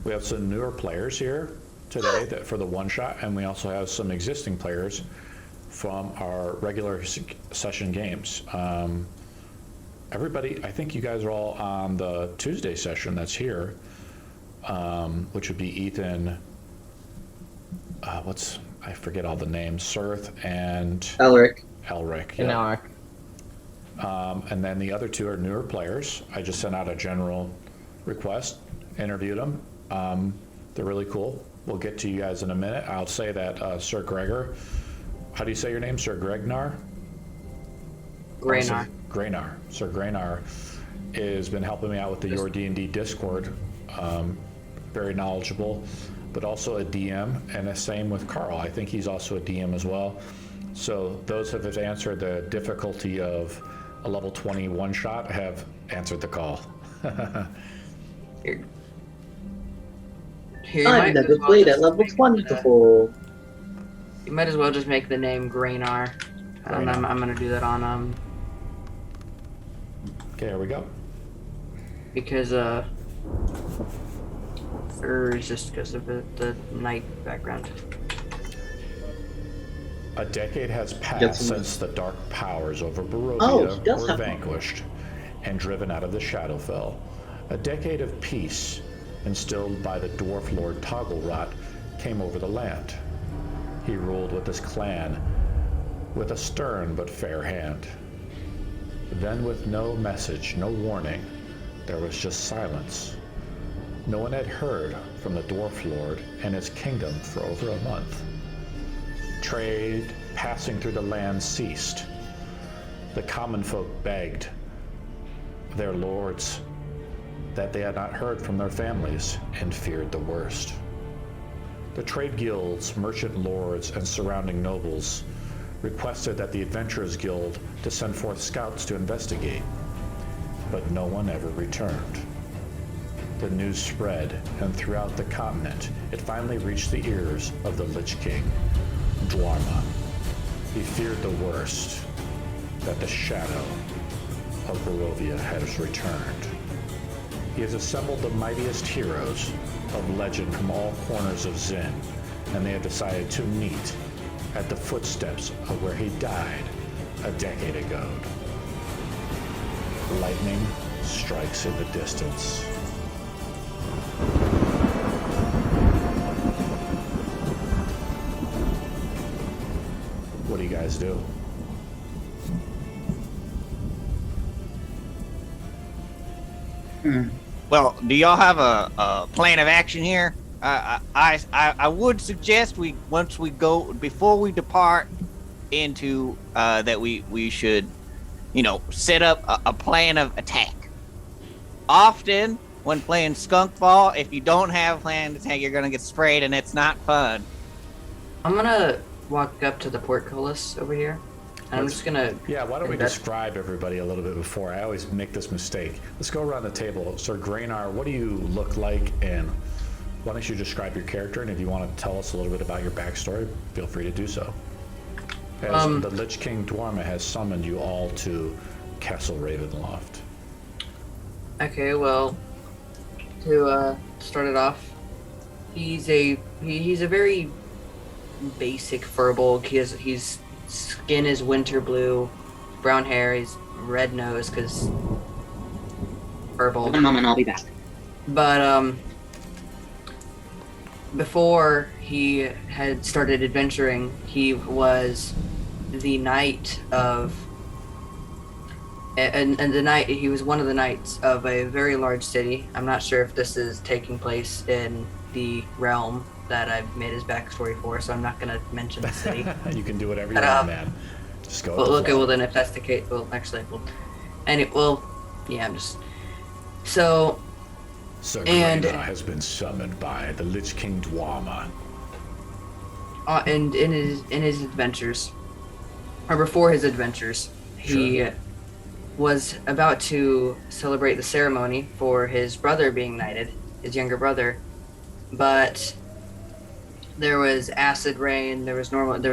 We have some newer players here today for the one shot, and we also have some existing players from our regular session games. Everybody, I think you guys are all on the Tuesday session that's here, which would be Ethan, I forget all the names, Sirth and Elric. Yeah. And then the other two are newer players. I just sent out a general request, interviewed them. They're really cool. We'll get to you guys in a minute. I'll say that Sir Gregor, how do you say your name, Sir Gregnar? Graynar. Sir Graynar has been helping me out with the Your D&D Discord. Very knowledgeable, but also a DM, and the same with Carl. I think he's also a DM as well. So those have answered the difficulty of a level 20 one-shot have answered the call. Here, I've never played at level 20 before. You might as well just make the name Graynar. I'm gonna do that on Okay, here we go. because it's just because of the night background. A decade has passed since the dark powers over Barovia were vanquished and driven out of the Shadowfell. A decade of peace, instilled by the dwarf lord Togglerot, came over the land. He ruled with his clan with a stern but fair hand. Then, with no message, no warning, there was just silence. No one had heard from the dwarf lord and his kingdom for over a month. Trade passing through the land ceased. The common folk begged their lords that they had not heard from their families and feared the worst. The trade guilds, merchant lords, and surrounding nobles requested that the Adventurers Guild to send forth scouts to investigate, but no one ever returned. The news spread, and throughout the continent, it finally reached the ears of the Lich King, Dwarma. He feared the worst, that the shadow of Barovia has returned. He has assembled the mightiest heroes of legend from all corners of Zin, and they have decided to meet at the footsteps of where he died a decade ago. Lightning strikes in the distance. What do you guys do? Well, do y'all have a plan of action here? I would suggest before we depart into that we should, set up a plan of attack. Often when playing Skunkball, if you don't have a plan of attack, you're gonna get sprayed and it's not fun. I'm gonna walk up to the portcullis over here, and I'm just gonna. Yeah, why don't we describe everybody a little bit before? I always make this mistake. Let's go around the table. Sir Graynar, what do you look like, and why don't you describe your character, and if you want to tell us a little bit about your backstory, feel free to do so. As the Lich King Dwarma has summoned you all to Castle Ravenloft. Okay, well, to start it off, he's a very basic furbolg. His skin is winter blue, brown hair, he's red nose because furbolg. One moment, I'll be back. But before he had started adventuring, he was the knight of, and he was one of the knights of a very large city. I'm not sure if this is taking place in the realm that I've made his backstory for, so I'm not going to mention the city. You can do whatever you want, man. Just go. Well, then if that's the case, I'm just so. Sir Graynar has been summoned by the Lich King Dwarma. And in his adventures, or before his adventures, he was about to celebrate the ceremony for his brother being knighted, his younger brother, but there was acid rain. There was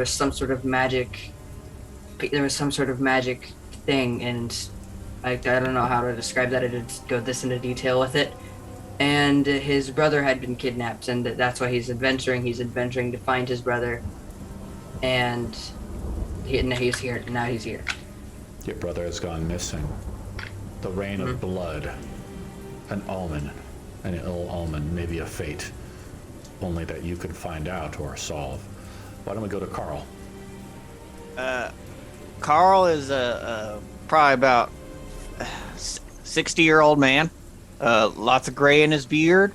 some sort of magic thing, and I don't know how to describe that. I didn't go this into detail with it. and his brother had been kidnapped, and that's why he's adventuring. He's adventuring to find his brother, and now he's here. Now he's here. Your brother has gone missing. The rain of blood, an omen, an ill omen, maybe a fate, only that you can find out or solve. Why don't we go to Carl? Carl is probably about 60-year-old man. Lots of gray in his beard.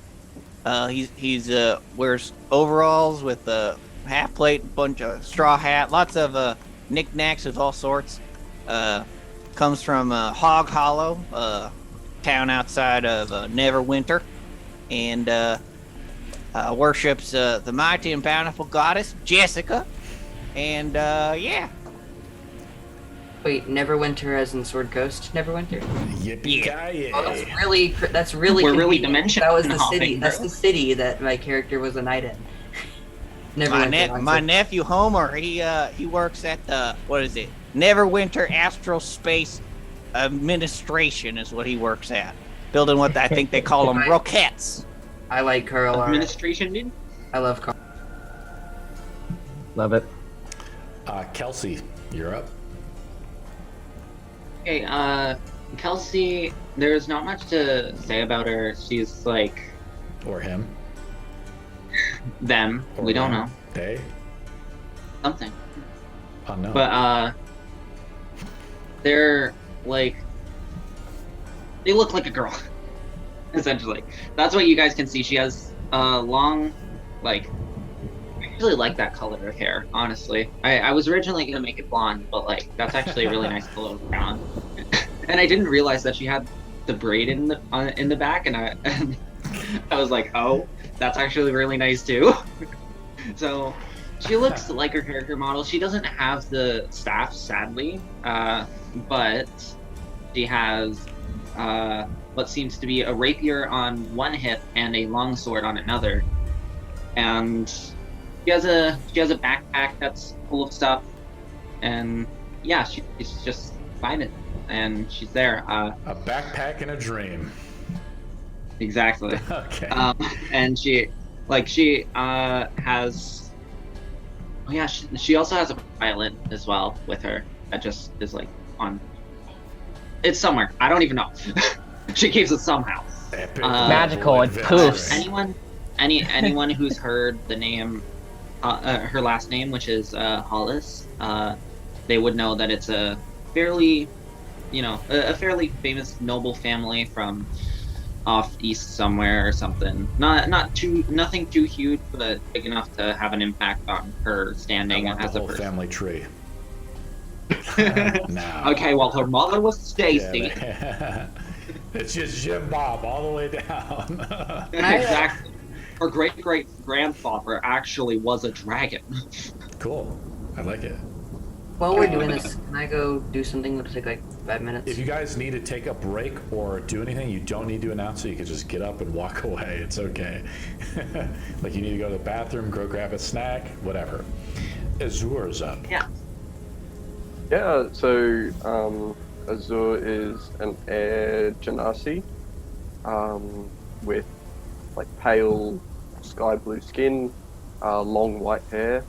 He's wears overalls with a half plate, bunch of straw hat, lots of knickknacks of all sorts. Comes from Hog Hollow, town outside of Neverwinter, and worships the mighty and bountiful goddess Jessica. And yeah. Wait, Neverwinter as in Sword Coast? Neverwinter? Yippee-ki-yay. Oh, that's really We're really convenient. dimension That was the hopping, city. bro. That's the city that my character was a knight in. My nephew Homer, he works at the, what is it? Neverwinter Astral Space Administration is what he works at. Building what I think they call them rockets. I like Carl. Administration, dude? I love Carl. Love it. Kelsey, you're up. Okay, Kelsey, there's not much to say about her. She's like Or him. them. Or We don't them. know. They? Something. Unknown. But, they're like, they look like a girl, essentially. That's what you guys can see. She has long, like, I really like that color of hair, honestly. I was originally going to make it blonde, but, like, that's actually a really nice color brown. And I didn't realize that she had the braid in the back, and I was like, oh, that's actually really nice, too. So, she looks like her character model. She doesn't have the staff, sadly, but she has what seems to be a rapier on one hip and a longsword on another. And she has a backpack that's full of stuff, and yeah, she's just vibing, and she's there. A backpack and a dream. Exactly. Okay. And she has. Oh yeah, she also has a violin as well with her that just is like on. It's somewhere. I don't even know. She keeps it somehow. Epic Magical, it adventure. poofs. Anyone who's heard the name, her last name, which is Hollis, they would know that it's a fairly, a fairly famous noble family from off east somewhere or something. Nothing too huge, but big enough to have an impact on her standing I want as the a whole person. family tree. Now. Okay, well, her mother was Stacy. Yeah, it's just Jim Bob all the way down. Exactly. Her great grandfather actually was a dragon. Cool. I like it. While we're doing this, can I go do something that'll take like 5 minutes? If you guys need to take a break or do anything, you don't need to announce it. You can just get up and walk away. It's okay. Like you need to go to the bathroom, go grab a snack, whatever. Azur's up. Yeah. Yeah, so Azur is an air genasi with like pale sky blue skin, long white hair.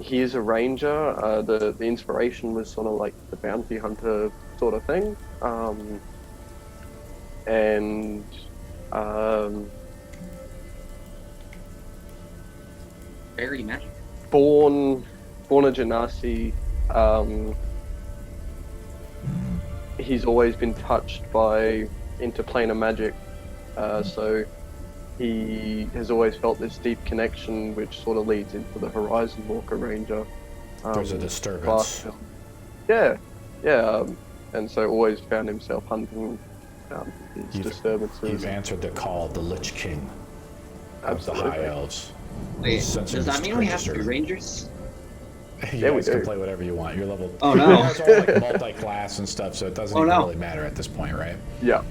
He is a ranger. The inspiration was sort of like the bounty hunter sort of thing, and Very magic. born a genasi. He's always been touched by interplanar magic, so he has always felt this deep connection, which sort of leads into the Horizon Walker Ranger. There's a disturbance. Yeah, and so always found himself hunting these disturbances. You've answered the call of the Lich King of the Absolutely. High Elves. Wait, Sensor does that mean we have to be register. rangers? You Yeah, we guys can do. play whatever you want. You're level. Oh, no. You guys are all like multi-class and stuff, so it doesn't Oh, even no. really matter at this point, right? Yeah.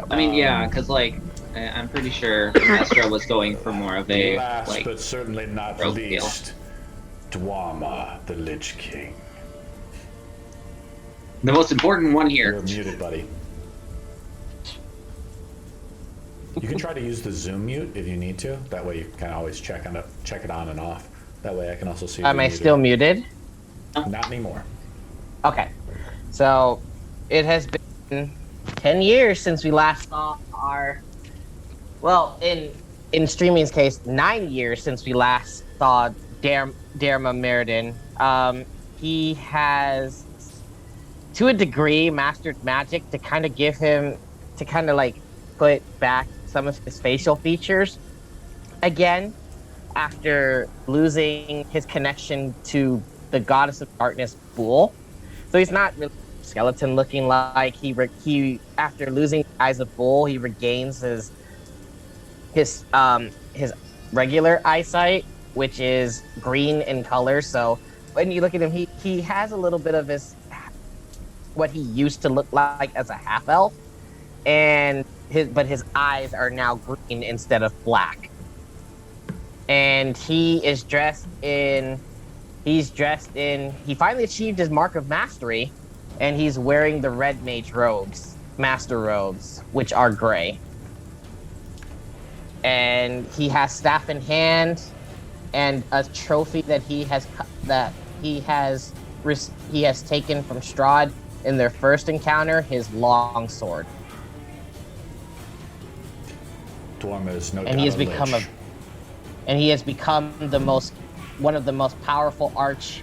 I mean, yeah, because like I'm pretty sure Astra was going for more of a Last like. but certainly not rope deal. least, Dwama, the Lich King. The most important one You're here. muted, buddy. You can try to use the Zoom mute if you need to. That way you can always check it on and off. That way I can also see. Am I still muted? Not anymore. Okay. So, it has been 10 years since we last saw our... Well, in streaming's case, 9 years since we last saw Derma Meriden. He has, to a degree, mastered magic to kind of give him... to kind of, like, put back some of his facial features again after losing his connection to the goddess of darkness, Bull. So he's not really skeleton looking like he after losing the eyes of Bull, he regains his regular eyesight, which is green in color. So when you look at him, he has a little bit of what he used to look like as a half elf, but his eyes are now green instead of black. And he finally achieved his mark of mastery, and he's wearing the red mage robes, master robes, which are gray. And he has staff in hand and a trophy that he has taken from Strahd in their first encounter, his long sword. Dwarma is no doubt And he has a become lich. he has become one of the most powerful arch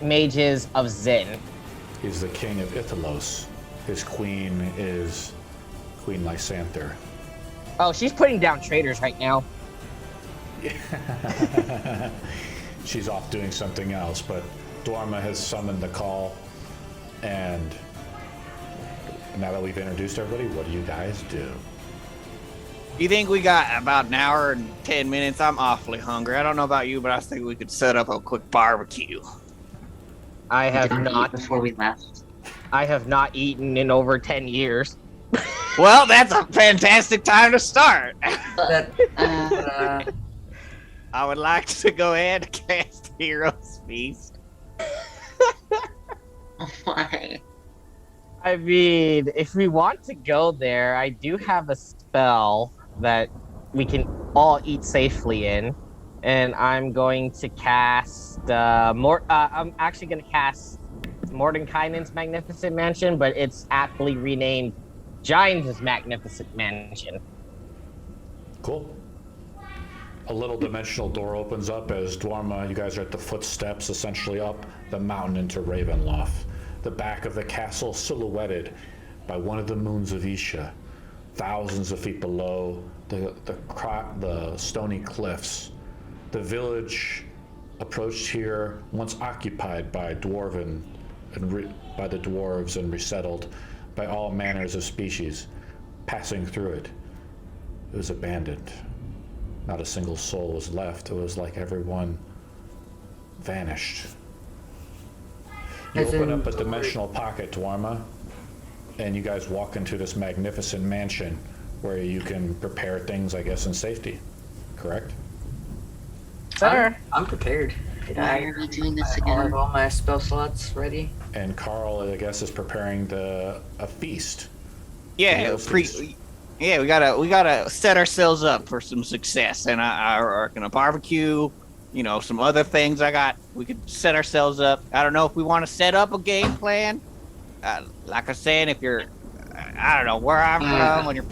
mages of Zin. He's the king of Ithalos. His queen is Queen Lysanther. Oh, she's putting down traitors right now. She's off doing something else, but Dwarma has summoned the call, and now that we've introduced everybody, what do you guys do? You think we got about an hour and 10 minutes? I'm awfully hungry. I don't know about you, but I think we could set up a quick barbecue. I have Did we eat not before we left. I have not eaten in over 10 years. Well, that's a fantastic time to start. That, I would like to go ahead and cast Hero's Feast. Why? I mean, if we want to go there, I do have a spell that we can all eat safely in, and I'm going to cast I'm actually going to cast Mordenkainen's Magnificent Mansion, but it's aptly renamed Giant's Magnificent Mansion. Cool. A little dimensional door opens up as Dwarma, you guys are at the footsteps essentially up the mountain into Ravenloft. The back of the castle silhouetted by one of the moons of Isha, thousands of feet below the stony cliffs. The village approached here, once occupied by by the dwarves and resettled by all manners of species, passing through it. It was abandoned. Not a single soul was left. It was like everyone vanished. You open up a dimensional pocket, Dwarma, and you guys walk into this magnificent mansion where you can prepare things, I guess, in safety. Correct? Sir, I'm prepared. Why are we doing this I have again? all my spell slots ready. And Carl, I guess, is preparing a feast. Yeah, Hero's Feast. we gotta set ourselves up for some success, and I reckon a barbecue. Some other things we could set ourselves up. I don't know if we want to set up a game plan. Like I said, if you're, I don't know where I'm from when you're,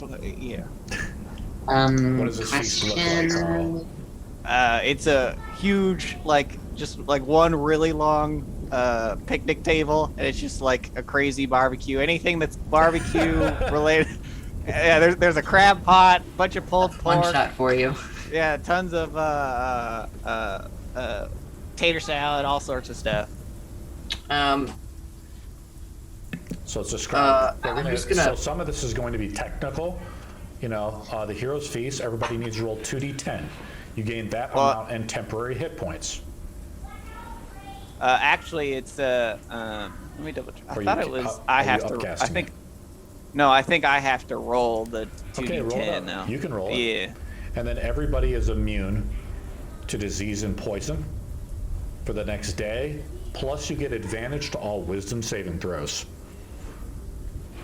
What does this feast look like, Carl? It's a huge, just one really long picnic table, and it's just like a crazy barbecue. Anything that's barbecue related. Yeah, there's a crab pot, bunch of pulled pork. One shot for you. Yeah, tons of tater salad, all sorts of stuff. So it's described. I'm just gonna- So some of this is going to be technical. The Hero's Feast, everybody needs to roll 2d10. You gain that amount and temporary hit points. Actually, it's let me double check. I thought it was. I have to. I upcasting think. it? No, I think I have to roll the 2d10 Okay, roll it up. now. You can roll it. Yeah. And then everybody is immune to disease and poison for the next day. Plus, you get advantage to all wisdom saving throws.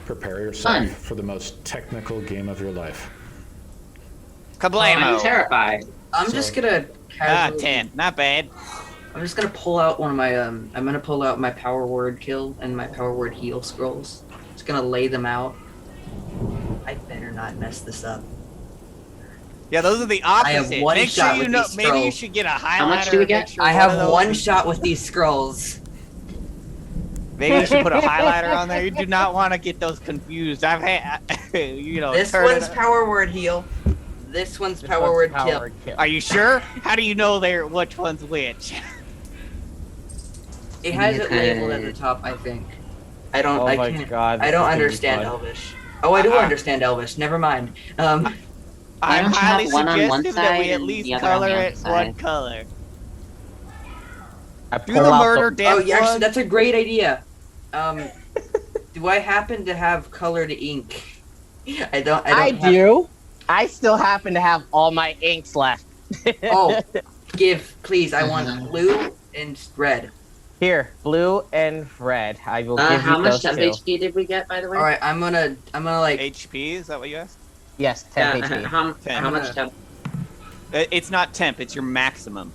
Prepare yourself Fun. for the most technical game of your life. Kablamo! I'm terrified. I'm just gonna casually, 10. Not bad. I'm just gonna pull out one of my I'm gonna pull out my power word kill and my power word heal scrolls. Just gonna lay them out. I better not mess this up. Yeah, those are the I have opposite. one Make shot sure you with know. these Maybe you scrolls. should get a highlighter. How much do we get? Make sure I of have those- one shot with these scrolls. Maybe you should put a highlighter on there. You do not want to get those confused. I've had, This turn one's it- power word heal. This one's This power one's word power kill. word kill. Are you sure? How do you know which one's which? It has it Okay. labeled at the top, I think. I don't. Oh I my can't. God, I this don't is gonna be understand fun. Elvish. Oh, I do understand Elvish. Never mind. I'm don't you highly have one on one suggestive that we side at and least the other on color the it other one side? color. I Do pull the out murder death Oh, yeah, actually, one. that's a great idea. Do I happen to have colored ink? I don't. I have- do. I still happen to have all my inks left. Oh, please. I want blue and red. Here, blue and red. I will give How you much those temp two. HP did we get, by the way? All right, I'm gonna like. HP, is that what you asked? Yes, 10 Yeah, HP. how much temp? It's not temp, it's your maximum.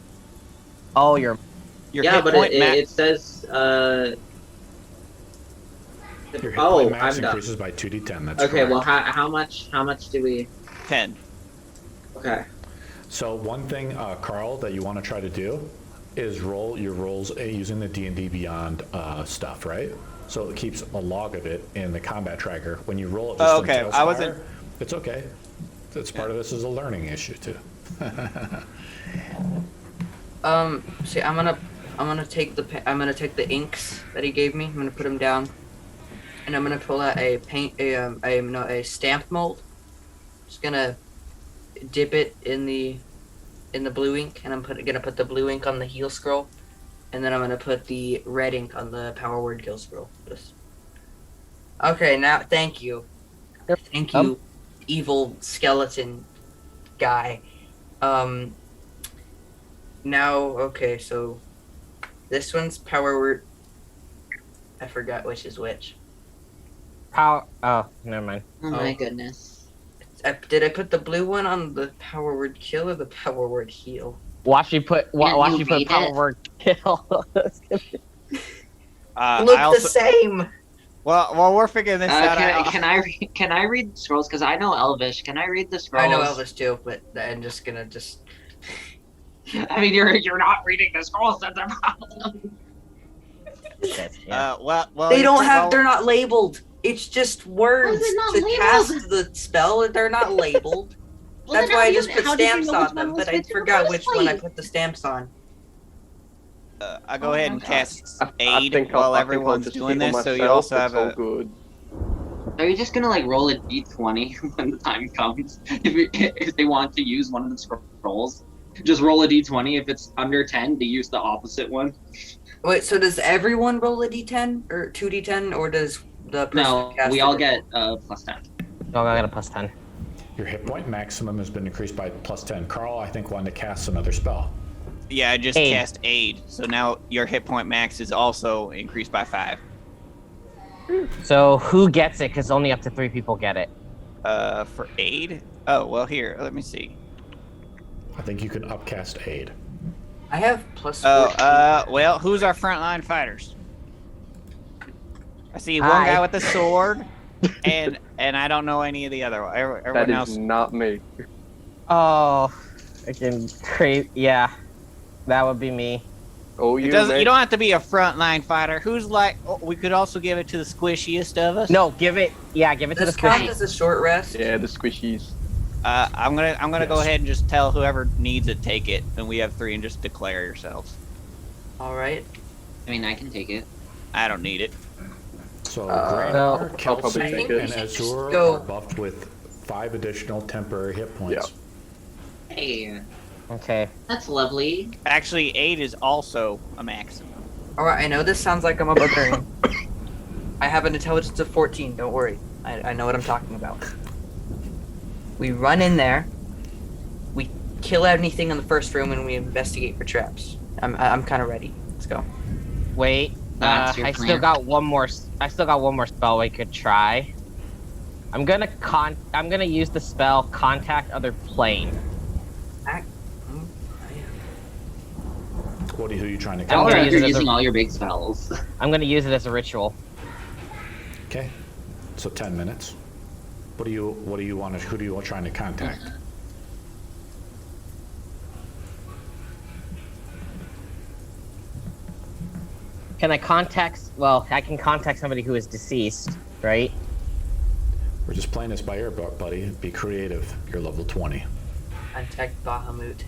Oh, you're. Your Yeah, hit but point it says. Your hit Oh, point max I'm done. increases by 2d10. That's Okay, well, correct. how much do we? 10. Okay. So one thing, Carl, that you want to try to do is roll your rolls using the D&D Beyond stuff, right? So it keeps a log of it in the combat tracker. When you roll it just Oh, in okay. I Talespire, wasn't- it's okay. It's part of this is a learning issue too. See, I'm gonna take the inks that he gave me. I'm gonna put them down, and I'm gonna pull out a stamp mold. Just gonna dip it in the blue ink, and I'm gonna put the blue ink on the heal scroll, and then I'm gonna put the red ink on the power word kill scroll. Just... Okay, now thank you, evil skeleton guy. Now, okay, so this one's power word. I forgot which is which. Power. Oh, never mind. Oh my goodness. Did I put the blue one on the power word kill or the power word heal? Watch you put. Can't Watch you you put read power it? word kill. Look I also, the same. well, we're figuring this out. Can I read the scrolls? Because I know Elvish. Can I read the scrolls? I know Elvis too, but I'm just gonna I mean, you're not reading the scrolls. That's a problem. well, They you don't said, have. well, They're not labeled. It's just words it not to labeled? cast the spell. They're not labeled. Well, That's then why how I do just you- put how did you stamps know which on one them, was but I which in the forgot first which one I place? put the stamps on. I'll go ahead and my cast I aid think while I think I'll everyone's just doing heal this, so you myself, also have it's all a. good. Are you just gonna like roll a d20 when the time comes? If they want to use one of the scrolls, just roll a d20. If it's under 10, they use the opposite one. Wait, so does everyone roll a d10 or 2d10, or does the person No, who cast we it all roll? get plus 10. Oh, I got a plus 10. Your hit point maximum has been increased by plus 10. Carl, I think, wanted to cast another spell. Yeah, I just Aid. cast aid, so now your hit point max is also increased by 5. So who gets it? Because only up to 3 people get it. For aid? Oh, well, here, let me see. I think you can upcast aid. I have plus Oh, 14. well, who's our frontline fighters? I see one Hi. guy with a sword, and I don't know any of the other one. Everyone That else. is not me. Oh, I can create. Yeah, that would be me. Oh, It you doesn't. You mate. don't have to be a frontline fighter. Who's like? Oh, we could also give it to the squishiest of us. No, give it. Yeah, give it to Does the this count squishy. as a short rest? Yeah, the squishies. I'm gonna go Yes. ahead and just tell whoever needs it, take it, and we have 3, and just declare yourselves. All right. I mean, I can take it. I don't need it. So no, Grainer, I'll Kelsey, probably take and it. Azure Go. are buffed with 5 additional temporary hit points. Hey, Okay. that's lovely. Actually, 8 is also a maximum. All right. I know this sounds like I'm a barbarian. I have an intelligence of 14. Don't worry. I know what I'm talking about. We run in there. We kill anything in the first room, and we investigate for traps. I'm kind of ready. Let's go. Wait. That's your I plan. still got one more. I still got one more spell we could try. I'm gonna use the spell Contact Other Plane. Who are you trying to I'm Or gonna contact? use you're it as using a- all your big spells. I'm gonna use it as a ritual. Okay. So 10 minutes. What do you want to, who do you want trying to contact? Can I contact? Well, I can contact somebody who is deceased, right? We're just playing this by ear, buddy. Be creative. You're level 20. Contact Bahamut.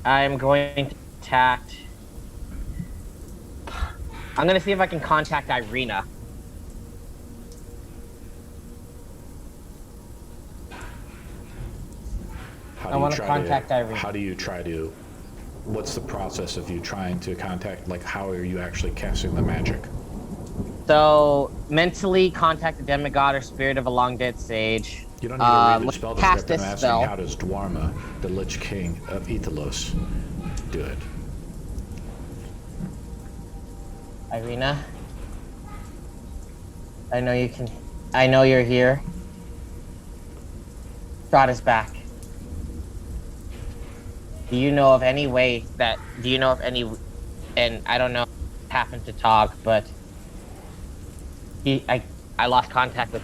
I'm going to contact. I'm gonna see if I can contact Irina. I want to contact Irina. How do you try to? What's the process of you trying to contact? Like, how are you actually casting the magic? So, mentally contact the demigod or spirit of a long dead sage. You don't need to read the let's spell cast description. this I'm asking spell. how does Dwarma, the Lich King of Aetherlos, do it? Irina, I know you can. I know you're here. Strahd is back. Do you know of any way that? Do you know of any? And I don't know. Happened to talk, but I lost contact with.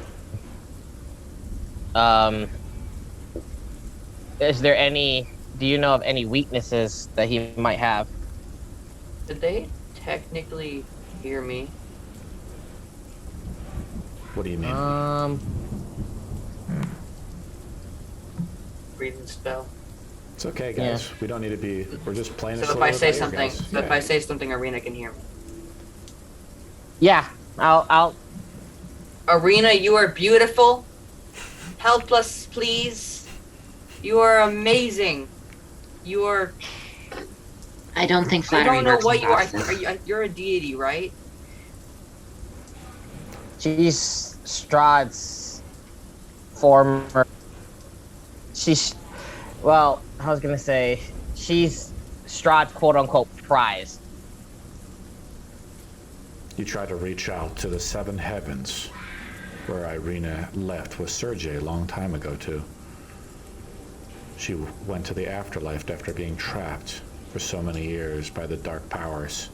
Is there any? Do you know of any weaknesses that he might have? Did they technically hear me? What do you mean? Reading the spell. It's okay, guys. We don't need to be. We're just playing this. So if a I little say bit by ear, something, guys. so if I say something, Arena can hear me. Yeah, I'll. Arena, you are beautiful. Help us, please. You are amazing. You are. I don't think I flattery don't know works what in you are. Boston. You're a deity, right? She's Strahd's former. She's, well, I was gonna say she's Strahd's quote-unquote prize. You try to reach out to the seven heavens, where Irina left with Sergei a long time ago too. She went to the afterlife after being trapped for so many years by the dark powers.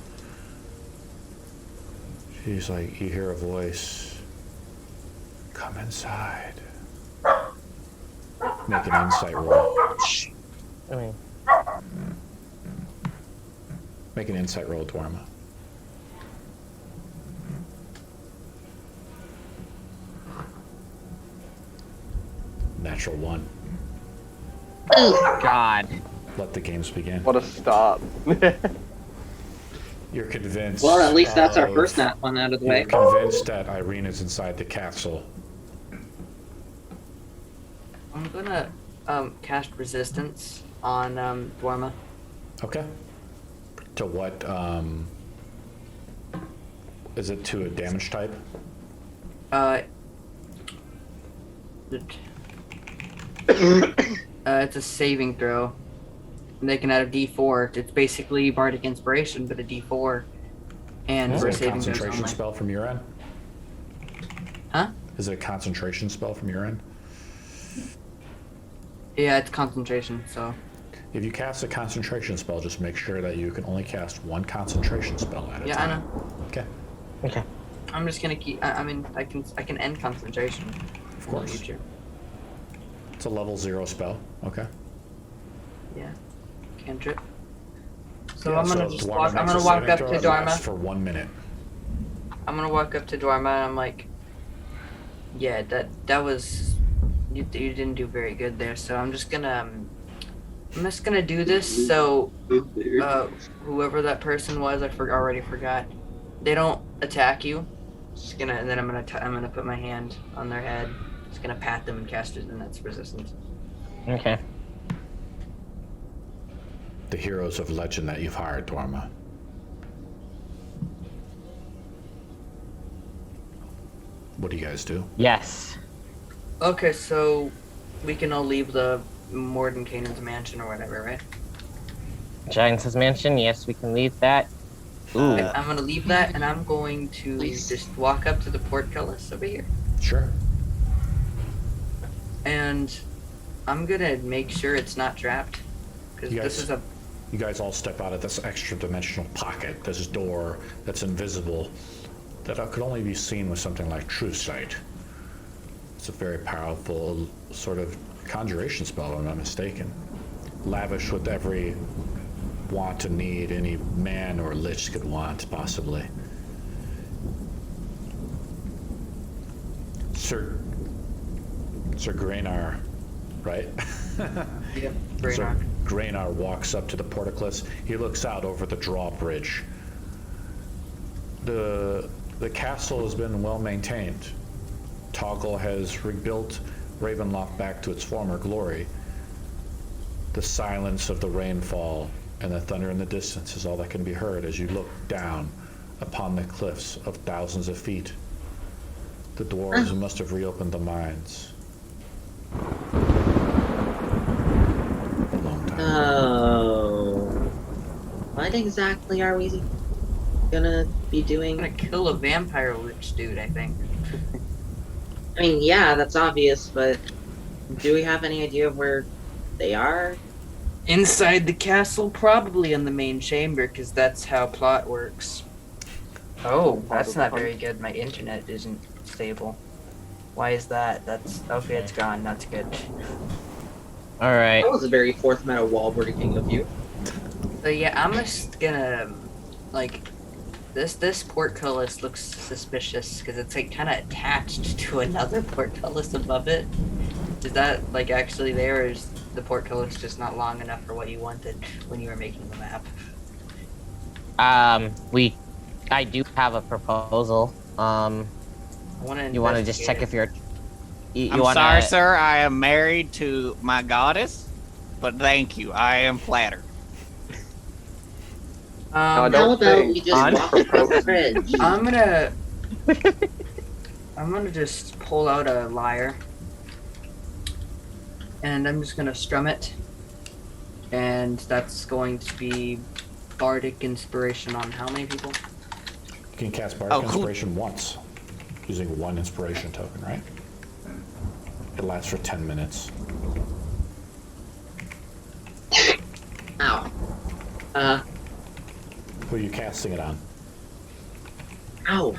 She's like, you hear a voice, come inside. Make an insight roll. I mean, Make an insight roll, Dwarma. Natural 1. God. Let the games begin. What a start. You're convinced. Well, at least that's our of- first one out of the You're way. convinced that Irina's inside the castle. I'm gonna cast resistance on Dwarma. Okay. To what, is it to a damage type? It's a saving throw. And they can add a D4. It's basically Bardic Inspiration, but a D4. And Is for it a saving throws concentration only. spell from your end? Huh? Is it a concentration spell from your end? Yeah, it's concentration, so. If you cast a concentration spell, just make sure that you can only cast one concentration spell at a Yeah, I time. know. Okay. Okay. I'm just gonna keep. I mean, I can end concentration. Of course. In the future. It's a level 0 spell. Okay. Yeah. Cantrip. So Yeah, I'm gonna so just Dwarma walk. I'm makes gonna a walk saving up throw to that lasts Dwarma. for 1 minute. I'm gonna walk up to Dwarma and I'm like, yeah, that was you didn't do very good there. So I'm just gonna do this. So whoever that person was, already forgot. They don't attack you. Just gonna and then I'm gonna put my hand on their head. Just gonna pat them and cast it, and that's resistance. Okay. The heroes of legend that you've hired, Dwarma. What do you guys do? Yes. Okay, so we can all leave the Mordenkainen's mansion or whatever, right? Giants' mansion. Yes, we can leave that. Ooh. I'm gonna leave that, and I'm going to just walk up to the portcullis over here. Sure. And I'm gonna make sure it's not trapped. Because this is a... You guys all step out of this extra dimensional pocket, this door that's invisible, that could only be seen with something like True Sight. It's a very powerful sort of conjuration spell, if I'm not mistaken. Lavish with every want and need any man or lich could want, possibly. Sir Graynar, right? Yep, Sir Graynar walks up to the portcullis. He looks out over the drawbridge. The castle has been well maintained. Toggle has rebuilt Ravenloft back to its former glory. The silence of the rainfall and the thunder in the distance is all that can be heard as you look down upon the cliffs of thousands of feet. The dwarves must have reopened the mines a long time. Oh. What exactly are we gonna be doing? I'm gonna kill a vampire lich dude, I think. I mean, yeah, that's obvious, but do we have any idea of where they are? Inside the castle, probably in the main chamber, because that's how plot works. Oh, that's not very good. My internet isn't stable. Why is that? That's okay. It's gone. That's good. All right. That was a very fourth meta wall breaking of you. So yeah, I'm just gonna like this portcullis looks suspicious because it's like kind of attached to another portcullis above it. Is that like actually there, or is the portcullis just not long enough for what you wanted when you were making the map? I do have a proposal. You want to just check if you're... I'm sorry, sir. I am married to my goddess, but thank you. I am flattered. How about you just walk across the bridge? I'm gonna just pull out a lyre, and I'm just gonna strum it, and that's going to be bardic inspiration on how many people? You can cast bardic inspiration once, using one inspiration token, right? It lasts for 10 minutes. Ow. Who are you casting it on? Ow.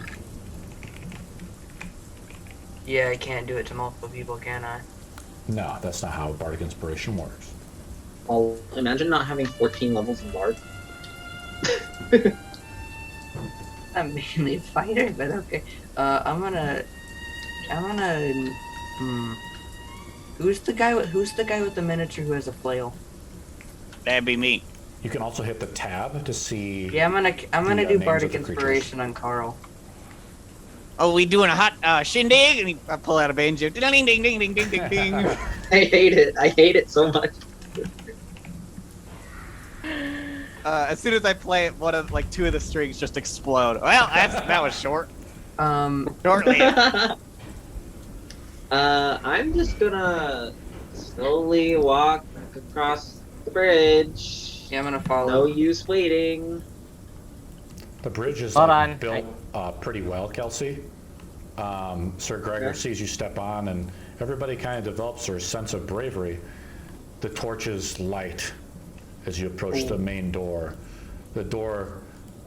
Yeah, I can't do it to multiple people, can I? No, that's not how bardic inspiration works. Well, imagine not having 14 levels of bard. I'm mainly a fighter, but okay. I'm gonna. Who's the guy with the miniature who has a flail? That'd be me. You can also hit the tab to see. Yeah, I'm gonna do names bardic of the inspiration on Carl. Oh, we doing a hot shindig? And I pull out a banjo. Ding, ding, ding, ding, ding, ding, ding. I hate it. I hate it so much. As soon as I play it, two of the strings just explode. Well, that was short. Shortly. I'm just gonna slowly walk across the bridge. Yeah, I'm gonna follow. No use waiting. The bridge is built pretty well, Kelsey. Sir Gregor sees you step on, and everybody kind of develops their sense of bravery. The torches light as you approach the main door. The door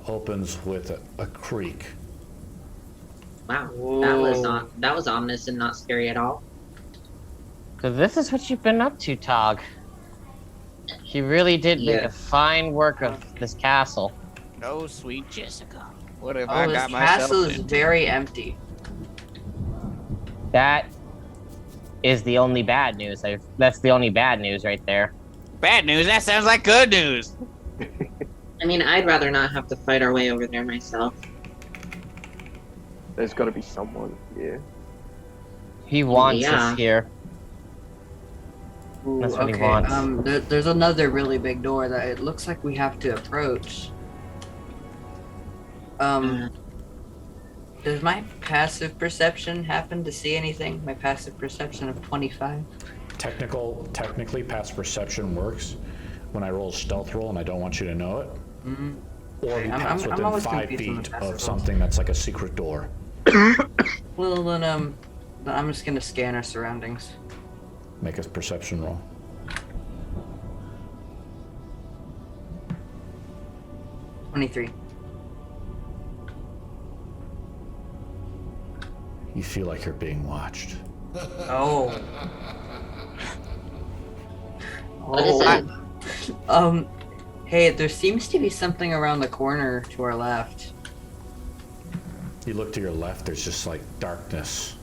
opens with a creak. Wow, that was ominous and not scary at all. So this is what you've been up to, Tog. You really did make a fine work of this castle. Oh, sweet Jessica. What have I got this myself castle is into? very empty. That is the only bad news. That's the only bad news right there. Bad news? That sounds like good news. I mean, I'd rather not have to fight our way over there myself. There's got to be someone here. He wants us here. Ooh, That's what he wants. There's another really big door that it looks like we have to approach. Does my passive perception happen to see anything? My passive perception of 25? Technically, passive perception works when I roll a stealth roll and I don't want you to know it. Mm-hmm. Or you pass within 5 feet of something that's like a secret door. Well, then I'm just gonna scan our surroundings. Make a perception roll. $23. You feel like you're being watched. Oh. What is it? Hey, there seems to be something around the corner to our left. You look to your left, there's just like darkness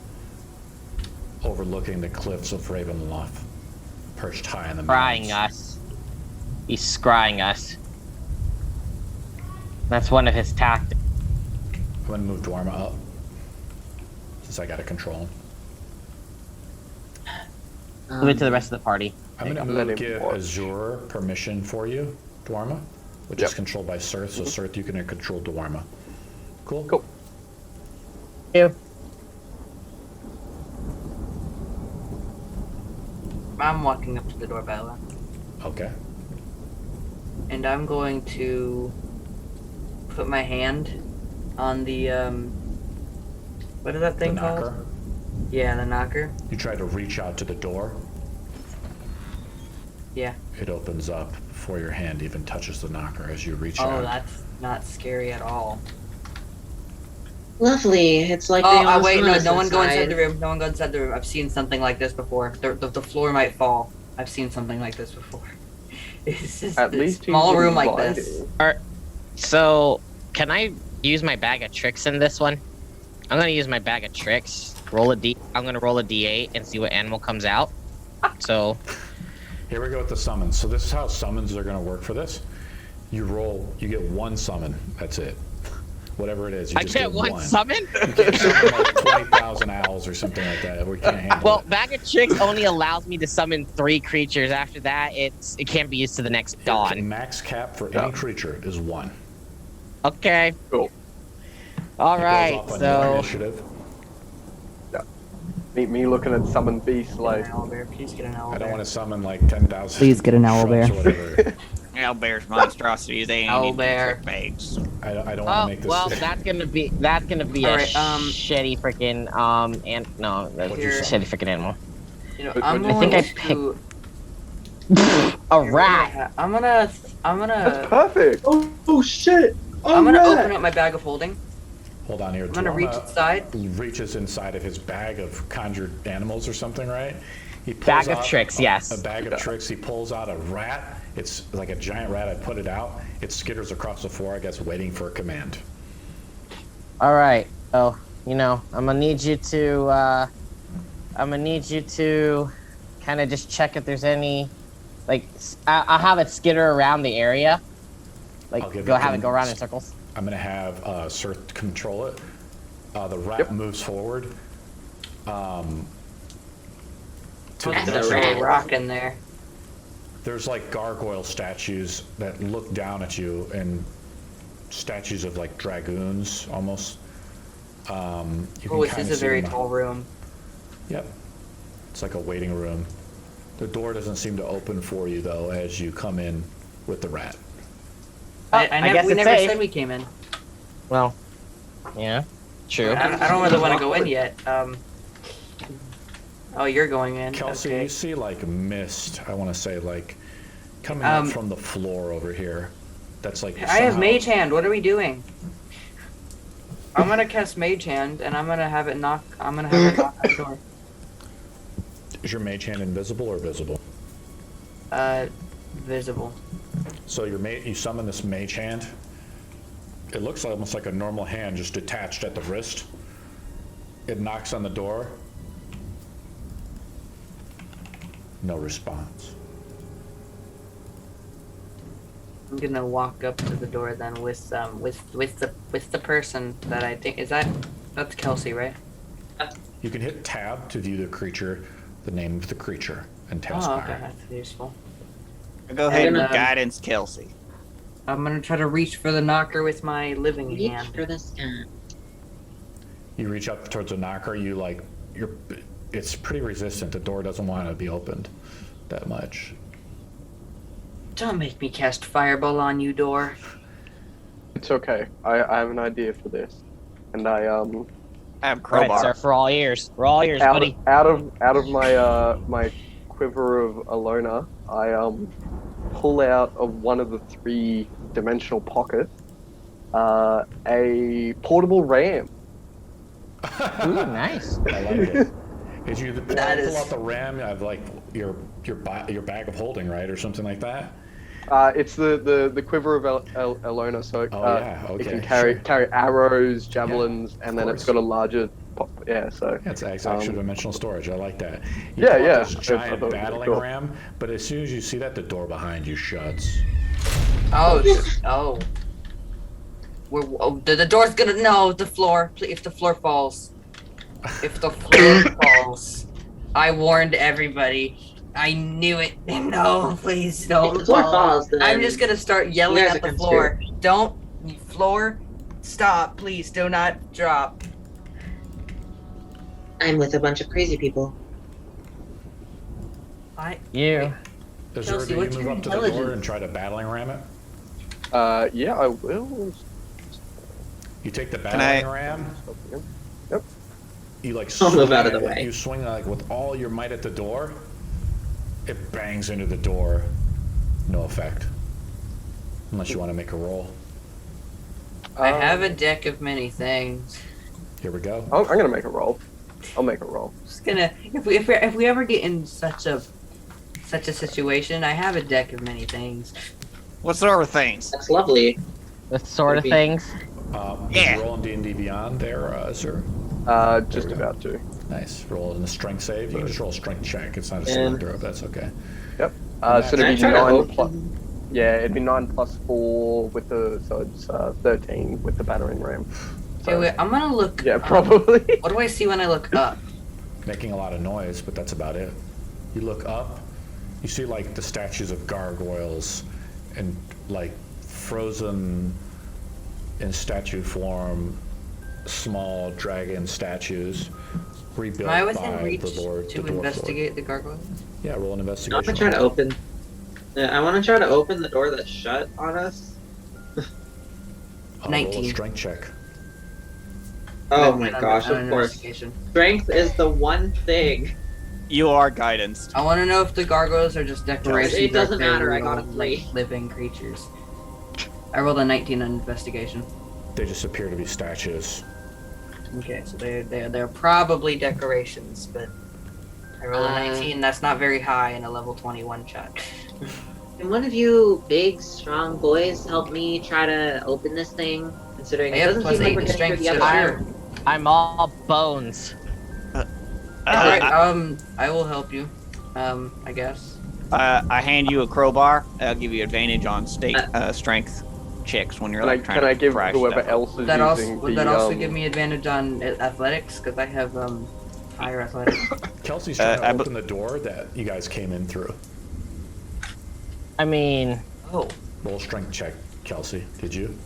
overlooking the cliffs of Ravenloft, perched high in the mountains. Scrying us. He's scrying us. That's one of his tactics. I'm gonna move Dwarma up, since I gotta control him. Move it to the rest of the party. I'm gonna give Azure permission for you, Dwarma, which is controlled by Sirth, so Sirth, you can control Dwarma. Cool? Cool. You. I'm walking up to the door, Bella. Okay. And I'm going to put my hand on the, what is that thing The called? knocker. Yeah, the knocker. You try to reach out to the door. Yeah. It opens up before your hand even touches the knocker as you reach out. Oh, that's not scary at all. Lovely. It's like they Oh, almost wait, want no, us no one go inside inside. the room. No one go inside the room. I've seen something like this before. The floor might fall. I've seen something like this before. It's just At this least he's small room like this. invited. So, can I use my bag of tricks in this one? I'm gonna use my bag of tricks. I'm gonna roll a D8 and see what animal comes out. So, Here we go with the summons. So this is how summons are going to work for this. You roll, you get one summon. That's it. Whatever it is, you I just get one summon? You can't summon like 20,000 owls or something like that. We can't handle Well, it. bag of tricks only allows me to summon 3 creatures. After that, it can't be used to the next The dawn. max cap for any creature is 1. Okay. Cool. All It right. goes up on your So, initiative. Me looking at summon beasts like An owlbear. Please get an owlbear. I don't want to summon like 10,000. Please get an owlbear. shrubs or whatever. Owlbear's monstrosities. They ain't Owlbear. trick bags. I don't want to oh make this. well, that's gonna be a Alright, shitty freaking and no, that's a What'd you shitty freaking animal. You know, But I'm I going think I to. A rat. I'm gonna. that's perfect. Oh shit! I'm gonna open up my bag of holding. Hold on here. I'm gonna reach inside. He reaches inside of his bag of conjured animals or something, right? He pulls Bag of out tricks, yes. A bag of tricks. He pulls out a rat. It's like a giant rat. I put it out. It skitters across the floor, I guess, waiting for a command. All right. Oh, I'm gonna need you to kind of just check if there's any, like, I'll have it skitter around the area, I'll like give go it have to it go around in circles. I'm gonna have Sirth control it. The rat moves forward. To That's the a There's rat. a rock in there. There's like gargoyle statues that look down at you, and statues of like dragoons almost. You Oh, can this kinda is a see very them. tall room. Yep. It's like a waiting room. The door doesn't seem to open for you though as you come in with the rat. I guess we it's never safe. said we came in. Well, yeah, true. I don't really want to go in yet. Oh, you're going in. Kelsey, Okay. you see like mist, I want to say, like coming up from the floor over here. That's like I have somehow- Mage Hand. What are we doing? I'm gonna cast Mage Hand, and I'm gonna have it knock. I'm gonna have it knock on the door. Is your mage hand invisible or visible? Visible. So you summon this mage hand. It looks almost like a normal hand, just detached at the wrist. It knocks on the door. No response. I'm gonna walk up to the door then with the person that I think that's Kelsey, right? You can hit tab to view the creature, the name of the creature, and Oh, okay, Talespire. that's useful. Go ahead and gonna- guidance Kelsey. I'm gonna try to reach for the knocker with my living Reach hand. for the sky. You reach up towards the knocker. It's pretty resistant. The door doesn't want to be opened that much. Don't make me cast Fireball on you, door. It's okay. I have an idea for this, and I I have Right, crowbar. sir. For all ears, out buddy. of my my quiver of Alona, I pull out of one of the 3-dimensional pockets a portable ram. Ooh, nice. I like it. Is you pull That is- out the ram? I have like your bag of holding, right, or something like that. It's the quiver of Alona, so Oh, yeah, it okay, can sure. carry arrows, javelins, and then course. it's got a larger so That's extra dimensional storage. I like that. Yeah, pull out yeah. This I thought giant it was battling cool. ram, but as soon as you see that, the door behind you shuts. Oh. The door's gonna no the floor. If the floor falls, falls, I warned everybody. I knew it. No, please don't. If the floor fall. falls, then I'm just gonna start yelling you guys at the are floor. Don't floor. Stop, please. Do not drop. I'm with a bunch of crazy people. You. Is Kelsey, there, do what's you your move up to the door intelligence? and try to battling ram it? Yeah, I will. You take the I- battling ram. Yep. You like I'll move swing out of the it, way. You swing like with all your might at the door. It bangs into the door. No effect. Unless you want to make a roll. I have a deck of many things. Here we go. I'm gonna make a roll. I'll make a roll. Just gonna if we ever get in such a situation, I have a deck of many things. What sort of things? That's lovely. The sort of Maybe. things. Yeah. Roll in D&D Beyond there, sir. Just There we go. about to. Nice. Roll in a strength save. You can just roll a strength check. It's not a saving And- throw. That's okay. Yep. And So Can I it'd be try to 9 open- plus. Yeah, it'd be 9 plus 4 with the so it's 13 with the battering ram. Okay, So, wait, I'm gonna look. yeah, probably. What do I see when I look up? Making a lot of noise, but that's about it. You look up, you see like the statues of gargoyles and like frozen in statue form, small dragon statues rebuilt Am I within by reach the Lord. to the Dwarf investigate the gargoyle? Lord. Yeah, roll an I investigation. want to try to open. I want to try to open the door that's shut on us. Roll a 19. strength check. Oh I'm my an- gosh! I'm an Of course, investigation. strength is the one thing. You are guidance. I want to know if the gargoyles are just decorations. It doesn't or if they're matter, I got a real, 3. like, living creatures. I rolled a 19 on investigation. They just appear to be statues. Okay, so they're probably decorations, but I rolled a 19. That's not very high in a level 21 check. Can one of you big, strong boys help me try to open this thing? Considering I it have doesn't plus seem like 8 we're in getting through strength, the so other sure. I'm all bones. Alright, I will help you. I guess. I hand you a crowbar. I'll give you advantage on strength checks when you're Can I, like trying can I to give thrash whoever stuff. else is Would that also using would the that also give me advantage on athletics? Because I have higher athletics. Kelsey's trying to I open the door that you guys came in through. I mean, Oh, Roll a strength check, Kelsey. Did you?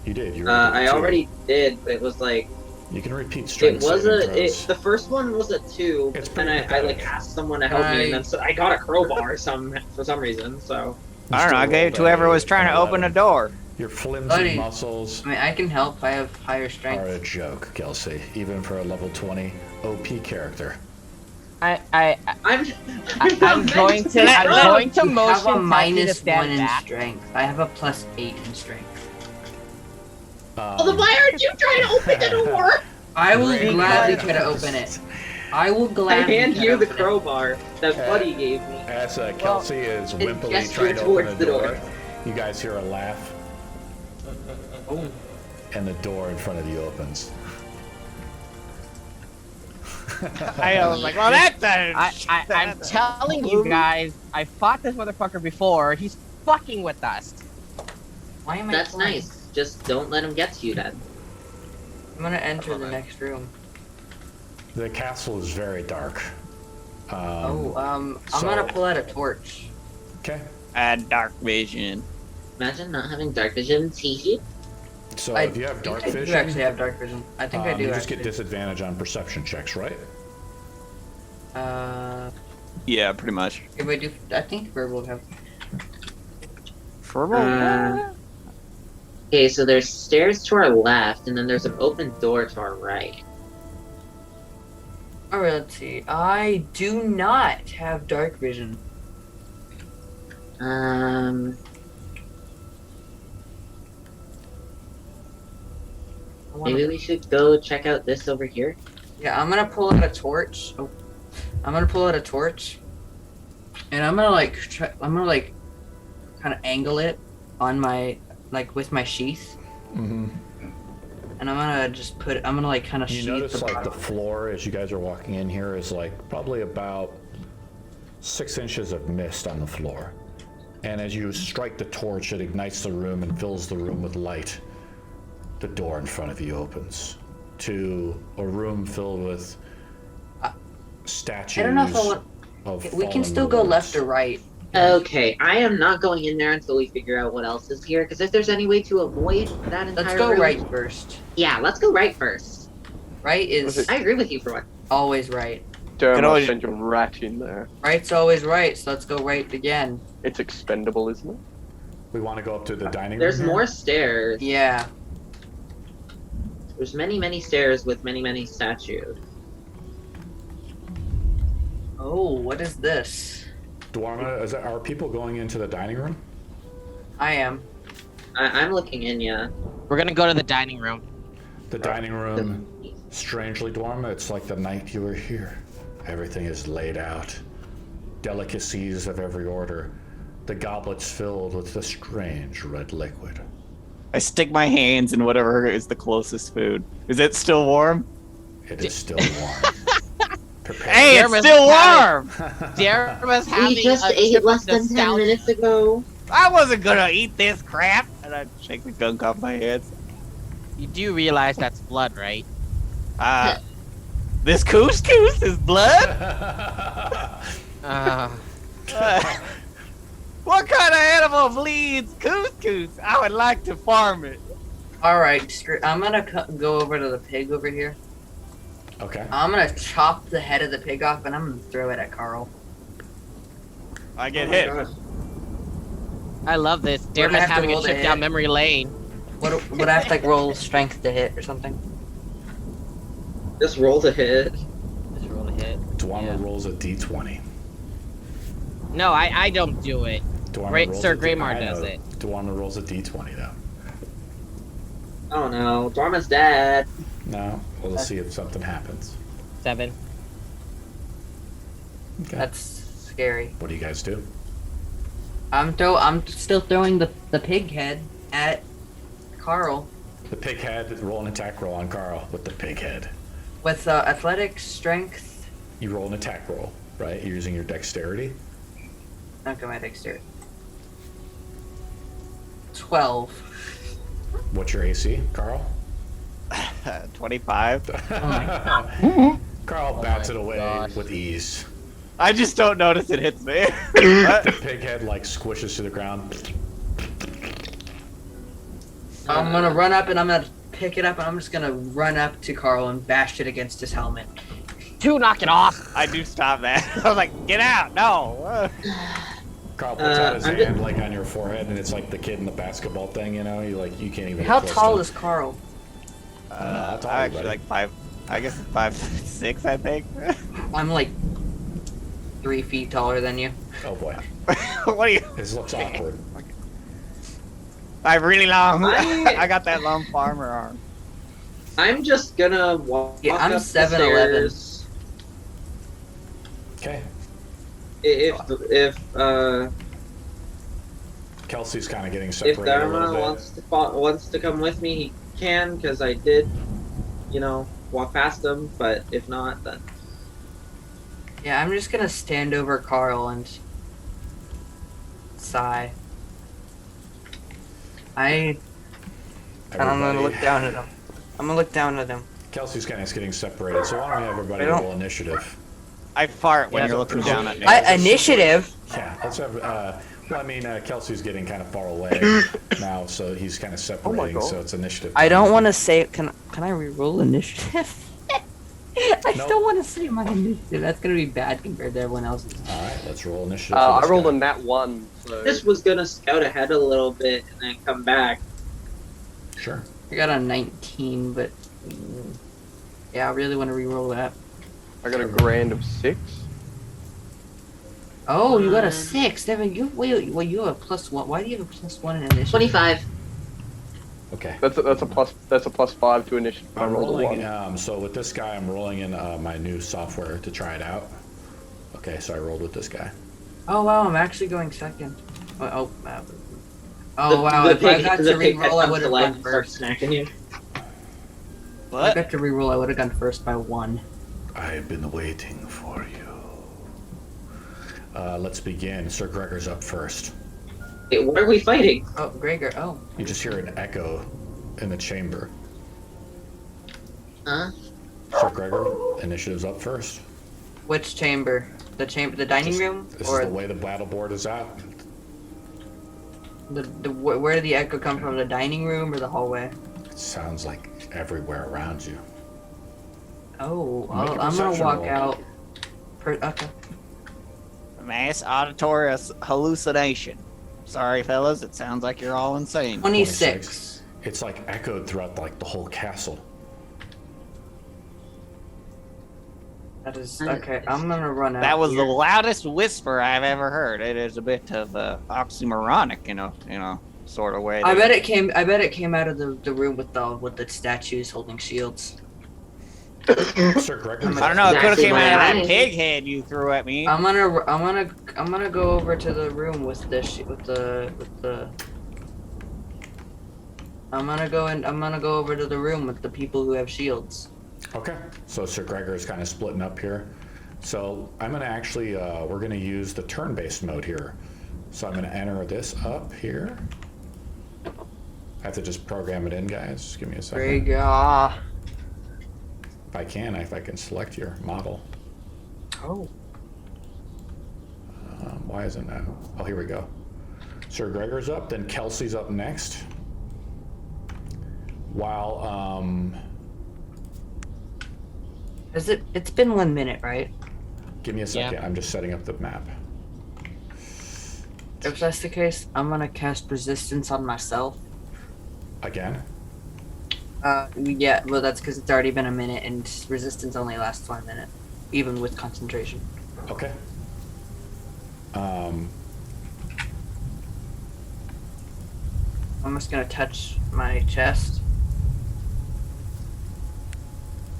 You did. You I two. already did, but it was like You can repeat it strength was saving the throws. first one was a 2, It's and pretty I pathetic. like asked someone to help me, and then I got a crowbar for some reason. So You I don't know. I still gave it to rolled whoever was trying an to open a 11. door. Your flimsy Buddy. muscles I mean, I can help. I have higher are strength. a joke, Kelsey, even for a level 20 OP character. Oh, I'm going to You have a motion Kelsey to minus 1 stand in back. strength. I have a plus 8 in strength. well, then why aren't you trying to open the door? I will Great. gladly try to open it. I will I gladly hand try to you the open it. crowbar that Buddy gave me. As Kelsey is wimpily gesture trying to open towards the the door, door. you guys hear a laugh, and the door in front of you opens. I was like, well, that's a... I'm telling you guys, I fought this motherfucker before. He's fucking with us. Why am I That's flying? nice. Just don't let him get to you then. I'm gonna enter the next room. The castle is very dark. I'm so- gonna pull out a torch. Okay. Add dark vision. Imagine not having dark vision. Tee So I if you have dark think I vision, do actually have dark vision. I think I do you just actually. get disadvantage on perception checks, right? Yeah, pretty much. If I do, I think verbal have. For Okay, so there's stairs to our left, and then there's an open door to our right. Alright, let's see. I do not have dark vision. Maybe we should go check out this over here. Yeah, I'm gonna pull out a torch. Oh, I'm gonna pull out a torch, and I'm gonna kind of angle it on my with my sheath. Mm-hmm. And I'm gonna just I'm gonna kind of sheath You notice the like bottom. the floor as you guys are walking in here is like probably about 6 inches of mist on the floor. And as you strike the torch, it ignites the room and fills the room with light. The door in front of you opens to a room filled with statues. I don't know if I want. Of We can fallen still go lords. left or right. Okay, I am not going in there until we figure out what else is here. Because if there's any way to avoid that entire Let's go room, right first. Yeah, let's go right first. Right is I agree with you for one. always right. Don't always- send your rat in there. Right's always right, so let's go right again. It's expendable, isn't it? We want to go up to the dining room. There's here? more stairs. Yeah. There's many stairs with many statues. Oh, what is this? Dwarma, are people going into the dining room? I am. I'm looking in, yeah. We're gonna go to the dining room. The dining room, strangely, Dwarma, it's like the night you were here. Everything is laid out. Delicacies of every order. The goblets filled with the strange red liquid. I stick my hands in whatever is the closest food. Is it still warm? It is still warm. Prepare. Hey, it's Jeremy's still warm! Jeremy's having We just a ate trip less of than 10 nostalgia. minutes ago. I wasn't gonna eat this crap! And I shake the gunk off my hands. You do realize that's blood, right? This couscous is blood? What kind of animal bleeds couscous? I would like to farm it. Alright, I'm gonna go over to the pig over here. Okay. I'm gonna chop the head of the pig off and I'm gonna throw it at Carl. I get Oh my hit. God. I love this. We're gonna Jeremy's have to having a roll the trip hit. down memory lane. Would I have to roll strength to hit or something? Just roll to hit. Just roll a hit. Dwarma rolls a d20. No, I don't do it. Dwarma Great rolls Sir a D- Greymar I does know. it. Dwarma rolls a d20 though. Oh no, Dwarma's dead. No, we'll see if something happens. 7. Okay. That's scary. What do you guys do? I'm still throwing the pig head at Carl The pig head, roll an attack roll on Carl with the pig head. with athletics, strength. You roll an attack roll, right? You're using your dexterity. Okay, my dexterity. 12. What's your AC, Carl? 25. Carl bats it away gosh. with ease. I just don't notice it hits me. The pig head like squishes to the ground. I'm gonna run up and I'm gonna pick it up and I'm just gonna run up to Carl and bash it against his helmet. 2, knock it off. I do stop that. I was like, get out, no. Carl puts out his I'm hand like on your forehead, and it's like the kid in the basketball thing, you know. You can't even. How twist tall him. is Carl? How tall I'm are you, actually buddy? like 5, I guess 5'6", I think. I'm like 3 feet taller than you. Oh boy, What are you? this looks awkward. I have really long. I- I got that long farmer arm. I'm just gonna walk Yeah, I'm up the 7'11". stairs. Okay, If Kelsey's kind of getting if separated a little Dharma bit. wants to come with me, he can, because I did, walk past him. But if not, then Yeah, I'm just gonna stand over Carl and sigh. I'm gonna Everybody- look down at him. I'm gonna look down at him. Kelsey's kind of getting separated, so why don't we have everybody I don't- roll initiative? I fart when Yeah, you're but- looking down at me. Initiative. Yeah, let's have. Well, I mean, Kelsey's getting kind of far away now, so he's kind of separating. God. So it's initiative. I don't want to say. Can I re-roll initiative? I Nope. still want to say my initiative. That's gonna be bad compared to everyone else's. All right, let's roll initiative. for I this rolled guy. a nat 1, so... this was gonna scout ahead a little bit and then come back. Sure. I got a 19, but yeah, I really want to re-roll that. I got a grand of 6. Oh, you got a 6. Devin, you you have a +1. Why do you have a +1 in initiative? 25. Okay. That's a +5 to initiative. I I'm rolled a rolling. 1. So with this guy, I'm rolling in my new software to try it out. Okay, so I rolled with this guy. Oh wow, I'm actually going second. Oh wow. The If I pig, got to the pig head re-roll, I comes would to have life gone and starts first. snacking you. If I What? got to re-roll, I would have gone first by 1. I've been waiting for you. Let's begin. Sir Gregor's up first. Wait, what are we fighting? Oh, Gregor. Oh. You just hear an echo in the chamber. Huh? Sir Gregor, initiative's up first. Which chamber? The dining room, This or is the way the Battleboard is at. where did the echo come from? The dining room or the hallway? It sounds like everywhere around you. Oh, Make a I'm gonna perception walk roll. out. Okay. Mass auditory hallucination. Sorry, fellas, it sounds like you're all insane. 26. It's like echoed throughout like the whole castle. That is okay. I'm gonna run out. That was the here. loudest whisper I've ever heard. It is a bit of oxymoronic, sort of way. I bet it came out of the room with the statues holding shields. Sir Gregor. I don't know. It could have Exactly came my out of that eyes. pig head you threw at me. I'm gonna go over to the room with the. I'm gonna go over to the room with the people who have shields. Okay, so Sir Gregor is kind of splitting up here. So I'm gonna actually, we're gonna use the turn-based mode here. So I'm gonna enter this up here. I have to just program it in, guys. Just give me a second. Gregor. If I can select your model. Oh. Why isn't that? Oh, here we go. Sir Gregor's up, then Kelsey's up next. While, It's been 1 minute, right? give me a second. Yeah. I'm just setting up the map. If that's the case, I'm gonna cast resistance on myself. Again? Yeah, well that's because it's already been a minute and resistance only lasts 1 minute, even with concentration. Okay. I'm just gonna touch my chest.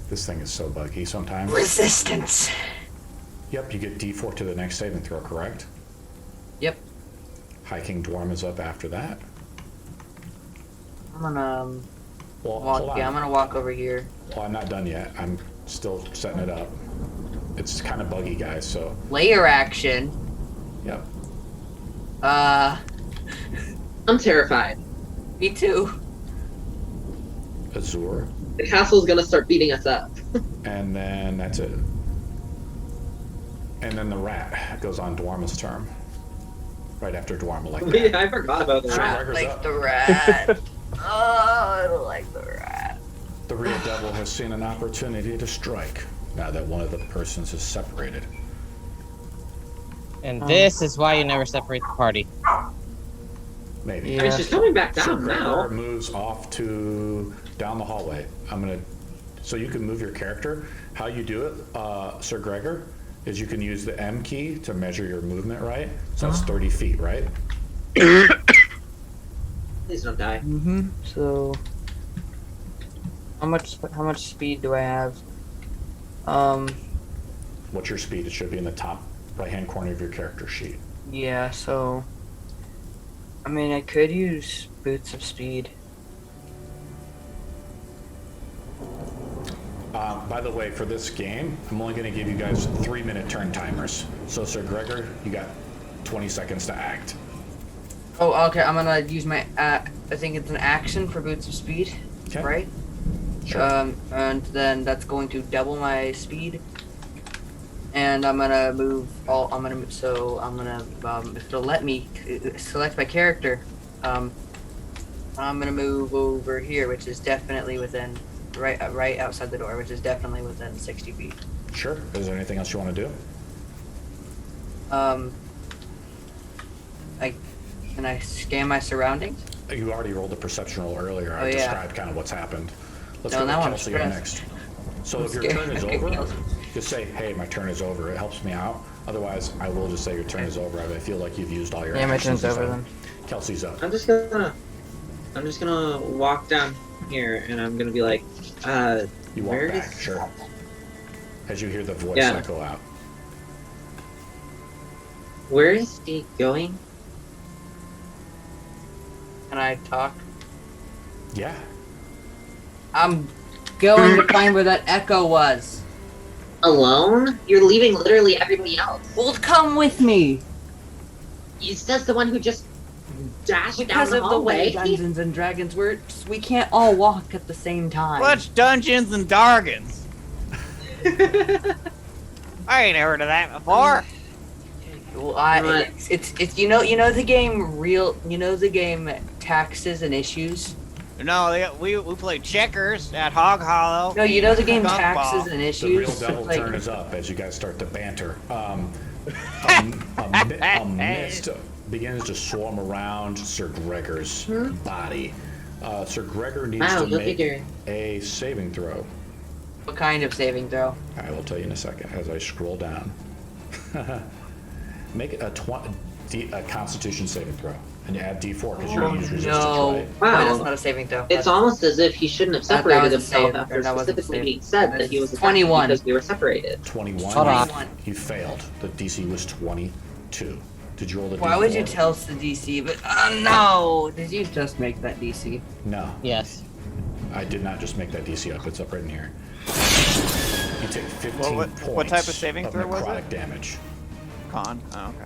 This thing is so buggy sometimes. Resistance! Yep, you get D4 to the next saving throw, correct? Yep. High King Dwarm is up after that. I'm gonna Well, hold walk, on. yeah, I'm gonna walk over here. Well, I'm not done yet. I'm still setting it up. It's kind of buggy, guys, so... Layer action. Yep. I'm terrified. Me too. Azure. The castle's gonna start beating us up. And then that's it. And then the rat goes on Dwarma's turn. Right after Dwarma, like that. Yeah, I forgot about I Sir that. don't Gregor's like up. the rat. Oh, I don't like the rat. The real devil has seen an opportunity to strike, now that one of the persons is separated. And this is why you never separate the party. Maybe. I mean, she's coming back Sir down Gregor now. moves off to down the hallway. So you can move your character. How you do it, Sir Gregor, is you can use the M key to measure your movement, right? So that's 30 feet, right? Please don't die. Mm-hmm. So, how much speed do I have? What's your speed? It should be in the top right-hand corner of your character sheet. Yeah. So, I mean, I could use boots of speed. By the way, for this game, I'm only going to give you guys 3-minute turn timers. So, Sir Gregor, you got 20 seconds to act. Oh, okay. I'm gonna use my. I think it's an action for boots of speed, Okay. right? Sure. And then that's going to double my speed. And I'm gonna move all. So if it'll let me select my character, I'm gonna move over here, which is definitely within right outside the door, which is definitely within 60 feet. Sure. Is there anything else you want to do? Can I scan my surroundings? You already rolled a perception roll earlier. I Oh, yeah. described kind of what's happened. Let's No, go that with one's Kelsey up stressed. next. So if your Scared. turn is Okay, over, Kelsey. Just say, hey, my turn is over. It helps me out. Otherwise, I will just say your turn is over. I feel like you've used all your Yeah, my actions. turn's over then. Kelsey's up. I'm just gonna walk down here, and I'm gonna be like, You walk where back, is- sure. As you hear the voice Yeah. echo out. where is he going? Can I talk? Yeah. I'm going to find where that echo was. Alone? You're leaving literally everybody else. Well, come with me. It says the one who just dashed down Because the of the way hallway. Dungeons and Dragons works, we can't all walk at the same time. What's Dungeons and Dargons? I ain't heard of that before. Well, What? it's you know the game Taxes and Issues. No, we played checkers at Hog Hollow. No, you know the game Skunk Taxes Ball. and The Issues. real devil Like, turn is up as you guys start to banter. A mist begins to swarm around Sir Gregor's body. Sir Gregor needs Wow, to go make figure. a saving throw. what kind of saving throw? I will tell you in a second as I scroll down. Make a Constitution saving throw, and you add D4 because you're use resistance, No, right? Wow. that's not a saving throw. It's almost as if he shouldn't have That separated was a himself save, after or that wasn't a specifically save. being said that he was That's attacking 21. because we were separated. 21. Hold on. You failed. The DC was 22. Did you roll the Why D4? would you tell us the DC? But no, did you just make that DC? No, Yes. I did not just make that DC up. It's up right in here. You take 15 What points type of saving throw was necrotic it? damage. Con. Oh, okay.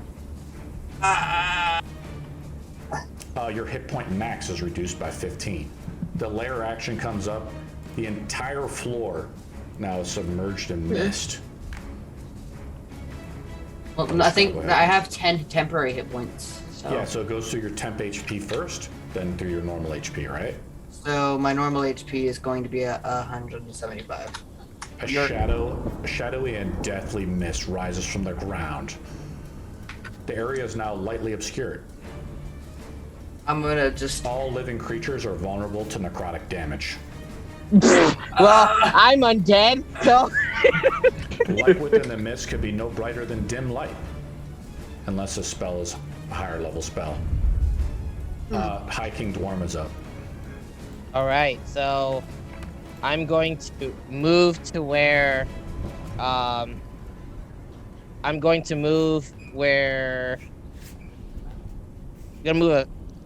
Your hit point max is reduced by 15. The lair action comes up. The entire floor now is submerged in mist. Well, I think I have 10 temporary hit points. So. Yeah, so it goes through your temp HP first, then through your normal HP, right? So my normal HP is going to be a 175. A shadowy and deathly mist rises from the ground. The area is now lightly obscured. I'm gonna just. All living creatures are vulnerable to necrotic damage. Well, I'm undead, so Light within the mist could be no brighter than dim light, unless the spell is a higher level spell. High King Dwarm is up. all right. So I'm going to move to where, I'm going to move where.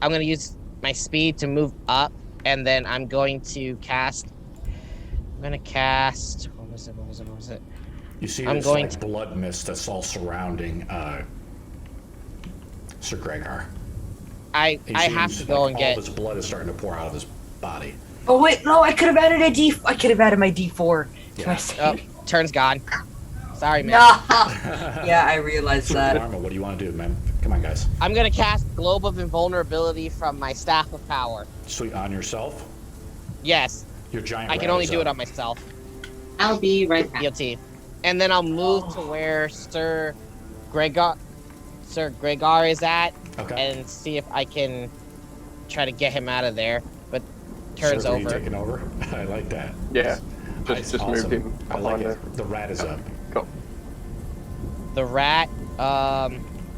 I'm gonna use my speed to move up, and then I'm going to cast. I'm gonna cast. What was it? You see I'm this going like blood mist that's all surrounding Sir Gregor. I have to go and all get. of his blood is starting to pour out of his body. Oh wait, no! I could have added a D. I could have added my D4 to Yeah. my Oh, save. turn's gone. Sorry, man. No. Yeah, I realized Sir that. Dharma, what do you want to do, man? Come on, guys. I'm gonna cast Globe of Invulnerability from my Staff of Power. Sweet on yourself. Yes, Your giant. I can rat only is do it up. on myself. I'll be right back. Guilty. And then I'll move to where Sir Gregor is at, Okay. and see if I can try to get him out of there. But turns Sir, are you over. taking over? I like that. Yeah, Nice, just moved awesome. him I like behind it. The rat is up. Cool. The rat. I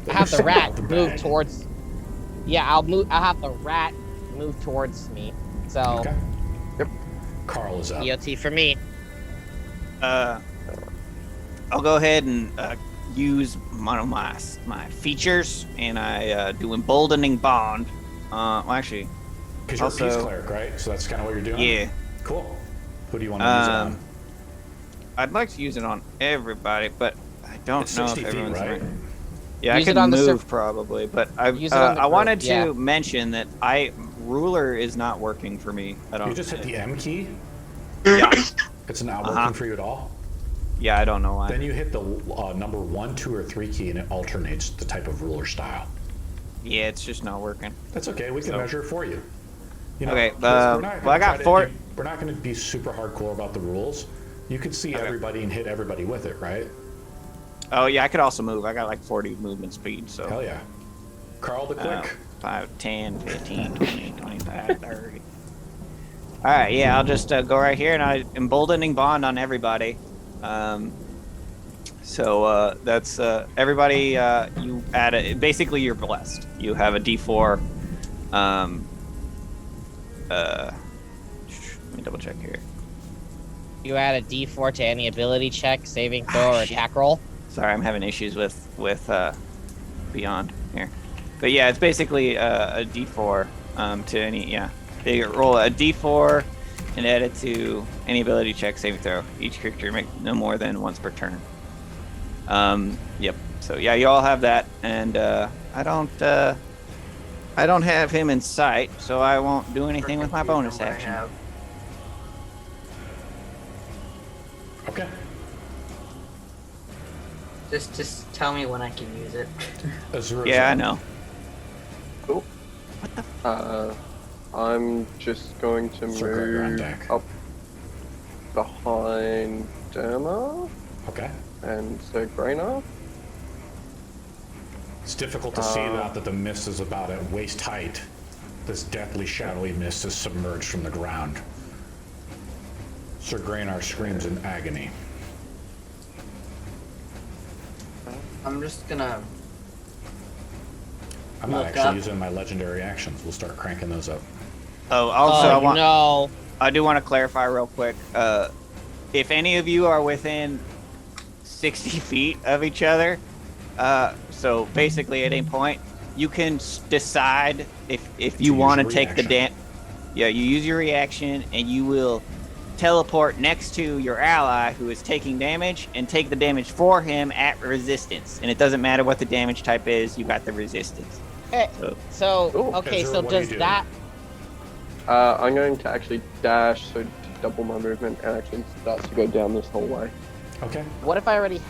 have the rat The move bag. towards. Yeah, I'll have the rat move towards me. So Okay. Yep. Carl is up. EOT for me. I'll go ahead and use one of my features, and I do emboldening bond. Well, actually, Because you're a peace also- cleric, right? So that's kind of what you're doing? yeah. Cool. Who do you want to use it on? I'd like to use it on everybody, but I don't It's know 60 if feet, everyone's right? Yeah, Use I it could on the move probably, but Use it on the I group, wanted to yeah. mention that ruler is not working for me. I don't. You just hit the M key? Yeah, It's not Uh-huh. working for you at all? yeah, I don't know why. Then you hit the number 1, 2, or 3 key and it alternates the type of ruler style. Yeah, it's just not working. That's okay. We can So- measure it for you. You know, Okay, we're well, not I gonna got try to four- do- We're not going to be super hardcore about the rules. You can see Okay. everybody and hit everybody with it, right? Oh yeah, I could also move. I got like 40 movement speed, so. Hell yeah. Carl the Quick. 5, 10, 15, 20, 25, 30. Alright, yeah, I'll just go right here and I emboldening bond on everybody. So that's everybody. You add basically you're blessed. You have a D4. Let me double check here. You add a D4 to any ability check, saving throw, or attack roll. Sorry, I'm having issues with Beyond here. But yeah, it's basically a D4 to any, yeah. They roll a D4 and add it to any ability check, saving throw. Each character make no more than once per turn. Yep. So yeah, you all have that, and I don't have him in sight, so I won't do anything with my bonus action. Okay. Just tell me when I can use it. Yeah, I know. Cool. I'm just going to move up behind Derma. Okay. And Sir Graynar. It's difficult to see that the mist is about at waist height. This deathly shadowy mist is submerged from the ground. Sir Graynar screams in agony. I'm just gonna. I'm not actually using my legendary actions. We'll start cranking those up. Oh, also, I do want to clarify real quick. If any of you are within 60 feet of each other, so basically at any point, you can decide if you want to take the damage. Yeah, you use your reaction, and you will teleport next to your ally who is taking damage and take the damage for him at resistance. And it doesn't matter what the damage type is, you got the resistance. Okay, so does that... I'm going to actually dash, so to double my movement, and actually start to go down this hallway. Okay. What if I already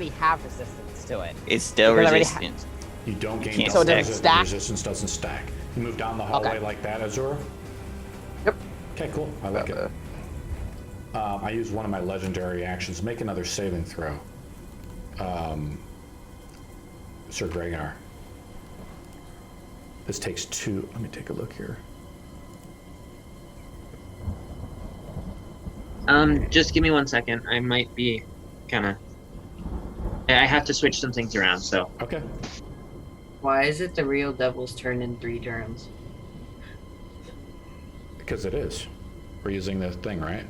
have resistance to it? It's still resistance. You don't gain so does it stack? Resistance doesn't stack. You move down the hallway like that, Azura? Yep. Okay, cool. I like it. I use one of my legendary actions. Make another saving throw. Sir Graynar. This takes 2. Let me take a look here. Just give me 1 second. I might be kind of... I have to switch some things around, so... Okay. Why is it the real devil's turn in 3 turns? Because it is. We're using the thing, right?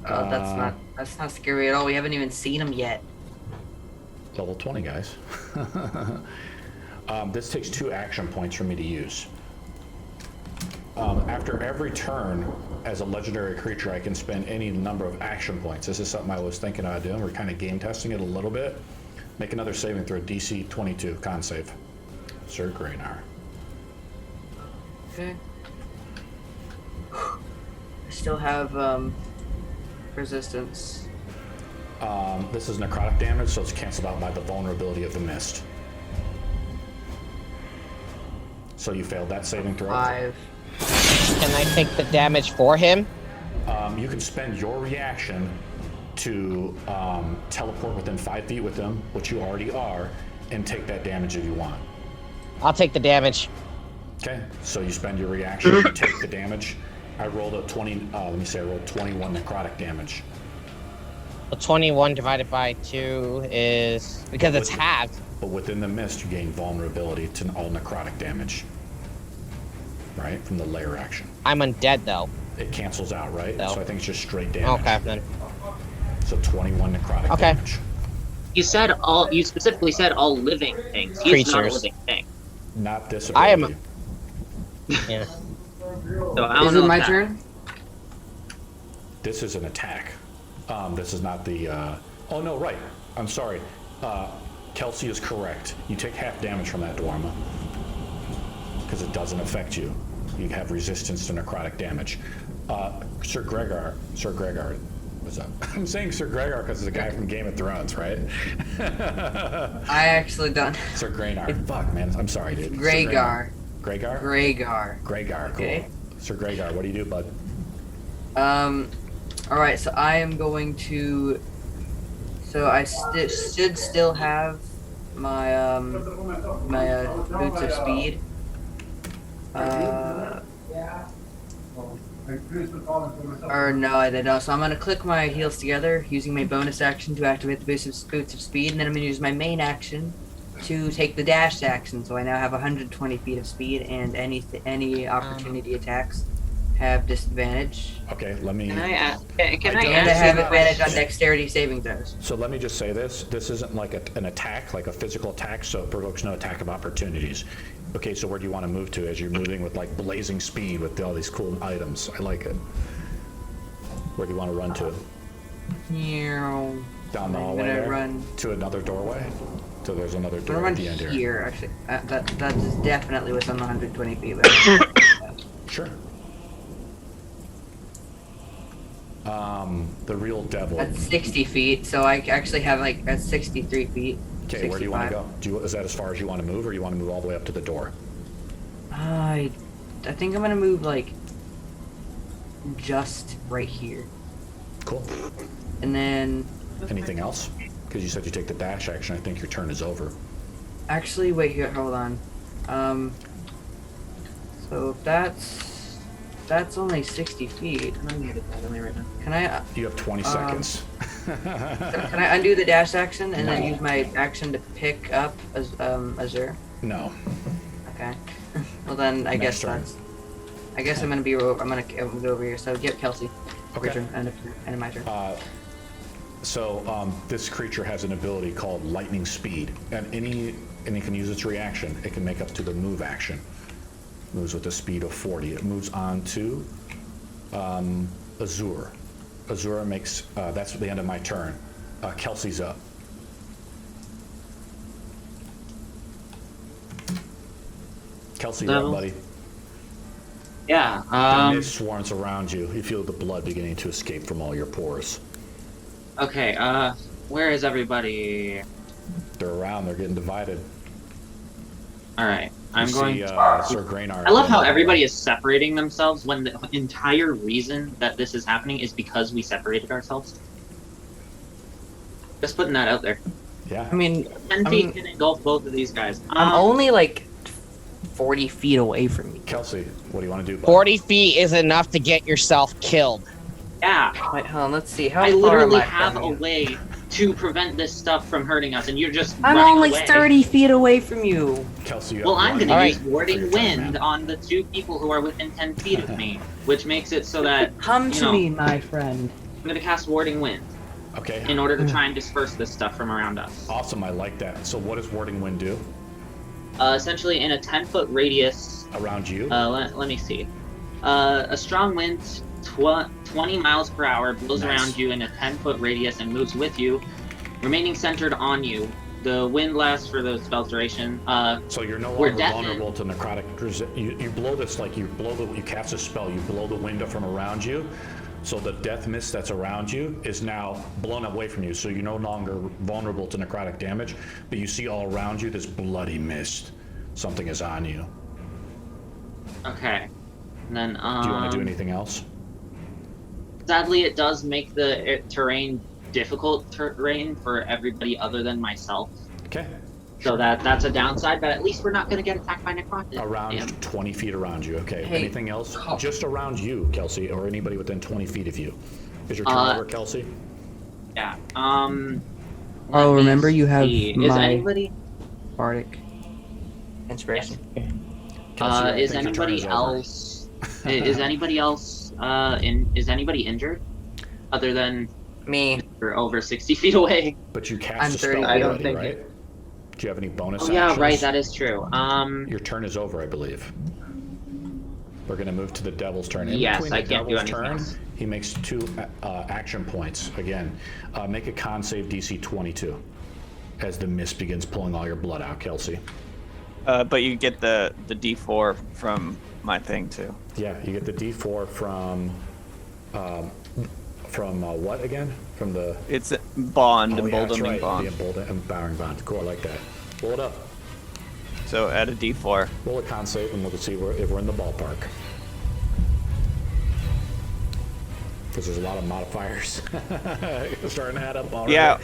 Oh, that's not scary at all. We haven't even seen him yet. Level 20, guys. This takes 2 action points for me to use. After every turn, as a legendary creature, I can spend any number of action points. This is something I was thinking about doing. We're kind of game testing it a little bit. Make another saving throw, DC 22, con save. Sir Graynar. Okay. I still have resistance. This is necrotic damage, so it's canceled out by the vulnerability of the mist. So you failed that saving throw. 5. Can I take the damage for him? You can spend your reaction to teleport within 5 feet with him, which you already are, and take that damage if you want. I'll take the damage. Okay, so you spend your reaction, take the damage. I rolled a 20, I rolled 21 necrotic damage. Well, 21 divided by 2 is, because it's halved. But within the mist, you gain vulnerability to all necrotic damage. Right, from the layer action. I'm undead, though. It cancels out, right? No. So I think it's just straight damage. Okay, then. So 21 necrotic damage. You specifically said all living things. He's not a living thing. Not this I ability. Yeah. So I don't Is know it my that. turn? This is an attack. This is not the, oh no, right. I'm sorry. Kelsey is correct. You take half damage from that, Dwarma. Because it doesn't affect you. You have resistance to necrotic damage. Sir Gregor, what's up? I'm saying Sir Gregor because it's a guy from Game of Thrones, right? I actually don't. Sir Graynar. Fuck, man. I'm sorry, dude. Graygar. Graygar? Graygar, cool. Okay. Sir Graygar, what do you do, bud? Alright, so I am going to... So I should still have my, my, boots of speed. Or no, I don't. So I'm gonna click my heels together using my bonus action to activate the boots of speed, and then I'm gonna use my main action to take the dash action. So I now have 120 feet of speed, and any opportunity attacks have disadvantage. Okay, let me. Can I ask? Can And I I ask have you a advantage on question? dexterity saving throws. So let me just say this. This isn't like an attack, like a physical attack, so it provokes no attack of opportunities. Okay, so where do you want to move to as you're moving with like blazing speed with all these cool items? I like it. Where do you want to run to? Down the I'm hallway gonna there? run. To another doorway? So there's another I'm door gonna run at the end here. here, actually. That is definitely within the 120 feet. But Sure. The real devil. that's 60 feet, so I actually have like that's 63 feet. Okay, where do you want to 65. go? Is that as far as you want to move, or you want to move all the way up to the door? I think I'm gonna move like just right here, Cool. and then Anything else? Because you said you take the dash action. I think your turn is over. actually wait here. Hold on. So that's only 60 feet. I'm gonna get that away right now. Can I You have 20 seconds. can I undo the dash action and then use my action to pick up Azure? No. Okay. Well then, I Next guess turn. that's. I guess I'm gonna be. I'm gonna go over here. So get Kelsey. Okay. Your turn. End of my turn. So this creature has an ability called lightning speed, and it can use its reaction. It can make up to the move action. Moves with a speed of 40. It moves on to Azure. Azure makes. That's the end of my turn. Kelsey's up. Kelsey, you're up, Devil. buddy. Yeah. The mist swarms around you. You feel the blood beginning to escape from all your pores. Okay. Where is everybody? They're around. They're getting divided. All right. I'm You going. see, Sir Graynar. I love how everybody is separating themselves when the entire reason that this is happening is because we separated ourselves. Just putting that out there. Yeah. I mean, 10 feet can engulf both of these guys. I'm only like 40 feet away from you. Kelsey, what do you want to do? Bud? 40 feet is enough to get yourself killed. Yeah. Wait, hold on. Let's see. How I far literally am I have from a you? way to prevent this stuff from hurting us, and you're just I'm running only away. 30 feet away from you. Kelsey, you have Well, I'm one going to All use right. for Warding your turn, Wind man. on the two people who are within 10 feet of me, which makes it so that Come you to know, me, my friend. I'm going to cast Warding Wind Okay. in order to try and disperse this stuff from around us. Awesome. I like that. So, what does Warding Wind do Essentially, in a 10-foot radius, around you? let me see. A strong wind, 20 miles per hour, blows Nice. around you in a 10-foot radius and moves with you, remaining centered on you. The wind lasts for the spell's duration. So you're no we're longer deafened. vulnerable to necrotic. You blow this like you cast a spell. You blow the wind from around you. So the death mist that's around you is now blown away from you. So you're no longer vulnerable to necrotic damage. But you see all around you this bloody mist. Something is on you. Okay. And then, Do you want to do anything else? sadly, it does make the terrain difficult terrain for everybody other than myself. Okay. So that's a downside, but at least we're not going to get attacked by necrotic. Around Yeah. 20 feet around you. Okay. Hey. Anything else? Oh. Just around you, Kelsey, or anybody within 20 feet of you. Is your turn over, Kelsey? Yeah. Oh, let me remember you have see. Is my- anybody? Bardic. Inspiration. Kelsey, I Is think your turn anybody is over. else? Is anybody else? Is anybody injured? Other than Me. you're over 60 feet away. But you cast I'm a 30. spell I don't already, think right? Do you have any bonus Oh yeah, actions? right. That is true. Your turn is over, I believe. We're going to move to the devil's turn. In Yes, between I the can't do devil's anything turn, else. he makes 2 action points. Again, make a con save DC 22 as the mist begins pulling all your blood out, Kelsey. But you get the D4 from my thing too. Yeah, you get the D4 from what again? From the It's bond, oh, yeah, that's emboldening right. bond. The empowering bond. Cool, I like that. Roll it up. So add a D4. Roll a con save, and we'll see if we're in the ballpark. Because there's a lot of modifiers starting to add up already. Yeah,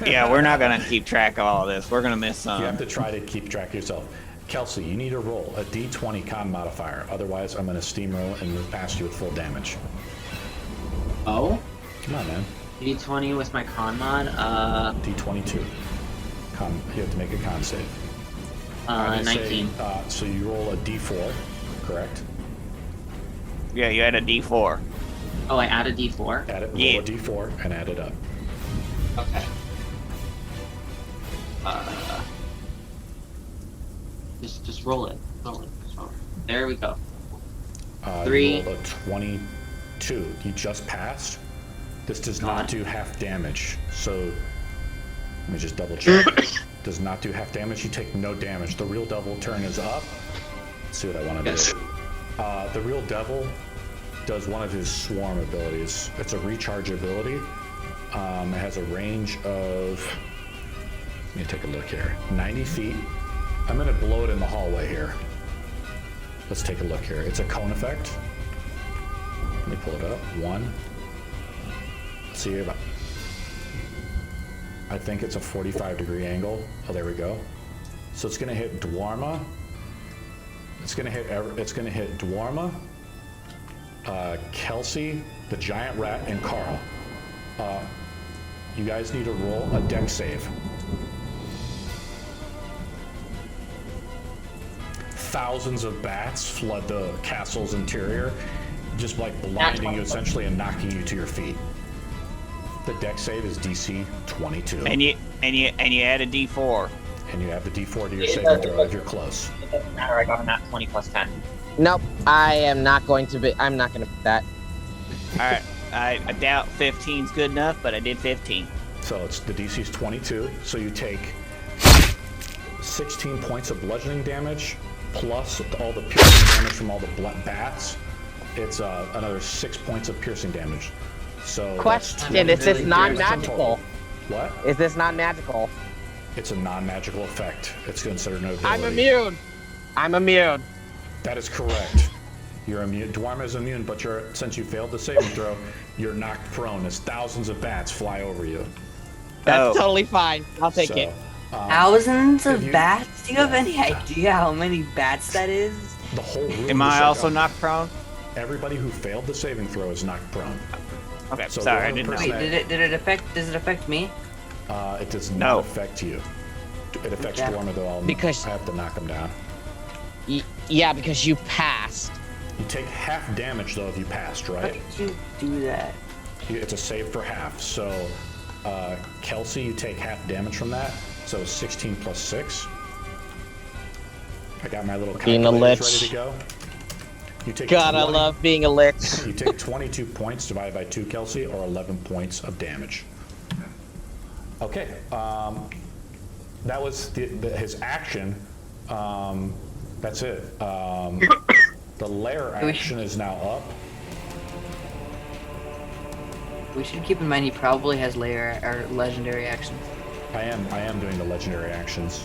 yeah. We're not gonna keep track of all of this. We're gonna miss some. You have to try to keep track of yourself. Kelsey, you need to roll a D20 con modifier. Otherwise, I'm going to steamroll and pass you with full damage. Oh? Come on, man. D20 with my con mod. D22. You have to make a con save. 19. So you roll a D4, correct? Yeah, you had a D4. Oh, I add a D4? Roll Yeah. a D4 and add it up. Okay. Just roll it. Roll it. Just roll it. There we go. 3. You rolled a 22. You just passed. This does not do half damage. So let me just double check. Does not do half damage. You take no damage. The real devil turn is up. Let's see what I want to do. The real devil does one of his swarm abilities. It's a recharge ability. It has a range of, let me take a look here, 90 feet. I'm going to blow it in the hallway here. Let's take a look here. It's a cone effect. Let me pull it up. 1. Let's see about, I think it's a 45-degree angle. Oh, there we go. So it's going to hit Dwarma. It's going to hit Dwarma, Kelsey, the giant rat, and Carl. You guys need to roll a dex save. Thousands of bats flood the castle's interior, just like blinding you essentially and knocking you to your feet. The dex save is DC 22. And you add a D4. And you have the D4 to your saving throw if you're close. It doesn't matter. I got a nat 20 plus 10. Nope, I'm not going to put that. All right. I doubt 15's good enough, but I did 15. So it's the DC is 22. So you take 16 points of bludgeoning damage plus all the piercing damage from all the bats. It's another 6 points of piercing damage. So Question: Is this non-magical? What? Is this non-magical? It's a non-magical effect. It's considered an ability. I'm immune. I'm immune. That is correct. You're immune. Dwarma is immune, but since you failed the saving throw, you're knocked prone as thousands of bats fly over you. That's totally fine. I'll take it. Thousands of bats? Do you have any idea how many bats that is? The whole room. Am I also knocked prone? Everybody who failed the saving throw is knocked prone. Okay, So sorry, the I only didn't know. person Wait, does it affect me? It does not No. affect you. It affects Yeah. Dwarma though. Because- I have to knock him down. Yeah, because you passed. You take half damage though if you passed, right? How did you do that? It's a save for half. So, Kelsey, you take half damage from that. So 16 plus 6. I got my little Being a calculators lich. ready to go. You take God, I 20 love being a lich. You take 22 points divided by 2, Kelsey, or 11 points of damage. Okay. That was his action. That's it. The lair action is now up. We should keep in mind he probably has layer or legendary actions. I am doing the legendary actions.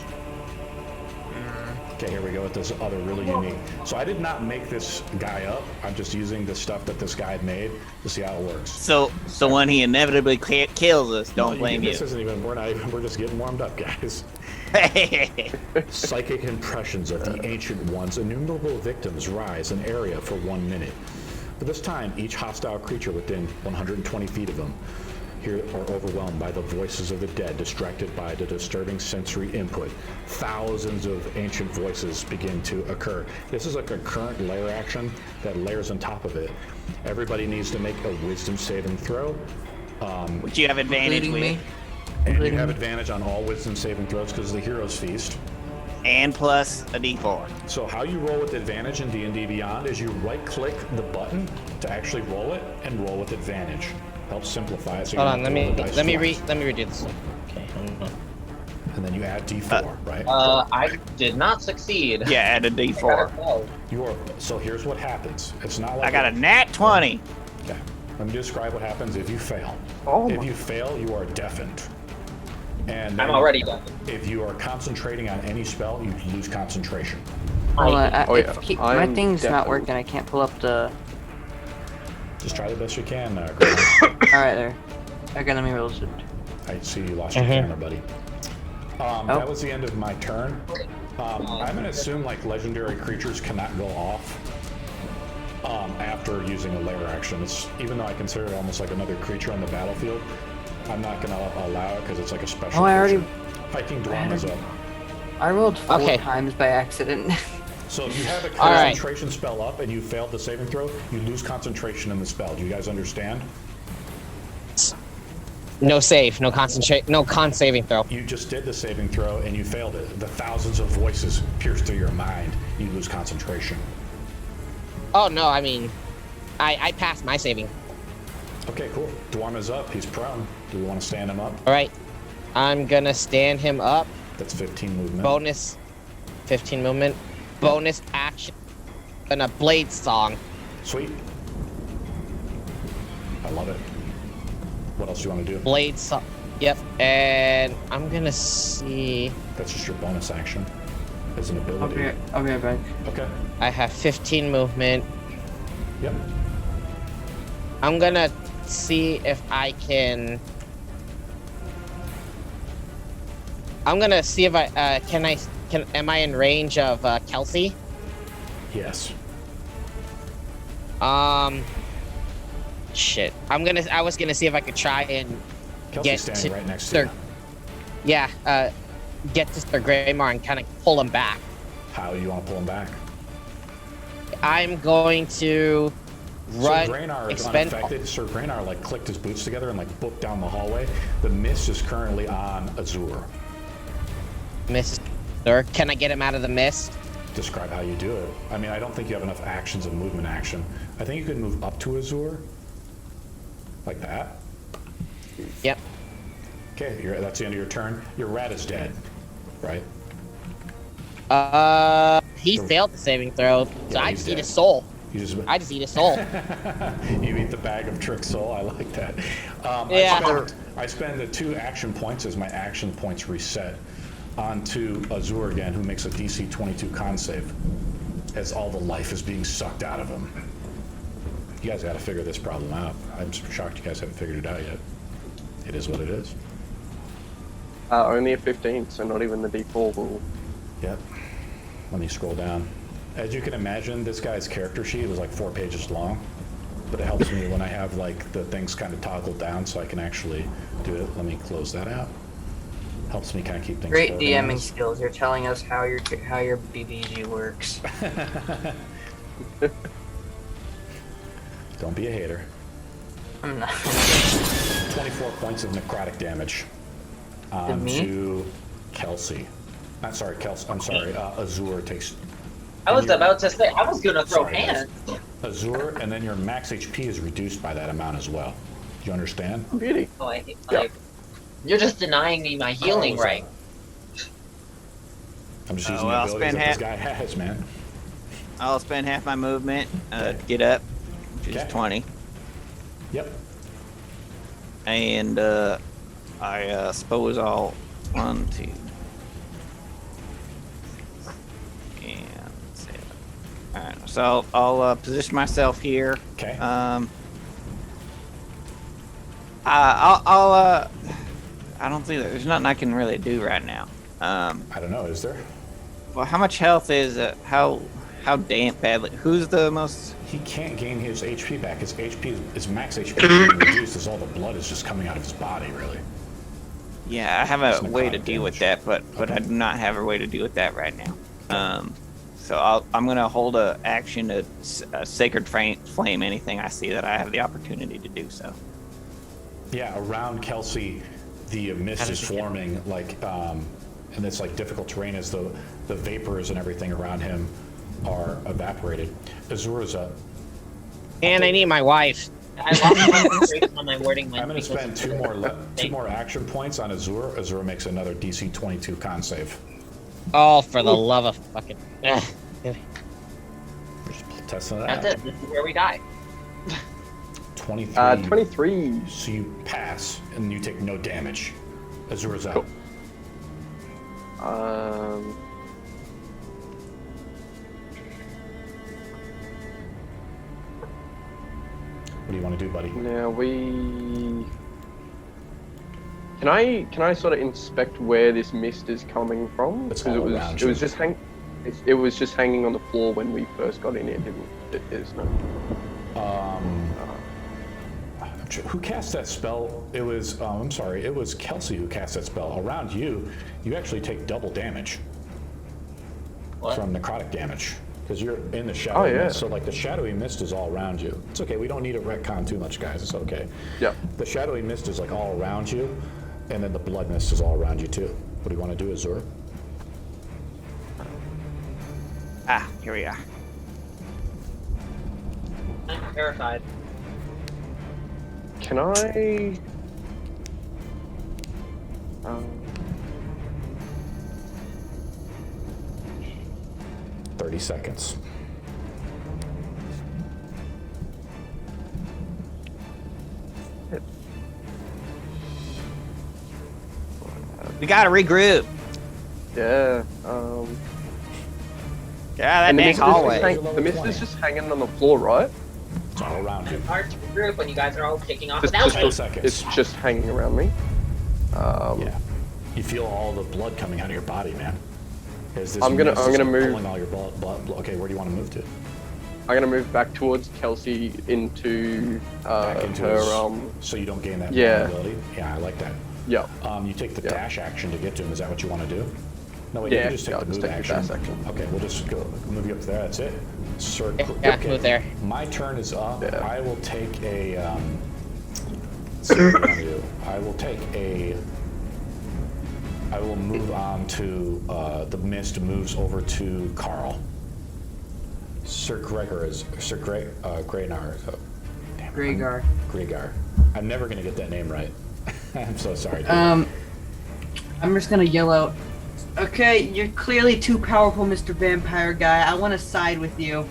Okay, here we go with this other really unique. So I did not make this guy up. I'm just using the stuff that this guy made to see how it works. So when he inevitably kills us, don't blame you. This isn't even. We're just getting warmed up, guys. Psychic impressions of the Ancient Ones. Innumerable victims rise in area for 1 minute. For this time, each hostile creature within 120 feet of them here are overwhelmed by the voices of the dead, distracted by the disturbing sensory input. Thousands of ancient voices begin to occur. This is like a current layer action that layers on top of it. Everybody needs to make a wisdom saving throw. Which you have advantage Including with. me. And you have advantage on all wisdom saving throws because of the Hero's Feast. And plus a D4. So how you roll with advantage in D&D Beyond is you right-click the button to actually roll it and roll with advantage. Helps simplify it. So you Hold don't on, have to roll the dice let me twice. redo this. Okay, hold on. And then you add D4, right? I did not succeed. Yeah, add a D4. So here's what happens. It's not like I got a nat 20. Okay. Let me describe what happens if you fail. Oh If you fail, you are deafened. And I'm then already done. if you are concentrating on any spell, you lose concentration. Hold on, Oh, yeah. my I'm thing's not definitely- working. I can't pull up the. Just try the best you can, Graham. All right, there. Okay, let me roll this. I see you lost your camera, buddy. Oh. That was the end of my turn. I'm gonna assume like legendary creatures cannot go off after using a lair action. Even though I consider it almost like another creature on the battlefield, I'm not gonna allow it because it's like a special. Oh, I already. Viking Dwarma's up. I rolled 4 times by accident. So if you have a concentration spell up and you failed the saving throw, you lose concentration in the spell. Do you guys understand? No save, no concentrate, no con saving throw. You just did the saving throw and you failed it. The thousands of voices pierce through your mind. You lose concentration. Oh no, I mean, I passed my saving. Okay, cool. Dwarma's up. He's prone. Do we want to stand him up? All right, I'm gonna stand him up. That's 15 movement. Bonus, 15 movement. Bonus action and a blade song. Sweet. I love it. What else do you want to do? Blade song. Yep. And I'm gonna see. That's just your bonus action. As an ability. I'll be right back. Okay. I have 15 movement. Yep. I'm gonna see if I can. I'm gonna see if I am I in range of Kelsey? Yes. Shit. I was gonna see if I could try and Kelsey's get standing to right next to you. Yeah, get to Sir Greymar and kind of pull him back. How do you want to pull him back? I'm going to run. Sir Greynar is unaffected. Sir Greynar like clicked his boots together and like booked down the hallway. The mist is currently on Azure. Mist. Sir, can I get him out of the mist? Describe how you do it. I mean, I don't think you have enough actions of movement action. I think you could move up to Azure. Like that. Yep. Okay, that's the end of your turn. Your rat is dead, right? He failed the saving throw, so I just eat his soul. I just eat his soul. You eat the bag of trick soul. I like that. Yeah. I spend the 2 action points as my action points reset onto Azure again, who makes a DC 22 con save as all the life is being sucked out of him. You guys got to figure this problem out. I'm shocked you guys haven't figured it out yet. It is what it is. Only a 15, so not even the D4 rule. Yep. Let me scroll down. As you can imagine, this guy's character sheet was like 4 pages long, but it helps me when I have like the things kind of toggled down so I can actually do it. Let me close that out. Helps me kind of keep things Great organized. DMing skills. You're telling us how your BBG works. Don't be a hater. I'm not. 24 points of necrotic damage to Kelsey. I'm sorry, Azure takes... I was about to say, I was gonna throw Sorry, hands. Azure, and then your max HP is reduced by that amount as well. Do you understand? Beauty. You're just denying me my healing right. I'm just using the abilities that this guy has, man. I'll spend half my movement, get up, which is 20. Yep. And I suppose I'll 1, 2, and 7. All right, so I'll position myself here. Okay. I don't think there's nothing I can really do right now. I don't know. Is there? Well, how much health is it? How damn badly? Who's the most? He can't gain his HP back. His max HP is being reduced as all the blood is just coming out of his body, really. Yeah, I have a way to deal with that, but Okay. I do not have a way to deal with that right now. So I'm gonna hold a action to sacred flame anything I see that I have the opportunity to do so. Yeah, around Kelsey, the mist is forming, like, and it's like difficult terrain as the vapors and everything around him are evaporated. Azure is up. And I need my wife. I lost concentration on my wording. I'm going to spend two more action points on Azure. Azure makes another DC 22 con save. Oh, for the love of fucking... We're just testing it out. That's it. This is where we die. 23. 23. So you pass, and you take no damage. Azure's up. What do you want to do, buddy? Now we Can I sort of inspect where this mist is coming from? It's Because all around you. it was just hanging on the floor when we first got in here, didn't it? Is no. Who cast that spell? It was, I'm sorry, it was Kelsey who cast that spell. Around you, you actually take double damage from necrotic damage because you're in the shadowy mist. So like the shadowy mist is all around you. It's okay. We don't need to retcon too much, guys. It's okay. Yep. The shadowy mist is like all around you, and then the blood mist is all around you too. What do you want to do, Azur? Here we are. I'm terrified. Can I? 30 seconds. We gotta regroup. Yeah. Get out of that dang hallway. The mist is just hanging on the floor, right? It's all around you. It's hard to regroup when you guys are all kicking off Just, without me. seconds. It's just hanging around me. Yeah. You feel all the blood coming out of your body, man. I'm gonna move. Pulling all your blood. Okay, where do you want to move to? I'm gonna move back towards Kelsey into Back into her. his- so you don't gain that yeah. vulnerability? Yeah, I like that. Yeah. You take the dash action to get to him. Is that what you want to do? No, wait, Yeah, you can just take yeah, the I'll just move take the action. dash action. Okay, we'll just go move you up there. That's it. Sir, Yeah, move there. My turn is up. Yeah. I will take a. Let's see what I want to do. I will move on to the mist moves over to Carl. Sir Gregor is Sir Greynar. Damn it, Rhaegar. Rhaegar. I'm never gonna get that name right. I'm so sorry. Dude. I'm just gonna yell out, okay, you're clearly too powerful, Mr. Vampire Guy. I want to side with you.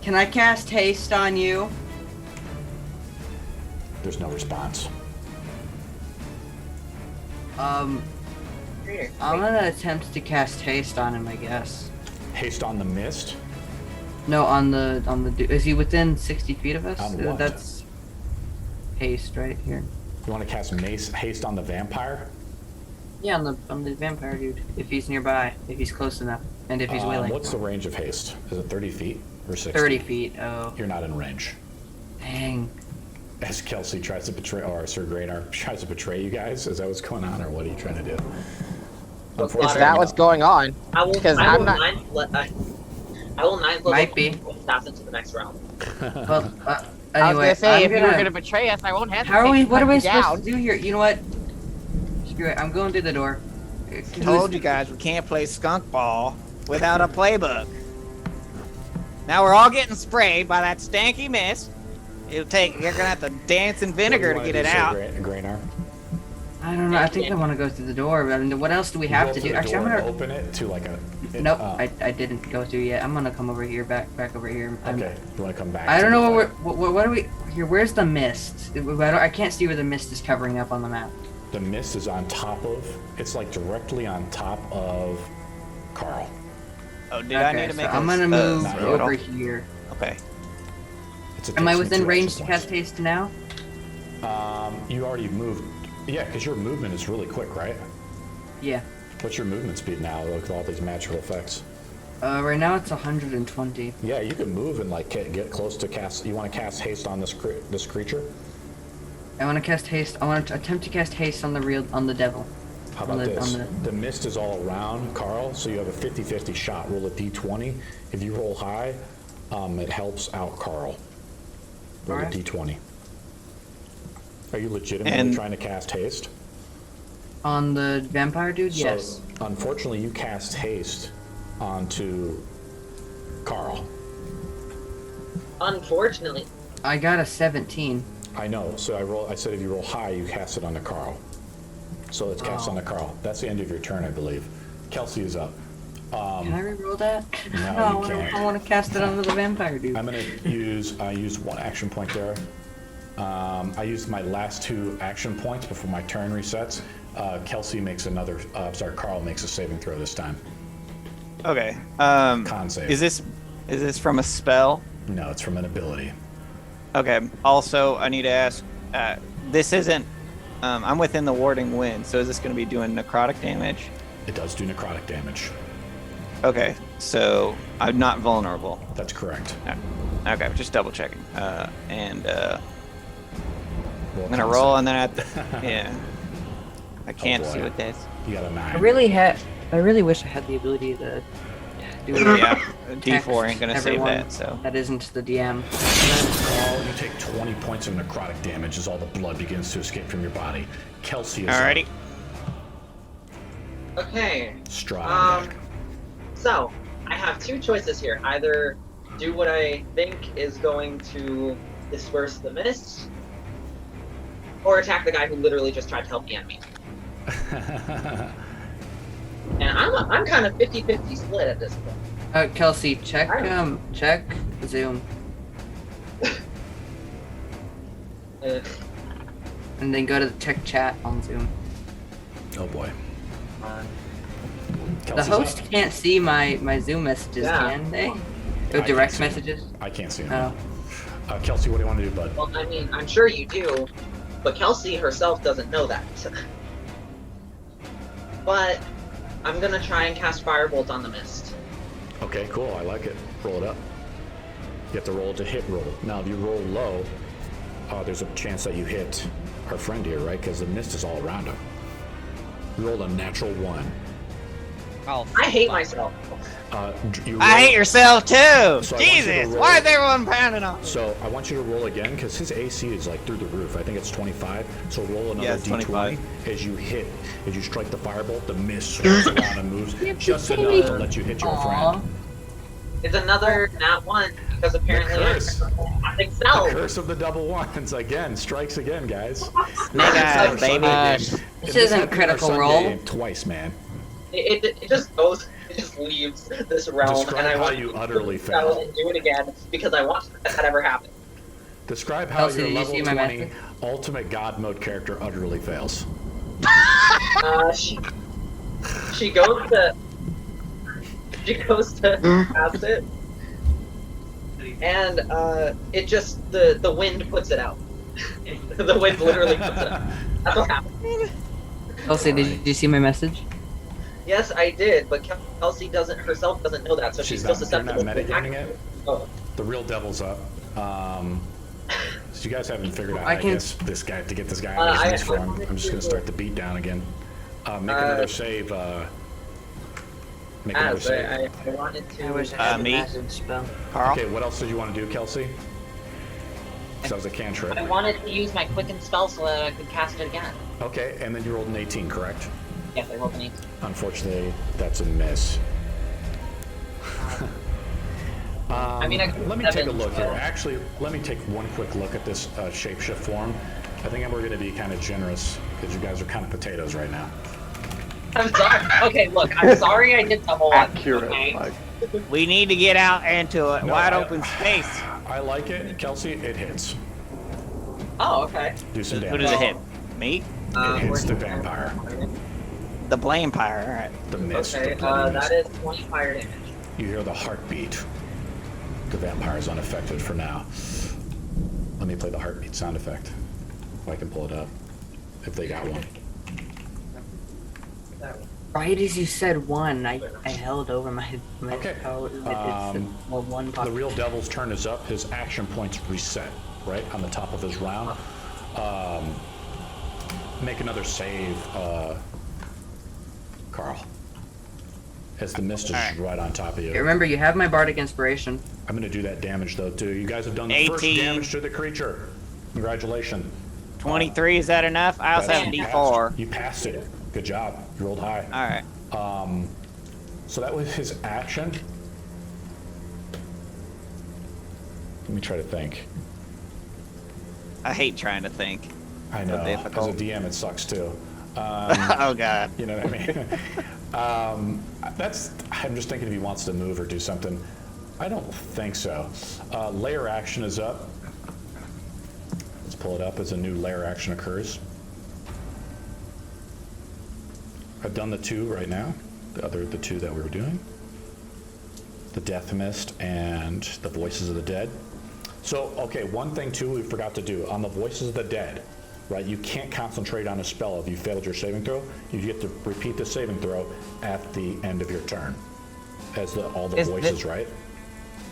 Can I cast haste on you? There's no response. I'm gonna attempt to cast haste on him, I guess. Haste on the mist. No, on the is he within 60 feet of us? On what? That's haste right here. You want to cast haste on the vampire? Yeah, on the vampire dude. If he's nearby, if he's close enough, and if he's willing. What's the range of haste? Is it 30 feet or 60? 30 feet. Oh, You're not in range. dang. As Kelsey tries to betray, or Sir Greynar tries to betray you guys, is that what's going on, or what are you trying to do? Is that what's going on? I will Because I'm not. I will 9 level Might be. pass into the next round. Well, I was anyway, gonna say, I'm if you were gonna betray us, I won't hesitate. How are we? to What are hunt we you supposed down. to do here? You know what? Screw it. I'm going through the door. Told you guys we can't play skunk ball without a playbook. Now we're all getting sprayed by that stanky mist. You're gonna have to dance in vinegar to get it out. Greynar? I don't know. I think I want to go through the door. I mean, what else do we have to do? Actually, I'm gonna. Open it to like a. Nope, I didn't go through yet. I'm gonna come over here, back over here. Okay, you want to come back? I don't to know the what are we here? Where's the mist? I can't see where the mist is covering up on the map. The mist is on top of. It's like directly on top of Carl. Oh, did I need Okay, to so make I'm gonna move not over yet. here. Okay. Am I within range to cast haste now? You already moved. Yeah, because your movement is really quick, right? Yeah. What's your movement speed now with all these magical effects? Right now it's 120. Yeah, you can move and like get close to cast. You want to cast haste on this creature? I want to cast haste. I want to attempt to cast haste on the devil. How about this? The mist is all around Carl, so you have a 50-50 shot. Roll a d20. If you roll high, it helps out Carl. Roll a d20. Are you legitimately trying to cast haste? On the vampire dude? So, yes. Unfortunately, you cast haste onto Carl. Unfortunately. I got a 17. I know. So I said if you roll high, you cast it onto Carl. So it's cast onto Carl. That's the end of your turn, I believe. Kelsey is up. Can I reroll that? No, you can't. I want to cast it onto the vampire dude. I'm gonna use. I used one action point there. I used my last 2 action points before my turn resets. Kelsey makes another. Carl makes a saving throw this time. Okay. Con save. Is this from a spell? No, it's from an ability. Okay. Also, I need to ask. This isn't I'm within the warding wind, so is this going to be doing necrotic damage? It does do necrotic damage. Okay, so I'm not vulnerable. That's correct. Okay, just double checking. I'm Roll gonna roll, and then yeah. I can't boy. see what that's. You got a 9. I really wish I had the ability to do it. Yeah, D4 ain't gonna save Everyone that. So that isn't the DM. You take 20 points of necrotic damage as all the blood begins to escape from your body. Kelsey is alrighty. Okay. Strahd on deck. So I have two choices here. Either do what I think is going to disperse the mist, or attack the guy who literally just tried to help the enemy. And I'm kind of 50-50 split at this point. Kelsey, check Zoom, and then go to the check chat on Zoom. Oh boy. The Kelsey's host up. can't see my Zoom messages, can they? I Direct can't see messages. I can't see him. Oh. Kelsey, what do you want to do, bud? Well, I mean, I'm sure you do, but Kelsey herself doesn't know that. But I'm gonna try and cast Firebolt on the mist. Okay, cool. I like it. Roll it up. You have to roll to hit roll. Now, if you roll low, there's a chance that you hit our friend here, right? Because the mist is all around him. You rolled a natural 1. Oh, I hate myself. I hate yourself too. So I want you to Jesus, roll- why is everyone pounding on? So I want you to roll again because his AC is like through the roof. I think it's 25. So roll another Yeah, it's D20 25. as you strike the firebolt. The mist swirls around and moves just enough to let you hit your friend. It's another nat 1 because apparently The curse. I think so. The curse of the double ones again strikes again, guys. Nigga, baby. This isn't Critical Role. Twice, man. It just goes. It just leaves this realm, Describe and I how want you to utterly spell failed. and do it again because I want that ever happen. Describe how Kelsey, your did you level see my 20 message? ultimate god mode character utterly fails. She goes to cast it, and it just the wind puts it out. The wind literally puts it out. That's what happened. Kelsey, did you see my message? Yes, I did, but Kelsey herself doesn't know that, so she's still You're susceptible not to metagaming attack. it? Oh. The real devil's up. So you guys haven't figured out, I I can- guess, this guy to get this guy out of his mist form. I'm just gonna start the beat down again. Make another save. Make another save. I wanted to. I wish I had the me? message spell. Carl. Okay, what else did you want to do, Kelsey? So that was a cantrip. I wanted to use my quicken spell so that I could cast it again. Okay, and then you rolled an 18, correct? Yes, I rolled an 18. Unfortunately, that's a miss. I mean, I could let me take a 7, look here. so- Actually, let me take one quick look at this shapeshift form. I think we're going to be kind of generous because you guys are kind of potatoes right now. I'm sorry. Okay, look, I'm sorry I did double one. Accurate. Okay? Like, We need to get out into a No, wide I- open space. I like it. Kelsey, it hits. Oh, okay. Do some Who damage. does it hit? Me? It hits the where's- vampire. The Blampire. All right. The mist. Okay, the bloody that mist. is 20 fire damage. You hear the heartbeat. The vampire is unaffected for now. Let me play the heartbeat sound effect. If I can pull it up. If they got one. Right as you said one, I held over my Okay. oh, it's one The real devil's turn is up. His action points reset, right, on the top of his round. Make another save, Carl. As the mist is Alright. right on top of you. Remember, you have my bardic inspiration. I'm going to do that damage, though, too. You guys have done the first 18. damage to the creature. Congratulations. 23, is that enough? I also have a You D4. passed. You passed it. Good job. You rolled high. All right. So that was his action. Let me try to think. I hate trying to think. I know. As a difficult. DM, it sucks too. Oh God. You know what I mean? I'm just thinking if he wants to move or do something. I don't think so. Layer action is up. Let's pull it up as a new layer action occurs. I've done the two right now. The two that we were doing. The Death Mist and the Voices of the Dead. So, okay, one thing too we forgot to do. On the Voices of the Dead, right? You can't concentrate on a spell if you failed your saving throw. You get to repeat the saving throw at the end of your turn, as all the voices, right?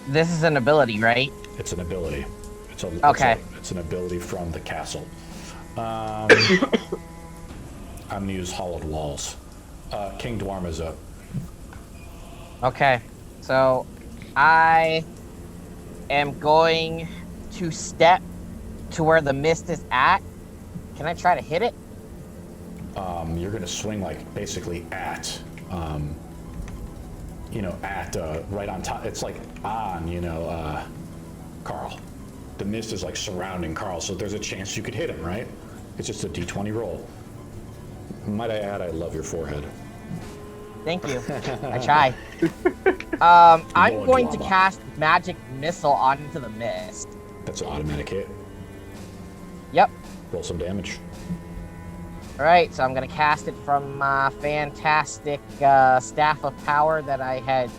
This is an ability, right? It's an ability. Okay. It's an ability from the castle. I'm gonna use Hollowed Walls. King Dwarma's up. Okay, so I am going to step to where the mist is at. Can I try to hit it? You're gonna swing like basically at, right on top. It's like on, Carl. The mist is like surrounding Carl, so there's a chance you could hit him, right? It's just a d20 roll. Might I add, I love your forehead. Thank you. I try. I'm going to cast Magic Missile onto the mist. That's an automatic hit. Yep. Roll some damage. Alright, so I'm going to cast it from my fantastic Staff of Power that I had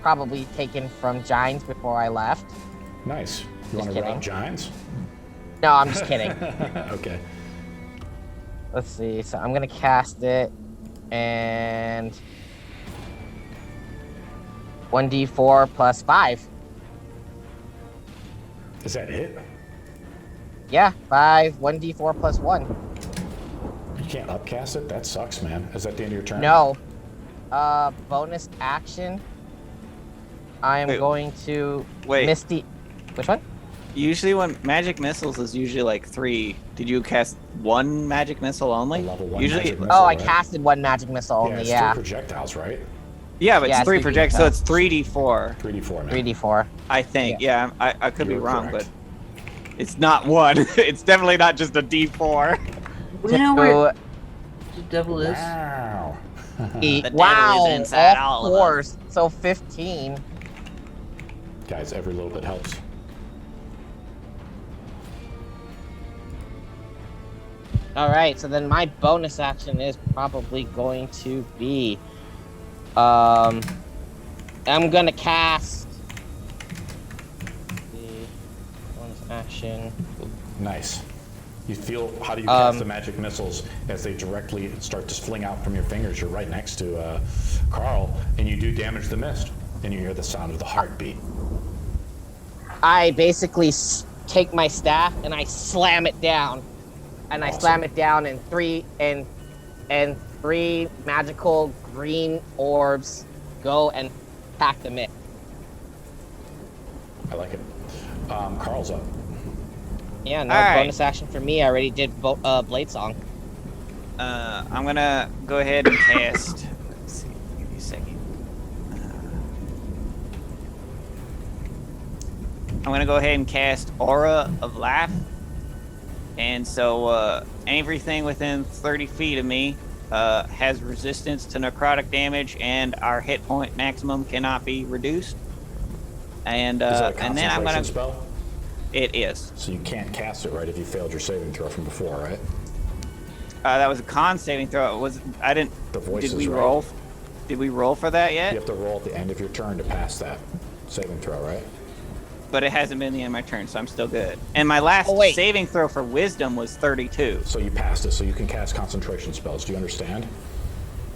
probably taken from Giants before I left. Nice. You want to rob Giants? No, I'm just kidding. Okay. Let's see. So I'm going to cast it, and 1d4 plus 5. Is that it? Yeah, 5, 1d4 plus 1. You can't upcast it? That sucks, man. Is that the end of your turn? No. Bonus action. I am going to Misty. Which one? Usually when magic missiles is usually like 3. Did you cast 1 magic missile only? Level 1 usually. magic missile, I right? casted 1 magic missile only. It's Yeah. 3 projectiles, right? Yeah, but Yeah, it's 3 it's projects, so it's 3d4. 3d4, man. 3d4. I think. Yeah, I could be You're wrong, correct. but it's not 1. It's definitely not just a d4. We know where the devil is. Wow. The devil Wow, is inside all all of us. 4s, so 15. Guys, every little bit helps. Alright, so then my bonus action is probably going to be... I'm gonna cast... the bonus action... Nice. You feel, how do you cast the magic missiles as they directly start to fling out from your fingers? You're right next to Carl, and you do damage the mist, and you hear the sound of the heartbeat. I basically take my staff and I slam it down. And Awesome. I slam it down, and three magical green orbs go and attack the mist. I like it. Carl's up. Yeah, no Alright. bonus action for me. I already did Blade Song. I'm gonna go ahead and cast. Let's see, give me a second. I'm gonna go ahead and cast Aura of Life, and so everything within 30 feet of me has resistance to necrotic damage, and our hit point maximum cannot be reduced. And Is that a and then I'm concentration gonna. spell? It is. So you can't cast it, right, if you failed your saving throw from before, right? That was a con saving throw. I didn't. The voices, Did we right? roll? Did we roll for that yet? You have to roll at the end of your turn to pass that saving throw, right? But it hasn't been the end of my turn, so I'm still good. And my last saving throw for wisdom was 32. So you passed it, so you can cast concentration spells. Do you understand?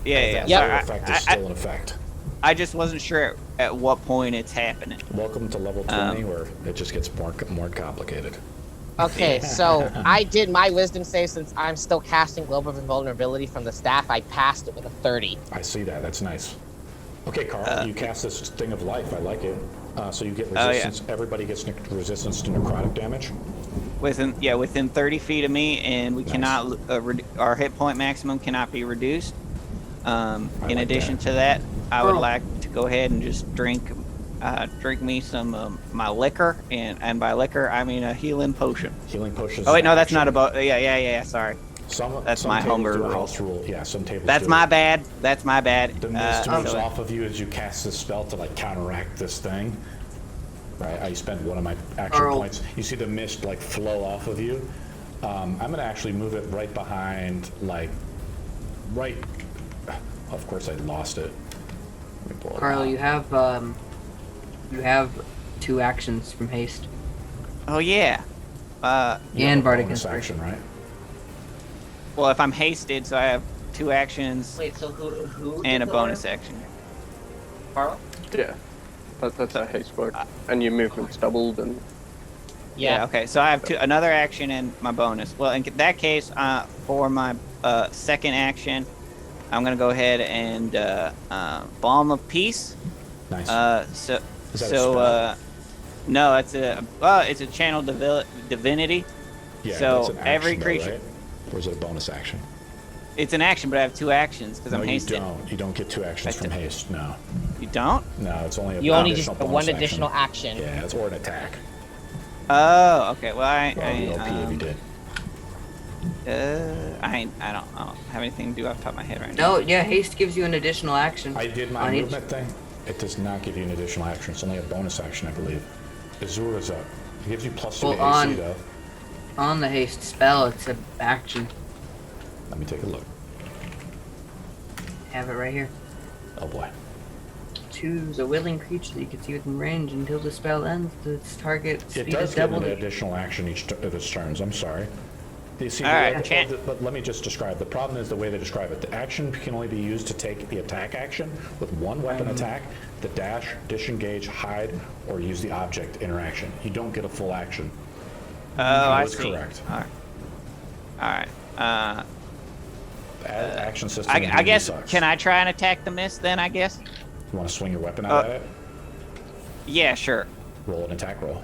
Yeah. That So effect is still in effect. I just wasn't sure at what point it's happening. Welcome to level 20, where it just gets more complicated. Okay, so I did my wisdom save since I'm still casting Global Invulnerability from the staff. I passed it with a 30. I see that. That's nice. Okay, Carl, you cast this thing of life. I like it. So you get resistance. Everybody gets resistance to necrotic damage. Within 30 feet of me, and we cannot. Our hit point maximum cannot be reduced. In addition to that, I would like to go ahead and just drink me some my liquor, and by liquor I mean a healing potion. Healing potion. Oh wait, no, that's not about. Yeah. Sorry. That's my homebrew house rule. Yeah, some tables. That's do my it. bad. That's my bad. The mist moves off of you as you cast this spell to like counteract this thing. Right, I spend one of my action points. You see the mist like flow off of you. I'm gonna actually move it right behind, right. Of course, I lost it. Let me pull it Carl, out. you have 2 actions from haste. Oh yeah. You have And a Bardic bonus Inspiration. action, right? Well, if I'm hasted, so I have 2 actions Wait, so who and a gets bonus alarm? action. Carl? Yeah, that's how haste works. And your movement's doubled, and Yeah. Okay. So I have another action and my bonus. Well, in that case, for my second action, I'm gonna go ahead and Balm of Peace. Nice. So Is that a spell? no, it's a channel divinity. Yeah, so that's an action, every though, creature. right? Or is it a bonus action? It's an action, but I have 2 actions because No, I'm hasted. you don't. You don't get 2 actions from haste. No. You don't? No, it's only a You only just additional get bonus one additional action. Yeah, it's or an attack. Oh, okay. Well, Well, the OP if you did. I don't have anything to do off the top of my head right now. No, yeah, haste gives you an additional action. I did my on each- movement thing. It does not give you an additional action. It's only a bonus action, I believe. Azur is up. It gives you +2 Well, AC, on- though. On the haste spell, it's an action. Let me take a look. Have it right here. Oh boy. Choose a willing creature that you can see within range until the spell ends. Its target It speed does is give an doubled. additional action each of its turns. I'm sorry. You see, All right, but let me just describe. The problem is the way they describe it. The action can only be used to take the attack action with one weapon attack, the dash, disengage, hide, or use the object interaction. You don't get a full action. Oh, I That's see. correct. All right. The action system. I in D&D guess sucks. can I try and attack the mist then? I guess. You want to swing your weapon out at it? Yeah, sure. Roll an attack roll.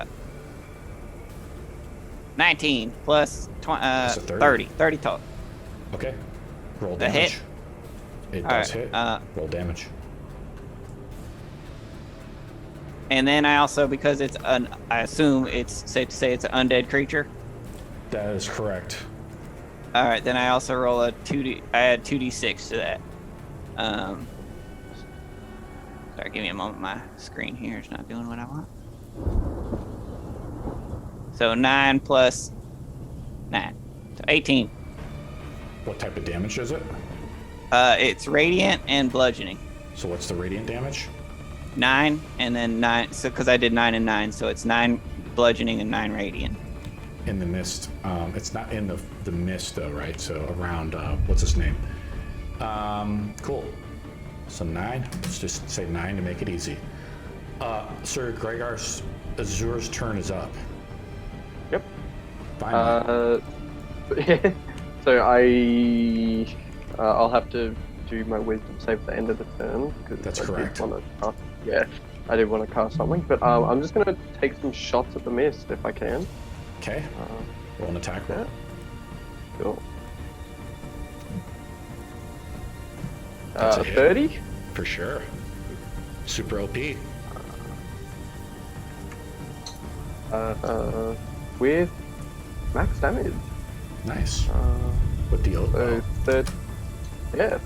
19 plus That's a 30. 30 total. Okay. Roll The damage. hit? It All does right, hit. Roll damage. And then I also, because it's I assume it's safe to say it's an undead creature. That is correct. All right, then I also roll a 2d. I add 2d6 to that. Sorry, give me a moment. My screen here is not doing what I want. So 9 plus 9, so 18. What type of damage is it? It's radiant and bludgeoning. So what's the radiant damage? 9 and then 9. So because I did 9 and 9, so it's 9 bludgeoning and 9 radiant. In the mist. It's not in the mist though, right? So around what's his name? Cool. So 9. Let's just say 9 to make it easy. Sir Gregor's Azur's turn is up. Yep. Finally. So I'll have to do my wisdom save at the end of the turn. That's I correct. I did want to cast something, but I'm just going to take some shots at the mist if I can. Okay. Roll an attack roll. Cool. That's a hit. 30? For sure. Super OP. With max damage. Nice. What the So 13.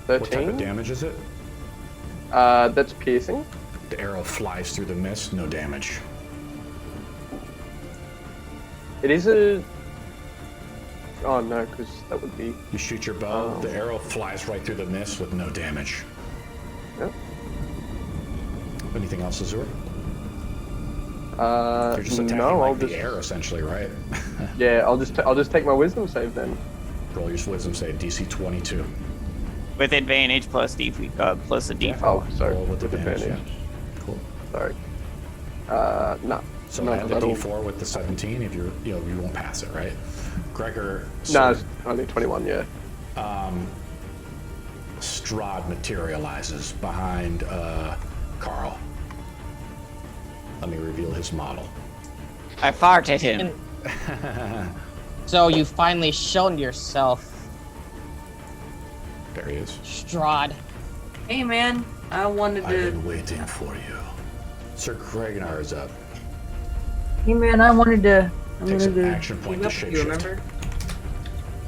What type of damage is it? That's piercing. The arrow flies through the mist, no damage. It is a... Oh no, because that would be... You shoot your bow, the arrow flies right through the mist with no damage. Yep. Anything else, Azur? You're just attacking no, like I'll the just... air, essentially, right? Yeah, I'll just take my wisdom save then. Roll your wisdom save, DC 22. With advantage plus plus a d4. Oh, sorry. Roll with advantage. Yeah. Cool. Sorry. No. So no, add the that'll- D4 with the 17 if you won't pass it, right? Gregor. No, it's only 21, yeah. Strahd materializes behind Carl. Let me reveal his model. I fart at him. So you finally shown yourself, There he is. Strahd. Hey man, I wanted I've to. been waiting for you. Sir Gregor is up. Hey man, I wanted to. Takes an action point to team up with shapeshift. you, remember?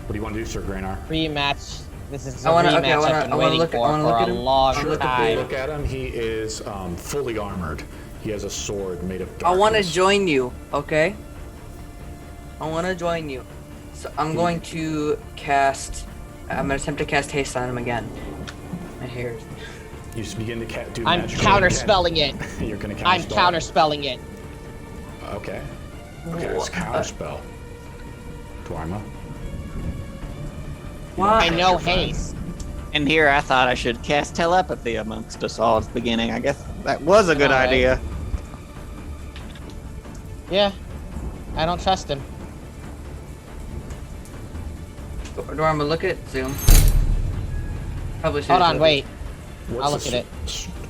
What do you want to do, Sir Gregor? Rematch. This is a I wanna- rematch okay, I wanna- I've been I wanna waiting look at- I for wanna look a at him. long I wanna look at time. Look at him. He is fully armored. He has a sword made of I darkness. want to join you, okay? I want to join you. So I'm going to cast. I'm gonna attempt to cast haste on him again. My hair. You just begin to do I'm magical counterspelling it. You're gonna I'm counterspell. counterspelling it. Okay. Okay, let's counterspell. Dwarma. Why? I know haste. And here I thought I should cast telepathy amongst us all at the beginning. I guess that was a good Alright. idea. Yeah. I don't trust him. Dorma, look at Zoom. Probably should. Hold on, wait. I'll What's look at it.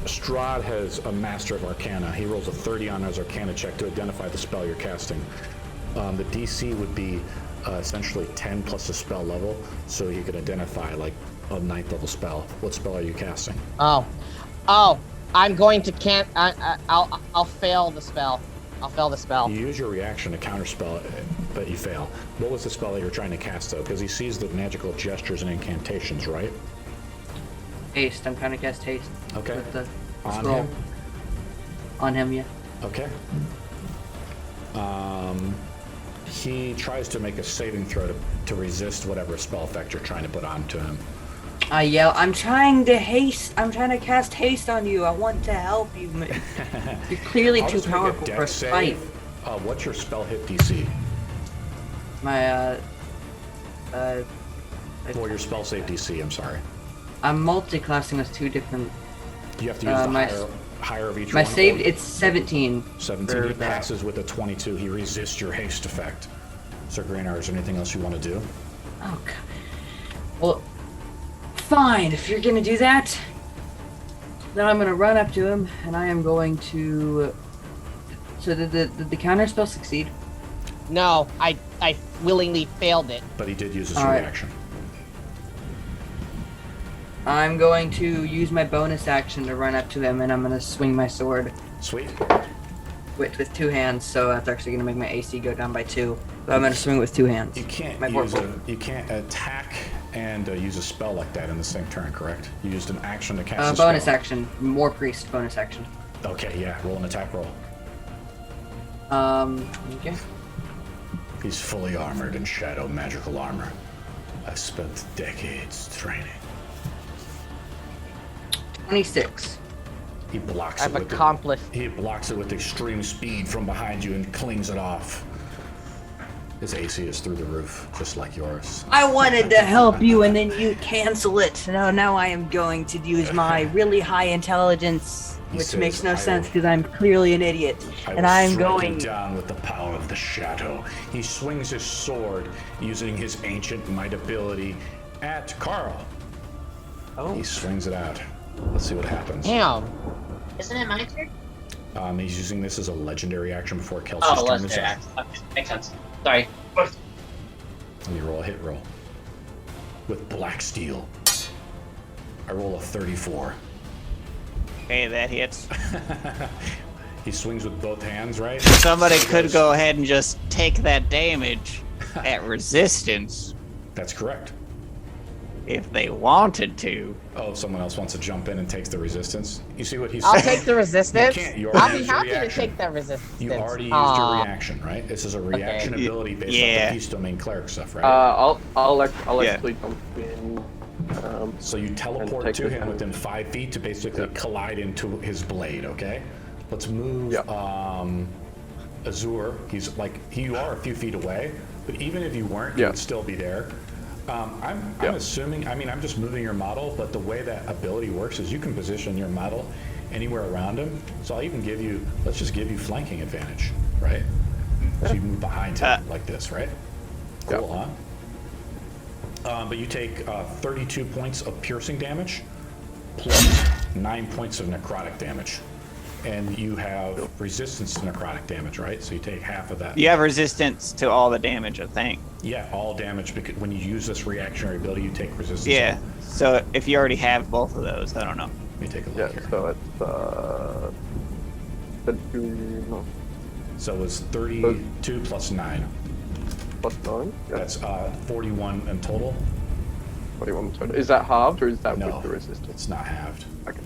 Strahd has a Master of Arcana. He rolls a 30 on his Arcana check to identify the spell you're casting. The DC would be essentially 10 plus the spell level, so he could identify like a 9th level spell. What spell are you casting? Oh, I'm going to I'll fail the spell. I'll fail the spell. You use your reaction to counterspell, but you fail. What was the spell that you're trying to cast, though? Because he sees the magical gestures and incantations, right? Haste. I'm trying to cast haste. Okay. With the On scroll. him? On him, yeah. Okay. He tries to make a saving throw to resist whatever spell effect you're trying to put onto him. I yell, I'm trying to cast haste on you. I want to help you. You're clearly I'll too just make a powerful for a dex fight. save. What's your spell hit DC? My, Or your spell save DC, I'm sorry. I'm multiclassing with two different. You have to use my the higher of each My one. saved, it's 17. 17. He for that. passes with a 22. He resists your haste effect. So, Greenar, is there anything else you want to do? Oh, God. Well, fine. If you're gonna do that, then I'm gonna run up to him and I am going to. So did the counter spell succeed? No, I willingly failed it. But he did use his All right. reaction. I'm going to use my bonus action to run up to him and I'm gonna swing my sword Sweet. with two hands. So that's actually gonna make my AC go down by 2. But I'm gonna swing with 2 hands. You can't My you can't attack and use a spell like that in the same turn, correct? You used an action to cast a spell. Bonus action, more priest bonus action. Okay, yeah. Roll an attack roll. Okay. He's fully armored in shadow magical armor. I've spent decades training. 26. He blocks I've it with accomplished. he blocks it with extreme speed from behind you and clings it off. His AC is through the roof, just like yours. I wanted to help you and then you cancel it. Now I am going to use my really high intelligence, He which says, makes no "I sense will- because I'm clearly an idiot. I And will I'm strike going. you down with the power of the shadow. He swings his sword using his ancient might ability at Carl. Oh. He swings it out. Let's see what happens. Damn. Isn't it my turn? He's using this as a legendary action before Kelsey's Oh, turn is legendary up. axe. Okay, makes sense. Sorry. Let me roll a hit roll. With black steel. I roll a 34. Okay, that hits. He swings with both hands, right? Somebody could go ahead and just take that damage at resistance That's correct. if they wanted to. Oh, if someone else wants to jump in and takes the resistance. You see what he's I'll saying? take the resistance. You can't. You I'll already be used your happy to reaction. take that resistance. You already used Aw. your reaction, right? This is a reaction Okay. ability based Yeah. on the Peace Domain cleric stuff, right? I'll Yeah. actually jump in. So you teleport take to the him damage. within 5 feet to basically collide into his blade, okay? Let's move Azur. He's like, you are a few feet away, but even if you weren't, you Yeah. would still be there. I'm assuming, I'm just moving your model, but the way that ability works is you can position your model anywhere around him. So I'll even give you, let's just give you flanking advantage, right? So you move behind him like this, right? Cool, huh? But you take 32 points of piercing damage plus 9 points of necrotic damage. And you have resistance to necrotic damage, right? So you take half of that. You have resistance to all the damage, I think. Yeah, all damage, because when you use this reactionary ability, you take resistance. Yeah. So if you already have both of those, I don't know. Let me take a Yeah, look here. so it's 32 So it's 32 plus 9. plus 9. Yeah, That's 41 in total. 41 total. Is that halved or is that No, with the resistance? it's not halved. Okay.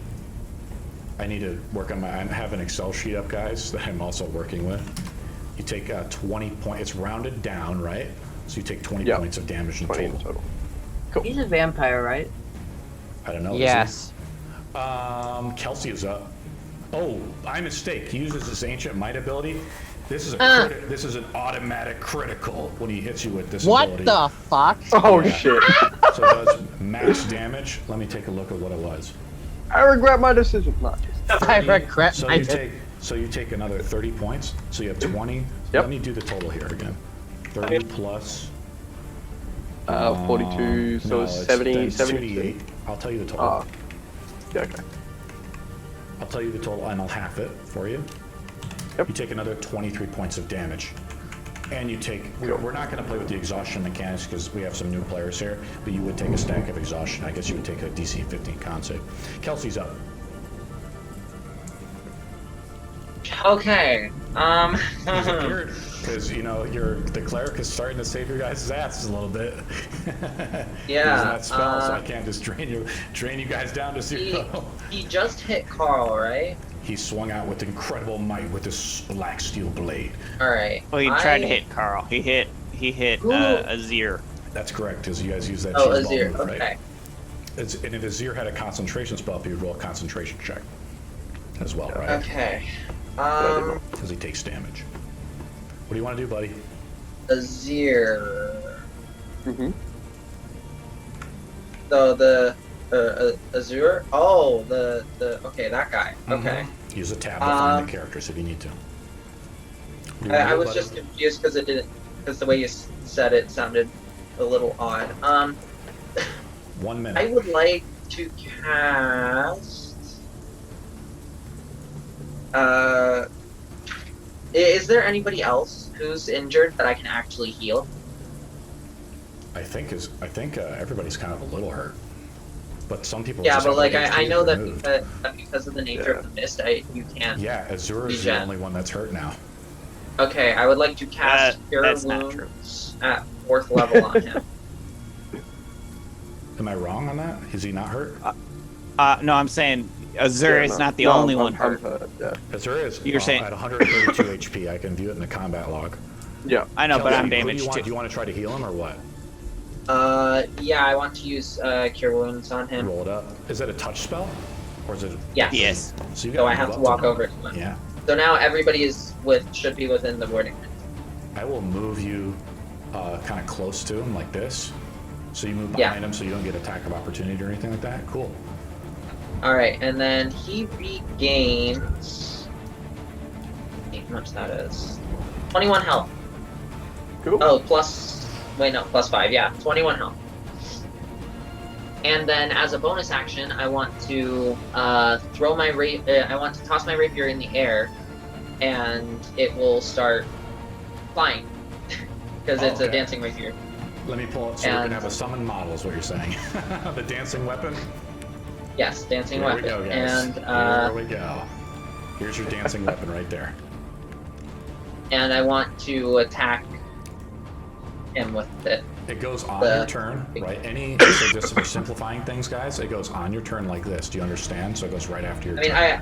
I need to work on I have an Excel sheet up, guys, that I'm also working with. You take 20 points. It's rounded down, right? So you take 20 Yeah. points of damage in 20 total. in total. Cool. He's a vampire, right? I don't know. is Yes. he? Kelsey is up. Oh, I mistake. He uses his ancient might ability. This is this is an automatic critical when he hits you with this What ability. the fuck? Oh shit! So it does max damage. Let me take a look at what it was. I regret my decision. Not I regret So my you take another 30 points. So you have 20. Yep. Let me do the total here again. 30 plus. 42. So no, it's 70. 78. I'll tell you the total. Yeah. Okay. I'll tell you the total, and I'll half it for you. Yep. You take another 23 points of damage. And you take, we're not going to play with the exhaustion mechanics because we have some new players here, but you would take a stack of exhaustion. I guess you would take a DC 15 con save. Kelsey's up. Okay. Because, you know, the cleric is starting to save your guys' asses a little bit. Yeah. Using that spell, so I can't just drain you guys down to zero. He just hit Carl, right? He swung out with incredible might with his black steel blade. All right. Well, he tried to hit Carl. He hit Azir. That's correct, because you guys use that Oh, cheese ball Azir. move, right? Okay. And if Azir had a concentration spell, he would roll a concentration check as well, right? Okay. Because he takes damage. What do you want to do, buddy? Azir. Mm-hmm. So the Azure. Oh, the okay, that guy. Okay. Mm-hmm. Use a tab to find the characters if you need to. I was just confused because the way you said it sounded a little odd. 1 minute. I would like to cast. Is there anybody else who's injured that I can actually heal? I think everybody's kind of a little hurt, but some people. Yeah, just but have like HP I know that removed. because of the nature of the mist, you can't. Yeah, Azure is the regen. only one that's hurt now. Okay, I would like to cast Cure that's not true. Wounds at 4th level on him. Am I wrong on that? Is he not hurt? No, I'm saying Azir is not the only one hurt. Yeah. Azure is. You're saying- at 132 HP. I can view it in the combat log. Yeah. I know, but Kelsey, I'm who do damaged you want? too. Do you want to try to heal him or what? Yeah, I want to use Cure Wounds on him. Roll it up. Is it a touch spell, or is it? Yes. Yes. So, you So gotta I have move to up walk him. over to him. Yeah. So now everybody should be within the wording. I will move you kind of close to him like this. So you move Yeah. behind him so you don't get attack of opportunity or anything like that. Cool. All right, and then he regains. How much that is? 21 health. Cool. Oh, plus 5. Yeah, 21 health. And then as a bonus action, I want to throw my I want to toss my rapier in the air, and it will start flying because it's a okay. dancing rapier. Let me pull it so we can And- have a summon model is what you're saying. The dancing weapon? Yes, dancing There weapon. we go, guys. And Here we go. Here's your dancing weapon right there. and I want to attack him with it. It goes on The- your turn, right? So just for simplifying things, guys, it goes on your turn like this. Do you understand? So it goes right after your I mean, turn.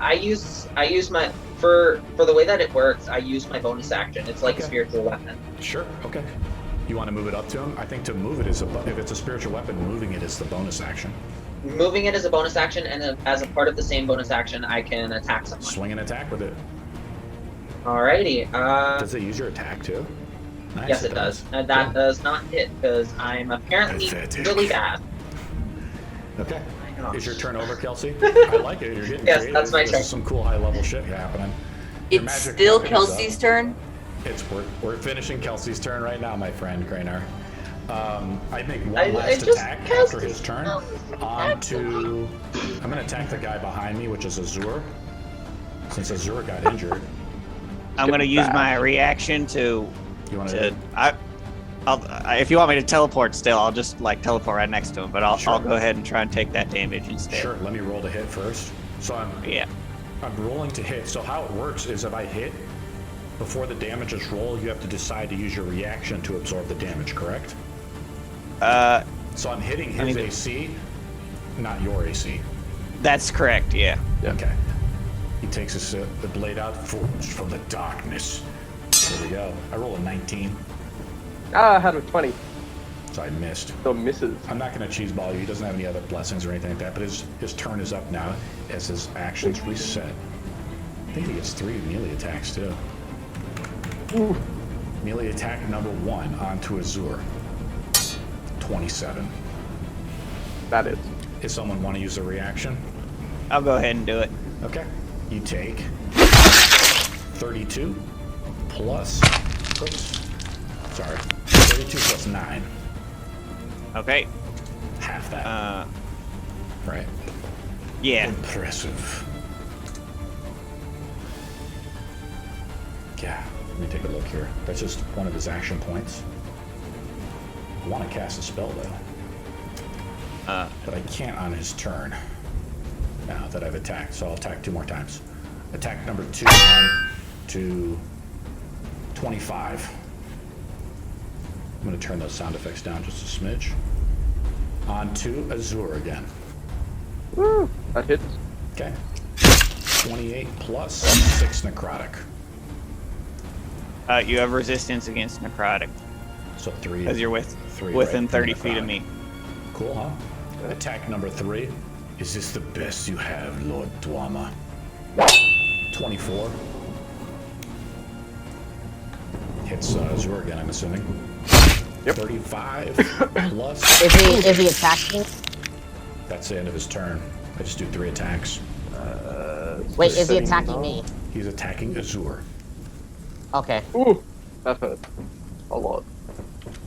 I use my for the way that it works. I use my bonus action. It's like a Okay. spiritual weapon. Sure, okay. You want to move it up to him? I think to move it is, if it's a spiritual weapon, moving it is the bonus action. Moving it is a bonus action, and as a part of the same bonus action, I can attack someone. Swing and attack with it. Alrighty. Does it use your attack too? Nice, Yes, it does. And that does not hit because I'm apparently Pathetic. really bad. Okay. My gosh. Is your turn over, Kelsey? I like it. You're getting Yes, creative. that's my This turn. is some cool high-level shit happening. Your It's magic still weapon is up. Kelsey's turn. We're finishing Kelsey's turn right now, my friend Grainar. I make one I last just attack cast after his turn. I'm gonna attack the guy behind me, which is Azure. Since Azure got injured, I'm gonna use my reaction to. you want to? If you want me to teleport still, I'll just like teleport right next to him. But I'll Sure. go ahead and try and take that damage instead. Sure. Let me roll to hit first. So Yeah. I'm rolling to hit. So how it works is if I hit before the damage is rolled, you have to decide to use your reaction to absorb the damage. Correct? So I'm hitting his AC, not your AC. That's correct. Yeah. Okay. He takes the blade out, forged from the darkness. There we go. I roll a 19, I had a 20. so I missed. So misses. I'm not going to cheese ball you. He doesn't have any other blessings or anything like that, but his turn is up now as his actions reset. I think he gets 3 melee attacks too. Ooh. Melee attack number 1 onto Azure. 27. That is. Does someone want to use a reaction? I'll go ahead and do it. Okay. You take 32 plus. Oops. Sorry. 32 plus 9. Okay. Half that. Right. Yeah. Impressive. Yeah. Let me take a look here. That's just one of his action points. I want to cast a spell though. But I can't on his turn. Now that I've attacked, so I'll attack 2 more times. Attack number 2 on to 25. I'm going to turn those sound effects down just a smidge. On to Azure again. Woo! That hits. Okay. 28 plus 6 necrotic. You have resistance against necrotic. So 3. Because you're three, within right? 30 feet of Necrotic. me. Cool, huh? Attack number 3. Is this the best you have, Lord Dwama? 24. Hits Azure again, I'm assuming. Yep. 35 plus. Is he attacking? That's the end of his turn. I just do 3 attacks. Wait, is he setting attacking up. me? He's attacking Azure. Okay. Ooh! That hurt. A lot.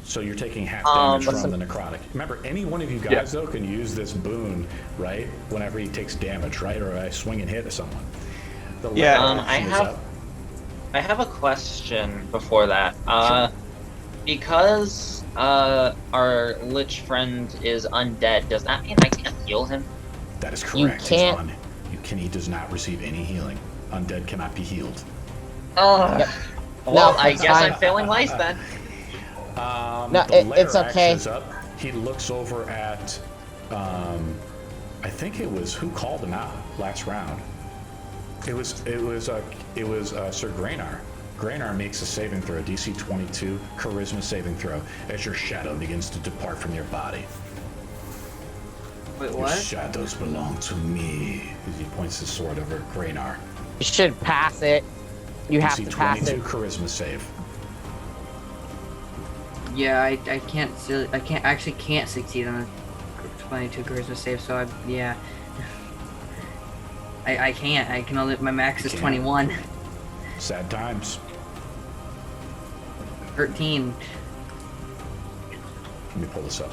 So you're taking half damage listen- from the necrotic. Remember, any one of you guys, though, can use this boon, right? Whenever he takes damage, right? Or I swing and hit at someone. The Yeah. layer I action is have- up. I have a question before that. Sure. Because our lich friend is undead, does that mean I can't heal him? That is You correct. can't- He does not receive any healing. Undead cannot be healed. Oh. Yep. Well, No, I it's guess fine. I'm failing life then. No, the layer it's okay. action is up. He looks over at, I think it was who called him out last round. It was Sir Graynar. Graynar makes a saving throw, DC 22 Charisma saving throw, as your shadow begins to depart from your body. Wait, Your what? shadows belong to me. As he points his sword over at Graynar. You should pass it. You have DC to pass 22 it. Charisma save. Yeah, I can't succeed on a 22 charisma save, so yeah. I can't. I can only, my max is Can't. 21. Sad times. 13. Let me pull this up.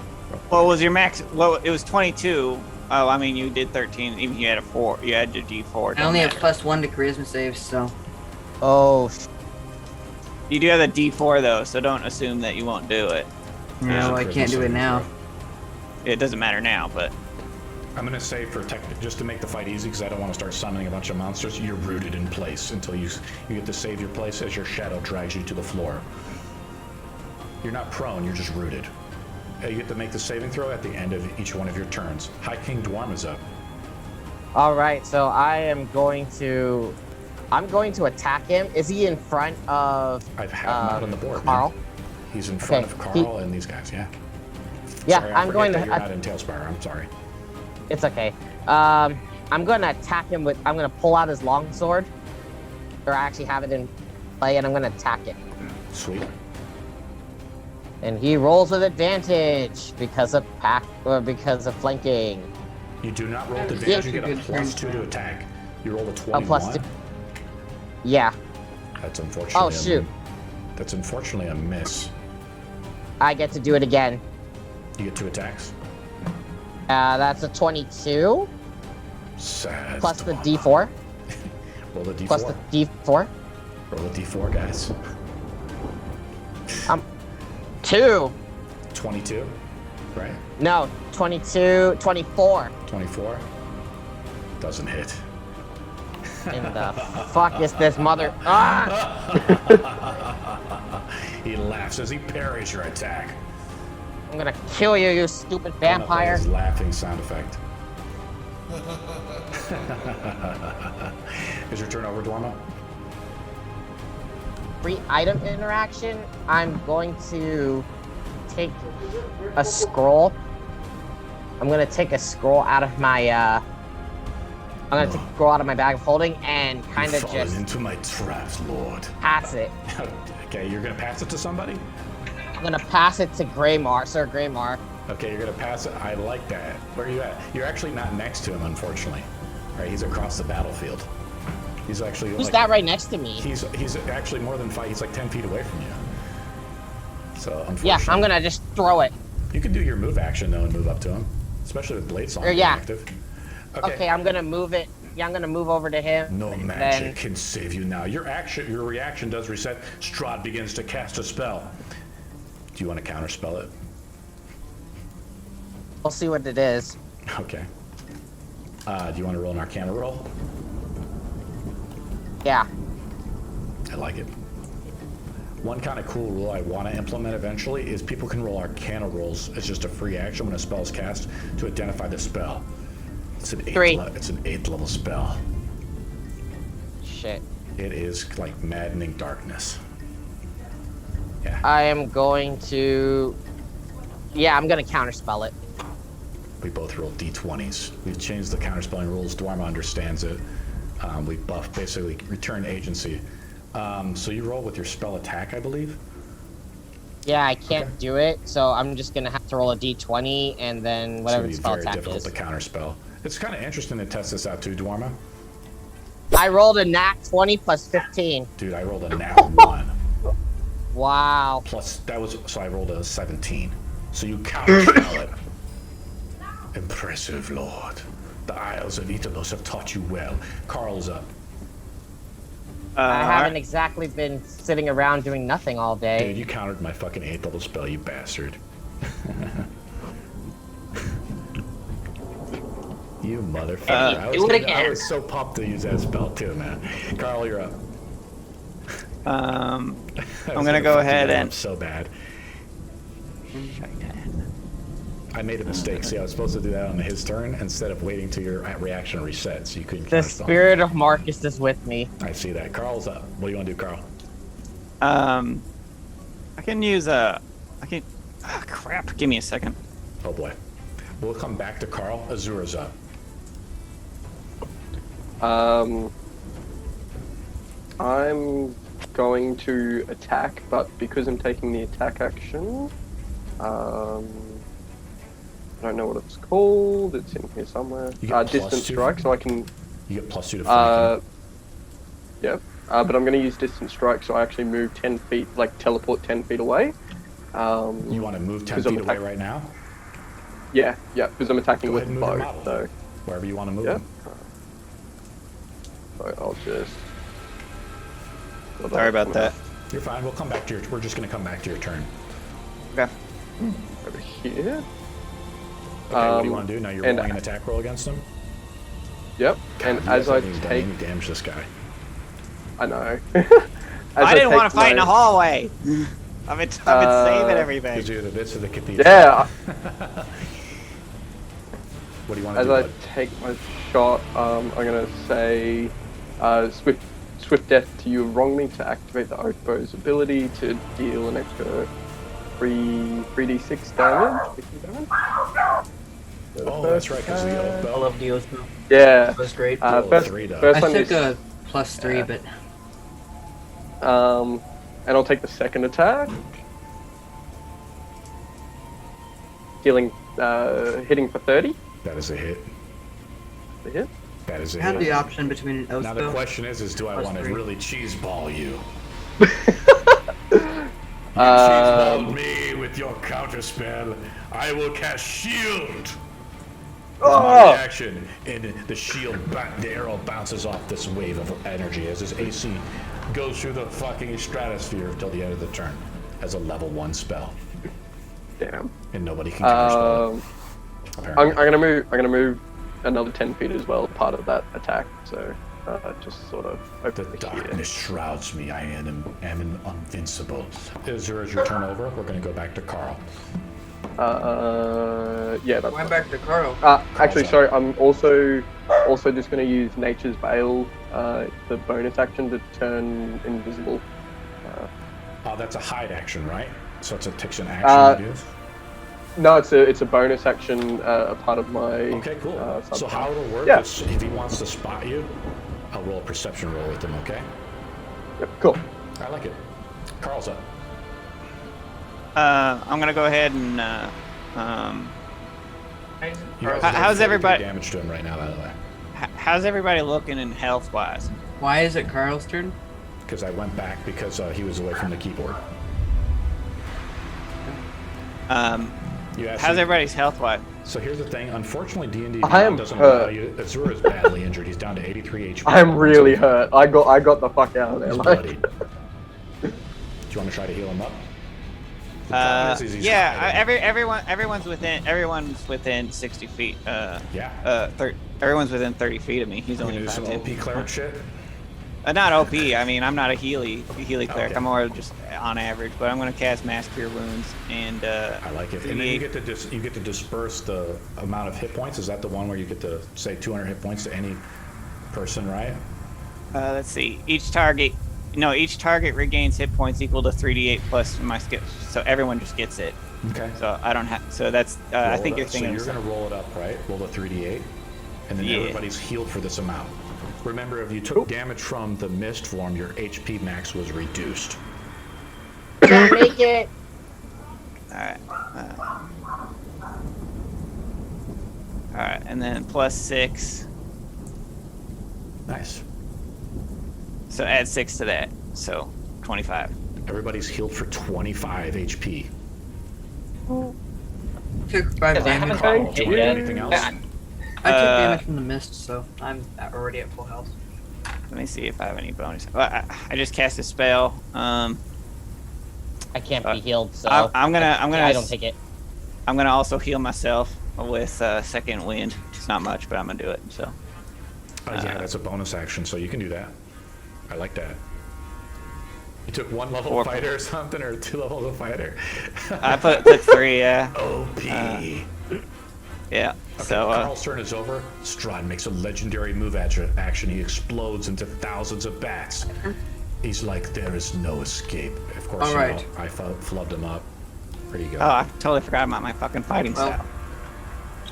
What was your max? Well, it was 22. Oh, I mean, you did 13. Even you had a 4. You had your D4. I only have +1 to charisma saves, so. Oh, You do have a D4 though, so don't assume that you won't do it. No, I can't do it now. It doesn't matter now, but I'm gonna say just to make the fight easy, because I don't want to start summoning a bunch of monsters. You're rooted in place until you get to save your place as your shadow drags you to the floor. You're not prone. You're just rooted. You get to make the saving throw at the end of each one of your turns. High King Dwarma's up. all right. So I'm going to attack him. Is he in front of? I have him out on the board. Carl. Man. He's in front Okay, of Carl and these guys. Yeah. Yeah, Sorry, I I'm forget going that to. You're not in Talespire. I'm sorry. It's okay. I'm going to attack him with. I'm going to pull out his longsword, or I actually have it in play, and I'm going to attack it. Sweet. And he rolls with advantage because of flanking. You do not roll the Yeah. damage. You get a Good +2 turn. to attack. You roll a 21. A +2. Yeah. That's unfortunately. Oh shoot! That's unfortunately a miss. I get to do it again. You get 2 attacks. That's a 22 Sad. plus the Dwarma. D4 Roll the D4. plus the D4. Roll a D4, guys. 2. 22, right? No, 22, 24. 24. Doesn't hit. And the fuck is this mother? Ah! He laughs as he parries your attack. I'm gonna kill you, you stupid vampire. His laughing sound effect. Is your turn over, Dwarma? Free item interaction. I'm going to take a scroll. I'm gonna take a scroll out of my I'm gonna go out of my bag of holding and kind of just into my traps, Lord. pass it. Okay, you're gonna pass it to somebody? I'm gonna pass it to Greymar, Sir Greymar. Okay, you're gonna pass it. I like that. Where are you at? You're actually not next to him, unfortunately. Right, he's across the battlefield. He's actually. Who's like, that right next to me? He's actually more than 5. He's like 10 feet away from you. So unfortunately. Yeah, I'm gonna just throw it. You can do your move action though and move up to him, especially with blade song Yeah. active. Okay, I'm gonna move it. Yeah, I'm gonna move over to him. No magic can save you now. Your reaction does reset. Strahd begins to cast a spell. Do you want to counterspell it? We'll see what it is. Okay. Do you want to roll an Arcana roll? Yeah. I like it. One kind of cool rule I want to implement eventually is people can roll Arcana rolls as just a free action when a spell is cast to identify the spell. It's an 8th level spell. Shit. It is like maddening darkness. Yeah. I am going to. Yeah, I'm gonna counterspell it. We both rolled d20s. We've changed the counterspelling rules. Dwarma understands it. We buffed, basically return agency. So you roll with your spell attack, I believe? Yeah, I can't do it, so I'm just gonna have to roll a d20 and then whatever the spell attack It's very is. difficult to counterspell. It's kind of interesting to test this out too, Dwarma. I rolled a nat 20 plus 15. Dude, I rolled a nat 1. Wow. Plus, so I rolled a 17. So you counterspell it. Impressive, Lord. The Isles of Italos have taught you well. Carl's up. I haven't exactly been sitting around doing nothing all day. Dude, you countered my fucking 8th level spell, you bastard. You motherfucker. I was so pumped to use that spell too, man. Carl, you're up. I'm gonna go ahead and so bad. I made a mistake. See, I was supposed to do that on his turn instead of waiting till your reaction resets, so you couldn't. The spirit of Marcus is with me. I see that. Carl's up. What do you want to do, Carl? I can use a. I can. Oh, crap! Give me a second. Oh boy. We'll come back to Carl. Azura's up. I'm going to attack, but because I'm taking the attack action, I don't know what it's called. It's in here somewhere. Distance strike, so I can. You get +2 to flanking. Yep. But I'm going to use distance strike, so I actually move 10 feet, like teleport 10 feet away. You want to move 10 feet away right now? Yeah, because I'm attacking Go with ahead and bow. move your model. So wherever you want to move yeah. them. So I'll just. Sorry about that. You're fine. We'll come back to your. We're just going to come back to your turn. Okay. Over here. Okay, what do you want to do? Now you're rolling an attack roll against him? Yep, and as I take... You damage this guy. I know. I didn't want to fight in the hallway. I've been saving everything. Gives you the bits of the cathedral. Yeah. What do you want to do? As I take my shot, I'm going to say Swift Death to you wrong me to activate the Oathbow's ability to deal an extra 3d6 damage. Oh, that's right, because the Oathbow. I love the Oathbow. Yeah. That was great. First I took a +3, but... and I'll take the second attack. Hitting for 30. That is a hit. The hit? That is a I have hit. the option between an Oathbow... Now the question is do I want to really cheeseball you? Cheeseball me with your counterspell. I will cast Shield. My reaction, and the shield, the arrow bounces off this wave of energy as his AC goes through the fucking stratosphere until the end of the turn as a level 1 spell. Damn. And nobody can counterspell it. I'm gonna move another 10 feet as well, part of that attack. So just sort of over the darkness shrouds me. I am invincible. Is your turn over? We're gonna go back to Carl. Yeah, that's Went back to Carl. Actually, sorry, I'm also just going to use Nature's Veil, the bonus action to turn invisible. Oh, that's a hide action, right? So it takes an action to do? No, it's a bonus action, a part of my. Okay, cool. So how it'll work is if he wants to spot you, I'll roll a perception roll with him. Okay. Yep, cool. I like it. Carl's up. I'm gonna go ahead and You guys how's do everybody? damage to him right now, by the way? How's everybody looking in health wise? Why is it Carl's turn? Because I went back because he was away from the keyboard. How's everybody's health wise? So here's the thing. Unfortunately, D&D doesn't allow you. Azura is badly injured. He's down to 83 HP. I'm really hurt. I got the fuck out of there. He's Like, bloodied. Do you want to try to heal him up? The problem is he's Yeah, hiding. everyone's within 60 feet. Yeah. Everyone's within 30 feet of me. He's You only do some 5'10". OP cleric shit. Not OP. I mean, I'm not a Healy cleric. Okay. I'm more just on average. But I'm going to cast Mass Cure Wounds and. I like it. And then you get to disperse the amount of hit points. Is that the one where you get to say 200 hit points to any person, right? Let's see. Each target regains hit points equal to 3d8 plus my skill. So everyone just gets it. Okay. So I don't have. So that's. I think you're thinking. So you're going to roll it up, right? Roll the 3d8, and then everybody's healed for this amount. Remember, if you took damage from the mist form, your HP max was reduced. Don't make it. Alright. Alright, and then plus 6. Nice. So add 6 to that. So 25. Everybody's healed for 25 HP. Took 5 I damage. haven't Do you want anything else? I took damage from the mist, so I'm already at full health. Let me see if I have any bonus. Well, I just cast a spell. I can't be healed, so I'm gonna. I don't take it. I'm gonna also heal myself with second wind. It's not much, but I'm gonna do it. So. Yeah, that's a bonus action, so you can do that. I like that. You took 1 level of fighter or something, or 2 levels of fighter? I took 3, yeah. OP. Yeah. Okay, So. Carl's turn is over. Strahd makes a legendary move action. He explodes into thousands of bats. He's like, there is no escape. Of course, All right. I flubbed him up. Where'd he go? Oh, I totally forgot about my fucking fighting style.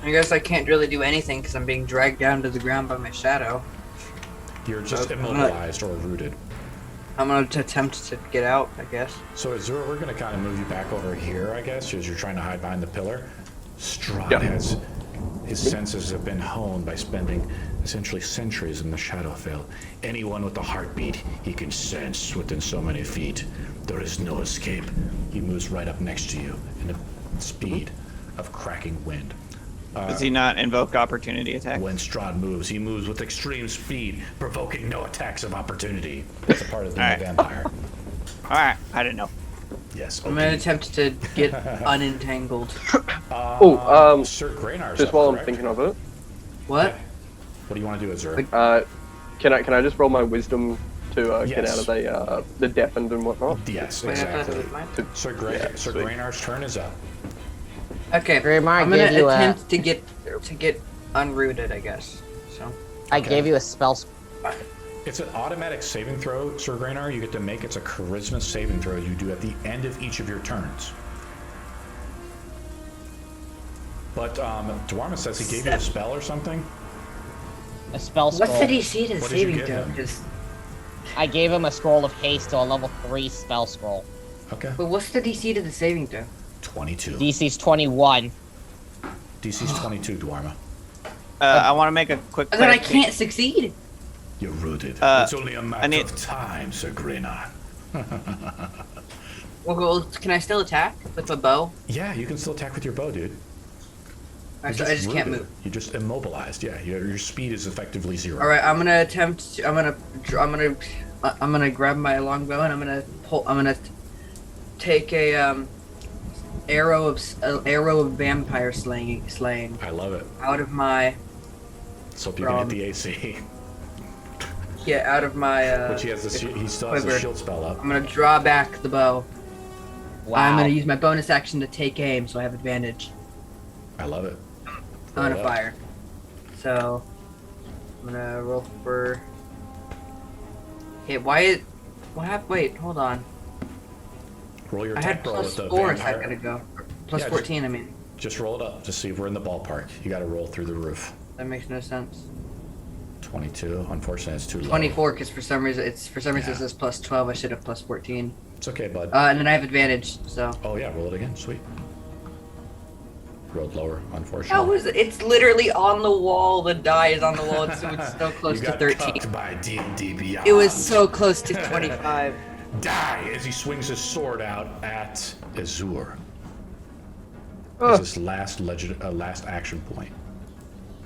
I guess I can't really do anything because I'm being dragged down to the ground by my shadow. You're just immobilized or rooted. I'm gonna attempt to get out, I guess. So Azura, we're gonna kind of move you back over here, I guess, as you're trying to hide behind the pillar. Strahd has his senses have been honed by spending essentially centuries in the Shadowfell. Anyone with a heartbeat he can sense within so many feet. There is no escape. He moves right up next to you in the speed of cracking wind. Does he not invoke opportunity attack? When Strahd moves, he moves with extreme speed, provoking no attacks of opportunity. That's a part of being a vampire. Alright, I didn't know. Yes. I'm gonna attempt to get unentangled. Sir Graynar's just up, while correct? I'm thinking of it, What? What do you want to do, Azura? can I just roll my wisdom to get Yes. out of the deafened and whatnot? Yes, Wait, I thought it exactly. was mine. Sir sweet. Graynar's turn is up. Okay, Grimar I'm gave gonna you attempt to get unrooted, I guess. So. I gave you a spell. It's an automatic saving throw, Sir Graynar. You get to make it's a charisma saving throw you do at the end of each of your turns. But Dwarma says he gave you a spell or something. A spell scroll. What's the DC to the What did you saving give throw? him? 'Cause- I gave him a scroll of haste to a level 3 spell scroll. Okay. But what's the DC to the saving throw? 22. DC's 21. DC's 22, Dwarma. I want to make a quick. And then I can't succeed. You're rooted. Uh, It's only a matter of time, Sir Graynar. Well, can I still attack with a bow? Yeah, you can still attack with your bow, dude. I You're just can't rooted. move. You're just immobilized. Yeah, your speed is effectively 0. All right, I'm gonna attempt. I'm gonna grab my longbow and I'm gonna take a arrow of vampire slaying I love it. out of my Let's hope you can hit the AC. out of my Which he still has quiver. a shield spell up. I'm gonna draw back the bow. Wow. I'm gonna use my bonus action to take aim, so I have advantage. I love it. I'm gonna Roll up. fire. So I'm gonna roll for. Okay, wait, hold on. Roll your I had attack roll with plus the 4 a vampire. second ago. Plus Yeah, 14, I mean. Just roll it up to see if we're in the ballpark. You gotta roll through the roof. That makes no sense. 22. Unfortunately, it's too low. 24, because for some reason it Yeah. says plus 12. I should have plus 14. It's okay, bud. And then I have advantage, so. Oh yeah, roll it again. Sweet. Rolled lower, unfortunately. How is it? It's literally on the wall. The die is on the wall. It's so close you to got 13. cucked by D&D Beyond. It was so close to 25. Die as he swings his sword out at Azur. It's his last action point.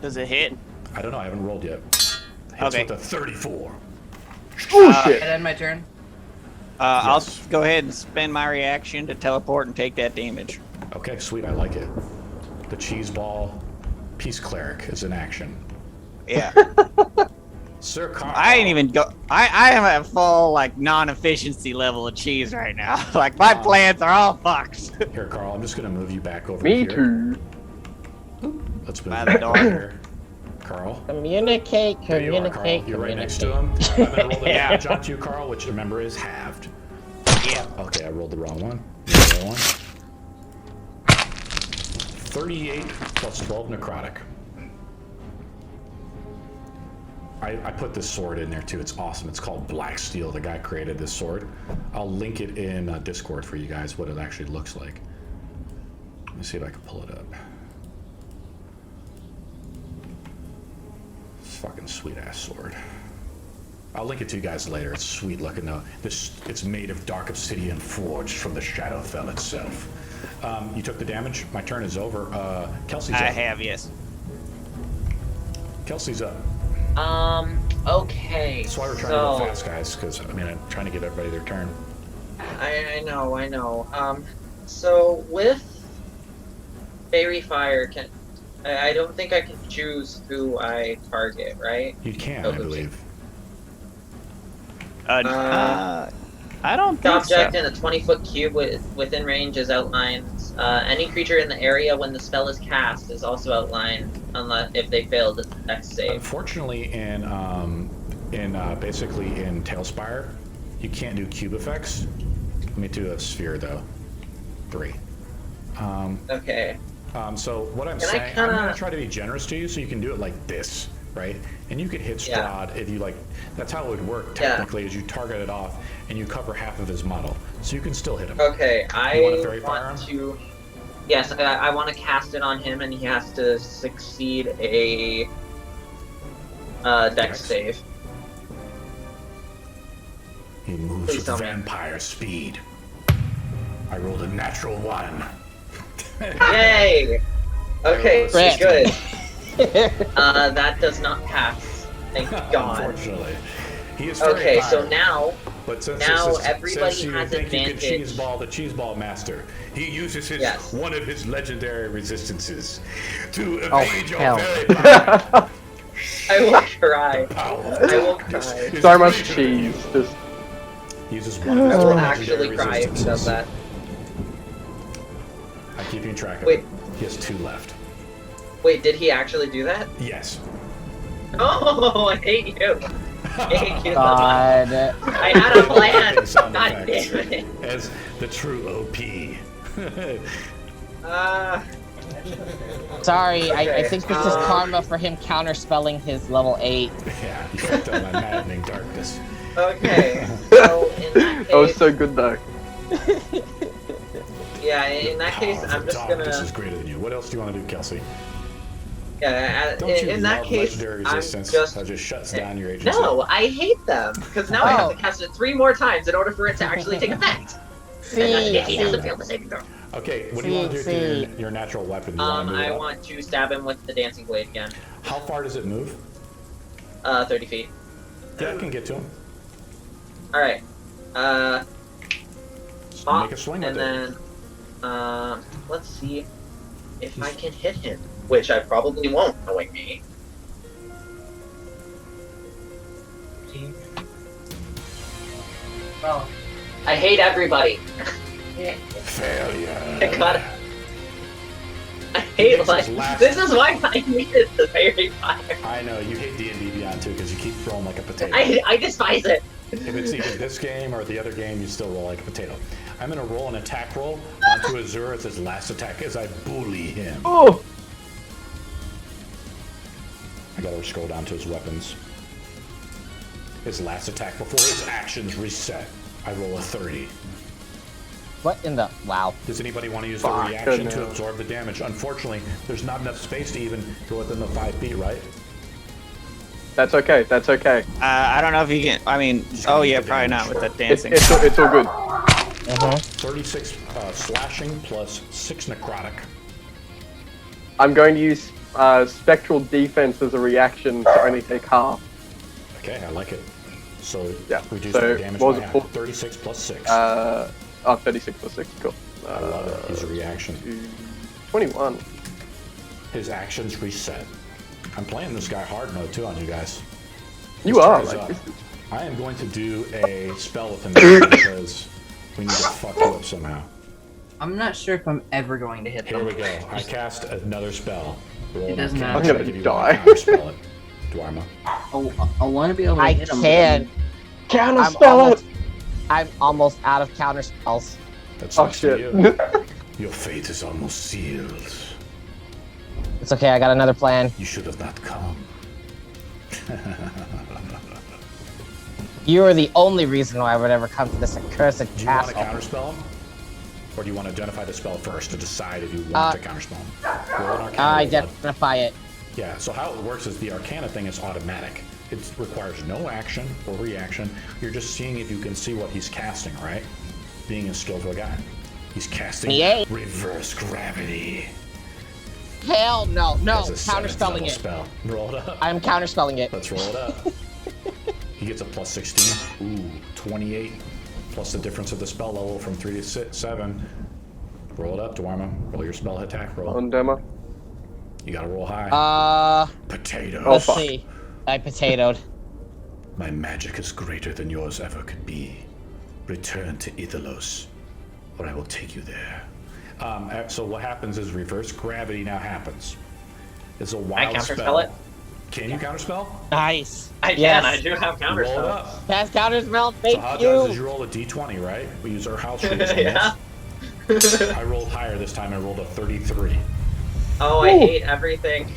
Does it hit? I don't know. I haven't rolled yet. Hits Okay. with a 34. Oh shit! And then my turn. I'll Yes. go ahead and spend my reaction to teleport and take that damage. Okay, sweet. I like it. The cheese ball, peace cleric is in action. Yeah. Sir Carl. I ain't even go. I am at full like non-efficiency level of cheese right now. Like my plans are all fucked. Here, Carl. I'm just gonna move you back over Me here. too. Let's move By you the back door. here. Carl. Communicate, There you are, Carl. communicate, You're right next to communicate. him. I'm gonna roll the Yeah. damage onto you, Carl, which remember is halved. Yeah. Okay, I rolled the wrong one. The other one. 38 plus 12 necrotic. I put this sword in there too. It's awesome. It's called Black Steel. The guy created this sword. I'll link it in Discord for you guys, what it actually looks like. Let me see if I can pull it up. It's a fucking sweet ass sword. I'll link it to you guys later. It's sweet looking though. It's made of dark obsidian forged from the Shadowfell itself. You took the damage. My turn is over. Kelsey's up. I have, yes. Kelsey's up. Okay. That's why we're trying to go fast, guys, because I mean, I'm trying to give everybody their turn. I know. So with Fairy Fire, I don't think I can choose who I target, right? You can, I believe. I don't The think so. object in a 20-foot cube within range is outlined. Any creature in the area when the spell is cast is also outlined, unless if they fail the dex save. Unfortunately, basically in Talespire, you can't do cube effects. Let me do a sphere though. 3. Okay. So what I'm Can I saying, I'm kinda- gonna try to be generous to you, so you can do it like this, right? And you could hit Strahd if you like. That's how it would work technically. Is you target it off and you cover half of his model, so you can still hit him. Okay, I want a fairy firearm? want to. Yes, I want to cast it on him, and he has to succeed a dex Dex? save. He moves Please with tell me. vampire speed. I rolled a natural 1. Yay! Okay, Crap. good. That does not pass. Thank God. Unfortunately, he is very Okay, so fired. now But since now this is, everybody since you has think you can advantage. cheese ball the cheese ball master, he uses his Yes. one of his legendary resistances to Oh, evade your hell. very power. I will cry. Power. I will cry. His So much creature cheese. Just Uses one of his I will legendary actually cry if he does resistances. that. I'm keeping track of Wait. it. He has 2 left. Wait, did he actually do that? Yes. Oh, I hate you. I hate you so much. God. I had a plan. Fucking sound God effects. damn it. As the true OP. Sorry, I Okay, think this is karma for him counterspelling his level 8. Yeah, you fucked up my maddening darkness. Okay, so in that that was case, so good though. yeah, in that case, Power I'm of just darkness gonna, is greater than you. What else do you want to do, Kelsey? yeah, Don't you in that love case, legendary I'm resistance? just, That just shuts down your agency. no, I hate them, because now I have Oh. to cast it 3 more times in order for it to actually take effect. And then See, he has to see, fail the saving throw. Okay, what do you want to do with your natural weapon? Do you want to move I up? want to stab him with the dancing blade again. How far does it move? 30 feet. Yeah, I can get to him. Alright. Make a swing with and it. then, let's see if I can hit him, which I probably won't, knowing me. Well, I hate everybody. Failure. I got it. I hate life. This is why I needed the fairy fire. I know, you hate D&D Beyond too, because you keep rolling like a potato. I despise it. If it's either this game or the other game, you still roll like a potato. I'm gonna roll an attack roll onto Azure as his last attack as I bully him. Oh! I gotta scroll down to his weapons. His last attack before his actions reset. I roll a 30. What in the... Wow. Does anybody want to use the reaction to absorb the damage? Unfortunately, there's not enough space to even go within the 5 feet, right? That's okay. That's okay. I don't know if you can. I mean, oh yeah, probably not with the dancing. It's all good. 36 slashing plus 6 necrotic. I'm going to use spectral defense as a reaction to only take half. Okay, I like it. So Yeah. reduce So the damage what was by it half. for? 36 plus 6. 36 plus 6. Cool. I love it. His reaction. 21. His actions reset. I'm playing this guy hard mode too on you guys. You are. Turns Like, up. this is- I am going to do a spell with him because we need to fuck you up somehow. I'm not sure if I'm ever going to hit Here them. we go. I cast another spell. Roll It doesn't an matter. arcana I'm gonna to give you die. one counterspell it. Dwarma. I want to be able to I hit them. can. Counterspell it! I'm almost out of counter spells. That's Oh next to shit. you. Your fate is almost sealed. It's okay, I got another plan. You should have not come. You are the only reason why I would ever come to this accursed Do you want to castle. counterspell him? Or do you want to identify the spell first to decide if you want to counterspell him? Roll an arcana I roll, bud. identify it. Yeah, so how it works is the arcana thing is automatic. It requires no action or reaction. You're just seeing if you can see what he's casting, right? Being a skillful guy. He's casting Yay. reverse gravity. Hell no, no, As a seventh counterspelling level it. spell. Roll it up. I'm counterspelling it. Let's roll it up. He gets a plus 16. Ooh, 28. Plus the difference of the spell level from 3 to 7. Roll it up, Dwarma. Roll your spell attack roll. On demo. You gotta roll high. Potato. Let's fuck. see. I potatoed. My magic is greater than yours ever could be. Return to Ithelos, or I will take you there. So what happens is reverse gravity now happens. It's a wild counterspell spell. it? Can you counterspell? Nice. I can. Yes. I do have Roll it counterspell. up. Cast counterspell, So thank how it does is you. you roll a d20, right? We use our house rules on Yeah. this. I rolled higher this time. I rolled a 33. Oh, I hate everything.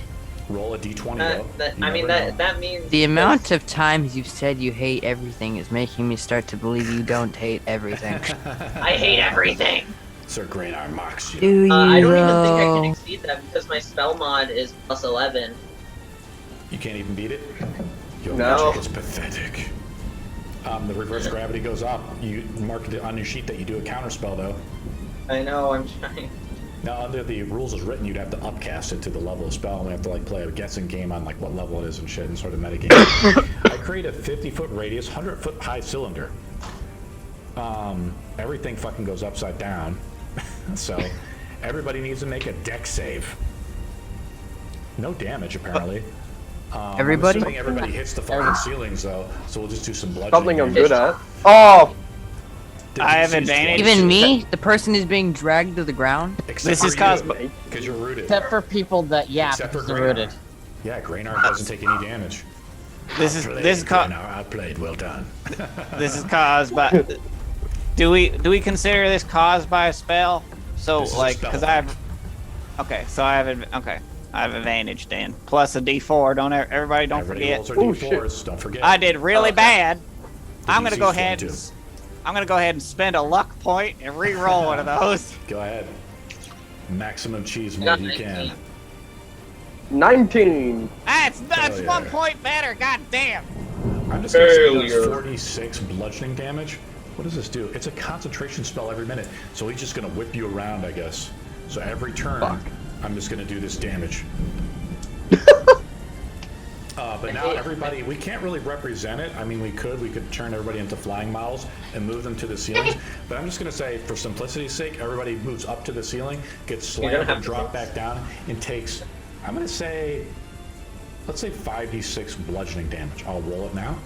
Roll a d20 though. I mean, that means The amount of times you've said you hate everything is making me start to believe you don't hate everything. I hate everything. Sir Greynar mocks you. Do you I don't even think I though? can exceed that because my spell mod is plus 11. You can't even beat it? Your No. magic is pathetic. The reverse gravity goes up. You mark it on your sheet that you do a counterspell though. I know, I'm trying. Now, under the rules as written, you'd have to upcast it to the level of spell, and we have to like play a guessing game on like what level it is and shit, and sort of metagame. I create a 50-foot radius, 100-foot high cylinder. Everything fucking goes upside down, so everybody needs to make a deck save. No damage apparently. Everybody? I'm assuming everybody hits the fucking ceilings though, so we'll just do some bludgeoning. Something I'm damage. good at. Oh! Did I you have see advantage. Strahd? Even me, the person who's being dragged to the ground? Except This is for caused you, by- because you're rooted. Except for people that, yeah, Except for because they're Greynar. rooted. Yeah, Greynar doesn't take any damage. This is Greynar, outplayed. Well done. this is caused by. Do we consider this caused by a spell? So This is a like, spell because I have. effect. Okay, so I have I have advantage then. Plus a D4. Everybody don't Everybody forget. rolls their Oh, d4s. Don't forget. I did really bad. The I'm gonna DC's go ahead. 22. I'm gonna go ahead and spend a luck point and re-roll one of those. Go ahead. Maximum cheese got move you can. 19! That's Hell yeah. 1 point better. God damn. I'm just gonna say it Failure. does 46 bludgeoning damage. What does this do? It's a concentration spell every minute, so he's just gonna whip you around, I guess. So every turn, Fuck. I'm just gonna do this damage. But now everybody, we can't really represent it. I mean, we could turn everybody into flying models and move them to the ceilings. But I'm just gonna say, for simplicity's sake, everybody moves up to the ceiling, gets gonna slammed have and to dropped focus. back down, and takes, I'm gonna say, let's say 5d6 bludgeoning damage. I'll roll it now.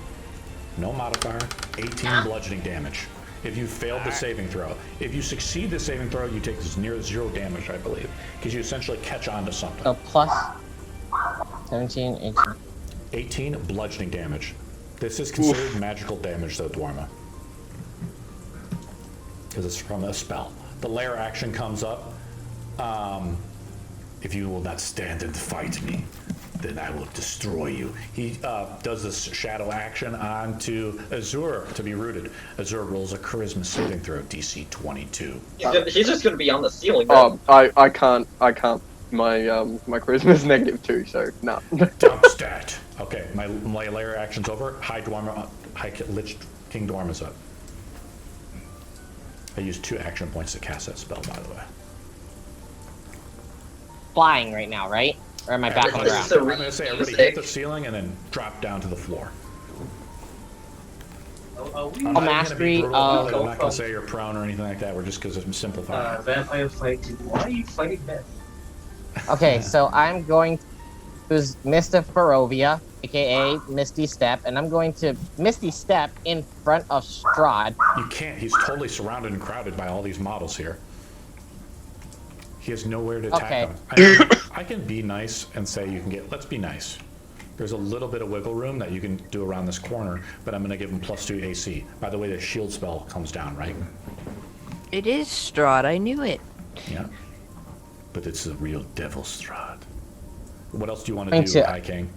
No modifier. 18 bludgeoning damage. If you failed the saving throw. If you succeed the saving throw, you take near 0 damage, I believe, because you essentially catch on to something. So plus 17, 18. 18 bludgeoning damage. This is considered magical damage, though, Dwarma. because it's from a spell. The lair action comes up. If you will not stand and fight me, then I will destroy you. He does this shadow action onto Azur to be rooted. Azur rolls a charisma saving throw, DC 22. He's just gonna be on the ceiling. I can't. My charisma's -2, so no. Dump stat. Okay, my lair action's over. High Lich King Dwarm is up. I used 2 action points to cast that spell, by the way. Flying right now, right? Or am I back on the ground? I'm gonna say everybody hit the ceiling and then drop down to the floor. I'm not mastery. I'm not gonna say you're prone or anything like that. We're just because I'm simplifying. Vampire fighting. Why are you fighting that? Okay, so I'm going to use Mist of Barovia, aka Misty Step, and I'm going to Misty Step in front of Strahd. You can't. He's totally surrounded and crowded by all these models here. He has nowhere to attack them. I can be nice and say you can get. Let's be nice. There's a little bit of wiggle room that you can do around this corner, but I'm going to give him +2 AC. By the way, the shield spell comes down, right? It is Strahd. I knew it. Yeah. But it's the real devil Strahd. What else do you want to do, High King?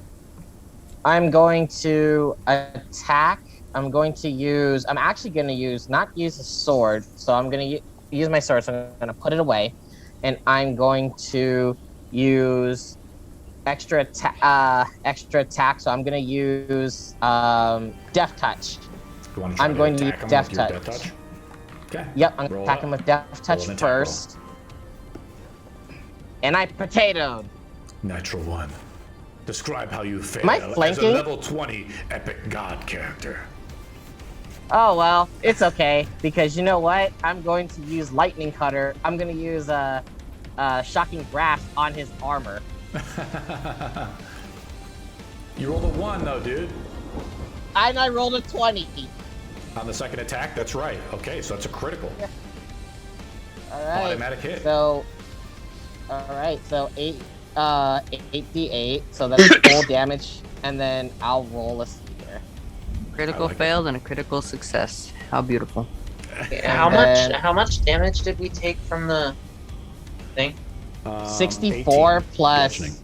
I'm going to attack. I'm actually going to not use a sword. So I'm going to use my sword. So I'm going to put it away. And I'm going to use extra attack. So I'm going to use Death Touch. I'm going to use Death Touch. Okay. Yep, I'm going to attack him with Death Touch first. And I potatoed. Natural 1. Describe how you fail Am I as a flanking? level 20 epic god character. Oh, well, it's okay. Because you know what? I'm going to use Lightning Cutter. I'm going to use Shocking Grasp on his armor. You rolled a 1, though, dude. And I rolled a 20. On the second attack? That's right. Okay, so that's a critical. Yeah. All right. Automatic hit. So, all right. So 8d8. So that's full damage, and then I'll roll a spear. Critical failed and a critical success. How beautiful. How much damage did we take from the thing? 64 18 plus. bludgeoning.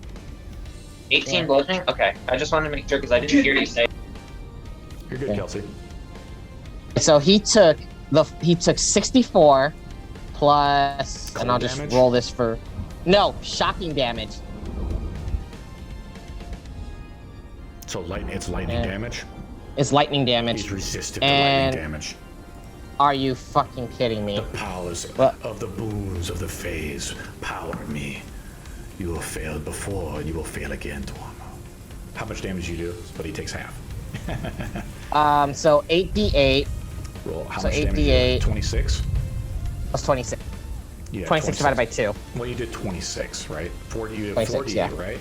18 bludgeoning? Okay, I just wanted to make sure because I didn't hear you say. You're good, Kelsey. So he took 64 plus, Cold and I'll just damage? roll this for. No, shocking damage. So it's lightning damage. It's lightning damage. He's resistant to And- lightning damage. Are you fucking kidding me? The powers What? of the boons of the phase power me. You have failed before, and you will fail again, Dwarm. How much damage you do? But he takes half. So 8d8 Roll. How So much damage? 8d8. 26. plus 26. Yeah. 26 divided by 2. Well, you did 26, right? 40. You did 26, 48, yeah. right?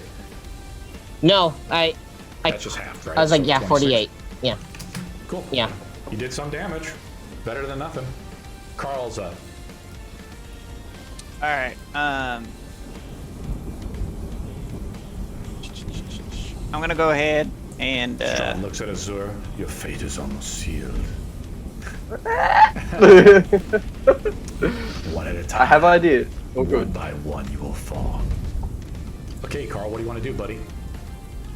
No, That's just half, right? I was like, So yeah, 26. 48. Yeah. Cool. Yeah. You did some damage. Better than nothing. Carl's up. All right. I'm gonna go ahead and Strahd looks at Azur. Your fate is almost sealed. One at a time. I have ideas. Oh, One good. by one, you will fall. Okay, Carl, what do you want to do, buddy?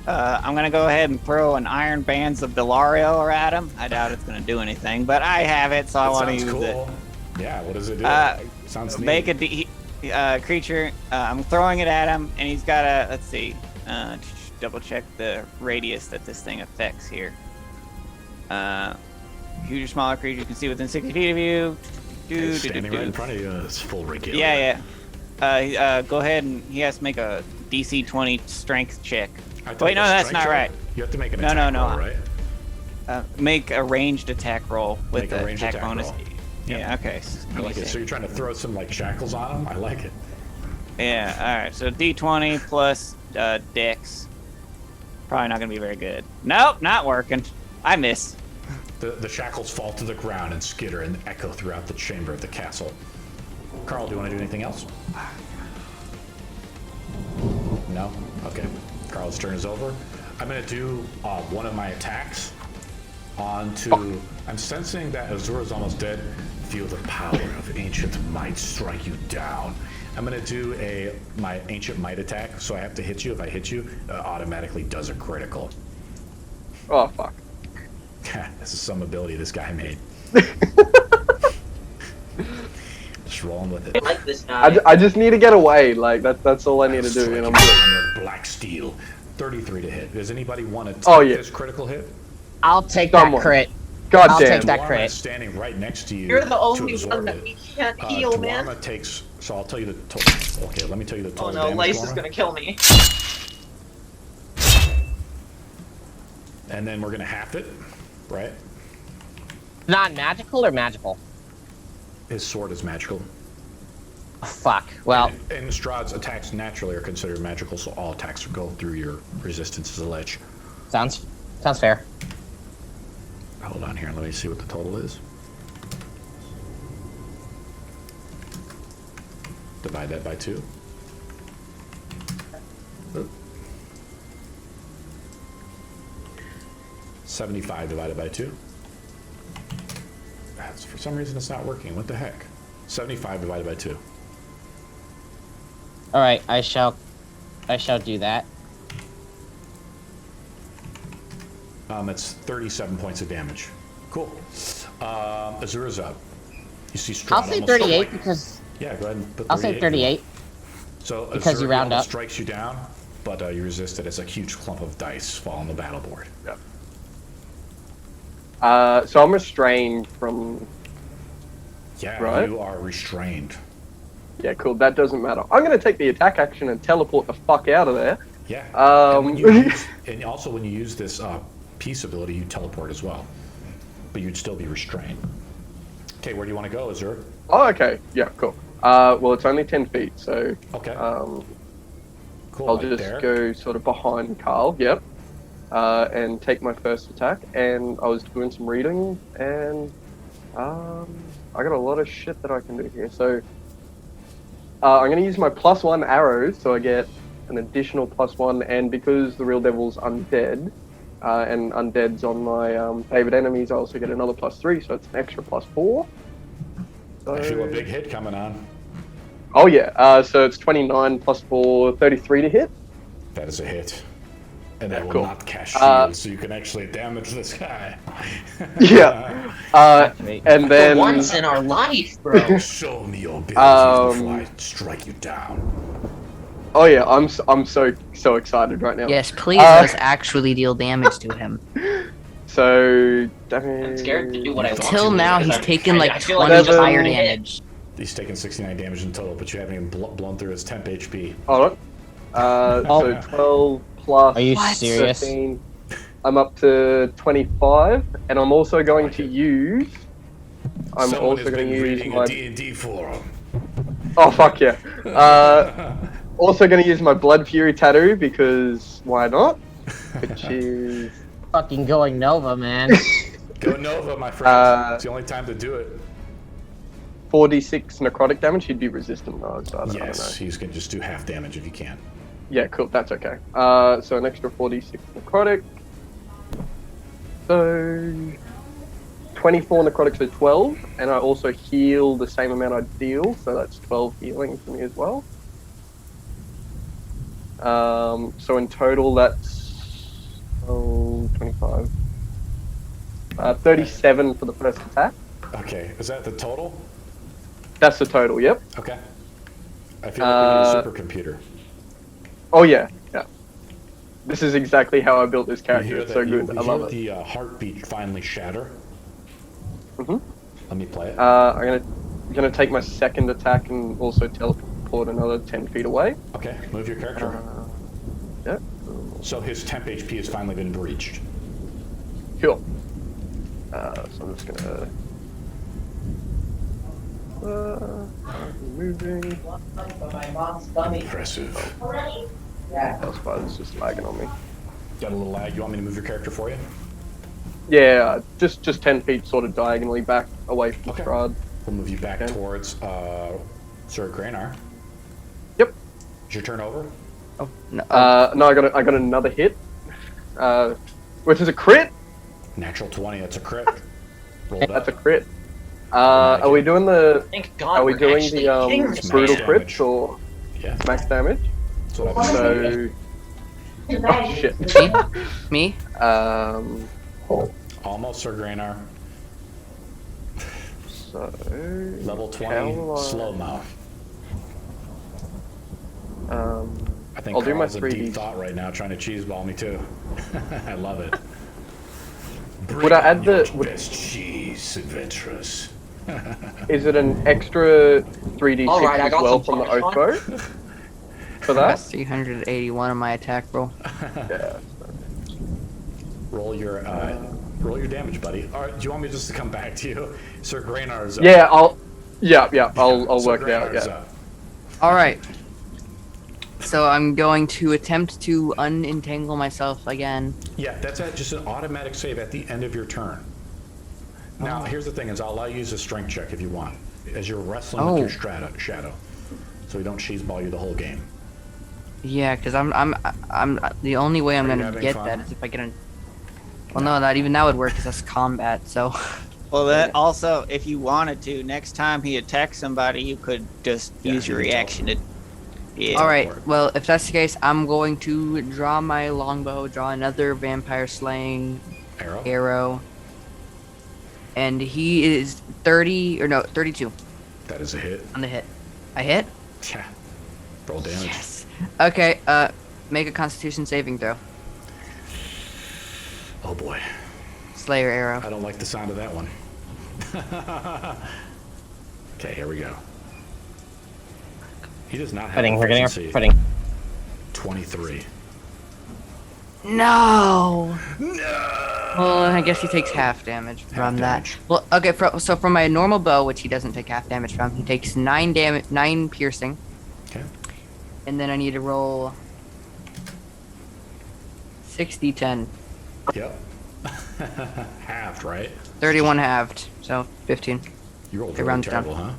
I'm gonna go ahead and throw an Iron Bands of Delario at him. I doubt it's gonna do anything, but I have it, so I want to use cool. it. Yeah, what does it do? Sounds neat. Make a creature. I'm throwing it at him, and he's got a. Let's see. Double check the radius that this thing affects here. Huge or smaller creature you can see within 60 feet of you. It's standing right in front of you. It's full regalia. Yeah. Go ahead and he has to make a DC 20 strength check. I thought Wait, it no, was that's strength not check. right. You have to make an No, attack no. roll, right? Make a ranged attack roll with Make a the ranged attack attack bonus. roll. Yeah, okay. I like it. So you're trying to throw some like shackles on him? I like it. Yeah, alright. So D20 plus Dex. Probably not going to be very good. Nope, not working. I miss. The shackles fall to the ground and skitter and echo throughout the chamber of the castle. Carl, do you want to do anything else? No? Okay. Carl's turn is over. I'm going to do one of my attacks. On to... I'm sensing that Azura's almost dead. Feel the power of ancient might strike you down. I'm going to do my ancient might attack, so I have to hit you. If I hit you, it automatically does a critical. Oh, fuck. This is some ability this guy made. Just rolling with it. I like this guy. I just need to get away. Like, that's all I need to do, and I'm good. Black steel. 33 to hit. Does anybody want to take this critical hit? I'll take that crit. God I'll damn. take that crit. Standing right next to you. You're the only to one absorb that it. we can't heal, man. Dwarma takes... So I'll tell you the total... Okay, let me tell you the total Oh no, damage, Lace Dwarma. is gonna kill me. And then we're going to half it, right? Non-magical or magical? His sword is magical. Oh, fuck. Well, And Strahd's attacks naturally are considered magical, so all attacks go through your resistance as a lich. sounds fair. Hold on here, let me see what the total is. Divide that by 2. Oop. 75 divided by 2. For some reason it's not working. What the heck? 75 divided by 2. All right, I shall do that. It's 37 points of damage. Cool. Azura's up. You see Strahd I'll say almost 38 because yeah, go ahead and put 38. I'll say 38. So because you round up. strikes you down, but you resist it as a huge clump of dice fall on the battleboard. Yep. So I'm restrained from... Yeah, right? you are restrained. Yeah, cool. That doesn't matter. I'm going to take the attack action and teleport the fuck out of there. Yeah. And also when you use this peace ability, you teleport as well. But you'd still be restrained. Okay, where do you want to go, Azura? Oh, okay. Yeah, cool. Well, it's only 10 feet, so... Okay. Cool, I'll right just there. go sort of behind Carl, yep. And take my first attack. And I was doing some reading, and I got a lot of shit that I can do here. So I'm going to use my +1 arrows, so I get an additional +1, and because the real devil's undead, and undead's on my favorite enemies, I also get another +3, so it's an extra +4. So... I feel a big hit coming on. Oh yeah, so it's 29 +4, 33 to hit. That is a hit. And that will cool. not cast shield, so you can actually damage this guy. Yeah. And then... For once in our life, bro. Show me your abilities before I strike you down. Oh yeah, I'm so excited right now. Yes, please let us actually deal damage to him. So... I'm scared to do what I want to. Till now, because he's taken like I feel like 20 I'm just fire hit. damage. He's taken 69 damage in total, but you haven't even blown through his temp HP. Hold on. So 12 plus Are you serious? 13. I'm up to 25, and I'm also going to use... Someone has been reading a D&D forum. Oh, fuck yeah. Also going to use my Blood Fury tattoo, because why not? Which is... Fucking going Nova, man. Go Nova, my friend. It's the only time to do it. 4d6 necrotic damage. He'd be resistant though, so I don't know. He's going to just do half damage if you can. Yeah, cool. That's okay. So an extra 4d6 necrotic. So 24 necrotic, so 12, and I also heal the same amount I deal, so that's 12 healing for me as well. So in total, that's 25. 37 for the first attack. Okay, is that the total? That's the total. Yep. Okay. I feel like we need a supercomputer. Oh yeah, yeah. This is exactly how I built this character. It's so good. I love it. You hear the heartbeat finally shatter. Mhm. Let me play it. I'm gonna take my second attack and also teleport another 10 feet away. Okay, move your character. Yep. So his temp HP has finally been breached. Cool. So I'm just gonna. Moving. Impressive. Talespire is just lagging on me. Got a little lag. You want me to move your character for you? Yeah, just 10 feet sort of diagonally back away from Strahd. We'll move you back towards Sir Grainar. Yep. Is your turn over? Oh, no. No, I got another hit, which is a crit. Natural 20, that's a crit. Roll it That's a up. crit. Are we doing the? Thank God. Are we we're doing actually the hitting Max brutal damage. crits or Yeah, max damage? that's what I've been doing. So, oh shit. Me? Almost Sir Graynar. So Level 20, how, slow-mo. I think I'll do my Carl's in deep 3D. thought right now, trying to cheeseball me too. I love it. Would I add the? Best cheese, adventurous. Is it an extra 3d6 All right, I as got well some from the fun. oath bow? For That's that? 381 on my attack roll. Yeah. Roll your damage, buddy. All right, do you want me just to come back to you? Sir Graynar's up. Yeah, I'll Sir work it out. Graynar's Yeah. up. All right. So I'm going to attempt to unentangle myself again. Yeah, that's just an automatic save at the end of your turn. Now, here's the thing: is I'll allow you to use a strength check if you want, as you're wrestling with your shadow, so we don't cheeseball you the whole game. Yeah, because I'm the only way I'm Are you gonna having get fun? that is if I get an. Well, no, that would work because that's combat. So. Well, that also, if you wanted to, next time he attacks somebody, you could just use your you can reaction to. Yeah. All right. Well, if that's the case, I'm going to draw my longbow, draw another vampire slaying arrow, and he is 32 That is a hit. on the hit. I hit. Yeah. Roll damage. Yes. Okay. Make a Constitution saving throw. Oh boy. Slayer arrow. I don't like the sound of that one. Okay, here we go. He does not have We're getting our efficiency. footing. 23. No. No! Well, I guess he takes half damage from that. damage. Well, okay. So from my normal bow, which he doesn't take half damage from, he takes 9 piercing, Okay. and then I need to roll 60-10. Yep. Halved, right? 31 halved, so 15. You rolled It really rounds down. terrible, huh?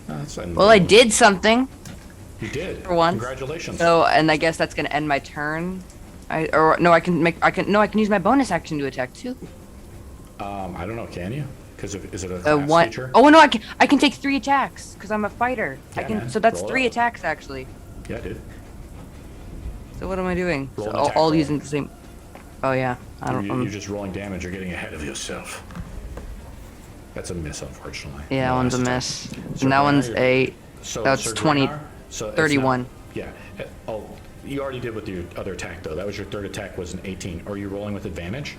No, that's Well, I did something. You did. For once. Congratulations. So, and I guess that's gonna end my turn. I can use my bonus action to attack too. I don't know. Can you? Because is it a class What? feature? Oh no, I can take 3 attacks because I'm a fighter. Yeah, man. So that's Roll it 3 up. attacks actually. Yeah, dude. So what am I doing? Roll So an attack all roll. using the same. Oh yeah, I don't. You're just rolling damage. You're getting ahead of yourself. That's a miss, unfortunately. Yeah, No, one's a that's miss. tough. And that one's Graynar, a. So That's Sir 20. Graynar, so it's 31. not- yeah. Oh, you already did with your other attack though. That was your third attack. Was an 18. Are you rolling with advantage?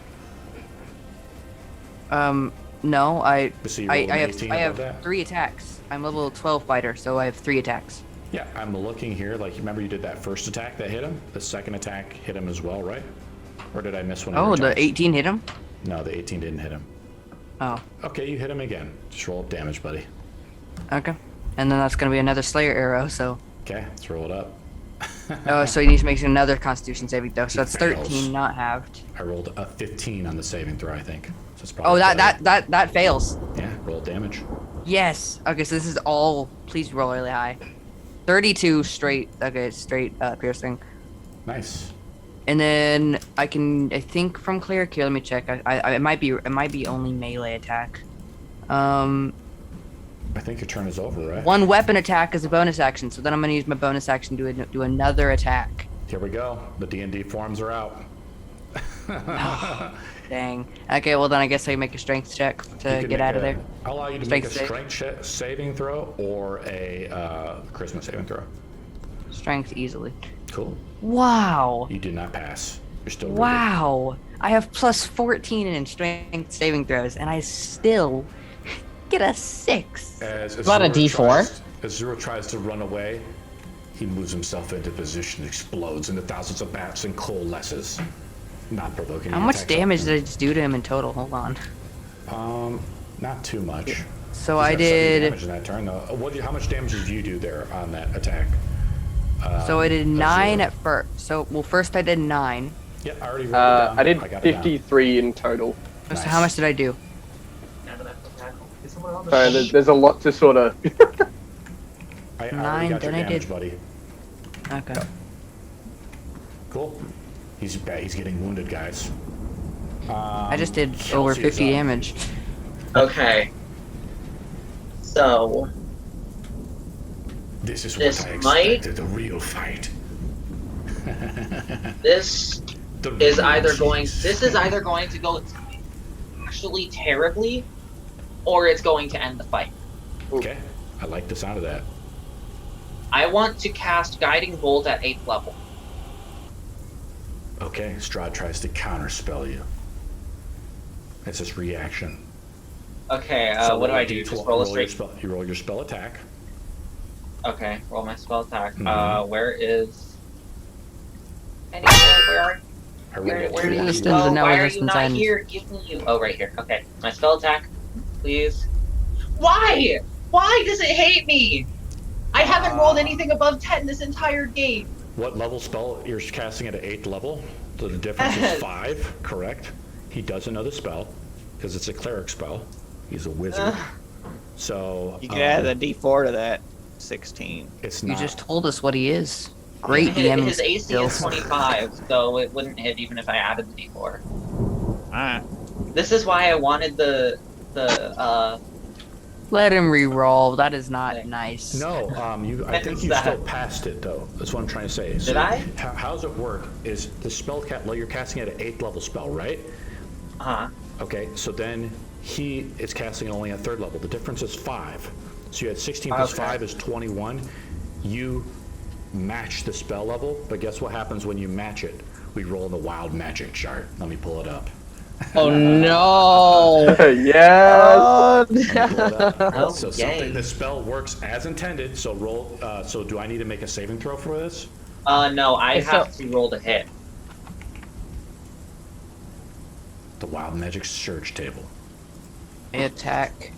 No, I So you rolled an 18 I above have that? 3 attacks. I'm level 12 fighter, so I have 3 attacks. Yeah, I'm looking here. Like, remember you did that first attack that hit him? The second attack hit him as well, right? Or did I miss one of your Oh, the attacks? 18 hit him. No, the 18 didn't hit him. Oh, Okay, you hit him again. Just roll up damage, buddy. okay. And then that's gonna be another Slayer arrow. So, Okay, let's roll it up. so he needs to make another Constitution saving throw. So that's Fails. 13, not halved. I rolled a 15 on the saving throw, I think. So it's probably Oh, better. that fails. Yeah, roll damage. Yes. Okay, so this is all. Please roll really high. 32 straight. Okay, straight piercing. Nice. And then I think from cleric here. Let me check. It might be only melee attack. I think your turn is over, right? One weapon attack is a bonus action. So then I'm gonna use my bonus action to do another attack. Here we go. The D&D forms are out. Dang. Okay, well then I guess I make a strength check You to can get make out of a- there. I'll allow you to Strength make a save. strength saving throw or a charisma saving throw. Strength easily. Cool. Wow. You did not pass. You're still rooted. Wow. I have plus 14 in strength saving throws, and I still get a 6. As Not a D4? As Zero tries to run away, he moves himself into position, explodes into thousands of bats and coalesces, not provoking. How any much attacks damage on did I just do to him in total? Hold on. him. Not too much. So He's I got 70 did. damage in that turn, though. How much damage did you do there on that attack? So I did 9 Zero. at first. So first I did 9. Yeah, I already wrote it down. I did got it down. 53 in total. So Nice. how much did I do? Now that I have to tackle. Is someone on the So there's a lot to sort of. I already 9, got your then I damage, did- buddy. Okay. Cool. He's getting wounded, guys. I just did over Chelsea is 50 up. damage. Okay. So This is This what I might- expected, a real fight. this The is real either going. cheese. This is either going to go actually terribly, or it's going to end the fight. Okay, I like the sound of that. I want to cast Guiding Bolt at 8th level. Okay, Strahd tries to counterspell you. It's his reaction. Okay, So what do roll I do? D12 Just roll a your straight. spell. You roll your spell attack. Okay, roll my spell attack. Mhm. Where is? Where are? I rolled Where, a where two. did you Resistance go? and no Why are you resistance not ends. here? Give me you. Oh, right here. Okay, my spell attack, please. Why? Why does it hate me? I haven't rolled anything above 10 this entire game. What level spell? You're casting at an 8th level, so the difference is 5, correct? He doesn't know the spell, because it's a cleric spell. He's a wizard. So You can add a D4 to that. 16. it's You not. just told us what he is. Great His, DM his AC skills. is 25, so it wouldn't hit even if I added the D4. Alright. This is why I wanted the Let him re-roll. That is not nice. No, I think you That- still passed it though. That's what I'm trying to say. Did I? How's it work? Is the spell you're casting at an 8th level spell, right? Okay, so then he is casting only at 3rd level. The difference is 5. So you had 16 plus Okay. 5 is 21. You match the spell level, but guess what happens when you match it? We roll the wild magic chart. Let me pull it up. Oh no! Yes. Oh, Let me pull it up. Oh, So yay. the spell works as intended. So roll. So do I need to make a saving throw for this? no, I So- have to roll to hit. The wild magic surge table. Attack.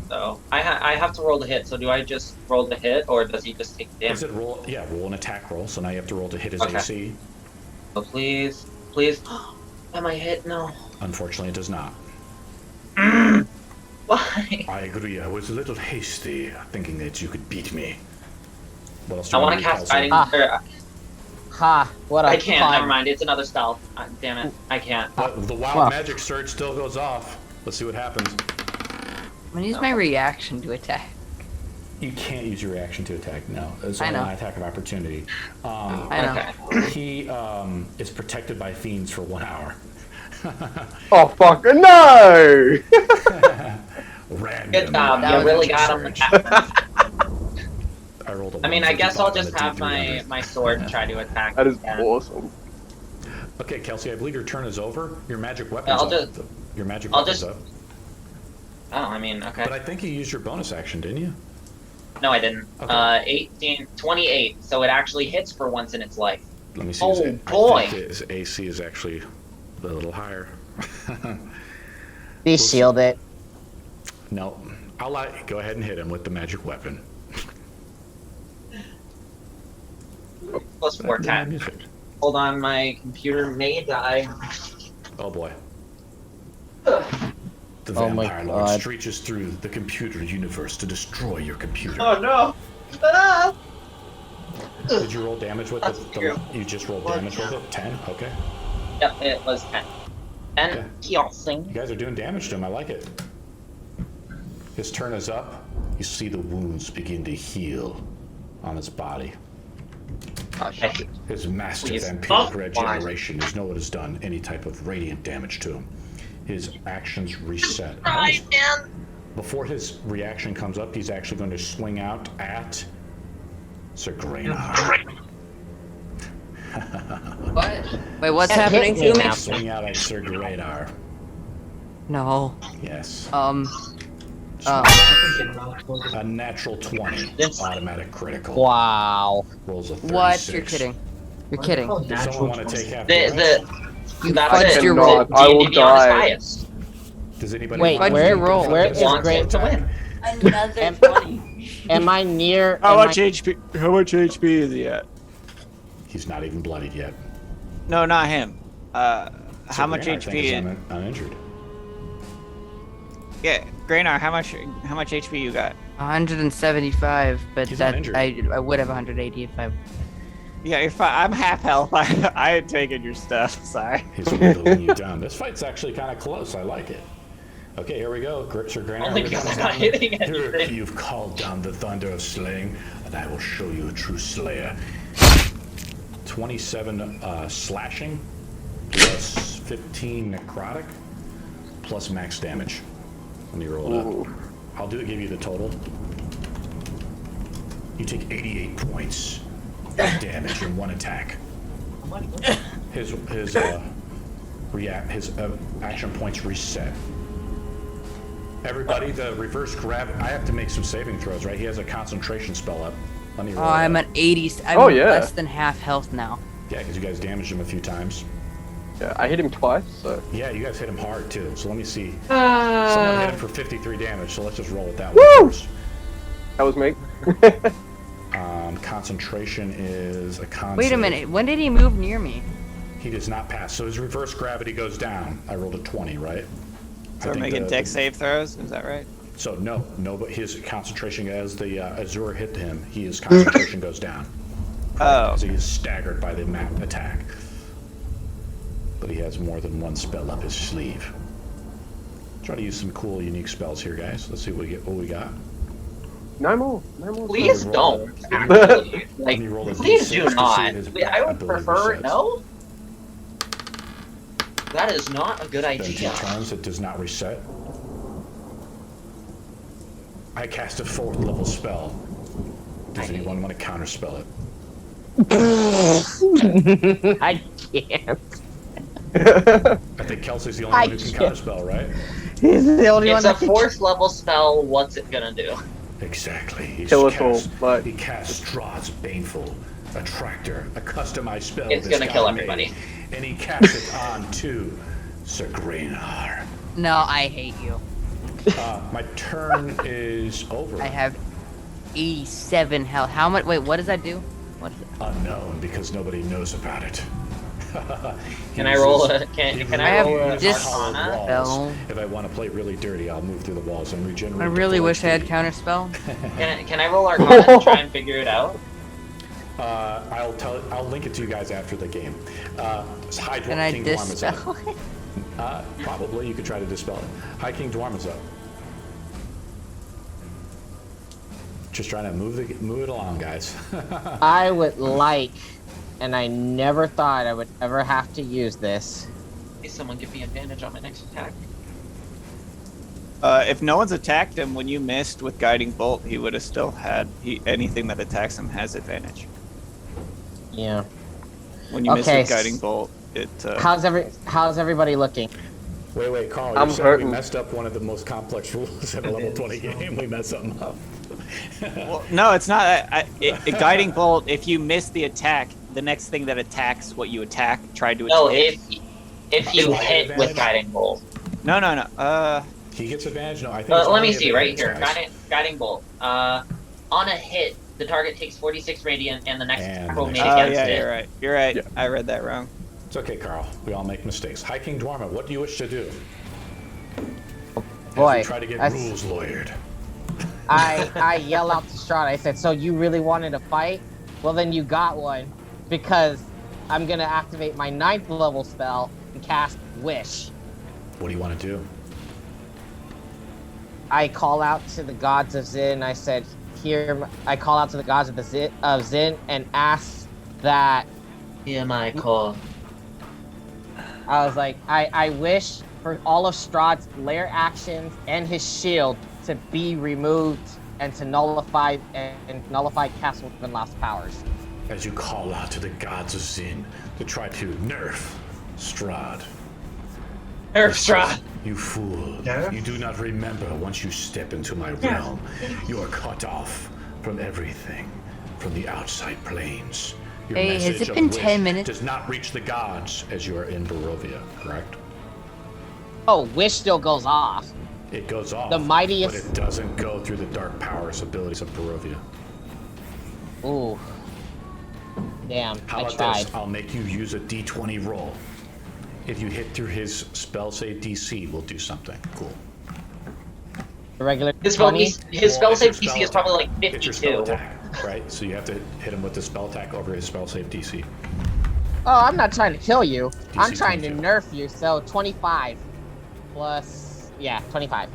So I have to roll to hit. So do I just roll to hit, or does he just take Is damage? it roll? Yeah, roll an attack roll. So now you have to roll to hit his Okay. AC. So please, please. Am I hit? No. Unfortunately, it does not. Why? I agree. I was a little hasty, thinking that you could beat me. What else do I you want to do, cast Kelsey? Guiding. ha! What a I can't. fun. Never mind. It's another stealth. Damn it. I can't. But the wild Well. magic surge still goes off. Let's see what happens. I'm gonna use my reaction to attack. You can't use your reaction to attack. No, it's I only know. an attack of opportunity. I know. Okay. He is protected by fiends for 1 hour. Oh fuck no! Random. Good job. That You was really a got him. I rolled a I mean, I guess 155 I'll on just the have D300. my sword try to attack. That is again. awesome. Okay, Kelsey, I believe your turn is over. Your magic weapon's I'll up. just- Your magic I'll weapon's just- up. Oh, I mean, okay. But I think you used your bonus action, didn't you? No, I didn't. Okay. 28. So it actually hits for once in its life. Let me see. Oh, I boy. think his AC is actually a little higher. He sealed it. No, go ahead and hit him with the magic weapon. Plus 4, 10. Hold on, my computer may die. Oh boy. Ugh. The Oh my vampire lord God. reaches through the computer universe to destroy your computer. Oh no! Ah! Did you roll damage with That's it? true. You just rolled damage with it? 10? Okay. Yep, it was 10. And Okay. piercing. You guys are doing damage to him. I like it. His turn is up. You see the wounds begin to heal on his body. His master Please. vampiric Oh, regeneration is no one has done any type of radiant damage to him. His actions reset. Right, man. Before his reaction comes up, he's actually going to swing out at Sir Graynar. What? Wait, what's That happening hit me to me? now. Swing out at Sir Graynar. No. Yes. A natural 20. Yes. Automatic critical. Wow. Rolls a 36. What? You're kidding. You're kidding. Does someone want to take half the rest? You That's fudged it. your cannot. roll. I will D&D Beyond is die. biased. Does anybody Wait, want where- to roll? where is Wants Great? him to win. Another 20. Am I near? How am much I- HP? How much HP is he at? He's not even bloodied yet. No, not him. Sir How much Graynar, I think, HP? is In, uninjured. yeah, Graynar, how much HP you got? 175, but He's that uninjured. I would have 180 if I. Yeah, you're fine. I'm half health. I had taken your stuff. Sorry. He's whittling you down. This fight's actually kind of close. I like it. Okay, here we go. Sir Grainer. Only because I'm not hitting Here, anything. you've called down the thunder of slaying, and I will show you a true slayer. 27 slashing, plus 15 necrotic, plus max damage. Let me roll it up. I'll give you the total. You take 88 points of damage in one attack. His action points reset. Everybody, the reverse grab. I have to make some saving throws, right? He has a concentration spell up. Let me roll. Oh, I'm at 80. I'm less than half health now. Yeah, because you guys damaged him a few times. Yeah, I hit him twice, so. Yeah, you guys hit him hard too. So let me see. Uh, Someone hit him for 53 damage. So let's just roll it that way first. That was me. Concentration is a con. Wait a minute. When did he move near me? He does not pass. So his reverse gravity goes down. I rolled a 20, right? So we're making dex save throws. Is that right? So no, but his concentration, as the Azure hit him, his concentration goes down. Oh. So he is staggered by the attack. But he has more than one spell up his sleeve. Try to use some cool, unique spells here, guys. Let's see what we got. No more. Please don't. Actually, like, me roll a please D6 do to see not. his I would ability prefer resets. no. That is not a good Then idea. 2 turns, it does not reset. I cast a 4th level spell. Does anyone want to counterspell it? I can't. I think Kelsey's the only one who can counterspell, right? He's the only It's one a 4th level spell. What's it gonna do? Exactly. Kill us all, but he casts Strahd's Baneful Attractor, a customized spell. It's this gonna guy kill made, everybody. And he casts it on to Sir Grainar. No, I hate you. My turn is over. I have 87 health. How much? Wait, what does that do? What is it? Unknown, because nobody knows about it. Can I roll a? Can I roll a this Arcana? spell. If I want to play really dirty, I'll move through the walls and regenerate. I really wish I had counterspell. Can I roll Arcana and try and figure it out? I'll link it to you guys after the game. High Can I King Dwarm is up. dispel it? Probably you could try to dispel it. High King Dwarm is up. Just trying to move it along, guys. I would like, and I never thought I would ever have to use this. Please, someone give me advantage on my next attack. If no one's attacked him when you missed with Guiding Bolt, he would have still had anything that attacks him has advantage. Yeah. When you miss Okay, with Guiding Bolt, it. How's everybody looking? Wait, Carl. I'm You said hurting. we messed up one of the most complex rules in a level 20 game. We messed something up. Well, no, it's not. Guiding Bolt. If you miss the attack, the next thing that attacks what you attack, tried to No, hit. if you Is it hit with advantage? Guiding Bolt. No. He gets advantage. No, I think. Let only me see right advantage, here. guys. Guiding Bolt. On a hit, the target takes 46 radiant, and the next And attack the roll made next- Oh against yeah, it. you're right. Yeah. I read that wrong. It's okay, Carl. We all make mistakes. High King Dwarma, what do you wish to do? Boy, As we try to get that's- rules lawyered. I yell out to Strahd. I said, "So you really wanted to fight? Well, then you got one, because I'm gonna activate my 9th level spell and cast Wish." What do you want to do? I call out to the gods of Zin. I said, I call out to the gods of Zin and ask that. Hear my call. I was like, I wish for all of Strahd's lair actions and his shield to be removed and to nullify Castle Ravenloft's powers. As you call out to the gods of Zin to try to nerf Strahd. Nerf Strahd. You fool. Yeah. You do not remember once you step into my realm, you are cut off from everything, from the outside planes. Your Hey, has message it of been wish 10 minutes? does not reach the gods as you are in Barovia, correct? Oh, Wish still goes off. It goes off, The mightiest- but it doesn't go through the dark powers abilities of Barovia. Ooh. Damn, How I about tried. this? I'll make you use a d20 roll. If you hit through his spell save DC, we'll do something. Cool. The regular His spell 20? save Well, DC is spell probably like attack. It's your spell 52. attack. Right? So you have to hit him with the spell attack over his spell save DC. Oh, I'm not trying to kill you. DC I'm trying to 22. nerf you. So 25 plus, yeah, 25.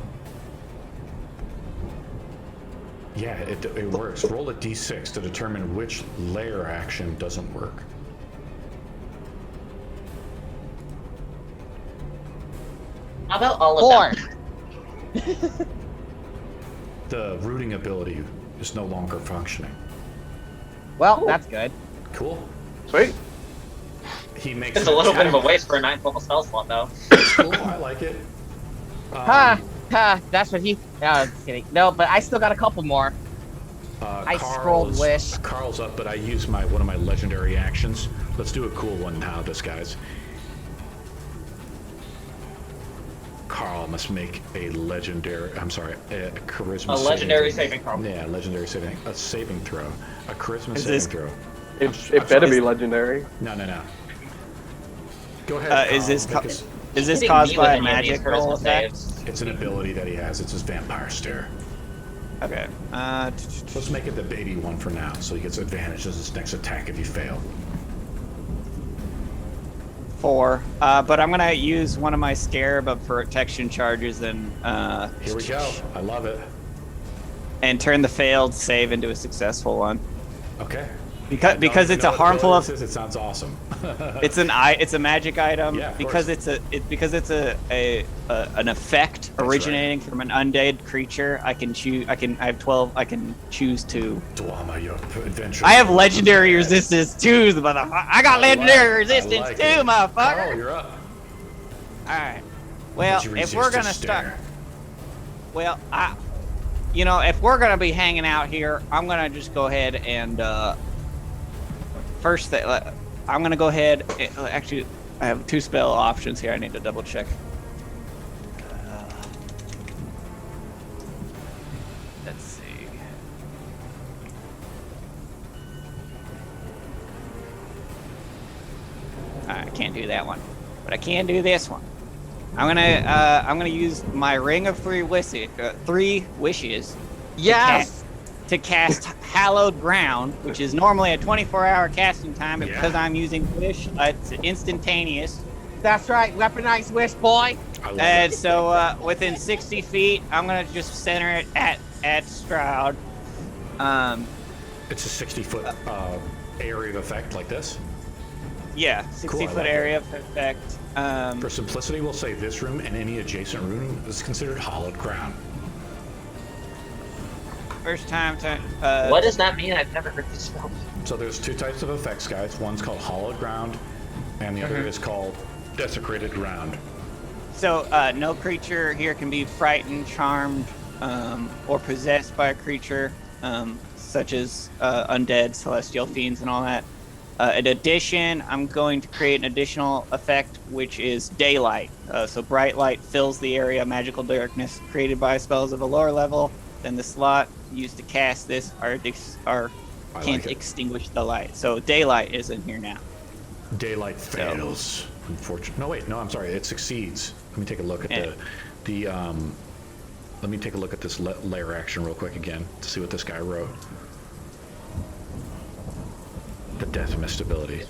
Yeah, it works. Roll a d6 to determine which layer action doesn't work. How about all of 4. them? The rooting ability is no longer functioning. Well, that's good. Cool. Sweet. He makes It's a little bit of a waste for a 9th level spell slot, though. Cool, I like it. Ha, that's what he. No, just kidding. No, but I still got a couple more. I scrolled wish. Carl's up, but I use one of my legendary actions. Let's do a cool one now, disguise. Carl must make a charisma. A legendary saving throw. Yeah, legendary saving. A saving throw. A charisma saving throw. It better be legendary. No. Go ahead. Carl, is this Hitting caused me by with a any of these magic charisma roll effect? saves. It's an ability that he has. It's his vampire stare. Okay. Let's make it the baby one for now, so he gets advantage as his next attack if you fail. 4. But I'm gonna use one of my scarab of protection charges and Here we go. I love it. and turn the failed save into a successful one. Okay. Because it's a harmful of. It sounds awesome. It's a magic item. Yeah, of because course. it's an effect originating from an undead creature. I have 12. I can choose to. Dwama, your adventure. I have legendary resistance too, motherfucker. I got legendary resistance like too, it. motherfucker. Carl, you're up. All right. Well, Would you if resist we're a gonna stare? start, well, if we're gonna be hanging out here, I'm gonna just go ahead and first thing, I'm gonna go ahead. Actually, I have 2 spell options here. I need to double check. Let's see. I can't do that one, but I can do this one. I'm gonna use my ring of 3 wishes. Yes. To cast Hallowed Ground, which is normally a 24-hour casting time, but Yeah. because I'm using Wish, it's instantaneous. That's right. Weaponized wish, boy. I love And it. so within 60 feet, I'm gonna just center it at Strahd. It's a 60-foot area of effect like this. Yeah, Cool, I 60-foot like area of effect. For simplicity, we'll say this room and any adjacent room is considered hallowed ground. First time to. What does that mean? I've never heard this spell. So there's 2 types of effects, guys. One's called hallowed ground, and the other is called desecrated ground. So no creature here can be frightened, charmed, or possessed by a creature, such as undead, celestial fiends, and all that. In addition, I'm going to create an additional effect, which is daylight. So bright light fills the area. Magical darkness created by spells of a lower level than the slot used to cast this can't extinguish the light. So daylight is in here now. Daylight fails. Unfortunately, no, I'm sorry. It succeeds. Let me take a look at let me take a look at this layer action real quick again to see what this guy wrote. The death mist ability.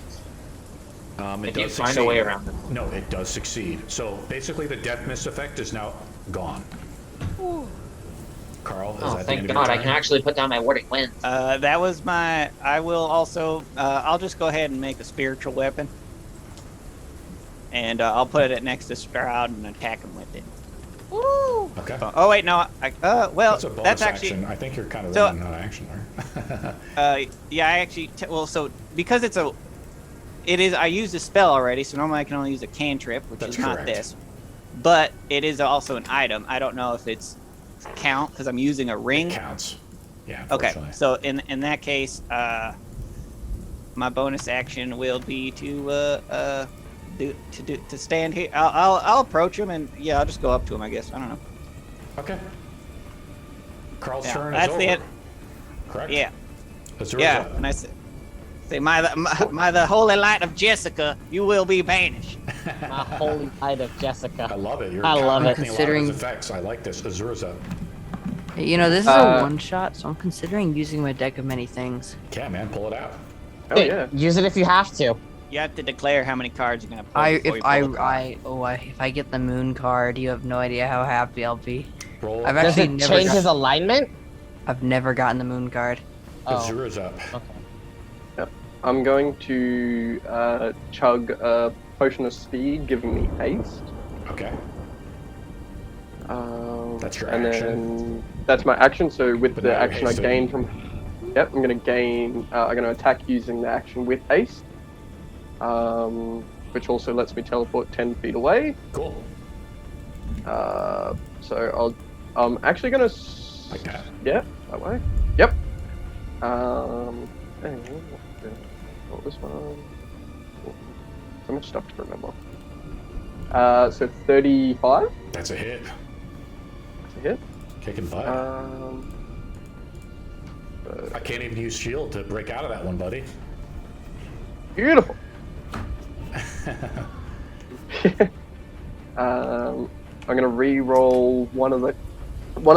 It You does find succeed. a way around it. No, it does succeed. So basically, the death mist effect is now gone. Carl, is Oh, that the thank end of God! your I turn? can actually put down my warding wind. That was my. I will also. I'll just go ahead and make a spiritual weapon, and I'll put it next to Strahd and attack him with it. Woo! Okay. Oh wait, no. Well, That's a bonus that's actually. action. I think you're kind of So- running out of action there. Yeah, I actually. So because it is. I used a spell already, so normally I can only use a cantrip, which That's is not correct. this. But it is also an item. I don't know if it's count because I'm using a ring. It counts. Yeah. Okay, Unfortunately. so in that case, my bonus action will be to stand here. I'll approach him and yeah, I'll just go up to him. I guess I don't know. Okay. Carl's Yeah, turn that's is the over. end. Correct. Yeah, Azura's yeah. up. And I say, my the holy light of Jessica, you will be banished. My holy light of Jessica. I love it. You're I love it. constantly a lot of Considering- his effects. I like this. Azura's up. You know, this is a one shot, so I'm considering using my deck of many things. Yeah, man, pull it out. Oh yeah. Use it if you have to. You have to declare how many cards you're gonna pull. If I get the moon card, you have no idea how happy I'll be. Roll. I've Does actually it never change his alignment? I've never gotten the moon card. Azura's up. Okay. I'm going to chug a potion of speed, giving me haste. Okay. That's your and action. then that's my action. So with But the now you're action I hasted. gain from, yep, I'm gonna gain. I'm gonna attack using the action with haste, which also lets me teleport 10 feet away. Cool. So I'm actually gonna. Like that. Yeah, that way. Yep. Hang on, what was one? So much stuff to remember. So 35. That's a hit. That's a hit. Kicking butt. I can't even use shield to break out of that one, buddy. Beautiful. I'm gonna re-roll one of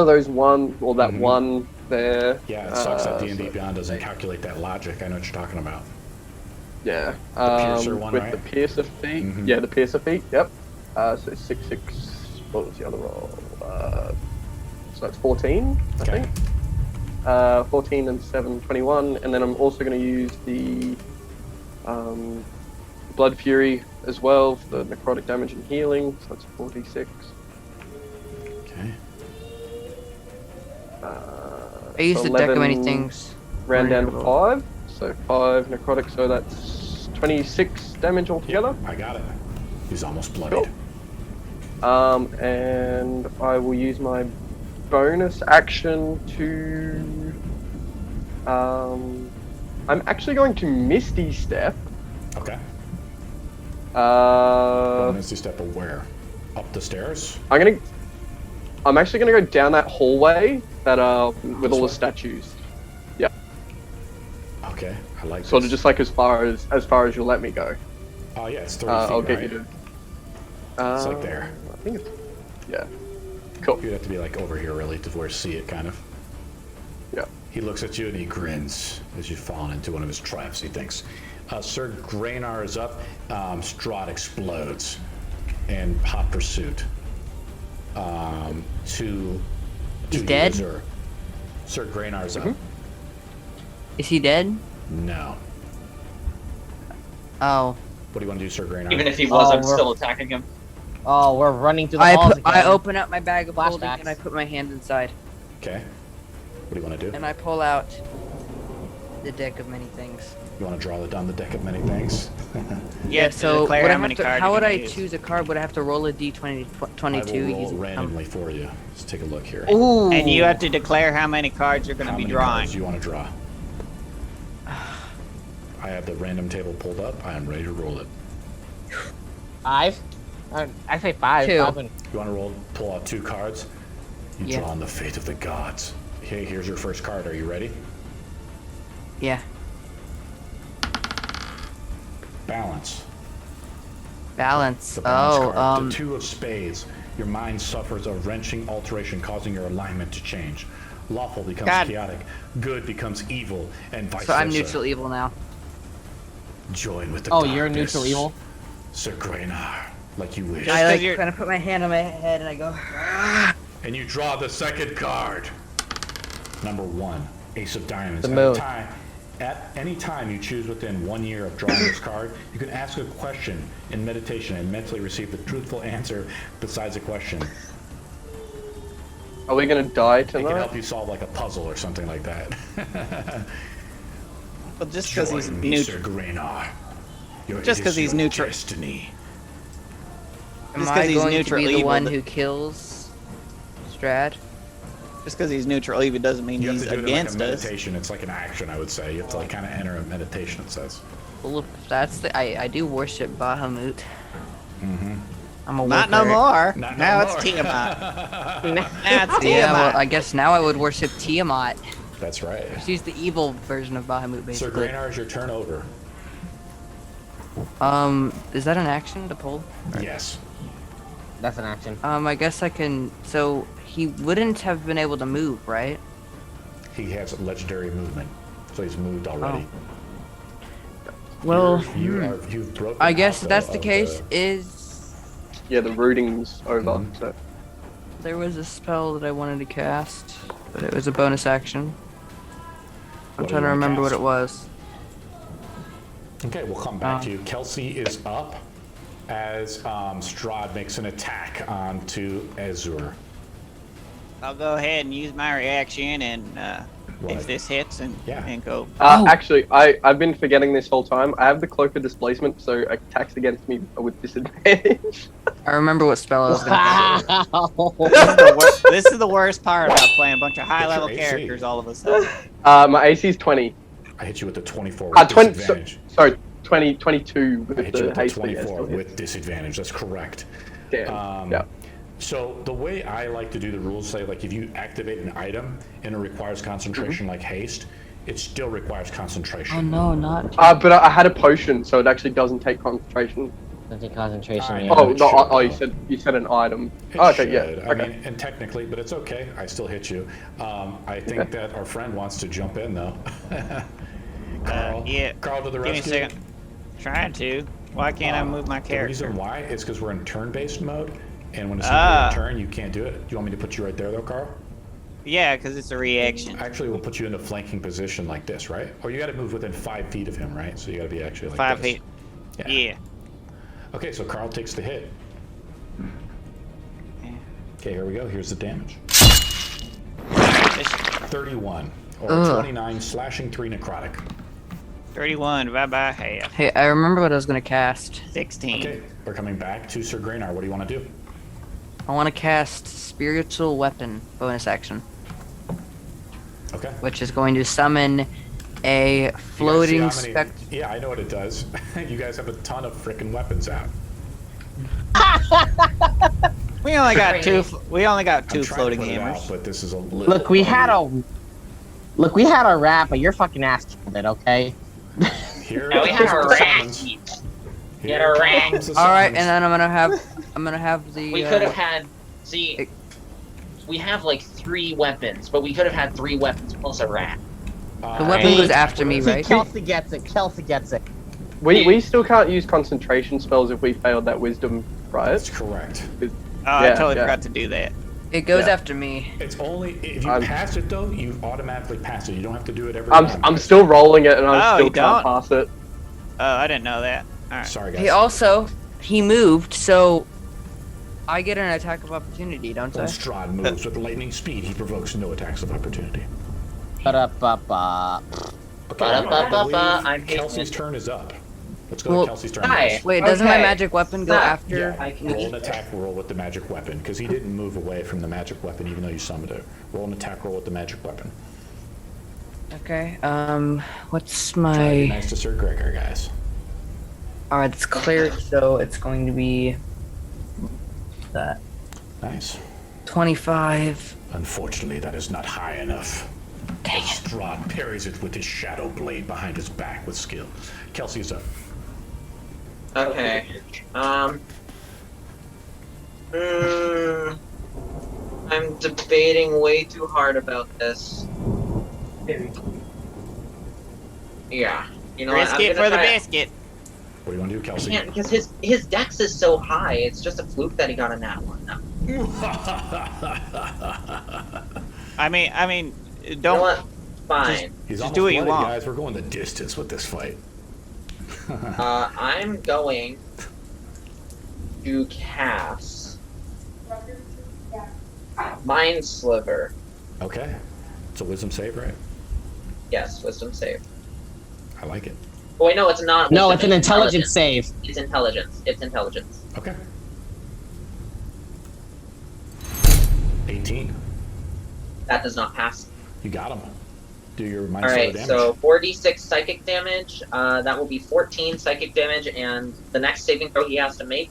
those one there. Yeah, it sucks that D&D Beyond doesn't calculate that logic. I know what you're talking about. Yeah. The piercer one, with right? the piercer feat. Mhm. Yeah, the piercer feat. Yep. So 6. What was the other roll? So that's 14, I Okay. think. 14 and 7, 21, and then I'm also going to use the Blood Fury as well for the necrotic damage and healing. So that's 46. Okay. I used so the deck of many 11 things. Ran down to Wonderful. 5, so 5 necrotic, so that's 26 damage altogether. I got it. He's almost bloodied. Cool. And I will use my bonus action to. I'm actually going to Misty Step. Okay. Uh, Misty step of where? Up the stairs? I'm actually gonna go down that hallway that with all the way? statues. Yeah. Okay, I like Sort of this. just like as far as you'll let me go. Oh yeah, it's 30 feet, I'll get right? you to. It's like there. I think it's. Yeah. Cool. You'd have to be like over here really to where see it, kind of. Yeah. He looks at you and he grins as you've fallen into one of his traps, he thinks. Sir Graynar is up. Strahd explodes in hot pursuit. To He's you, dead? Azur. Sir Graynar's up. Is he dead? No. Oh. What do you want to do, Sir Graynar? Even if he was, I'm we're- still attacking him. Oh, we're running through the halls again. I open up my bag of holding Flashbacks. and I put my hand inside. Okay. What do you want to do? And I pull out the deck of many things. You want to draw down the deck of many things? You have to So declare would I how many have to, cards how you're would gonna I use. choose a card? Would I have to roll a d20, I 22? will roll using- randomly for you. Let's take a look here. Ooh. And you have to declare how many cards you're going How to be many drawing. cards do you want to draw? I have the random table pulled up. I am ready to roll it. 5? I say 5. 2. 5 and- You want to pull out 2 cards? You Yeah. draw on the fate of the gods. Okay, here's your first card. Are you ready? Yeah. Balance. Balance. The balance Oh, card. The 2 of spades. Your mind suffers a wrenching alteration, causing your alignment to change. Lawful becomes God. chaotic. Good becomes evil, and vice so I'm versa. neutral evil now. Join with the Oh, darkness. you're neutral evil? Sir Graynar, like you wish. I 'cause like you're- kind of put my hand on my head and I go. And you draw the second card. Number 1, Ace of Diamonds. The moon. At any time you choose within 1 year of drawing this card, you can ask a question in meditation and mentally receive the truthful answer besides a question. Are we gonna die It can tonight? help you solve like a puzzle or something like that. Well, just because he's Join me, neutral. Sir Graynar. Just 'cause he's neutral. Destiny. Am Just 'cause I he's going to neutral be the evil, one but- who kills Strahd? Just because he's neutral evil doesn't mean You have he's to do it in like a against us. meditation. It's like an action, I would say. You have to like kind of enter a meditation, it says. Well, if that's the I do worship Bahamut. Mm-hmm. I'm a Not no worker. more. Not now no it's more. Tiamat. Now it's Yeah, well, Tiamat. I guess now I would worship Tiamat. That's right. She's the evil version of Bahamut, Sir basically. Graynar, is your turn over? Is that an action to pull? Yes. That's an action. I guess I can. So he wouldn't have been able to move, right? He has legendary movement, so he's moved already. Well, You've broken I guess out, if that's though, the of case. Is Yeah, the routing's over. So. there was a spell that I wanted to cast, but it was a bonus action. I'm What do trying you to wanna remember what cast? it was. Okay, we'll come back to you. Kelsey is up as Strahd makes an attack onto Azure. I'll go ahead and use my reaction, and What? if this hits, and go. Actually, I've been forgetting this whole time. I have the Cloak of Displacement, so attacks against me are with disadvantage. I remember what spell I was going to Wow. This is the worst part about playing a bunch of high-level What's your AC? characters all of a sudden. My AC is 20. I hit you with the 24 with 20. disadvantage. Sorry, 22 with I hit you the with the haste. 24 with disadvantage. That's correct. Damn. Yeah. So the way I like to do the rules say, like, if you activate an item and it requires concentration like haste, it still requires concentration. Oh no, not. But I had a potion, so it actually doesn't take concentration. Doesn't take concentration. I Yeah. know. Oh it no! should, Oh, though. you said an item. It Oh, okay, should. yeah. I Okay. mean, and technically, but it's okay. I still hit you. I think that our friend wants to jump in, though. Carl, Yeah. Carl to the Give me a rescue. second. Trying to. Why can't I move my The character? reason why is because we're in turn-based mode, and when it's your turn, you can't do it. Do you want me to put you right there, though, Carl? Yeah, because it's a reaction. Actually, we'll put you in a flanking position like this, right? Oh, you got to move within 5 feet of him, right? So you got to be actually like 5 this. feet. Yeah. Okay, so Carl takes the hit. Okay, here we go. Here's the damage. 31 or 29 slashing, 3 necrotic. 31 divided by half. Hey, I remember what I was going to cast. 16. Okay, we're coming back to Sir Graynar. What do you want to do? I want to cast Spiritual Weapon bonus action, Okay. which is going to summon a You guys see floating how many- spectre. Yeah, I know what it does. You guys have a ton of freaking weapons out. We only got two. We only got I'm two trying floating to put it hammers. out, but this is a little. Look, we had a rap, but your fucking ass killed it. Okay. Here No, we had comes a the rat. summons. We had a rat. comes the All right, summons. and then I'm gonna have the. We could have had. See, we have like 3 weapons, but we could have had 3 weapons plus a rat. The weapon goes after me, See, right? Kelsey gets it. Kelsey gets it. We still can't use concentration spells if we failed that wisdom, right? That's correct. Oh, I Yeah, totally yeah. forgot to do that. It goes Yeah. after me. It's only if you pass it though, you automatically pass it. You don't have to do it every time. I'm still rolling it and I Oh, still you can't don't? pass it. Oh, I didn't know that. All right. Sorry, guys. He moved, so I get an attack of opportunity, don't I? When Strahd moves with lightning speed, he provokes no attacks of opportunity. Ba-da-ba-ba. Okay, Ba-da-ba-ba-ba, I I'm believe Kelsey's hating turn is up. Let's go Well, to Kelsey's turn. hi. guys. Wait, doesn't my Okay. magic weapon go Stop. after? Yeah, roll an attack roll with the magic weapon, because he didn't move away from the magic weapon even though you summoned it. Roll an attack roll with the magic weapon. Okay. What's Try to be my? nice to Sir Gregor, guys. All right, it's clear, so it's going to be that Nice. 25. Unfortunately, that is not high enough. Dang it. Strahd parries it with his shadow blade behind his back with skill. Kelsey is up. Okay. I'm debating way too hard about this. Yeah. You know what? Risk I'm it gonna for the try- biscuit. What do you want to do, I Kelsey? can't because his dex is so high. It's just a fluke that he got a nat 1. No. I mean, You know don't. what? Fine. He's Just almost do what you bloody, want. guys. We're going the distance with this fight. I'm going to cast Mind Sliver. Okay. It's a wisdom save, right? Yes, wisdom save. I like it. Oh, wait, no, it's not. No, wisdom, it's an intelligence save. It's intelligence. It's intelligence. Okay. 18. That does not pass. You got him. Do your mind Alright, damage. so 4d6 psychic damage. That will be 14 psychic damage, and the next saving throw he has to make,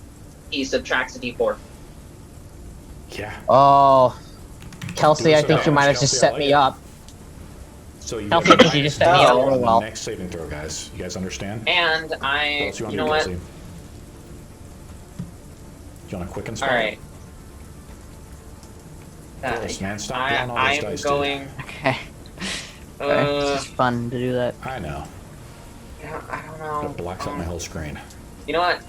he subtracts a d4. Yeah. Oh, Kelsey, I some think you might have damage, just Kelsey, I set like me it. up. So you Kelsey, get I think you just set me up on real the well. next saving throw, guys. You guys understand? And What else you you want know to do, what? Kelsey? you want a quicken spell? All right. Gross, man. Stop blowing all those I'm dice, going. Okay. It's just fun to do that. I know. I don't know. It blocks out my whole screen. You know what?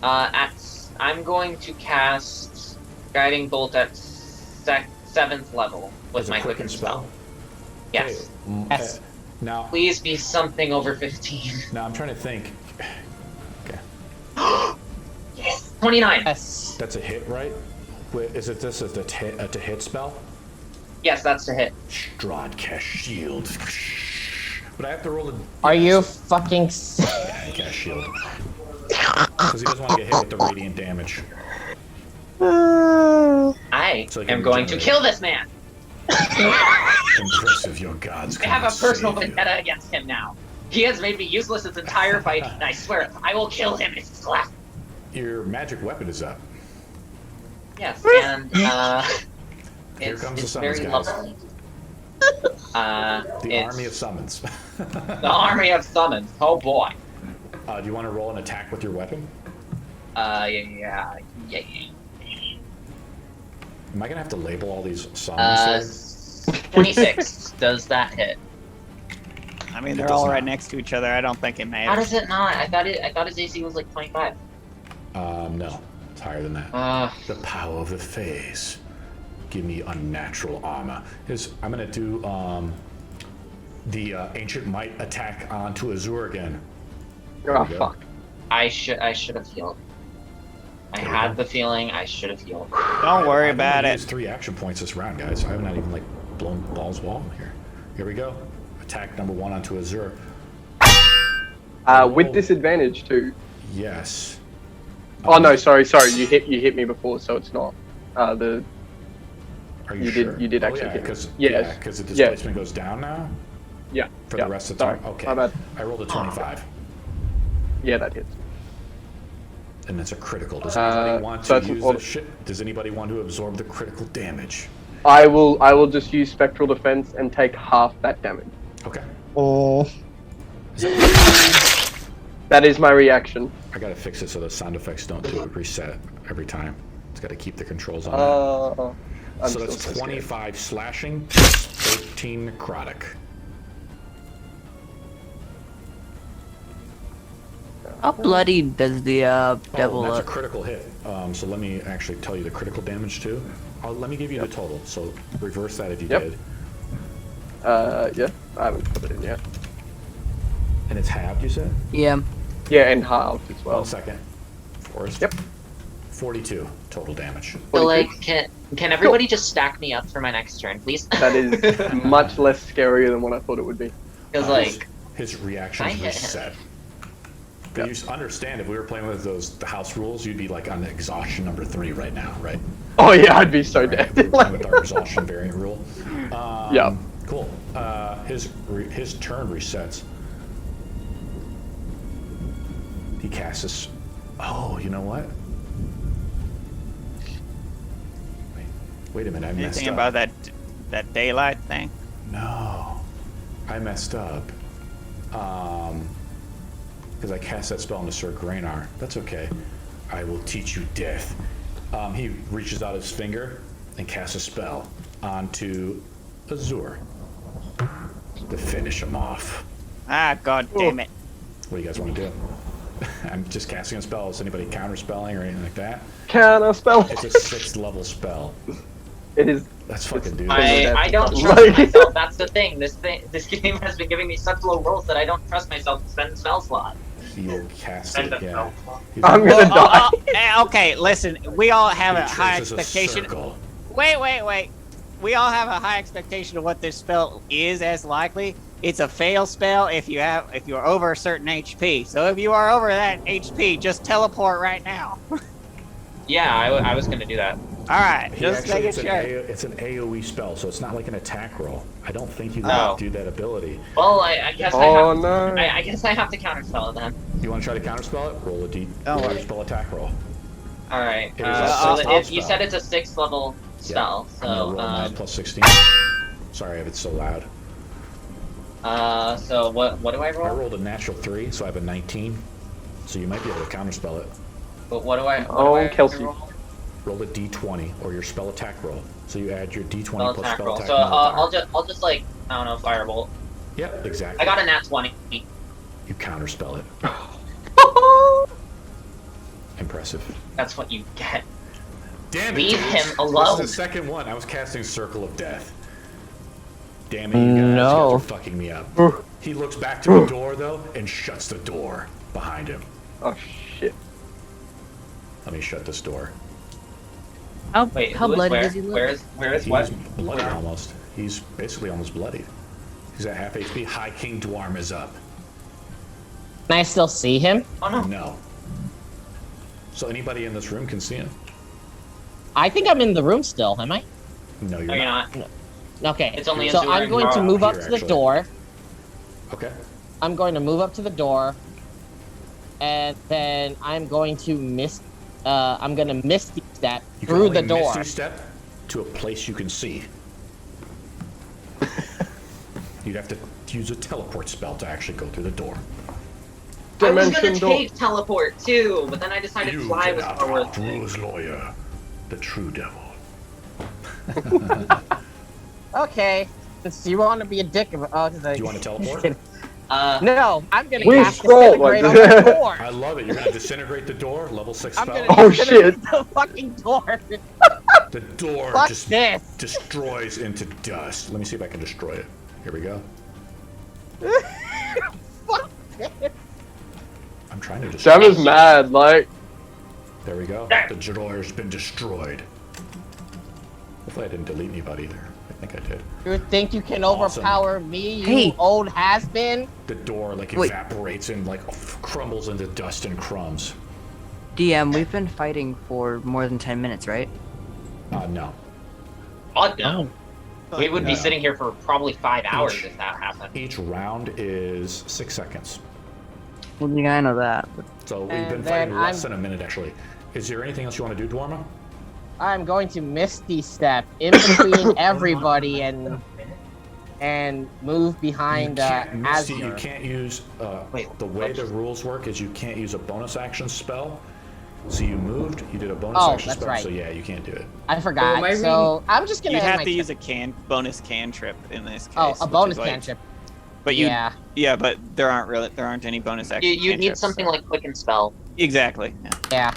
I'm going to cast Guiding Bolt at 7th level with As a my quicken quicken spell. Yes. Okay, Yes. now, Please be something over 15. now I'm trying to think. Okay. Yes. 29. Yes. That's a hit, right? Wait, is it this as a to hit spell? Yes, that's to hit. Strahd cast shield. But I have to roll a. Are you fucking? Yeah, he cast shield. Because he doesn't want to get hit with the radiant damage. I So you am can going to regenerate. kill this man. Impressive, your gods. I have a cannot personal save you. vendetta against him now. He has made me useless this entire fight, and I swear I will kill him if he's left. Your magic weapon is up. Yes, and Here it's, comes the it's summons, very guys. lovely. The It's army of summons. the army of summons. Oh boy. Do you want to roll an attack with your weapon? Yeah. Am I gonna have to label all these summons? 26. Does that hit? I mean, It they're does all right not. next to each other. I don't think it How matters. does it not? I thought his AC was like 25. No, it's higher than that. The power of the phase. Give me unnatural armor. I'm gonna do the ancient might attack onto Azure again. Oh, we go. fuck. I should have healed. I There we had go. the feeling I should have healed. Don't worry I've about only it. used 3 action points this round, guys. I'm not even like blown balls wall here. Here we go. Attack number 1 onto Azure. With disadvantage too. Yes. Oh no, sorry. You hit me before, so it's not. Are you, you sure? did actually yeah, hit me. because Yes. because the Yes. displacement goes down now Yeah. for yeah. the rest of the Sorry. time. Okay. My bad. I rolled a 25, Yeah, that hits. and that's a critical. Does anybody want so to that's an use auto- this shit? Does anybody want to absorb the critical damage? I will just use spectral defense and take half that damage. Okay. Oh. That is my reaction. I gotta fix it so the sound effects don't do a reset every time. It's gotta keep the controls on I'm so that's still so scared. 25 slashing, 13 necrotic. How bloody does the devil that's a look? critical hit. So let me actually tell you the critical damage too. Let me give you the total. So reverse that if you Yep. did. Yeah, I haven't put it in yet. And it's halved, you said? Yeah. Yeah, and halved as well. 1 second. Forrest. Yep. 42 total damage. So like, can everybody just stack me up for my next turn, please? That is much less scarier than what I thought it would be. Because like, his reactions I hit him. reset. But you understand, if we were playing with the house rules, you'd be like on exhaustion number 3 right now, right? Oh yeah, I'd be so Right? dead. If we were playing with our exhaustion variant rule. Yeah. Cool. His turn resets. He casts this. Oh, you know what? Wait a minute, I messed Anything up. about that daylight thing? No, I messed up. Because I cast that spell into Sir Graynar. That's okay. I will teach you death. He reaches out his finger and casts a spell onto Azure to finish him off. Ah, god damn it. What do you guys want to do? I'm just casting a spell. Is anybody counterspelling or anything like that? Counter spell. It's a 6th level spell. It is. That's fucking dude. I don't Like- trust myself. That's the thing. This game has been giving me such low rolls that I don't trust myself to spend the spell slot. He'll cast Spend it, the yeah. spell slot. He's I'm like, gonna die. Okay, listen. We all have a he high traces a expectation. circle. Wait. We all have a high expectation of what this spell is as likely. It's a fail spell if you're over a certain HP. So if you are over that HP, just teleport right now. Yeah, I was gonna do that. All right, He just actually, making sure. it's an AoE spell, so it's not like an attack roll. I don't think you No. can do that ability. Well, I guess Oh I have. no. I guess I have to counterspell it then. You want to try to counterspell it? Roll a Don't worry. spell attack roll. All right. It is a So sixth if level you spell. said it's a 6th level spell, I'm gonna roll so mine plus 16. Sorry, I have it so loud. so what do I I roll? rolled a natural 3, so I have a 19. So you might be able to counterspell it. But what do I? What Oh, do I have to Kelsey. roll? Roll a d20 or your spell attack roll. So you add your d20 Spell plus attack spell roll. attack So modifier. I'll just like I don't know, firebolt. Yep, exactly. I got a nat 20. You counterspell it. Impressive. That's what you get. Damn it! Leave dude. him alone. This is the second one. I was casting Circle of Death. Damn it, you guys. No. You guys are fucking me up. He looks back to the door, though, and shuts the door behind him. Oh shit. Let me shut this door. Wait, how who is bloody where? does he look? Where is He's what? bloodied almost. He's basically almost bloodied. He's at half HP. High King Dwarm is up. Can I still see him? Oh no. No. So anybody in this room can see him. I think I'm in the room still, am I? No, you're No, you're not. not. Okay. It's only so Azure I'm and going to Yara move up here, to the actually. door. Okay. I'm going to move up to the door, and then I'm going to I'm going to misty step You can through only the door. misty step to a place you can see. You'd have to use a teleport spell to actually go through the door. I was gonna Dimension door. take teleport too, but then I decided You fly was cannot more worth out it. Rule's lawyer, the true devil. Okay. Since you want to be a dick about Do you want to teleport? No, I'm going to We cast scroll like disintegrate on the that. door. I love it. You're gonna disintegrate the door, level 6 I'm spell. going to Oh, disintegrate shit. the fucking door. The door Fuck just this. destroys into dust. Let me see if I can destroy it. Here we go. Fuck this. I'm trying to destroy Sam is it. mad, like. There we go. The door's been destroyed. Hopefully I didn't delete anybody there. I think I did. You think you can Awesome. overpower me, you Hey. old has-been? The door like Wait. evaporates and like crumbles into dust and crumbs. DM, we've been fighting for more than 10 minutes, right? No. Oh no. We would be No. sitting here for probably 5 hours Each. if that happened. Each round is 6 seconds. Well, yeah, I know that. But So we've And been then fighting less I'm- than a minute actually. Is there anything else you want to do, Dwarma? I'm going to misty step in between everybody and move behind you can't miss it. Azure. You can't use Wait, the way the rules work is you can't use a bonus action spell. So you moved, you did a bonus Oh, action that's spell, right. so yeah, you can't do it. I forgot. am I So I'm just gonna You'd end have my to turn. use a bonus cantrip in this case. Oh, a which bonus is like- cantrip. But you, Yeah. yeah, but there aren't any bonus action. You need cantrips, something so- like quicken spell. Exactly. Yeah. Yeah.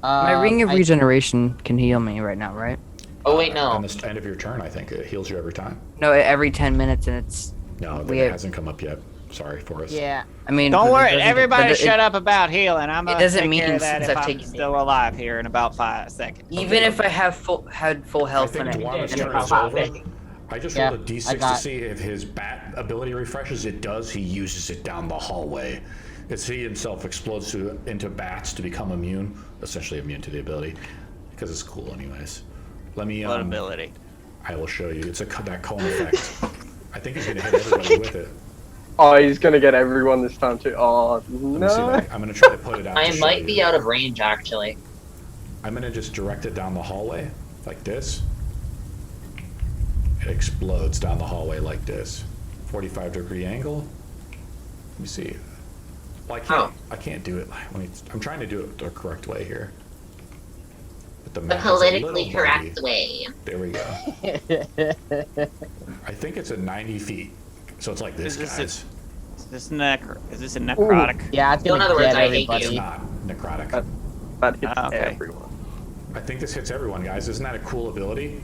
my ring of I- regeneration can heal me right now, right? Oh wait, On no. the end of your turn, I think it heals you every time. No, every 10 minutes, and it's. No, We it have- hasn't come up yet. Sorry, Forrest. Yeah. I mean. Don't but it worry, doesn't- everybody but shut up about healing. I'm gonna doesn't take mean care of that since if I've I'm taken- still alive here in about 5 seconds. Even if I have had full I health think and Dwarma's and turn if is I- over. I just Yeah, rolled a d6 I got- to see if his bat ability refreshes. It does. He uses it down the hallway. As he himself explodes into bats to become immune, essentially immune to the ability, because it's cool anyways. Let me. What ability? I will show you. It's that cone effect. I think he's gonna hit everybody with it. Oh, he's gonna get everyone this time too. Oh, Let me see. no. I'm gonna try to put it out. I to show might you. be out of range actually. I'm gonna just direct it down the hallway like this. It explodes down the hallway like this. 45-degree angle. Let me see. Well, I can't do it. I'm trying to do it the correct way here. But the The map is a politically little correct buggy. way. There we go. I think it's at 90 feet. So it's like this, Is this guys. Is this a necrotic? Yeah, it's So in gonna other words, get I hate everybody. It's you. not necrotic. That hits Ah, okay. everyone. I think this hits everyone, guys. Isn't that a cool ability?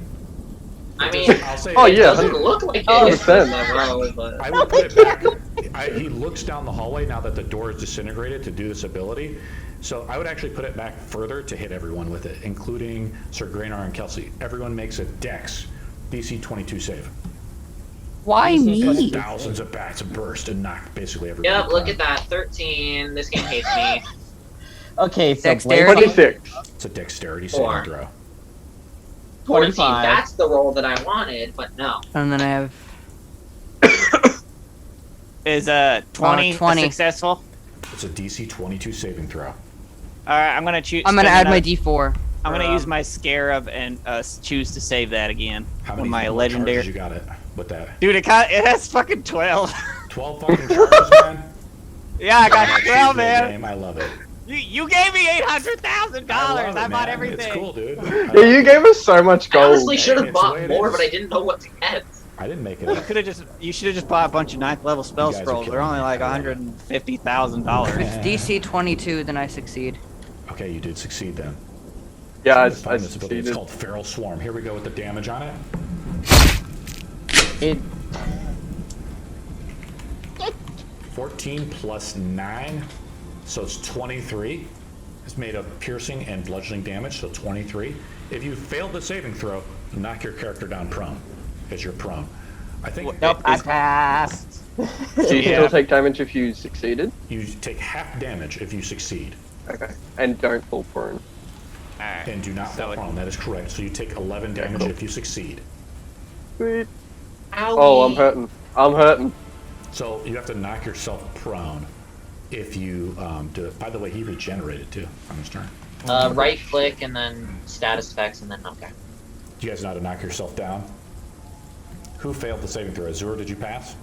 I mean, I'll say Oh, it yeah. doesn't look like it. 100%. But I would put it back. He looks down the hallway now that the door is disintegrated to do this ability. So I would actually put it back further to hit everyone with it, including Sir Graynar and Kelsey. Everyone makes a Dex DC 22 save. Why me? Thousands of bats burst and knock basically everybody. yep, look down. at that. 13. This game hates me. Okay, so Dexterity. 26. It's a dexterity Four. saving throw. 14. 25. That's the roll that I wanted, but no. And then I have. Is 20 20. successful? It's a DC 22 saving throw. All right, I'm gonna choose. I'm gonna add my D4. I'm gonna use my scarab and choose to save that again. How With many my charges legendary. you got it with that? Dude, it has fucking 12. 12 fucking charges, man. Yeah, I got That's 12, the man. game. I love it. You gave me $800,000. I bought everything. It's cool, dude. Yeah, you gave us so much I gold. honestly should have It's the bought way it more, is. but I didn't know what to get. I didn't make it. You should have just bought a bunch of 9th level spell You guys are scrolls. They're killing only me. like $150,000. If it's DC 22, then I succeed. Okay, you did succeed then. Yeah, I I find this ability. It's succeeded. called Feral Swarm. Here we go with the damage on it. It 14 plus 9, so it's 23. It's made of piercing and bludgeoning damage, so 23. If you fail the saving throw, you knock your character down prone, because you're prone. I think nope, I passed. Do you still take damage if you succeeded? you take half damage if you succeed, Okay. And don't fall prone. Alright. and do not fall prone. That is correct. So you take 11 damage if you succeed. Sweet. Owie. Oh, I'm hurting. I'm hurting. So you have to knock yourself prone if you do it. By the way, he regenerated too on his turn. Right click and then status effects and then okay. Do you guys know how to knock yourself down? Who failed the saving throw? Azura, did you pass?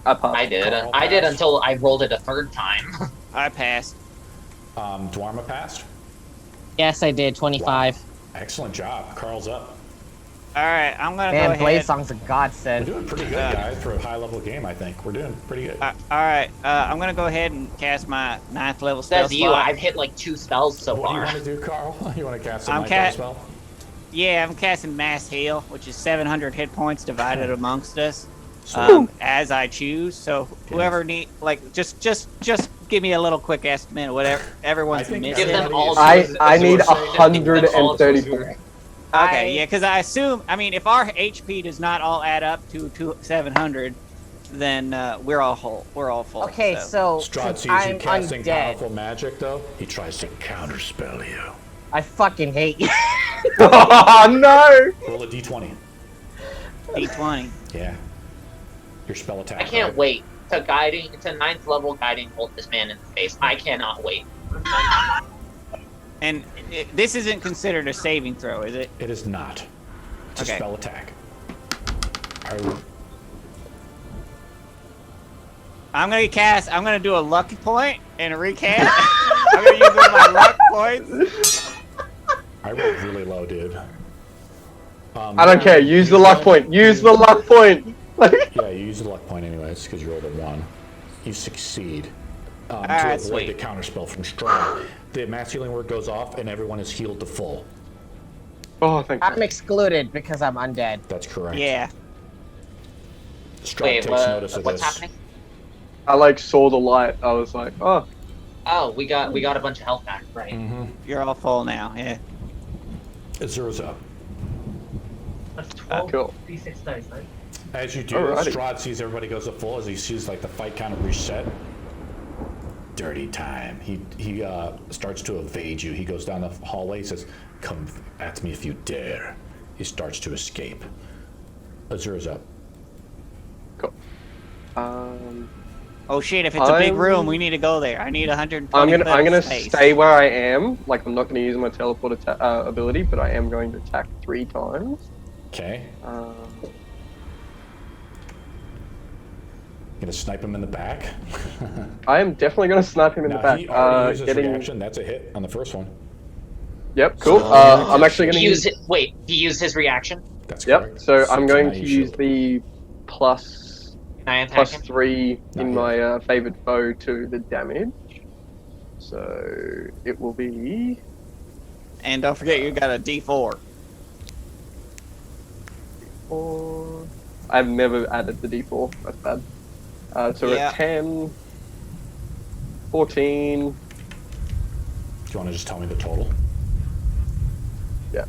I passed. I did. Carl I did passed. until I rolled it a third time. I passed. Dwarma passed? Yes, I did. 25. Excellent job. Carl's up. Alright, I'm gonna go Man, ahead. Blade Song's a We're godsend. doing pretty good, guys, for a high-level game, I think. We're doing pretty good. Alright, I'm gonna go ahead and cast my 9th level spell Says you. slot. I've hit like 2 spells so What do you far. want to do, Carl? You want to cast a I'm night spell? Yeah, I'm casting Mass Heal, which is 700 hit points divided amongst us, So, as I choose. So whoever need, like, just give me a little quick estimate of whatever everyone's I think missing. Give them all. I need Azura. 134. Okay, yeah, because I assume, I mean, if our HP does not all add up to 700, then we're all whole. We're all full. Okay, so Strahd since sees you I'm casting undead, powerful magic, though. He tries to counterspell you. I fucking hate you. Oh no! Roll a d20. D20. Yeah. Your spell attack. I can't right? wait to 9th level guiding bolt this man in the face. I cannot wait. And this isn't considered a saving throw, is it? It is not. It's a Okay. spell attack. I'm gonna do a lucky point and a recast. I'm gonna use one of my luck points. I rolled really low, dude. I don't care. Use the luck point. Use the luck point. Yeah, you use the luck point anyways, because you rolled a 1. You succeed. To Alright, avoid sweet. the counterspell from Strahd. The mass healing word goes off, and everyone is healed to full. Oh, thank I'm God. excluded because I'm undead. That's correct. Yeah. Strahd Wait, takes notice of what's this. happening? I like saw the light. I was like, oh. Oh, we got a bunch of health back, right? Mm-hmm. You're all full now. Yeah. Azura's up. That's 12 Cool. D6 dice, right? As you do, Alrighty. Strahd sees everybody goes to full as he sees like the fight kind of reset. Dirty time. He starts to evade you. He goes down the hallway. He says, "Come at me if you dare." He starts to escape. Azura's up. Cool. Oh shit! If it's a big I'm- room, we need to go there. I need 120 I'm foot gonna space. stay where I am. Like, I'm not gonna use my teleport ability, but I am going to attack 3 times. Okay. Gonna snipe him in the back. I am definitely gonna snipe him in the Now back. he already used his Getting. reaction. That's a hit on the first one. Yep. Cool. So- I'm actually gonna He use. used wait, he used his reaction. That's Yep. correct. So I'm going now to you use shield. the plus Can I attack plus him? 3 Not in yet. my favored foe to the damage. So it will be. And don't forget, you got a D4. 4. I've never added the D4. That's bad. So we're Yeah. at 10, 14. Do you want to just tell me the total? Yeah.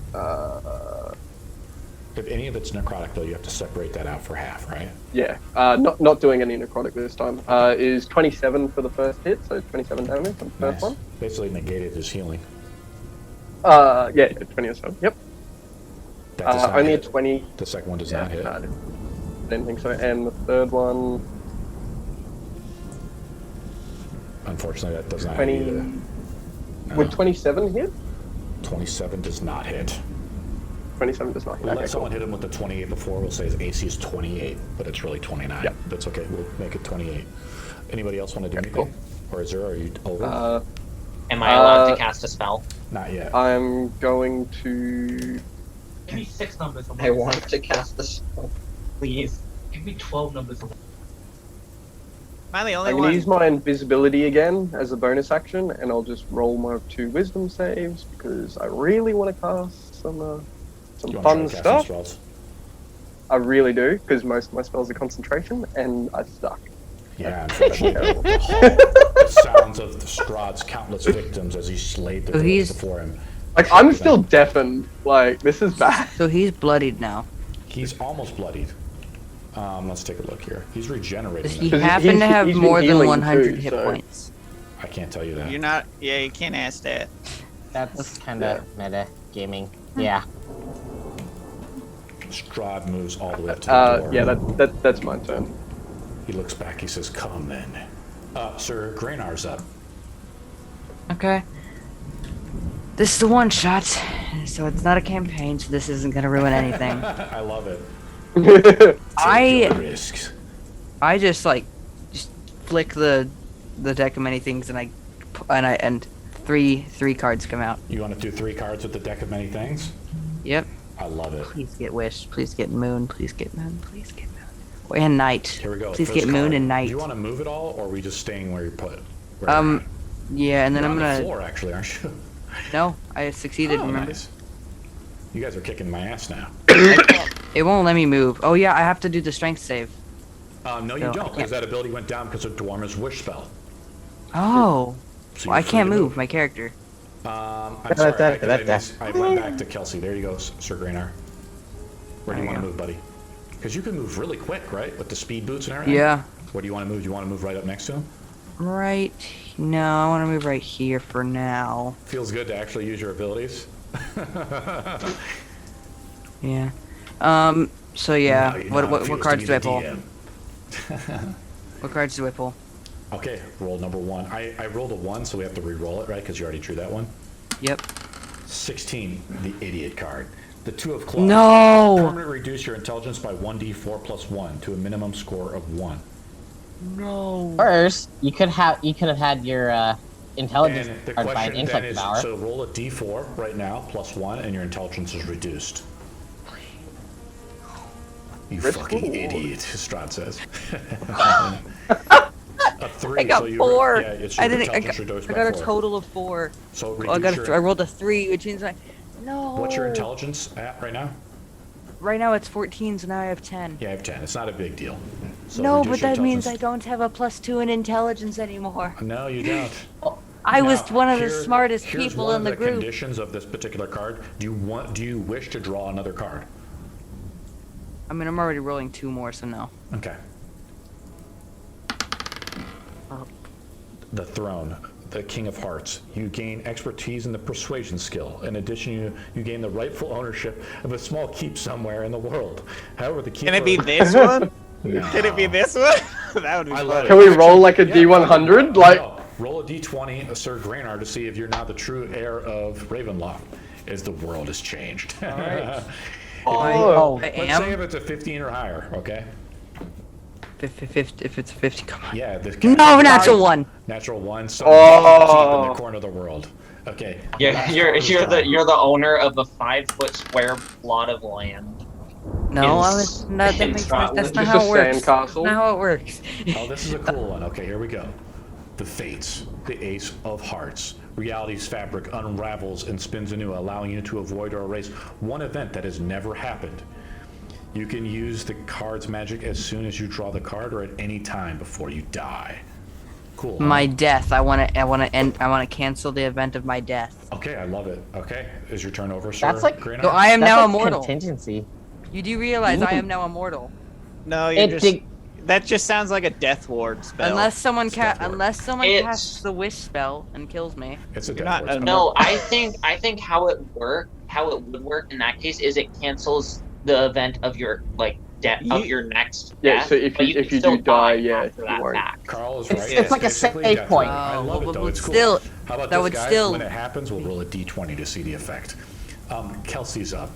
If any of it's necrotic, though, you have to separate that out for half, right? Yeah. Not doing any necrotic this time. Is 27 for the first hit, so 27 damage on the first one. Basically negated his healing. Yeah, 27. Yep. That does not Only a hit. 20. The second one does Yeah, not hit. no, I didn't think so. And the third one, Unfortunately, that does not 20. hit either. No. Would 27 hit? 27 does not hit. 27 does not hit. We'll Okay, let cool. someone hit him with the 28 before. We'll say his AC is 28, but it's really 29. Yep. That's okay. We'll make it 28. Anybody else want to do Okay, anything? Or is there? Are you over? Am I allowed to cast a spell? Not yet. I'm going to. Give me 6 numbers. I want to cast a spell, please. Give me 12 numbers. Am I the only I'm one? gonna use my invisibility again as a bonus action, and I'll just roll my 2 wisdom saves because I really want to cast some You wanna fun try to cast some stuff. spells? I really do, because most of my spells are concentration, and I suck. Yeah, unfortunately. The sounds of the Strahd's countless victims as he slayed the So he's- villains before him. Like, I'm still deafened. Like, this is bad. So he's bloodied now. He's almost bloodied. Let's take a look here. He's regenerating. Does he them. happen to have he's been more than healing 100 too, hit so- points? I can't tell you that. You're not. Yeah, you can't ask that. That's kind of meta gaming. Yeah. Strahd moves all the way up to the door. Yeah, that's my turn. He looks back. He says, "Come then." Sir Graynar's up. Okay. This is the one shot, so it's not a campaign, so this isn't gonna ruin anything. I love it. I- Take your risks. I just flick the deck of many things, and three cards come out. You want to do 3 cards with the deck of many things? Yep. I love it. Please get wish. Please get moon. Please get moon. Please get moon. Oh, and night. Here we go. Please First get moon card. and Do night. you want to move it all, or are we just staying where you're put? Where you're at? Yeah, and then You're I'm on the gonna. floor, actually, aren't you? No, I succeeded. Oh, remember? nice. You guys are kicking my ass now. It won't let me move. Oh yeah, I have to do the strength save. No, you No, I don't, can't. because that ability went down because of Dwarma's wish spell. Oh. So Well, I you're free can't to move my character. I'm sorry, I went back to Kelsey. There you go, Sir Graynar. Where do you want to move, buddy? Because you can move really quick, right? With the speed boots and everything? Yeah. Where do you want to move? Do you want to move right up next to him? Right. No, I want to move right here for now. Feels good to actually use your abilities. Yeah. So yeah. Now you know What how it what feels cards to do I be the pull? DM. What cards do I pull? Okay, roll number 1. I rolled a 1, so we have to re-roll it, right? Because you already drew that one. Yep. 16, the idiot card. The 2 of Claws. No. Permanently reduce your intelligence by 1d4 plus 1 to a minimum score of 1. No. First, you could have had your intelligence And the card by an question then intellect is, power. so roll a d4 right now, plus 1, and your intelligence is reduced. You Risk fucking reward. idiot, Strahd says. A 3, I got so you, 4. Yeah, it's I your didn't. intelligence reduced I by got a 4. total of 4. So Well, reduce I rolled a 3, which means no. What's your intelligence at right now? Right now it's 14, so now I have 10. Yeah, I have 10. It's not a big deal. So No, reduce but your that means I intelligence. don't have a +2 in intelligence anymore. No, you don't. I was Now, one of the here- smartest here's people one in the of group. Conditions of this particular card. Do you wish to draw another card? I mean, I'm already rolling 2 more, so no. Okay. The throne, the King of Hearts. You gain expertise in the persuasion skill. In addition, you gain the rightful ownership of a small keep somewhere in the world. However, the keeper... Can it be this one? No. Can it be this one? That would be I love funny. it. Can we roll like a Yeah, D100? no, Like, no. Roll a d20, Sir Graynar, to see if you're now the true heir of Ravenloft, as the world has changed. Alright. oh, I Let's say am. if it's a 15 or higher, okay? If it's a 50, come on. Yeah. This No, natural 1. Natural 1. So Oh. keep in the corner of the world. Okay. Yeah, you're the owner of a 5-foot square plot of land. No, I in- was not. That in makes sense. Scotland. That's not Just how a it works. sandcastle. Not how it works. Oh, this is a cool one. Okay, here we go. The Fates, the Ace of Hearts. Reality's fabric unravels and spins anew, allowing you to avoid or erase one event that has never happened. You can use the card's magic as soon as you draw the card or at any time before you die. Cool. huh? My death. I want to cancel the event of my death. Okay, I love it. Okay, is your turn over, sir? That's like- Graynar? So I am That's now like immortal. contingency. You do realize I am now immortal. No, you're It just. dig- That just sounds like a death ward spell. Unless someone Death ward. It's- casts the wish spell and kills me. It's a You're death not ward. a- No, I think how it would work in that case is it cancels the event of your death of You- your next Yeah, death. so if but you- can if you still do die, die yeah, after you that won't. fact. Carl is It's- right. it's like a basically save death point. ward. I love it but though. It's cool. still- How about that this, would guys? still- When it happens, we'll roll a d20 to see the effect. Kelsey's up.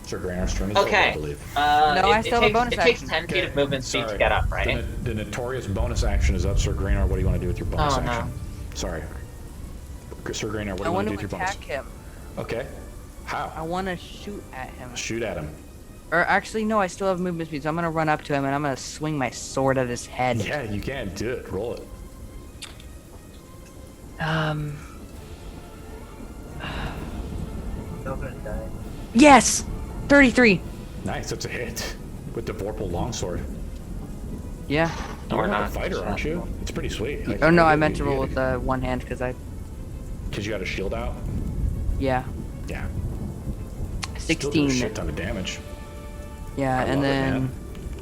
Sir Graynar's turn is over, I Okay. believe. No, I still have a bonus It takes action. 10 feet of movement speed to Sorry. get up, right? The notorious bonus action is up, Sir Graynar. What do you want to do with your bonus Oh, no. action? Sorry. Sir Grainer, what do I you want want to to do with your attack bonus? him. Okay. I How? want to shoot at him. Shoot at him. Or actually, no, I still have movement speed, so I'm gonna run up to him and I'm gonna swing my sword at his head. Yeah, you can do it. Roll it. Yes! 33! Nice, that's a hit. With the Vorpal longsword. Yeah. You're not a fighter, aren't you? It's pretty sweet. Like, Oh no, I meant to roll with one hand because Because you got a shield out? Yeah. Yeah. Still do 16. a shit ton of damage. Yeah, I and love it, then. man.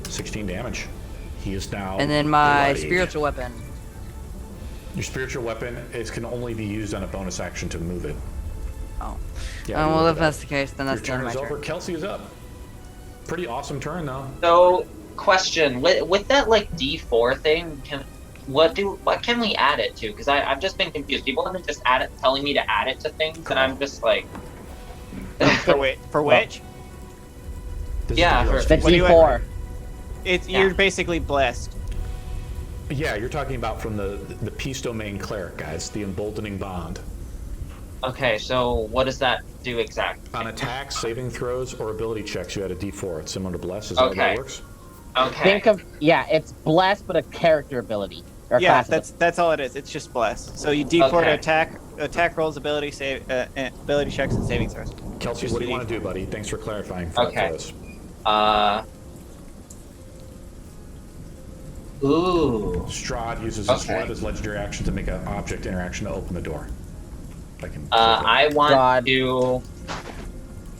16 damage. He is now. And then my bloodied. spiritual weapon. Your spiritual weapon can only be used on a bonus action to move it. Oh. Yeah, Well, do if that. that's the case, then that's the Your end turn of is my over. turn. Kelsey is up. Pretty awesome turn though. So, question with that like D4 thing, what can we add it to? Because I've just been confused. People have been just telling me to add it to things, and I'm just like, For which? This Yeah, is the hero's The feat. What do you- D4. You're basically blessed. Yeah, you're talking about from the Peace Domain Cleric, guys. The Emboldening Bond. okay, so what does that do exactly? On attacks, saving throws, or ability checks, you add a D4. It's similar to Bless. Is that how Okay. that works? Okay. Think of it's blessed, but a character ability or Yeah, class that's all it is. It's just blessed. So you D4 Okay. to attack rolls, ability checks, and saving throws. Kelsey, Just what do you a want to do, buddy? Thanks for clarifying for Okay. us. Ooh. Strahd uses his legendary action to make an object interaction to open the door. I want God. to.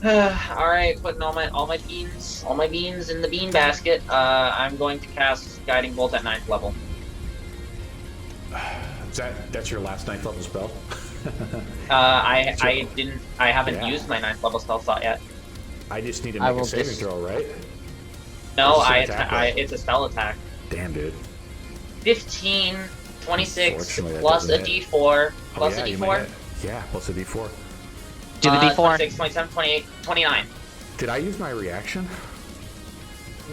All right, putting all my beans in the bean basket. I'm going to cast Guiding Bolt at 9th level. That's your last 9th level spell? I haven't Yeah. used my 9th level spell slot yet. I just need to I make will a saving just- throw, right? No, It's an attack, right? it's a spell attack. Damn, dude. 15, 26 Unfortunately, that plus a doesn't hit. D4 Oh, plus yeah, a you might D4. hit. Yeah, plus a D4. Do the D4. 26, 27, 28, 29. Did I use my reaction?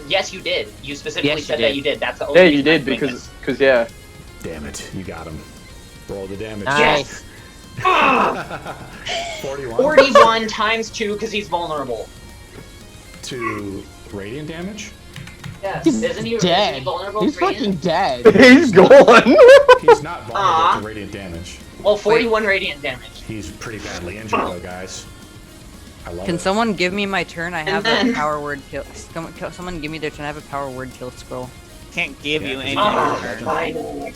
Yes, you did. You specifically Yes, you said did. that you did. That's the only Yeah, you reason I'm did doing because this. yeah. Damn it, you got him. Roll the damage. Nice. 41 41 times 2 because he's vulnerable. to radiant damage. Yes. He's Isn't he dead. vulnerable He's to radiant? fucking dead. He's gone. He's not vulnerable Aw. to radiant damage. Well, 41 radiant damage. He's pretty badly injured though, guys. I love Can it. someone give me my turn? I have then- a power word kill. Someone give me their turn. I have a power word kill scroll. Can't give you any. Oh,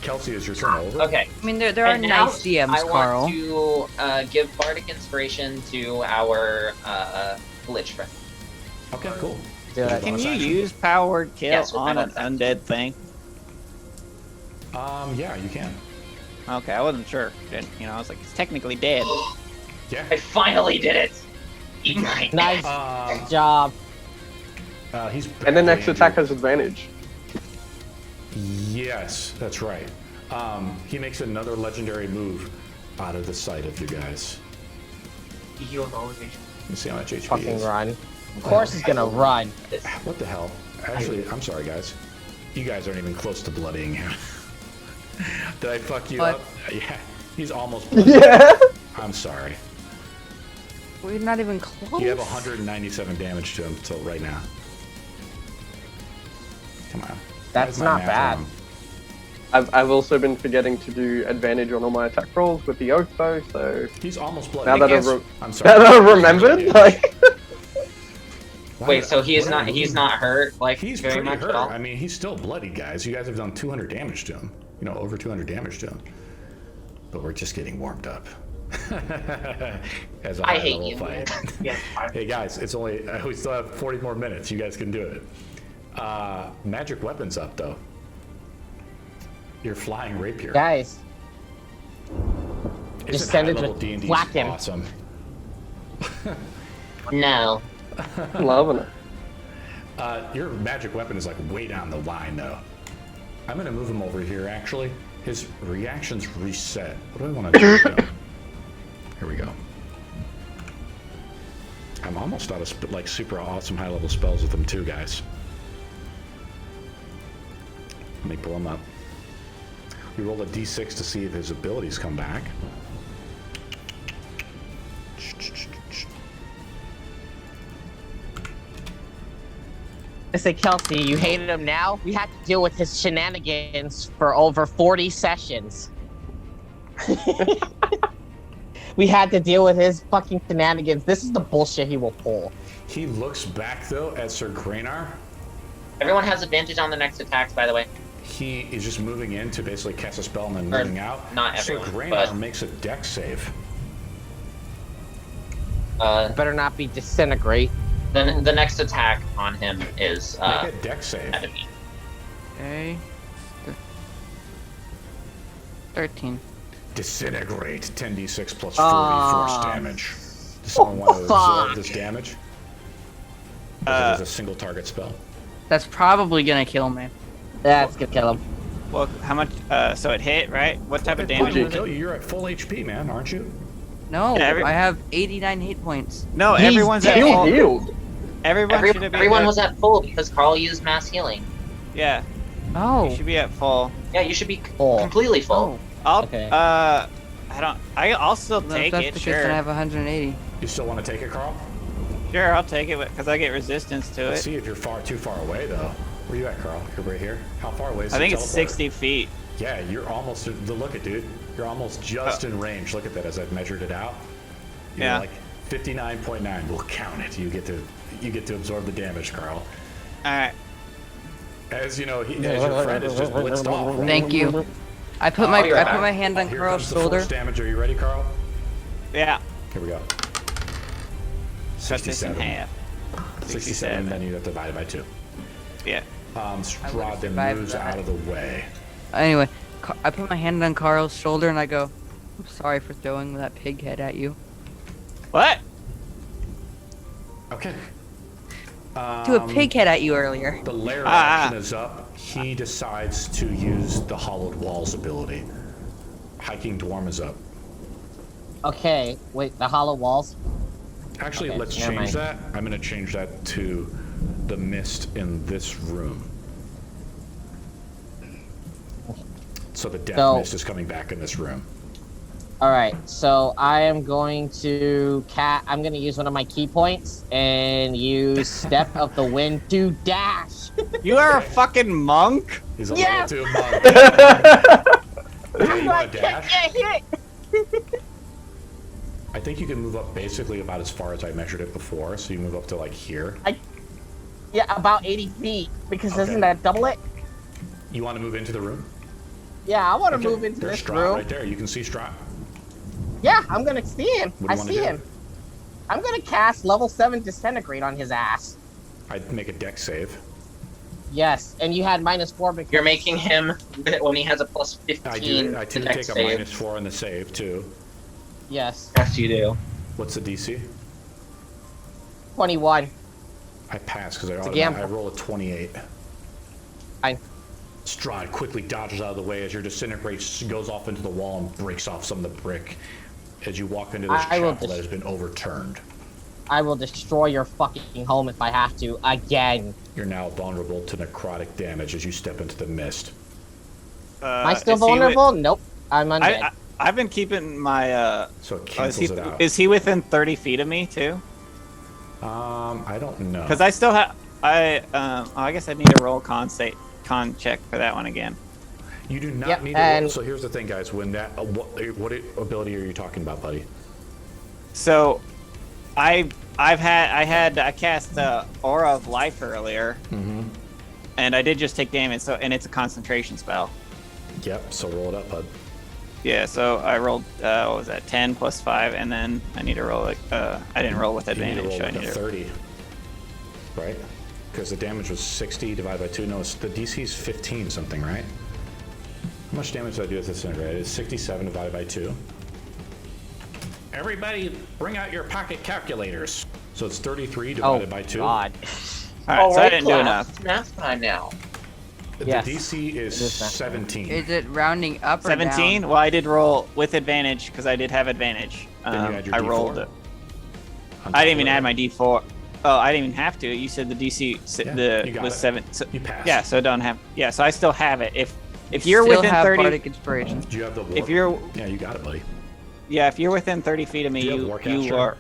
Kelsey, is your turn over? okay. I mean, there are And now nice DMs, I Carl. want to give bardic inspiration to our lich friend. Okay, cool. Do it. Can Bonus you action. use powered kill Yes, with my on an bonus action. undead thing? Yeah, you can. Okay, I wasn't sure. I was like, it's technically dead. Yeah. I finally did it. Eat my Nice Um, job. he's And then badly next attack injured. has advantage. Yes, that's right. He makes another legendary move out of the sight of you guys. He heals all his HP. Let me see how much HP he Fucking is. run. Of course he's gonna run. What the hell? Actually, I'm sorry, guys. You guys aren't even close to bloodying him. Did I fuck you What? up? Yeah, he's almost bloody. Yeah. I'm sorry. We're not even close. You have 197 damage to him till right now. Come on. That's Why is my not math bad. wrong? I've also been forgetting to do advantage on all my attack rolls with the oath bow, so He's almost bloody. now that guess- I'm sorry. I remembered, like Why Wait, did so I- he's what did I not he's lose? not hurt like He's very pretty much hurt. at all. I mean, he's still bloody, guys. You guys have done 200 damage to him. You know, over 200 damage to him. But we're just getting warmed up. As a I high hate level you. fight. Yes, Hey guys, it's only we still have 40 more minutes. You guys can do it. Magic weapons up though. Your flying rapier. Guys, Isn't just send it high-level to D&D whack him. awesome? No. I'm loving it. Your magic weapon is like way down the line though. I'm gonna move him over here actually. His reactions reset. What do I want to do? Here we go. I'm almost out of like super awesome high level spells with them too, guys. Let me pull them up. You roll a d6 to see if his abilities come back. I say, Kelsey, you hated him now? We had to deal with his shenanigans for over 40 sessions. We had to deal with his fucking shenanigans. This is the bullshit he will pull. He looks back, though, at Sir Graynar. Everyone has advantage on the next attacks, by the way. He is just moving in to basically cast a spell and then moving out. Not everyone, Sir Graynar but... makes a dex save. Better not be disintegrate. Then the next attack on him is Make a dex save. enemy. Okay. 13. Disintegrate. 10d6 plus 40 force damage. Does someone want to absorb this damage? It is a single target spell. That's probably gonna kill me. That's gonna kill him. Well, how much? So it hit, right? What type of It damage? will kill you. You're at full HP, man, aren't you? No, Yeah, I have 89 hit points. No, He's everyone's at dead. full. Healed. Everyone was at full because Carl used mass healing. Yeah, Oh. you should be at full. Yeah, you should be Full. completely full. I'll. Okay. I'll still take That's it. the case, Sure. then I have 180. You still want to take it, Carl? Sure, I'll take it because I get resistance to Let's it. see if you're too far away, though. Where you at, Carl? You're right here. How far away is I the think it's teleport? 60 feet. Yeah, you're almost. Look at, dude. You're almost just in range. Look at that as I've measured it out. You're Yeah. like 59.9. We'll count it. You get to absorb the damage, Carl. All right. As you know, as your friend is just blitzed off. Thank you. I put my hand on Here Carl's comes the shoulder. force damage. Are you ready, Carl? Yeah. Here we go. Cut this in 67. half. 67. Then you have to divide it by 2. Yeah. Strahd then survived moves that. out of the way. Anyway, I put my hand on Carl's shoulder and I go, I'm sorry for throwing that pig head at you. What? Okay. Threw a pig head at you earlier. The lair action is up. He decides to use the hollowed walls ability. Hiking Dwarm is up. Okay, wait, the hollow walls? Actually, Okay, let's never change mind. that. I'm going to change that to the mist in this room. So the death So- mist is coming back in this room. Alright, so I am going to I'm gonna use one of my key points and use Step of the Wind to dash. You are a fucking monk? He's a Yes! level 2 monk. Okay, you want to dash? Get hit! I think you can move up basically about as far as I measured it before, so you move up to like here. Yeah, about 80 feet, because Okay. doesn't that double it? You want to move into the room? Yeah, I want to Okay, move into there's this Strahd room. right there. You can see Strahd. Yeah, I'm gonna see him. What do I you wanna see do? him. I'm gonna cast level 7 Disintegrate on his ass. I'd make a dex save. Yes, and you had -4 because You're making him when he has a plus 15 I do to take next a save. -4 on the save too. Yes, Yes, you do. What's the DC? 21. I pass because a gamble. I roll a 28. Fine. Strahd quickly dodges out of the way as your disintegrate goes off into the wall and breaks off some of the brick as you walk into this I will chapel that has been overturned. I will destroy your fucking home if I have to, again. You're now vulnerable to necrotic damage as you step into the mist. Am I still is he vulnerable? Nope. I'm wi- undead. I've been keeping my. So it Oh, cancels it out. is he within 30 feet of me too? I don't know. Because I still have. I guess I need to roll con check for that one again. You do not Yep, need to roll. and- So here's the thing, guys. When that, what ability are you talking about, buddy? So, I cast Aura of Life earlier, and I did just take damage. So, and it's a concentration spell. Yep. So roll it up, bud. Yeah. So I rolled what was that? 10 plus 5, and then I need to roll I didn't roll with You need advantage. to So roll I like need a to. 30, right? Because the damage was 60 divided by 2. No, the DC is 15 something, right? How much damage did I do with disintegrate? It's 67 divided by 2. Everybody, bring out your pocket calculators. So it's 33 divided by 2. God. All right. So I didn't do enough. It's math time now. The Yes. DC is It is not. 17. Is it rounding up or 17. down? Well, I did roll with advantage because I did have advantage. Then you add your I D4 rolled it. on top I didn't of even it. add my D4. Oh, I didn't even have to. You said the DC Yeah, you got was it. 7. So, You passed. yeah, so don't have. Yeah, so I still have it. If If you're Still within have 30, bardic inspiration. Do you have the war? if you're Yeah, you got it, buddy. yeah, if you're within 30 feet of me, Do you have you Warcaster? are.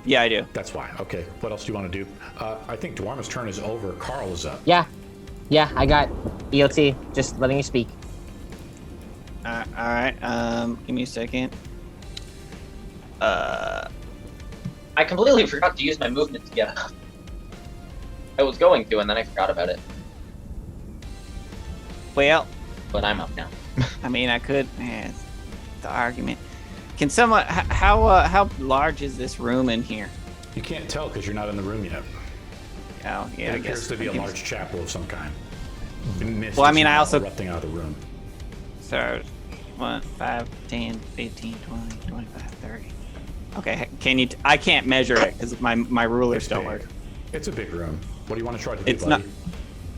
Yeah, I do. That's why. Okay. What else do you want to do? I think Dwarma's turn is over. Carl is up. Yeah, I got EOT. Just letting you speak. All right. Give me a second. I completely forgot to use my movement to get up. I was going to, and then I forgot about it. Well, But I'm up now. I mean, I could. The argument. Can someone? How large is this room in here? You can't tell because you're not in the room yet. Oh, yeah, It I appears guess. to be a large chapel of some kind. Mist Well, I is mean, I now also- erupting out of the room. So, 1, 5, 10, 15, 20, 25, 30. Okay, can you? I can't measure it because my rulers It's don't big. work. It's a big room. What do you want to try to do, It's buddy?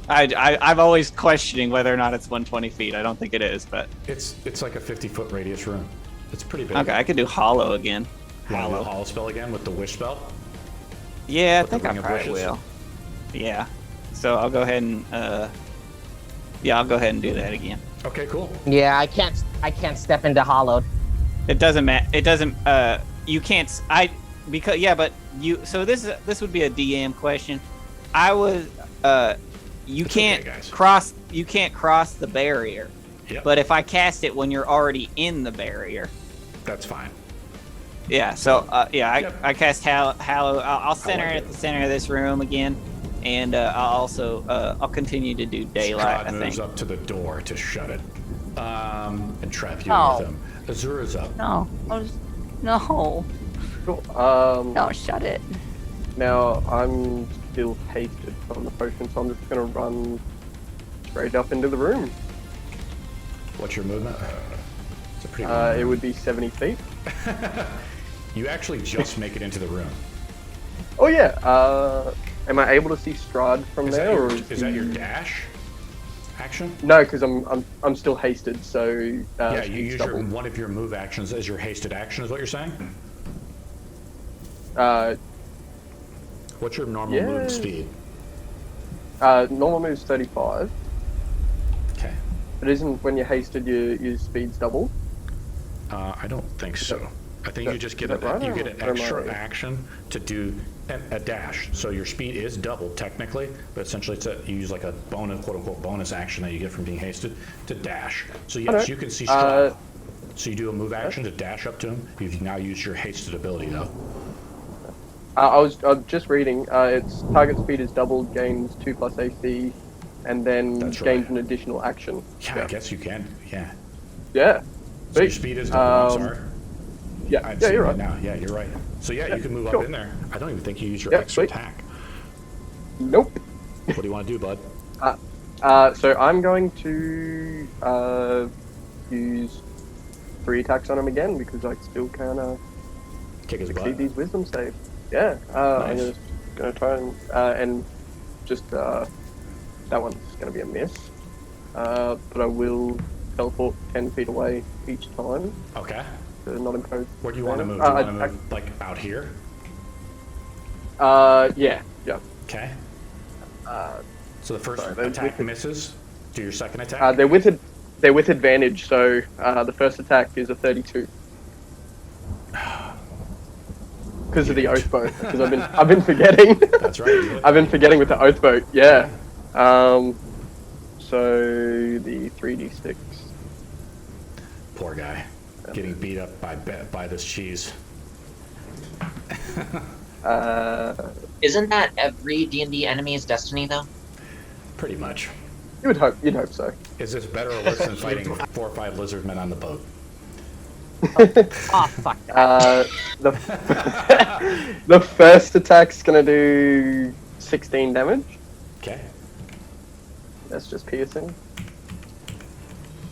I've always questioning whether or not it's 120 feet. I don't think it is, but It's like a 50-foot radius room. It's pretty big. okay, I could do hollow again. You want to do the hollow spell again with the wish spell? Yeah, I With the think I ring of probably wishes? will. Yeah. So I'll go ahead and yeah, I'll go ahead and do that again. Okay, cool. Yeah, I can't step into hollowed. It doesn't matter. It doesn't. You can't. Because yeah, but you. So this would be a DM question. I was. You It's can't okay, guys. cross. You can't cross the barrier. Yep. But if I cast it when you're already in the barrier. That's fine. Yeah. So yeah, Yep. I cast Hallow. I'll center like it it. at the center of this room again, and I'll also I'll continue to do daylight. Strahd I moves think. up to the door to shut it. And trap you No. with him. Azura's up. No. No. Cool. No, shut it. Now I'm still hasted from the potion, so I'm just gonna run straight up into the room. What's your movement? It's a pretty long It room. would be 70 feet. You actually just make it into the room. Oh yeah. Am I able to see Strahd from Is there, that your, or is that your dash action? No, because I'm still hasted, so Yeah, you speed's use doubled. one of your move actions as your hasted action, is what you're saying? What's your normal Yeah. move speed? Normal move's 35, Okay. but isn't when you're hasted your speed's doubled? I don't think so. I think you just get is that right, you or get an am I- extra action to do a dash. So your speed is doubled technically, but essentially you use like a bonus, quote unquote, bonus action that you get from being hasted to dash. So yes, Okay. you can see Strahd. So you do a move action to dash up to him. You've now used your hasted ability though. I was just reading. Its target speed is doubled, gains 2+ AC, and then That's gains right. an additional action. Yeah, I guess you can. Yeah. Yeah. So your Sweet. speed is doubled. I'm sorry. Yeah. I'm Yeah, seeing you're it right. now. Yeah, you're right. So yeah, you can move cool. up in there. I don't even think you use your Yeah, extra sweet. attack. Nope. What do you want to do, bud? So I'm going to use 3 attacks on him again because I still kind of Kick his exceed butt. these wisdom saves. Yeah. I'm Nice. just gonna try and just that one's gonna be a miss. But I will teleport 10 feet away each time Okay. to not impose. Where do you want to move? Do you want to I- move like out here? Yeah. Okay. So the first sorry, those attack with- misses. Do your second attack. They're with advantage, so the first attack is a 32. Because of the oath boat. Because I've been forgetting. That's right. you hit. I've been forgetting with the oath boat. Yeah. So the 3d6. Poor guy, getting beat up by this cheese. Isn't that every D&D enemy's destiny, though? Pretty much. You'd hope so. Is this better or worse than fighting 4 or 5 lizard men on the boat? Oh fuck. The first attack's gonna do 16 damage. Okay. That's just piercing.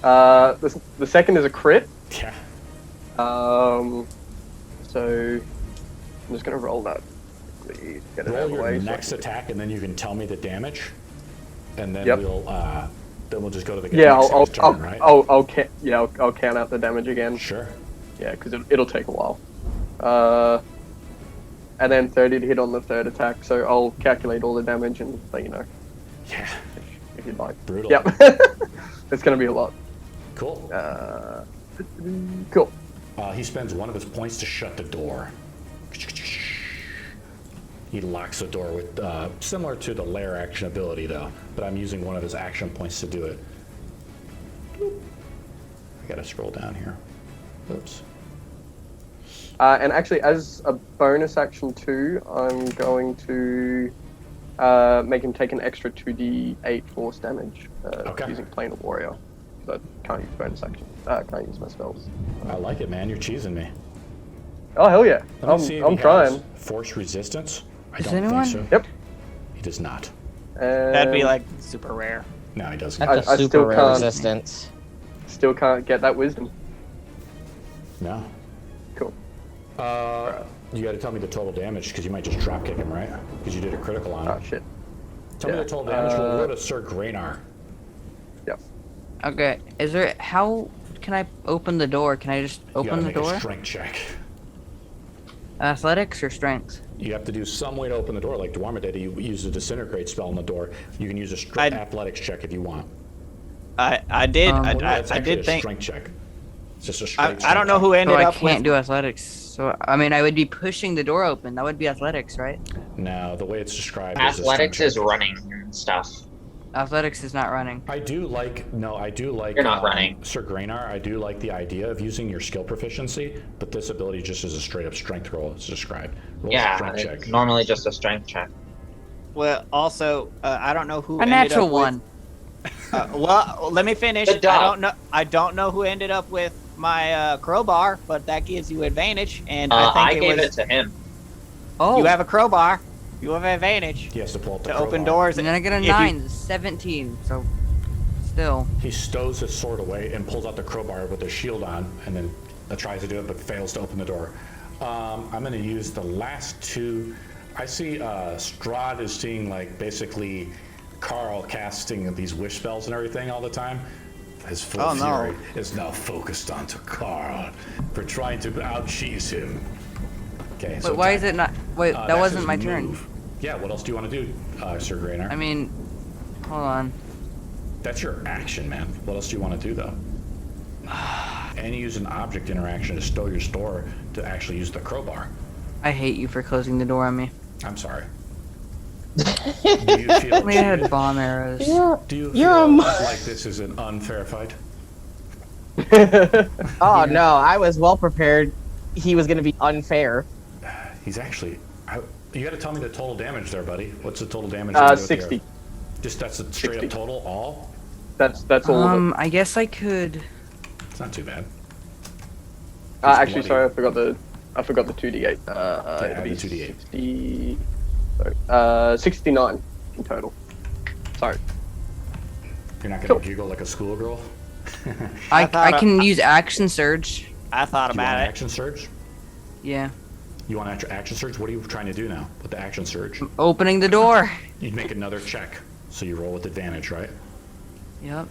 The second is a crit. Yeah. So I'm just gonna roll that. Quickly get it out Roll of the your way. so I next can- attack, and then you can tell me the damage, and then Yep. we'll just go to the Yeah, next I'll guy's turn, right? I'll count out the damage again. Sure. Yeah, because it'll take a while. And then 30 to hit on the third attack, so I'll calculate all the damage and let you know Yeah. if if you'd like. Brutal. Yep. It's going to be a lot. Cool. Cool. He spends one of his points to shut the door. He locks the door with, similar to the lair action ability though, but I'm using one of his action points to do it. I gotta scroll down here. Oops. And actually, as a bonus action too, I'm going to make him take an extra 2d8 force damage using Plane of Warrior. So I can't use bonus action. Can't use my spells. I like it, man. You're cheesing me. Oh hell yeah! Let me see if I'm he trying. has force resistance. I Does don't anyone? think so. Yep. He does not. That'd be like super rare. No, he doesn't. That's I a super still rare can't. resistance. Still can't get that wisdom. No. Cool. You got to tell me the total damage because you might just drop kick him, right? Because you did a critical on him. Oh shit. Tell me the total damage. We'll go to Sir Graynar. Yep. Okay. Is there? How can I open the door? Can I just You open gotta the make door? a strength check. Athletics or strength? You have to do some way to open the door, like Dwarma did. He used a disintegrate spell on the door. You can use a athletics check if you want. I did. Well, It's I actually did a think. strength check. It's just a straight. I don't know check. who ended So I up can't with. do athletics. So I mean, I would be pushing the door open. That would be athletics, right? No, the way it's described. Athletics is is a strength running and stuff. Athletics is not running. check. I do like. You're not running. Sir Graynar, I do like the idea of using your skill proficiency, but this ability just is a straight up strength roll. It's described. Roll a Yeah, strength it's check. normally just a strength check. Well, also, I don't know who. A ended natural up with- one. Well, let me finish. Good job. I don't know who ended up with my crowbar, but that gives you advantage, and I I think gave was. it to him. Oh. You have a crowbar. You have advantage He has to pull up the to open crowbar. doors. And then I get a If you- 9, 17. So still. He stows his sword away and pulls out the crowbar with his shield on, and then tries to do it, but fails to open the door. I'm going to use the last two. I see Strahd is seeing like basically Carl casting these wish spells and everything all the time. His full Oh, no. fury is now focused onto Carl for trying to out-cheese him. Okay. Wait, why is it not? Wait, that that's wasn't his my turn. move. Yeah. What else do you want to do, Sir Graynar? I mean, hold on. That's your action, man. What else do you want to do, though? And you use an object interaction to stow your store to actually use the crowbar. I hate you for closing the door on me. I'm sorry. Do you feel, Only I had bomb arrows. do you feel like this is an unfair fight? Oh no, I was well prepared. He was going to be unfair. He's actually... you got to tell me the total damage there, buddy. What's the total damage? you do with the 60. arrow? Just that's a straight 60. up total, all? That's all of it. I guess I could. It's not too bad. Actually, bloody. sorry, I forgot the 2d8. add It'd the be 2d8. 60. Sorry, 69 in total. Sorry. You're not going to Cool. giggle like a schoolgirl? I thought can use action surge. I thought Do you want about an it. action surge? Yeah. You want action surge? What are you trying to do now with the action surge? Opening the door. You'd make another check, so you roll with advantage, right? Yep.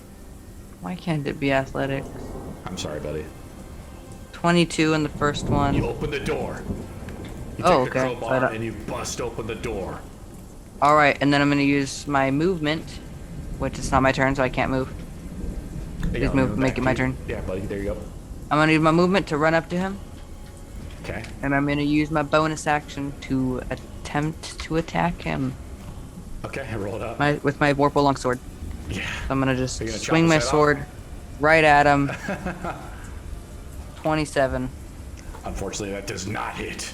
Why can't it be athletic? I'm sorry, buddy. 22 in the first You one. open the door. You Oh, take the okay. crowbar But, and you bust open the door. All right, and then I'm gonna use my movement, which is not my turn, so I can't move. Yeah, Please move, back make it to my you. turn. Yeah, buddy, there you go. I'm gonna use my movement to run up to him, Okay. and I'm gonna use my bonus action to attempt to attack him Okay, roll it up. with my Warple longsword. Yeah. So I'm gonna just Are you gonna chop swing his my head off? sword right at him. 27. Unfortunately, that does not hit.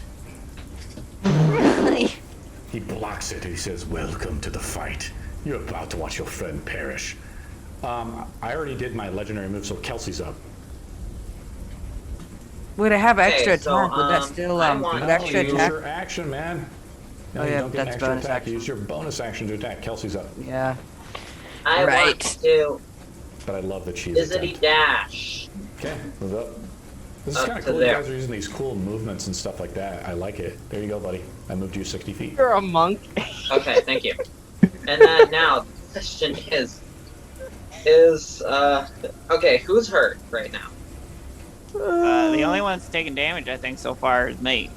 Really? He blocks it and he says, "Welcome to the fight. You're about to watch your friend perish." I already did my legendary move, so Kelsey's up. Would I have extra Okay, so, attack? Would that still I would want extra use attack? your action, man. No, Oh, you yeah, don't get an that's extra bonus attack. action. You use your bonus action to attack. Kelsey's up. Yeah. I Right. want to But I love the cheese Visity attempt. dash. Okay, move up. This is Up kind of to cool. You there. guys are using these cool movements and stuff like that. I like it. There you go, buddy. I moved you 60 feet. You're a monk. Okay, thank you. And then now the question is okay, who's hurt right now? The only one's taking damage, I think, so far is me.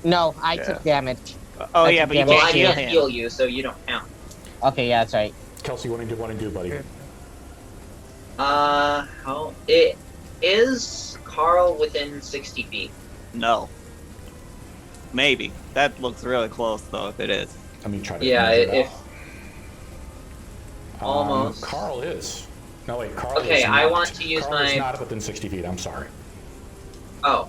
No, I Yeah. took damage. Oh I yeah, took but you damage. Well, can't I heal can't him. heal you, so you don't count. Okay, yeah, that's right. Kelsey, what do you want to do, buddy? How it is Carl within 60 feet? No. Maybe. That looks really close, though, if it is. Let me try to Yeah, figure it if out. almost. Carl is. No, wait, Carl Okay, is I not. want to use Carl is my. not within 60 feet, I'm sorry. Oh.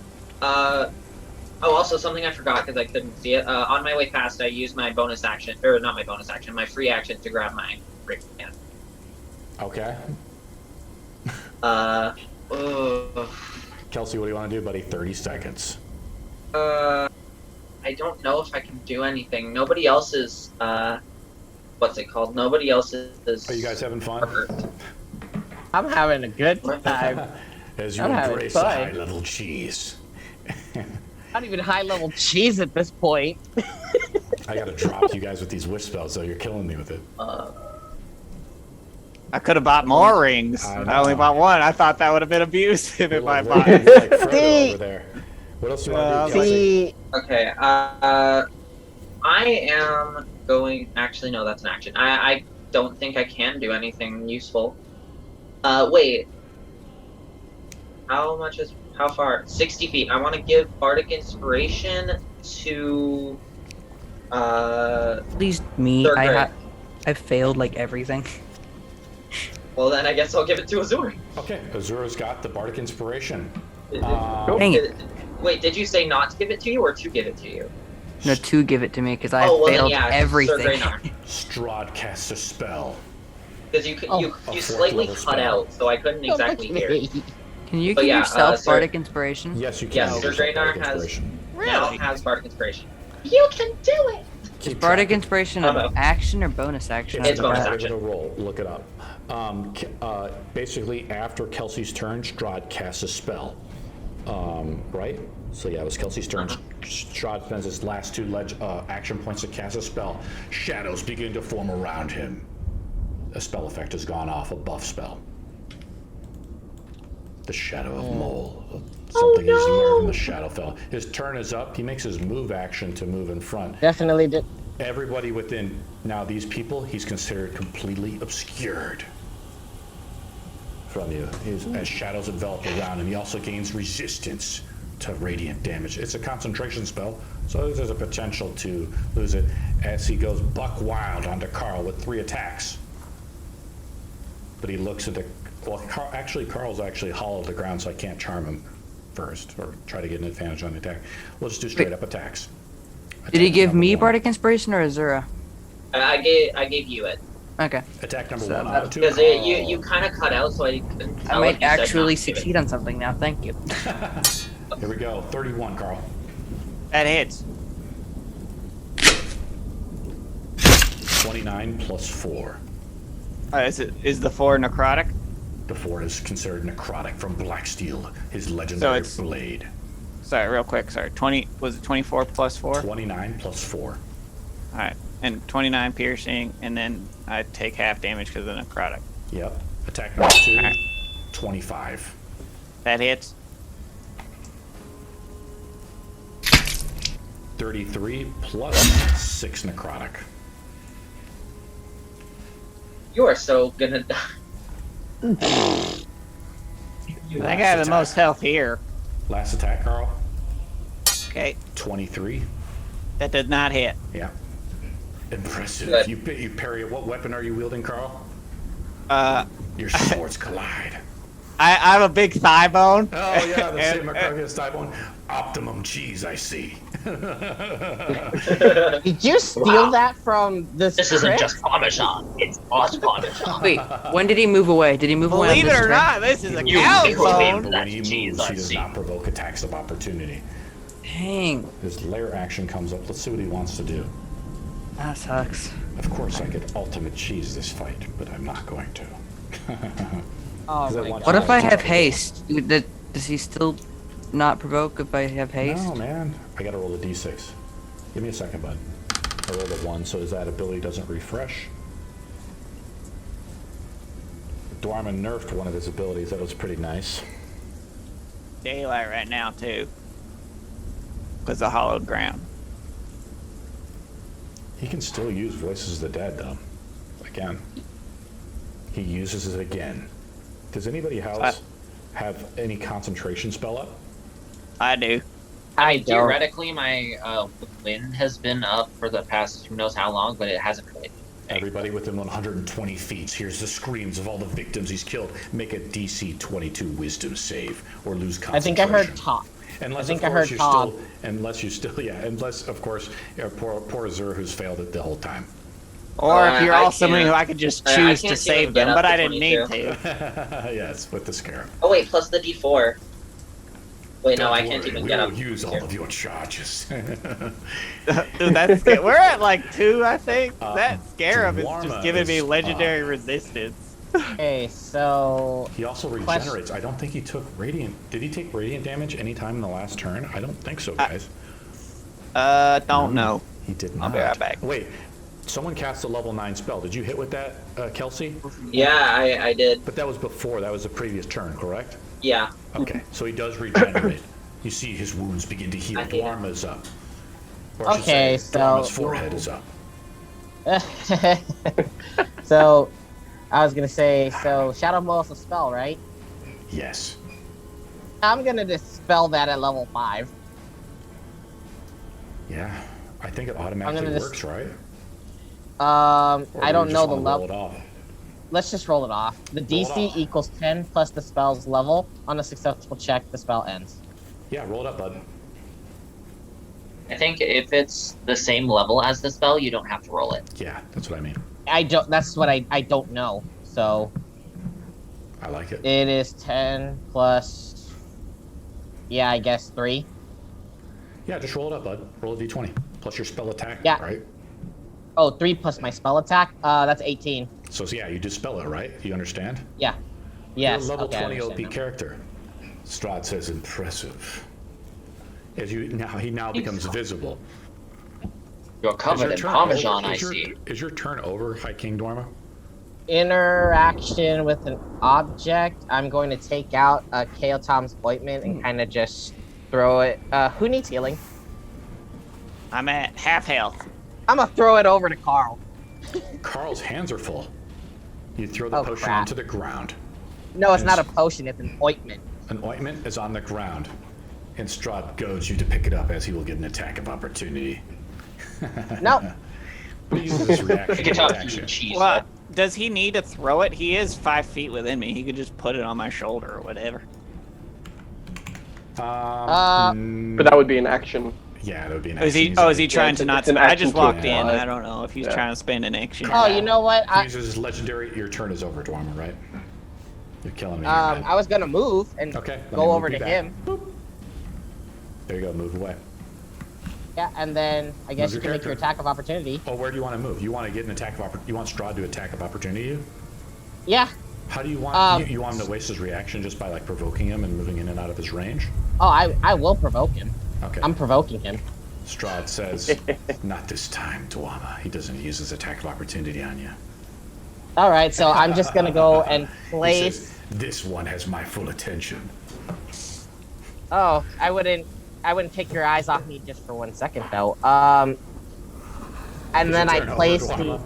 Also something I forgot because I couldn't see it. On my way past, I used my bonus action, or not my bonus action, my free action to grab my break hand. Okay. Ugh. Kelsey, what do you want to do, buddy? 30 seconds. I don't know if I can do anything. Nobody else is, what's it called? Nobody else is. Are you guys having fun? I'm having a good time. As you I'm having embrace the fun. high-level cheese. Not even high-level cheese at this point. I gotta drop you guys with these wish spells, so you're killing me with it. I could have bought more rings. I only bought one. I thought that would have been abusive if I bought Like Frodo over there. What else do you want to do, Kelsey? See, Okay, I am going. Actually, no, that's an action. I don't think I can do anything useful. Wait. How far? 60 feet. I want to give Bardic Inspiration to. Please, me. Third grade. I failed like everything. Well, then I guess I'll give it to Azur. Okay, Azura's got the Bardic Inspiration. Dang it. Wait, did you say not to give it to you or to give it to you? No, to give it to me because I Oh, well, then, failed yeah, Sir everything. Greynar. Strahd casts a spell. Because you fourth slightly level cut spell. out, so I couldn't exactly hear. Can you But give yeah, yourself Sir- Bardic Inspiration? Yes, you can. Yes, use Sir Greynar Bardic has- Inspiration. Now Really? has Bardic Inspiration. You can do it! Is Bardic Inspiration How an about- action or bonus action? It's bonus Give action. it a roll. Look it up. Basically, after Kelsey's turn, Strahd casts a spell. Right? So yeah, it was Kelsey's turn. Strahd spends his last two action points to cast a spell. Shadows begin to form around him. A spell effect has gone off, a buff spell. The Shadow of Mole. Something he's learned from the Shadowfell. His turn is up. He makes his move action to move in front. Definitely did. Everybody within, now these people, he's considered completely obscured from you. As shadows envelop around him, he also gains resistance to radiant damage. It's a concentration spell, so there's a potential to lose it as he goes buck wild onto Carl with 3 attacks. But he looks at the, well, Carl's actually hollow to the ground, so I can't charm him first or try to get an advantage on the attack. We'll just do straight up attacks. Did he Attack give number me 1. Bardic Inspiration or Azura? I gave you it. Okay. Attack number So 1 out of 2. Because you kind of cut out, so I couldn't I tell might if you said actually not to give it. succeed on something now. Thank you. Here we go. 31, Carl. That hits. 29 plus 4. Is the 4 necrotic? The 4 is considered necrotic from Black Steel, his legendary it's- blade. Sorry, real quick. Sorry, 20. Was it 24 plus 4? 29 plus 4. All right, and 29 piercing, and then I take half damage because of the necrotic. Yep. Attack number 2, Alright. 25. That hits. 33 plus 6 necrotic. You are so gonna die. I think I have the most health here. Last attack, Carl. Okay, 23. that does not hit. Yeah. Impressive. Good. You parry it. What weapon are you wielding, Carl? Your swords collide. I have a big thigh bone. Oh yeah, the same And- Macrobius type one. Optimum cheese, I see. Did you steal that from the This isn't just Parmesan, it's boss Parmesan. Wait, when did he move away? Did he move away? on Believe it this or turn? not, this is a You cow think bone. him. But when That's he cheese, moves, he I does see. not provoke attacks of opportunity. Dang, His lair action comes up. Let's see what he wants to do. that sucks. Of course, I could ultimate cheese this fight, but I'm not going to. Oh 'Cause I my want What you if I guys to have know. haste? Does he still not provoke if I have haste? No, man. I gotta roll a d6. Give me a second, bud. I rolled a 1, so that ability doesn't refresh. Dwarman nerfed one of his abilities. That was pretty nice. Daylight right now too, because of hollowed ground. He can still use Voices of the Dead, though. Again. He uses it again. Does anybody else have any concentration spell up? I do. I mean, theoretically, my wind has been up for the past who knows how long, but it hasn't really. Everybody within 120 feet hears the screams of all the victims he's killed. Make a DC 22 Wisdom save or lose concentration. I think I heard talk. Unless, of course, poor Zur, who's failed it the whole time. Or if you're all somebody who I could just choose to save them, but I didn't need to. Yes, with the scarab. Oh wait, plus the D4. Wait, no, I can't even get up. We'll use all of your charges. Dude, that's we're at like 2, I think. That scarab is just giving me legendary resistance. Okay, so he also regenerates. I don't think he took radiant. Did he take radiant damage anytime in the last turn? I don't think so, guys. Don't know. He did not. I'll be right back. Wait, someone cast a level 9 spell. Did you hit with that, Kelsey? Yeah, I did. But that was before. That was the previous turn, correct? Yeah. Okay, so he does regenerate. You see his wounds begin to heal. Dwarma's up. Or okay, so Dwarma's forehead is up. So, I was gonna say, so Shadow Blow is a spell, right? Yes. I'm gonna dispel that at level 5. Yeah, I think it automatically works, right? I don't know the level. Roll it off? Let's just roll it off. The DC equals 10 plus the spell's level. On a successful check, the spell ends. Yeah, roll it up, bud. I think if it's the same level as the spell, you don't have to roll it. Yeah, that's what I mean. That's what I don't know. So. I like it. It is 10 plus. Yeah, I guess 3. Yeah, just roll it up, bud. Roll a d20 plus your spell attack. Yeah. Right. Oh, 3 plus my spell attack. That's 18. So yeah, you dispel it, right? You understand? Yeah. Yes. You're a level okay, 20 OP character. Strahd says impressive. As he now becomes visible. You're covered in Parmesan, I see. Is your turn over, High King Dwarma? Interaction with an object. I'm going to take out a Chaotom's ointment and kind of just throw it. Who needs healing? I'm at half health. I'm gonna throw it over to Carl. Carl's hands are full. You throw the potion onto the ground. No, it's not a potion, it's an ointment. An ointment is on the ground, and Strahd goads you to pick it up as he will get an attack of opportunity. No. He uses his reaction. Well, does he need to throw it? He is 5 feet within me. He could just put it on my shoulder or whatever. But that would be an action. Yeah, that would be an action. Is he trying to not? I just walked in. I don't know if he's trying to spend an action. Oh, you know what? He uses his legendary. Your turn is over, Dwarma, right? You're killing me. I was gonna move and go over to him. Boop. There you go. Move away. Yeah, and then I guess you can make your attack of opportunity. Oh, where do you want to move? You want to get an attack of opportunity? You want Strahd to attack of opportunity you? Yeah. How do you want? You want him to waste his reaction just by like provoking him and moving in and out of his range? Oh, I will provoke him. Okay. I'm provoking him. Strahd says, "Not this time, Dwarma. He doesn't use his attack of opportunity on you." All right, so I'm just gonna go and place. Says, this one has my full attention. Oh, I wouldn't take your eyes off me just for 1 second though. And then I place the.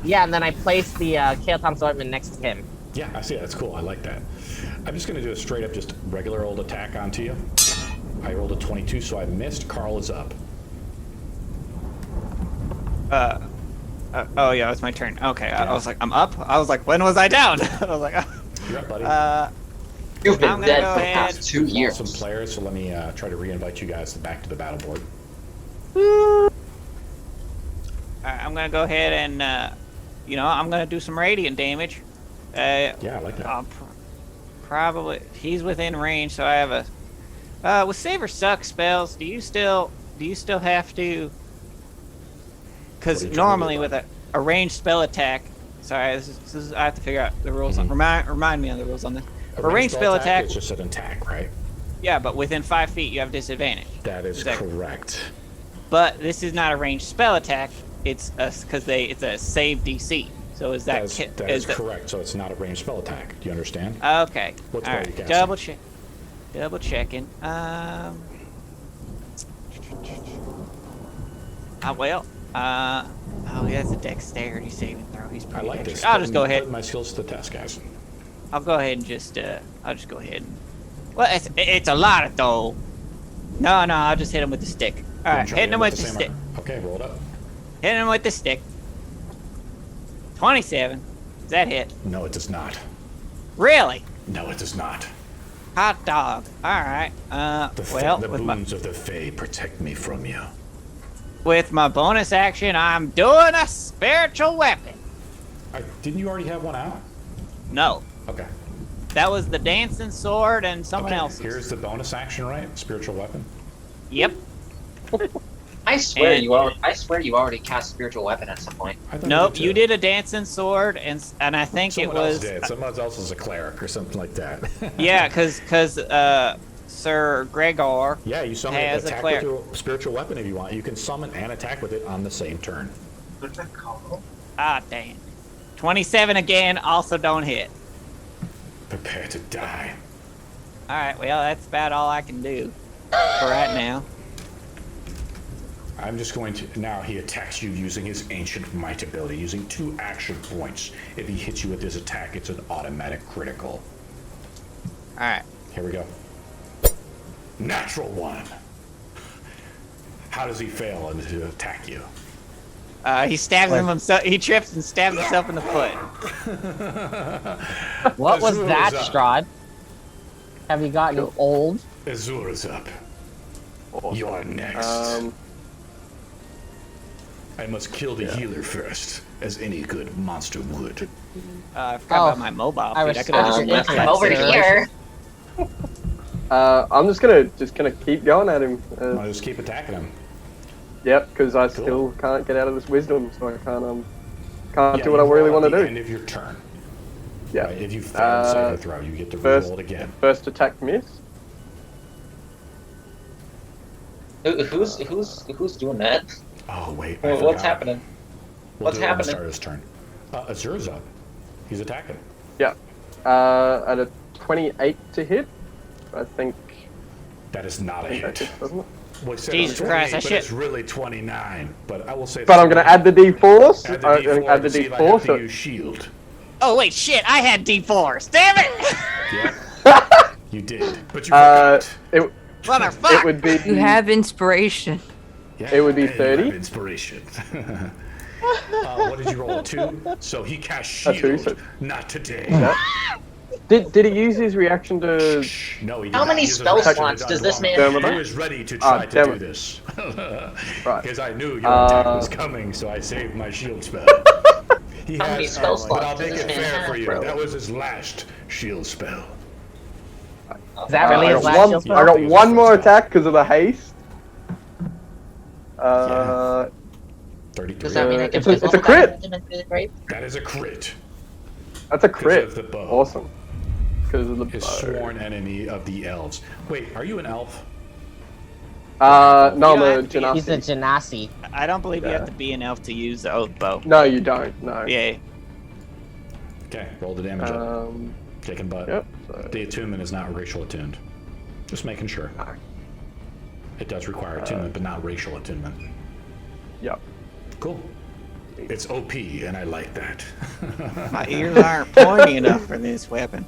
Yeah, and then I place the Chaotom's ointment next to him. Yeah, I see. That's cool. I like that. I'm just gonna do a straight up, just regular old attack onto you. I rolled a 22, so I missed. Carl is up. Oh yeah, it's my turn. Okay, I was like, I'm up. I was like, when was I down? I was like, you're up, buddy. You've been dead for the past 2 years. Some players, so let me try to re-invite you guys back to the battle board. I'm gonna go ahead and, I'm gonna do some radiant damage. Yeah, I like that. Probably he's within range, so I have a. With Save or Suck spells, do you still have to? Because normally with a ranged spell attack, sorry, this is I have to figure out the rules. On, remind me of the rules on this. A ranged spell attack. It's just an attack, right? Yeah, but within 5 feet you have disadvantage. That is correct. But this is not a ranged spell attack. It's it's a save DC. So is that that is correct? So it's not a ranged spell attack. Do you understand? Okay. What's all right. Double checking. Well, Oh, he has a dexterity saving throw. He's I pretty like dexterous. this. I'll just go ahead. Put my skills to the test, guys. I'll go ahead and just, I'll just go ahead. Well, it's a lot of though. No, I'll just hit him with the stick. All right, hitting him with the stick. Okay, roll it up. Hitting him with the stick. 27. Does that hit? No, it does not. Really? No, it does not. Hot dog. All right. The boons of the Fae protect me from you. With my bonus action, I'm doing a spiritual weapon. Didn't you already have one out? No. Okay. That was the dancing sword and someone else's. Here's the bonus action, right? Spiritual weapon. Yep. I swear you already cast spiritual weapon at some point. Nope, you did a dancing sword, and I think Someone it was. Else did. Someone else was a cleric or something like that. Yeah, because Sir Gregor. Yeah, you summon has attack a cleric. with your spiritual weapon if you want. You can summon and attack with it on the same turn. What's that called? Ah, dang. 27 again. Also don't hit. Prepare to die. All right. Well, that's about all I can do for right now. I'm just going to... Now he attacks you using his Ancient Might ability, using 2 action points. If he hits you with his attack, it's an automatic critical. Alright. Here we go. Natural 1. How does he fail to attack you? He stabs himself. He trips and stabs himself in the foot. What was that, Strahd? Have you gotten old? Azura's up. Awesome. You're next. I must kill the healer first, as any good monster would. I forgot about my mobile feed. I could have just left that over here. I'm just gonna keep going at him. I'll just keep attacking him. Yep, because I still can't get out of this wisdom, so I can't do what I really want to do. End of your turn. Yeah. Right, if you fail the saving throw, you get to reroll it again. First attack miss. Who's doing that? Oh wait. What's happening? What's happening? Start his turn. Azura's up. He's attacking. Yeah. At a 28 to hit, I think. That is not a hit. Doesn't it? Well, Jesus Christ, I but should. it's really 29. But I will say. But I'm gonna add the D4. Add the D4. D4. So use shield. Oh wait, shit! I had D4s. Damn it! Yeah. You did, but you forgot. Motherfucker! It would be. You have inspiration. Yeah, it would be and you 30. have inspiration. What did you roll? 2. So he cast shield. A 2, so... Not today. Yeah. Did he use his reaction to? No, he did How not many use his spell reaction slots to does dodge this one. man have? He was ready to try to do this. Right. Because I knew your attack was coming, so I saved my shield spell. He How many has, spell but slots I'll does make this it man fair have, for you. bro? That was his last shield spell. Is that really his last shield spell? I got one more attack because of the haste. 33. Does that mean I can it's a crit. That is a crit. That's a crit. Because of the bow. Awesome. Because of the His bow. sworn enemy of the elves. Wait, are you an elf? No, I'm a Genasi. He's a Genasi. I don't believe you have to be an elf to use the oath bow. No, you don't. No. Yeah. Okay, roll the damage up. Kicking butt. Yep. The attunement is not racial attuned. Just making sure. It does require attunement, but not racial attunement. Yep. Cool. It's OP, and I like that. My ears aren't pointy enough for this weapon.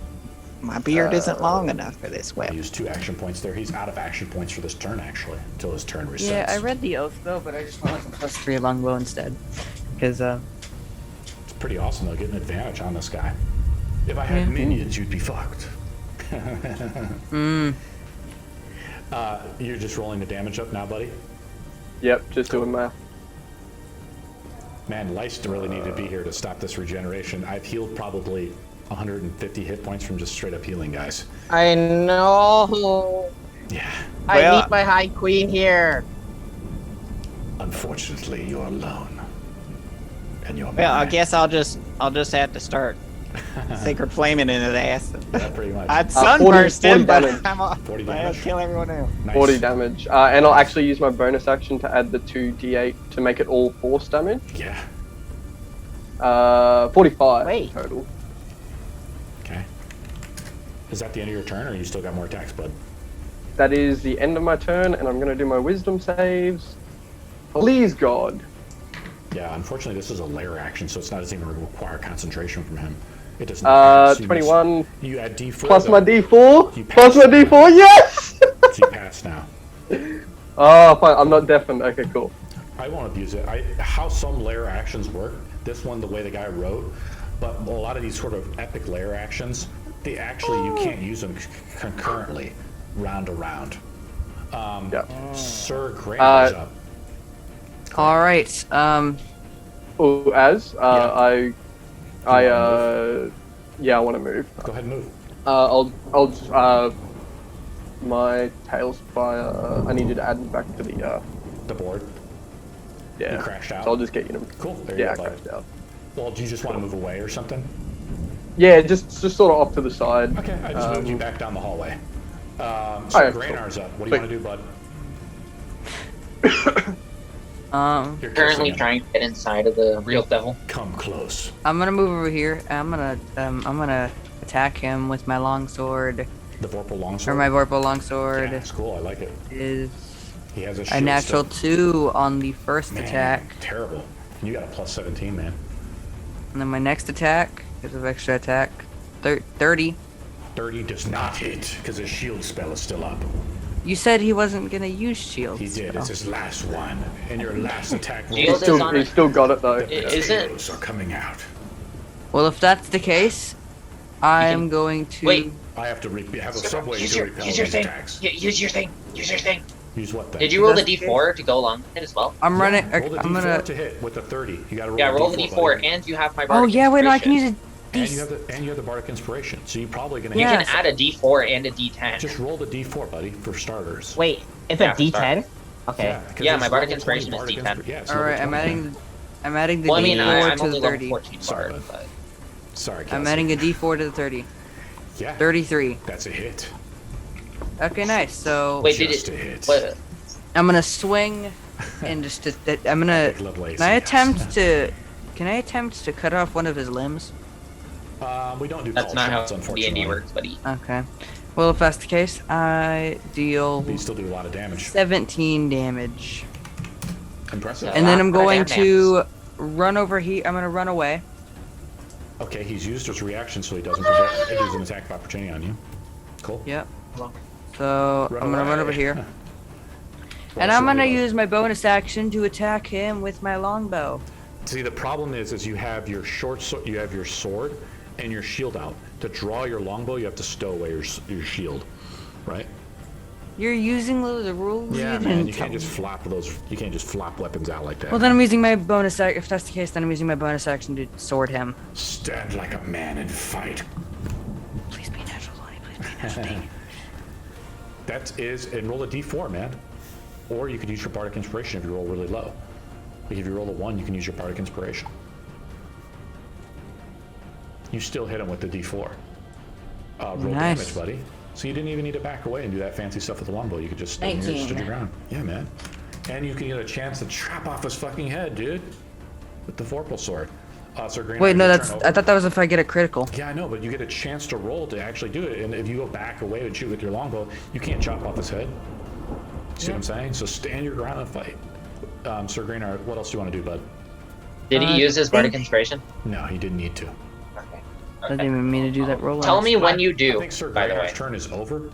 My beard isn't long enough for this I weapon. used 2 action points there. He's out of action points for this turn, actually, until his turn resets. Yeah, I read the oath though, but I just went with the +3 longbow instead. Because It's pretty awesome, though, getting advantage on this guy. If I had minions, you'd be fucked. You're just rolling the damage up now, buddy? Yep, just doing math. Man, Lice really need to be here to stop this regeneration. I've healed probably 150 hit points from just straight up healing, guys. I know. Yeah. I need my High Queen here. Unfortunately, you're alone. And you're Well, I mine. guess I'll just have to start sacred flaming into the ass. Yeah, pretty much. I'd sunburst 40 him, but damage. I'll 40 damage. kill everyone else. Nice. 40 damage. And I'll actually use my bonus action to add the 2d8 to make it all force damage. Yeah. 45 Wait. total. Okay. Is that the end of your turn, or you still got more attacks, bud? That is the end of my turn, and I'm going to do my wisdom saves. Please, God. Yeah, unfortunately, this is a lair action, so it's not even going to require concentration from him. It does not. 21. You add D4. Plus though. my D4. You Plus my pass now. D4. Yes. So you pass now. Oh, fine. I'm not deafened. Okay, cool. I won't abuse it. How some lair actions work, this one, the way the guy wrote, but a lot of these sort of epic lair actions, you can't use them concurrently, round to round. Sir Graham's up. All right. I want to move. Go ahead and move. I'll my Talespire. I need you to add me back to the board. Yeah. You crashed out. So I'll just get you to. Cool. There Yeah, you go, I bud. crashed out. Well, do you just want to move away or something? Yeah, just sort of off to the side. Okay, I just moved you back down the hallway. So Alright, Graynar's up. What do you want to do, bud? You're Currently kissing him. trying to get inside of the real devil. Come close. I'm gonna move over here. I'm gonna attack him with my longsword. The Vorpal longsword. Or my Vorpal longsword. Yeah, that's cool. I like it. Is He has a a shield natural still. 2 on the first Man, attack, Terrible. You got a plus 17, man. and then my next attack is of extra attack, 30. 30 does not hit because his shield spell is still up. You said he wasn't gonna use shields. He did. so- It's his last one. And your last attack Shield rolls. is on He's it. still got it though. Is it? Arrows are coming out. Well, if that's the case, I am going to. Wait. I have to have a subway Use to your, repel use your these thing. attacks. Use your thing. Use your thing. Use what then? Did you roll the That's D4 to go along with it as well? I'm running. Roll the I'm D4 gonna. to hit with the 30. You gotta roll Yeah, the roll the D4, D4, buddy. and you have my Oh bardic yeah, wait, no, I can use inspiration. a And you have the Bardic Inspiration. So you're probably gonna You Yeah. hit. can add a D4 and a D10. Just roll the D4, buddy, for starters. Wait, it's Yeah, a D10? Okay. Yeah, 'cause Yeah, it's my Bardic level 20 Inspiration is Bardic D10. Insp- yeah, it's All level right, 20. I'm adding the Well, I mean, D4 I'm to only the level 30. 14 Sorry, bard, bud. but... Sorry, I'm Kelsey. adding a D4 to the 30. Yeah, 33. that's a hit. Okay, nice. So Wait, did Just it... a hit. What, I'm gonna swing and just. I'm gonna. Epic level AC, Can I yes. attempt to? Can I attempt to cut off one of his limbs? We don't do that's call not how shots, unfortunately. D&D works, buddy. Okay. Well, if that's the case, I deal But you still do a lot of damage. 17 damage. Impressive. And then I'm Lot of going damage. to run over here. I'm gonna run away. Okay, he's used his reaction, so he doesn't use an attack of opportunity on you. Cool. Yep. So Run I'm gonna run away. over here. Well, And I'm so gonna you- use my bonus action to attack him with my longbow. See, the problem is you have your you have your sword and your shield out. To draw your longbow, you have to stow away your shield, right? You're using the rules. Yeah, you man. didn't You tell can't just flop those. You can't just flop weapons out like that. Well, then I'm using my bonus action. If that's the case, then I'm using my bonus action to sword him. Stand like a man and fight. Please be natural 20. Please be natural 20. And roll a d4, man. Or you could use your Bardic Inspiration if you roll really low. Like if you roll a 1, you can use your Bardic Inspiration. You still hit him with the d4. Roll Nice. damage, buddy. So you didn't even need to back away and do that fancy stuff with the longbow. You could just stand here and 19. stood your ground. Yeah, man. And you can get a chance to chop off his fucking head, dude. With the Vorpal sword. Sir Green, Wait, no, your that's. turn I over. thought that was if I get a critical. Yeah, I know, but you get a chance to roll to actually do it. And if you go back away and shoot with your longbow, you can't chop off his head. See what I'm saying? So stand your ground and fight. Sir Greenar, what else do you want to do, bud? Did he use his Bardic Inspiration? No, he didn't need to. Okay. I didn't even mean to do that roll. Tell me when you I do, think Sir by the way. Greenar's turn is over.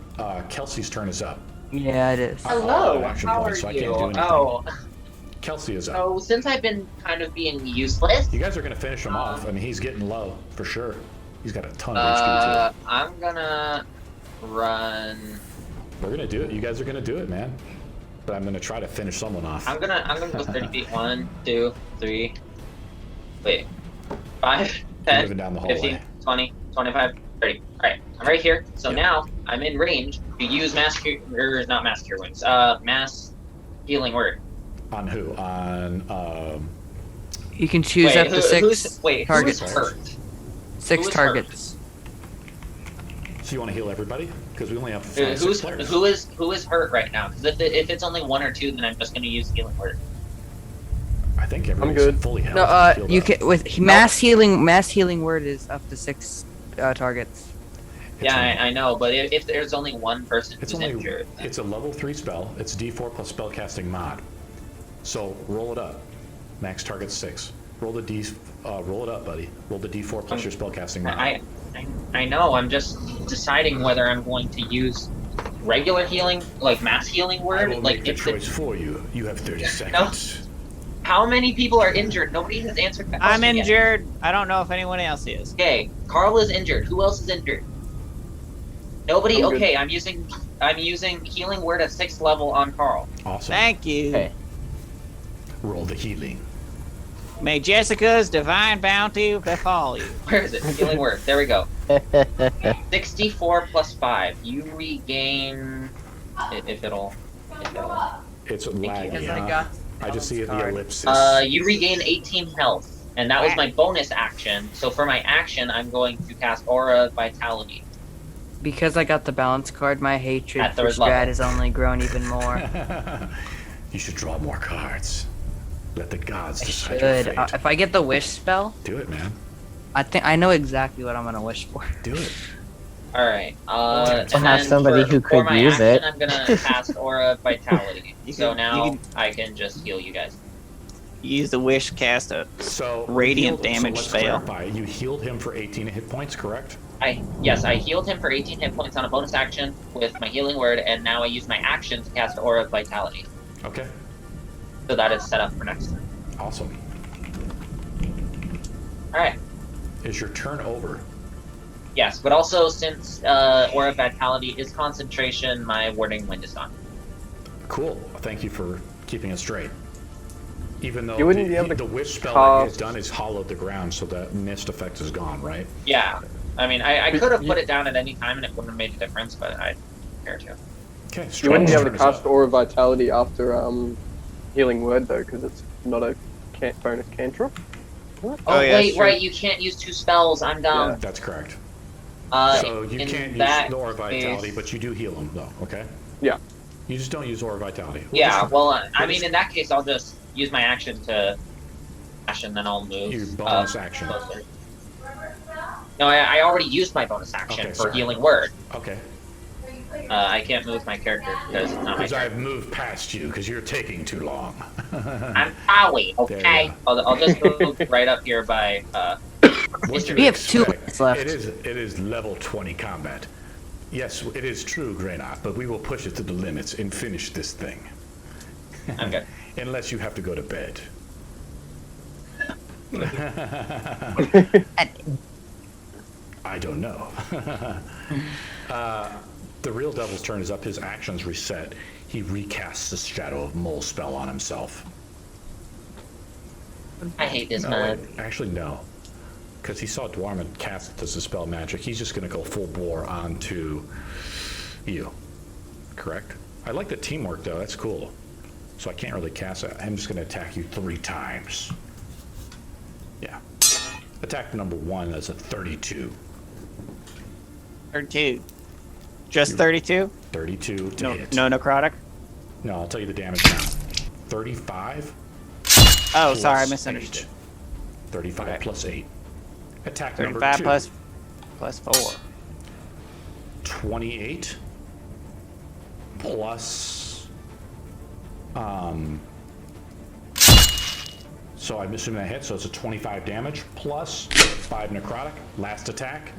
Kelsey's turn is up. Yeah, it is. Hello, Action how points, are so I you? can't do anything. Oh, Kelsey is up. so since I've been kind of being useless, You guys are going to finish him off. I mean, he's getting low, for sure. He's got a ton of HP, I'm gonna run. too. We're going to do it. You guys are going to do it, man. But I'm going to try to finish someone off. I'm gonna go 30 feet. 1, 2, 3. Wait. 5, 10, moving down the 15, hallway. 20, 25, 30. Alright, I'm right here. So now I'm in range to use mass cure wounds. Mass healing word. On who? On, You can choose up to 6 who's targets. hurt? 6 who is targets. so you want to heal everybody? Because we only have Who's 6 players. who is hurt right now? Because if it's only 1 or 2, then I'm just gonna use healing word. I think everybody's good. fully healed. No, healed you up. can with mass healing. Mass healing word is up to 6 targets. It's Yeah, only- I know, but if there's only one person It's who's only injured, then... it's a level 3 spell. It's D4 plus spellcasting mod. So roll it up. Max target 6. Roll the D. Roll it up, buddy. Roll the D4 plus your spellcasting mod. I know. I'm just deciding whether I'm going to use regular healing, like mass healing word. I will like make the choice for you. You have 30 seconds. How many people are injured? Nobody has answered that question I'm injured. Yet. I don't know if anyone else is. Okay, Carl is injured. Who else is injured? Nobody. I'm Okay, good. I'm using healing word at 6th level on Carl. Awesome. Thank you. Okay. Roll the healing. May Jessica's divine bounty befall you. Where is it? Healing word. There we go. 64 plus 5. You regain. If it'll. It's you. laggy, Because huh? I just see the card. ellipsis. You regain 18 health, and that was my bonus action. So for my action, I'm going to cast Aura Vitality. Because I got the balance card, my hatred At for 3rd level. Strahd has only grown even more. You should draw more cards. Let the gods I decide your should. fate. If I get the wish spell, Do it, man. I think I know exactly what I'm gonna wish for. Do it. All right. have And then somebody for, who for could my use action, it. I'm gonna cast Aura Vitality. So can- now you can- I can just heal you guys. Use the wish, cast a So Radiant heal- damage let's fail. clarify. You healed him for 18 hit points, correct? Yes, I healed him for 18 hit points on a bonus action with my healing word, and now I use my action to cast Aura of Vitality. Okay. So that is set up for next turn. Awesome. Alright. Is your turn over? Yes, but also since Aura of Vitality is concentration, my warding wind is gone. Cool. Thank you for keeping us straight. Even though You wouldn't be able to the wish spell that he has cast- done is hollowed the ground, so that mist effect is gone, right? Yeah. I mean, I could have put it down at any time and it wouldn't have made a difference, but I don't care to. Okay. You wouldn't be able to turn is cast up. Aura Vitality after healing word though, because it's not a bonus cantrip. Oh, yeah, wait, sure. right, you can't use 2 spells. I'm dumb. Yeah. That's correct. So you in can't use that Aura Vitality, case- but you do heal him, though, okay? Yeah. You just don't use Aura Vitality. Yeah, Just well, I mean, in that case, I'll just use my action to dash and then I'll move. your bonus action. Closer. No, I already used my bonus action Okay, for sorry. healing word. Okay. I can't move my character because it's not my Because turn. I've moved past you, because you're taking too long. I'm Howie, There okay? you I'll just move right up here by, What you We have 2 expect. minutes left. It is level 20 combat. Yes, it is true, Greynot, but we will push it to the limits and finish this thing. I'm good. Unless you have to go to bed. I don't know. The real devil's turn is up. His actions reset. He recasts the Shadow of Mole spell on himself. I hate this No, man. wait, actually, no. Because he saw Dwarman cast it to dispel magic. He's just going to go full bore onto you. Correct? I like the teamwork, though. That's cool. So I can't really cast it. I'm just going to attack you 3 times. Yeah. Attack number 1 is a 32. 32. Just 32? 32 to No, hit. no necrotic? No, I'll tell you the damage now. 35. Oh, plus sorry, I 8. misunderstood. 35 Okay. plus 8. Attack number 35 2. plus 4. 28 plus so I'm assuming that hits, so it's a 25 damage plus 5 necrotic. Last attack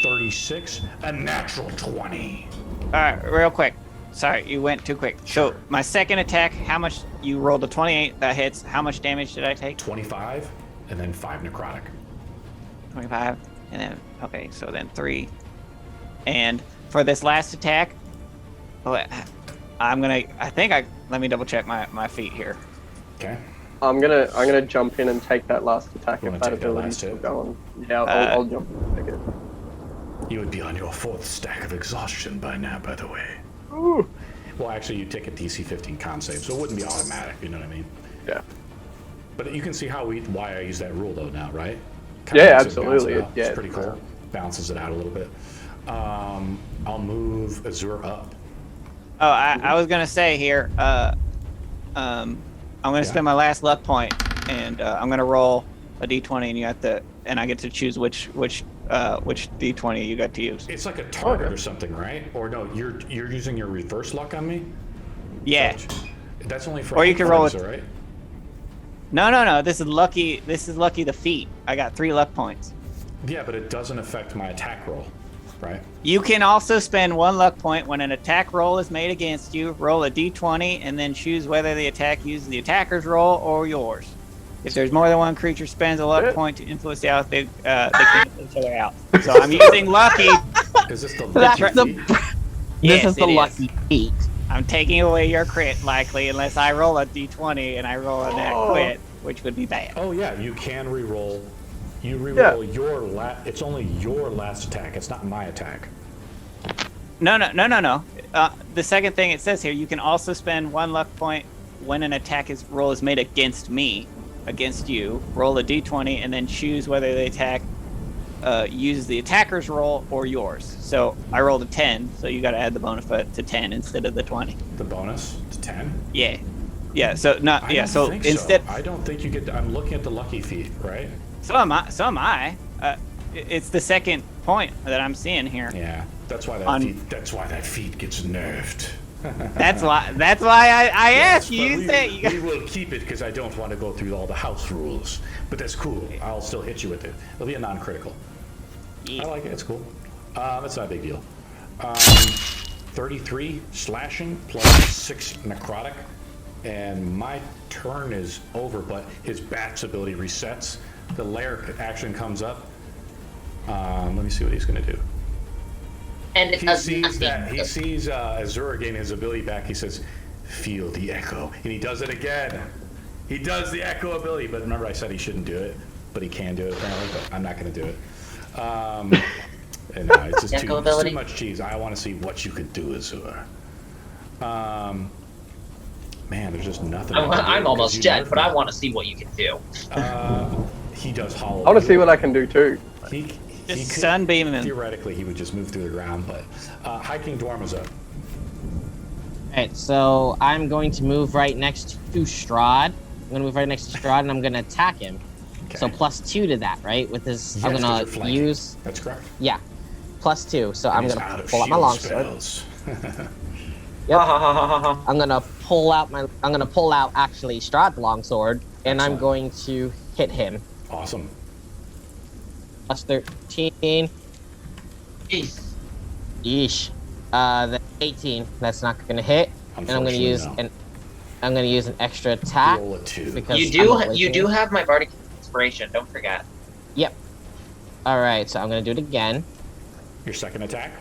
36, a natural 20. Alright, real quick. Sorry, you went too quick. So, my second attack, how much? You rolled a 28, that hits. How much damage did I take? 25 and then 5 necrotic. 25, and then, okay, so then 3. And for this last attack, let me double check my feat here. Okay. I'm gonna jump in and take that last attack You if wanna that take that ability's last still hit? going. Yeah, I'll jump in and take it. You would be on your 4th stack of exhaustion by now, by the way. Well, actually, you take a DC 15 con save, so it wouldn't be automatic, you know what I mean? Yeah. But you can see why I use that rule, though, now, right? Yeah, Makes it bounce absolutely. it out. Yeah, It's pretty cool. Balances it out a little bit. I'll move Azure up. Oh, I was gonna say here, I'm gonna spend my last luck point, and I'm gonna roll a d20, and I get to choose which d20 you got to use. It's like a target or something, right? Or no, you're using your reverse luck on me? Yeah. That's only for Or you can roll friends, right? No. This is lucky. This is lucky the feat. I got 3 luck points. Yeah, but it doesn't affect my attack roll, right? You can also spend 1 luck point when an attack roll is made against you. Roll a d20 and then choose whether the attack uses the attacker's roll or yours. If there's more than one creature spends a luck point to influence the out, they cancel each other out. So I'm using lucky. Is this the That's lucky the. feat? Yes, This is the it is. lucky feat. I'm taking away your crit likely unless I roll a d20 and I roll a nat quit, which would be bad. Oh yeah, you can re-roll. You re-roll your it's only your last attack. It's not my attack. No. The second thing it says here, you can also spend 1 luck point when an attack roll is made against you. Roll a d20 and then choose whether the attack uses the attacker's roll or yours. So I rolled a 10, so you got to add the bonus to 10 instead of the 20. The bonus to 10? Yeah. So not yeah. So instead, I don't think you get. I'm looking at the lucky feat, right? So am I. It's the second point that I'm seeing here. Yeah, that's why that feat gets nerfed. That's why I asked you. You say you got. We will keep it because I don't want to go through all the house rules. But that's cool. I'll still hit you with it. It'll be a non-critical. Yeah. I like it. It's cool. It's not a big deal. 33 slashing plus 6 necrotic, and my turn is over. But his bat's ability resets. The lair action comes up. Let me see what he's going to do. And it He does sees nothing. that. He sees Azura gain his ability back. He says, "Feel the echo," and he does it again. He does the echo ability, but remember I said he shouldn't do it, but he can do it apparently. But I'm not going to do it. And it's just it's too much cheese. I want to see what you could do, Azura. Man, there's just nothing. I'm almost dead, but I want to see what you can do. He does hollow. I want to see what I can do too. He could, sunbeam him. Theoretically, he would just move through the ground, but Hiking Dorm is up. Alright, so I'm going to move right next to Strahd. I'm going to move right next to Strahd, and I'm going to attack him. Okay. So +2 to that, right? With his, Yes, I'm 'cause going you're to flanking. use. That's correct. Yeah, +2. So I'm He's going out to of pull out my shield longsword. spells. Yep. I'm gonna pull out actually Strahd's longsword, and I'm Excellent. going to hit him. Awesome. +13. Jeez. Yeesh. The 18. That's not gonna hit. And I'm gonna use an extra attack. Roll a 2. Because You do have my bardic inspiration. Don't forget. Yep. All right. So I'm gonna do it again. Your second attack.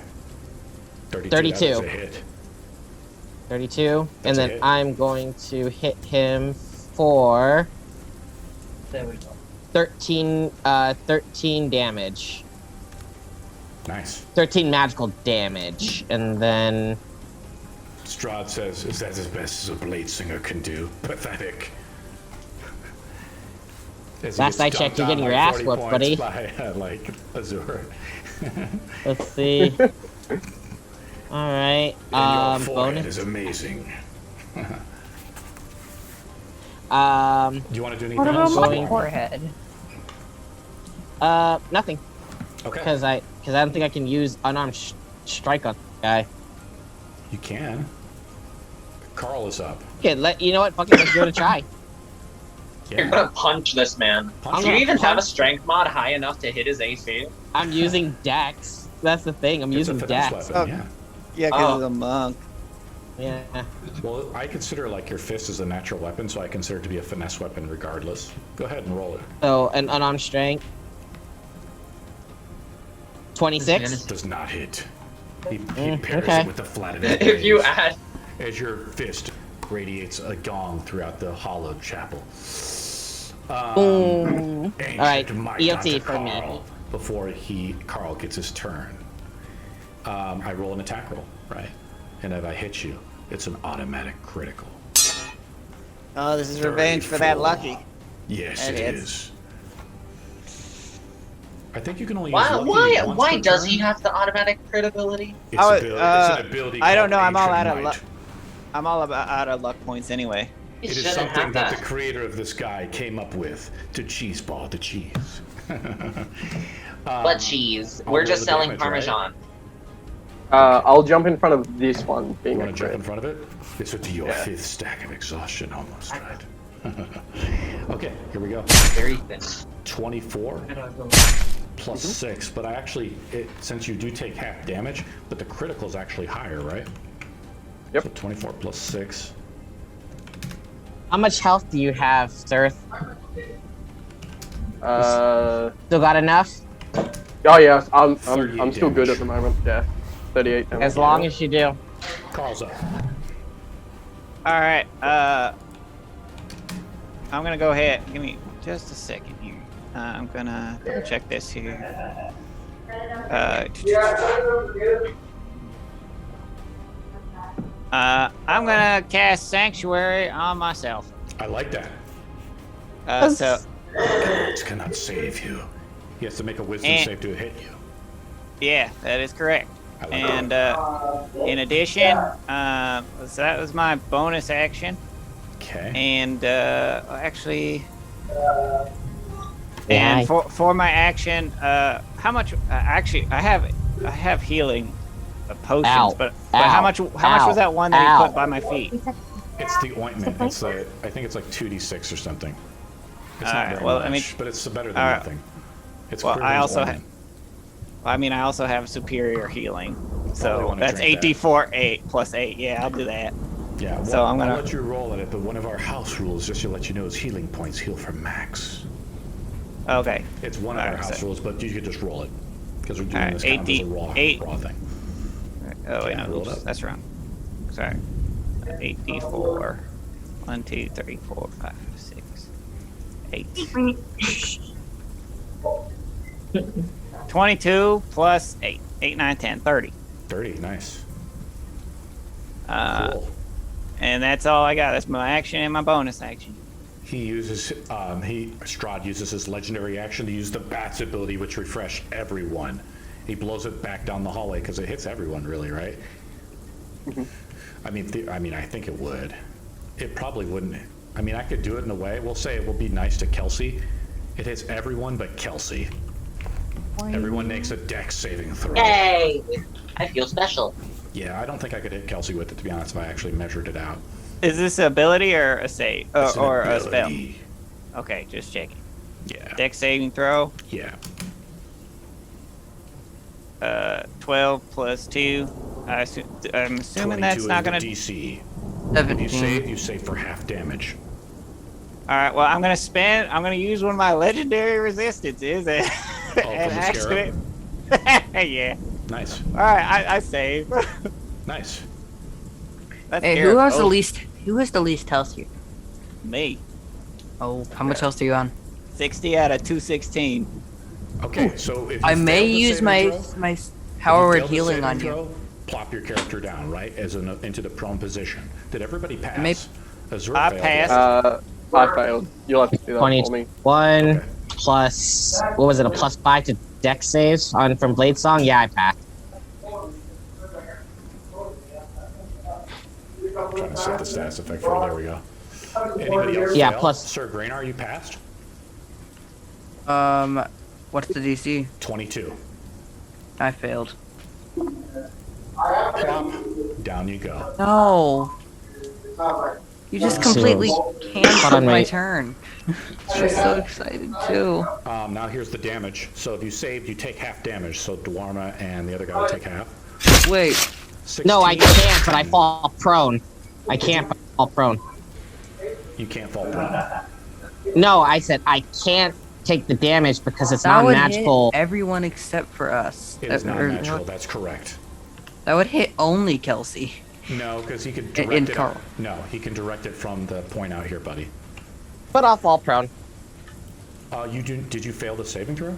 32. 32. That was a hit. 32, That's and a then hit. I'm going to hit him for There we go. 13 damage. Nice. 13 magical damage, and then Strahd says, "Is that as best as a blade singer can do? Pathetic." As he Last gets I checked, you're dumped getting on your by ass 40 whooped, points buddy. By, Azura. let's see. All right. And your forehead Bonus. is amazing. Do Do you want to do anything What else? about my Going- forehead? Nothing, Okay. because I don't think I can use unarmed strike on the guy. You can. Carl is up. Okay, you know what? Fuck it, let's give it a try. You're gonna punch this man. Punch Do you him. even have a strength mod high enough to hit his AC? I'm using Dex. That's the thing. I'm It's a using finesse Dex. weapon, yeah. Yeah, because of the monk. Yeah. Well, I consider like your fist is a natural weapon, so I consider it to be a finesse weapon regardless. Go ahead and roll it. So an unarmed strength. 26. Does not hit. He parries okay. it with the flat of his If you blades add, as your fist radiates a gong throughout the hollowed chapel. Boom. Ancient Alright, might EOT unto for me. Carl before Carl gets his turn. I roll an attack roll, right? And if I hit you, it's an automatic critical. Oh, this is revenge for that 34. lucky. Yes, That it hits. is. I think you can only use lucky once why per does turn. he have the automatic crit ability? It's, I would- it's an ability. I don't called know, I'm all Ancient out of Might. luck. I'm all out of luck points anyway. He It is shouldn't something have that that. the creator of this guy came up with to cheeseball the cheese. But cheese. I'll We're roll just the selling damage, right? Parmesan. I'll jump in front of this one, You being want a to jump in crit. front of it? This would be your Yeah. 5th stack of exhaustion almost, right? Okay, here we go. Very thin. 24 plus 6, but I actually, since you do take half damage, but the critical is actually higher, right? Yep. So 24 plus 6. How much health do you have, Sirth? Still got enough? Oh yeah, I'm still good damage. at the moment. Yeah, 38 damage. As long as you do. Carl's up. All right. I'm gonna go ahead. Give me just a second here. I'm gonna check this here. I'm gonna cast Sanctuary on myself. I like that. So It cannot save you. He has to make a wisdom save to hit you. yeah, that is correct. I like And in addition, so that was my bonus action. Okay. And actually, and for my action, how much? Actually, I have healing potions, but how much was that one that you put by my feet? It's the ointment. It's I think it's like 2d6 or something. It's not very much, I mean, but it's better than nothing. It's I also have. I also have superior healing, so wanna that's drink 8d4 8 plus 8. Yeah, I'll do that. Yeah. Well, So I'm gonna I'll let you roll at it, but one of our house rules, just to let you know, is healing points heal for max. Okay. It's one of our house rules, but you could just roll it because we're doing this kind of as a raw thing. Oh wait, Okay, no, roll it oops, up. that's wrong. Sorry. 8d4. 1, 2, 3, 4, 5, 6, 8. 22 plus 8. 8, 9, 10, 30. 30, nice. Cool. And that's all I got. That's my action and my bonus action. He uses, Strahd uses his legendary action to use the Bat's ability, which refresh everyone. He blows it back down the hallway because it hits everyone, really, right? I mean, I think it would. It probably wouldn't. I mean, I could do it in a way. We'll say it will be nice to Kelsey. It hits everyone but Kelsey. Everyone makes a dex saving throw. Yay! I feel special. Yeah, I don't think I could hit Kelsey with it, to be honest, if I actually measured it out. Is this an ability or a save? Or a spell? Ability. Okay, just checking. Yeah. Dex saving throw. Yeah. 12 plus 2. I'm assuming that's not gonna. DC. 17. If you save for half damage. All right. Well, I'm gonna use one of my legendary resistances and from the scarab? Yeah. Nice. All right. I save. Nice. That's Hey, who has the least? Who has the least health here? Me. Oh, how much health are you on? 60 out of 216. Okay, so if you I may fail the use saving my throw, power if word you fail the healing on saving you. throw, plop your character down, right, into the prone position. Did everybody pass? Azure I failed. passed. I failed. You'll have to do that for me. 21 Okay. plus, what was it, a plus 5 to dex saves from Blade Song? Yeah, I passed. I'm trying to set the status effect for it. There we go. Anybody else Yeah, fail? plus- Sir Graynar, you passed? What's the DC? 22. I failed. Plop. Down you go. No. You just completely canceled on, my mate. turn. I was so excited too. Now here's the damage. So if you saved, you take half damage. So Dwarma and the other guy will take half. Wait. 16. No, I can't, but I fall prone. I can't fall prone. You can't fall prone. No, I said I can't take the damage because it's That not would magical. hit everyone except for us. It is not Or- natural. That's correct. That would hit only Kelsey. No, because he could In direct it. Carl. No, he can direct it from the point out here, buddy. But I'll fall prone. Did you fail the saving throw?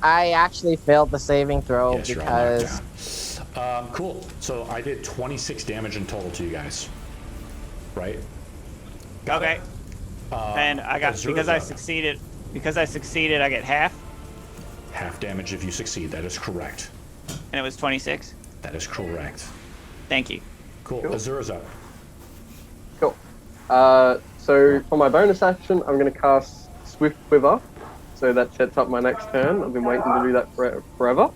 I actually failed the saving throw Yes, you're all knocked because down. Cool. So I did 26 damage in total to you guys. Right? Okay. And I got Azura's because I up. succeeded. Because I succeeded, I get half, Half damage if you succeed. That is correct. and it was 26. That is correct. Thank you. Cool. Azura's up. Cool. So for my bonus action, I'm going to cast Swift Quiver. So that sets up my next turn. I've been waiting to do that forever.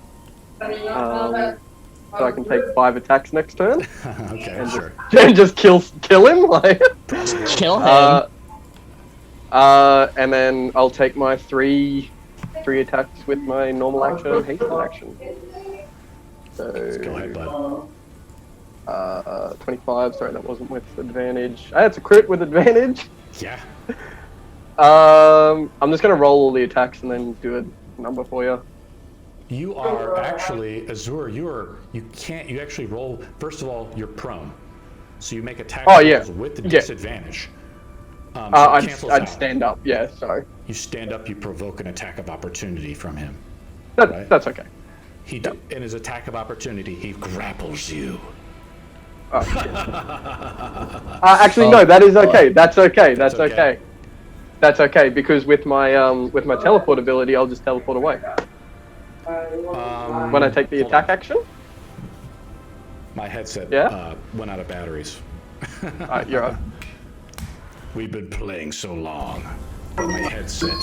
So I can take 5 attacks next turn. Okay, sure. And just kill him. Like, kill him. And then I'll take my three attacks with my normal action and hasted action. So Go ahead, bud. 25. Sorry, that wasn't with advantage. It's a crit with advantage. Yeah. I'm just gonna roll all the attacks and then do a number for you. You are actually, Azur, you actually roll, first of all, you're prone. So you make attack rolls with the disadvantage. So I'd stand up, yeah, sorry. You stand up, you provoke an attack of opportunity from him. That's okay. In his attack of opportunity, he grapples you. Oh, actually, no, that is okay. That's okay. That's okay, because with my teleport ability, I'll just teleport away. When I take the attack action? My headset went out of batteries. Alright, you're right. We've been playing so long, but my headset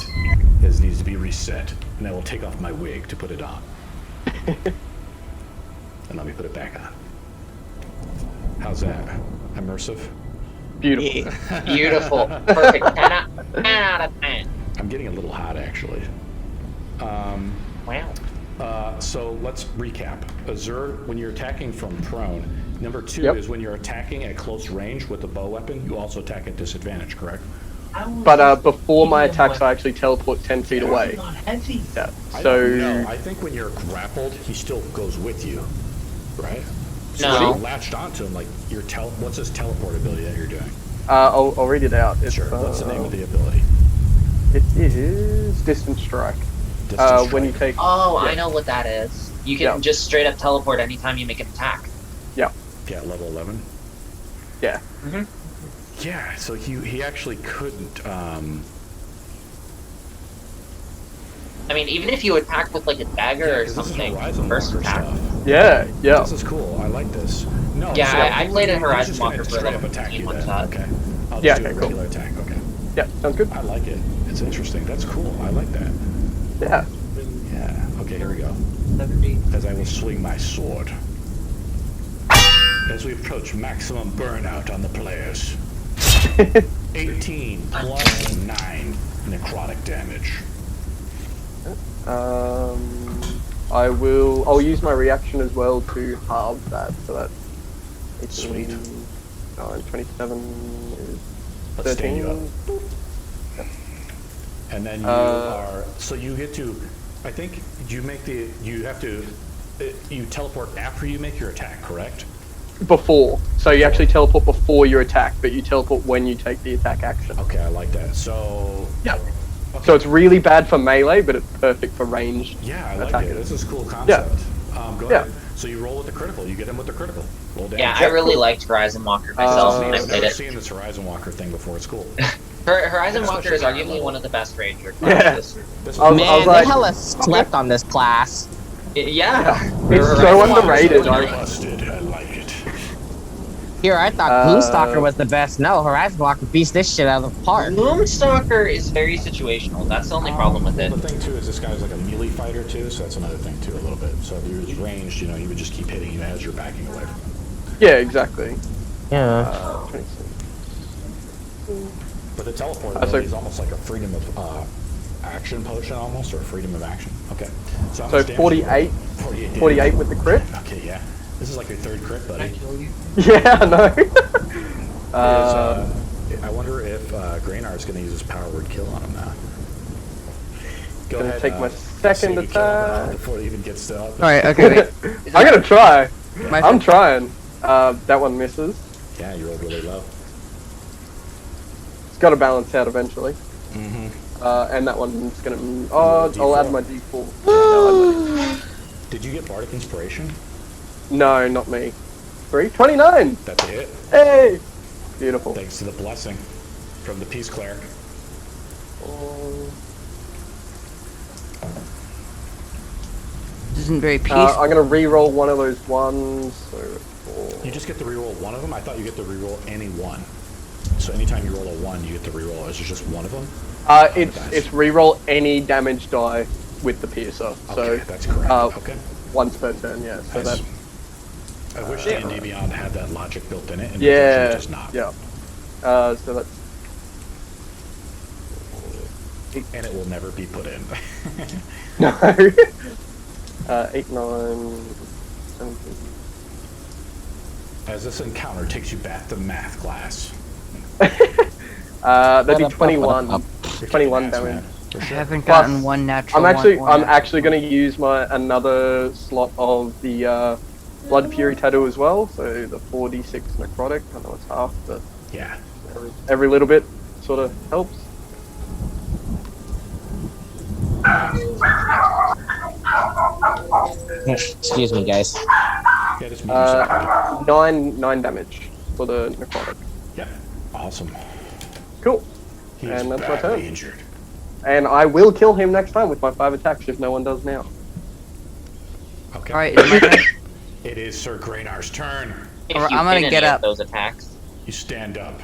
needs to be reset, and I will take off my wig to put it on. And let me put it back on. How's that? Immersive? Beautiful. Beautiful. Perfect. 10 out of 10. I'm getting a little hot, actually. Wow. So let's recap. Azur, when you're attacking from prone, number 2 is when you're attacking at close range with a bow weapon, you also attack at disadvantage, correct? But before my attacks, I actually teleport 10 feet away. Yeah. So no, I think when you're grappled, he still goes with you, right? So No. when you're latched onto him, like your what's his teleport ability that you're doing? I'll read it out. It's, Sure. What's the name of the ability? It is Distance Strike. When you take. Oh, I know what that is. You can just straight up teleport anytime you make an attack. Yeah. Yeah, level 11. Yeah. Mm-hmm. Yeah. So he actually couldn't. I mean, even if you attack with like a dagger or something, first attack. Yeah. This is cool. I like this. No. Yeah, so I played a Horizon just gonna Walker for straight like up attack you one then. shot. Okay. I'll Yeah, just do a okay, regular attack. Okay. Yeah. Sounds good. I like it. It's interesting. That's cool. I like that. Yeah. Yeah. Okay. Here we go. 70. As I will swing my sword. As we approach maximum burnout on the players. 18 plus 9 necrotic damage. I'll use my reaction as well to halve that, so that's 18, Sweet. 9, 27 is Let's 13. stand you up. And then you are, so you get to, I think you teleport after you make your attack, correct? Before. So you actually teleport before your attack, but you teleport when you take the attack action. Okay, I like that. So... Yeah. Okay. So it's really bad for melee, but it's perfect for ranged. Yeah, I like attacking. it. This is a cool concept. Go Yeah. ahead. So you roll with the critical. You get him with the critical. Roll damage. Yeah, I really liked Horizon Walker myself when I I've played never it. seen this Horizon Walker thing before. It's cool. Horizon Yeah, Walker is especially arguably one of the best ranger Yeah. classes. This I was Man, like- they hella slept on this class. Yeah. It's so Horizon Walker is underrated. really I- busted. I like it. Here, I thought Gloomstalker was the best. No, Horizon Walker beats this shit out of the park. Gloomstalker is very situational. That's the only problem with it. The thing too is this guy's like a melee fighter too, so that's another thing too a little bit. So if he was ranged, he would just keep hitting you as you're backing away from him. Yeah, exactly. Yeah. 26. But the teleport so- ability is almost like a freedom of action potion almost, or a freedom of action. Okay. So, how So much damage 48. you roll? 48 with the crit. Okay, yeah. This is like your third crit, buddy. Yeah, I know. I wonder if Graynar's going to use his power word kill on him now. Go Gonna ahead. take my say second you kill him attack. before he even gets to. Alright, okay, wait. I'm gonna try. My I'm trying. That one misses. Yeah, you rolled really low. It's got to balance out eventually. Mm-hmm. And that one's gonna. Roll I'll add D4. my D4. Did you get Bardic Inspiration? No, not me. 29. That's a hit. Hey, beautiful. Thanks to the blessing from the Peace Cleric. This isn't very peaceful. I'm gonna re-roll one of those ones. So 4. You just get to reroll one of them? I thought you get to reroll any one. So anytime you roll a 1, you get to reroll. Is it just one of them? It's re-roll any damage die with the piercer. So Okay, that's correct. Okay. once per turn. Yeah. So Nice. that. I wish D&D Beyond had that logic built in it, and Yeah. it does not. Yeah. So that's And it will never be put in. No. 8, 9, 17. As this encounter takes you back to math class. That'd be 21. 21 damage. Man, for I sure. haven't Plus, gotten one natural. I'm actually one natural actually going to use my another slot of the Blood Fury tattoo as well. So the 4d6 necrotic. I know it's half, but Yeah. every little bit sort of helps. Excuse me, guys. Yeah, just mute yourself. 9 damage for the necrotic. Yep. Awesome. Cool. He's And that's my badly turn. injured. And I will kill him next time with my 5 attacks if no one does now. Okay. All right, is it my turn? It is Sir Graynar's turn. If Alright, you I'm gonna hit get any of up. those attacks. You stand up.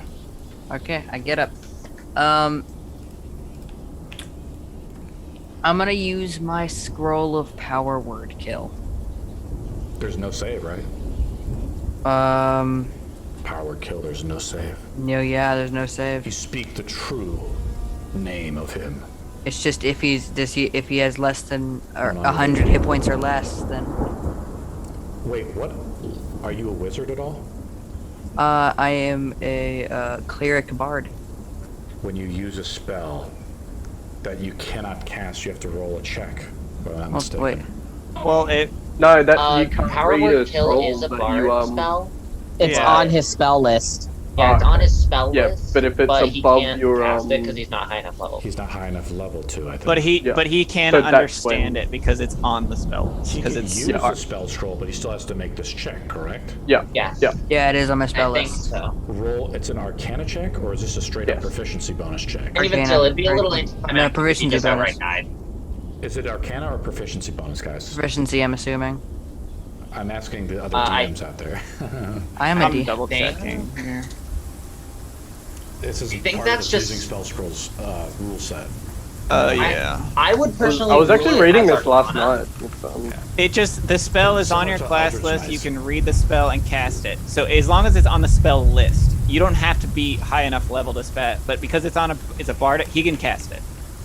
Okay, I get up. I'm gonna use my scroll of power word kill. There's no save, right? Power word kill, there's no save. No, yeah, there's no save. You speak the true name of him. It's just if if he has less than or 100. 100 hit points or less, then Wait, what? Are you a wizard at all? I am a cleric bard. When you use a spell that you cannot cast, you have to roll a check. If I'm not mistaken. Wait, Well, it No, that you can't Power read Word a Kill scroll, is a but bard you spell. It's Yeah. on his spell list. Yeah, it's on his spell Yeah, list. but if it's he above can't your, cast it because he's not high enough level. He's not high enough level to, I think. but he Yeah. can So that's understand when- it because it's on the spell. He Because can it's use the spell scroll, but he still has to make this check, correct? Yeah. Yes. Yeah. yeah, it is on my I spell think list. so. Roll, it's an Arcana check, or is this a straight up Yes. proficiency bonus check? And even Arcana. still, it'd be a little No, anticlimactic if he proficiency just bonus. outright died. Is it Arcana or proficiency bonus, guys? Proficiency, I'm assuming. I'm asking the other I- DMs out there. I am a I'm D. double checking here. This is I think part that's of just- using spell scrolls rule set. Yeah. I would personally. I was actually rule it reading as this last Arcana. night. It's, It just the spell is on your Similar to class Eldritch list. Knights. You can read the spell and cast it. So as long as it's on the spell list, you don't have to be high enough level to spell. But because it's a bard, he can cast it.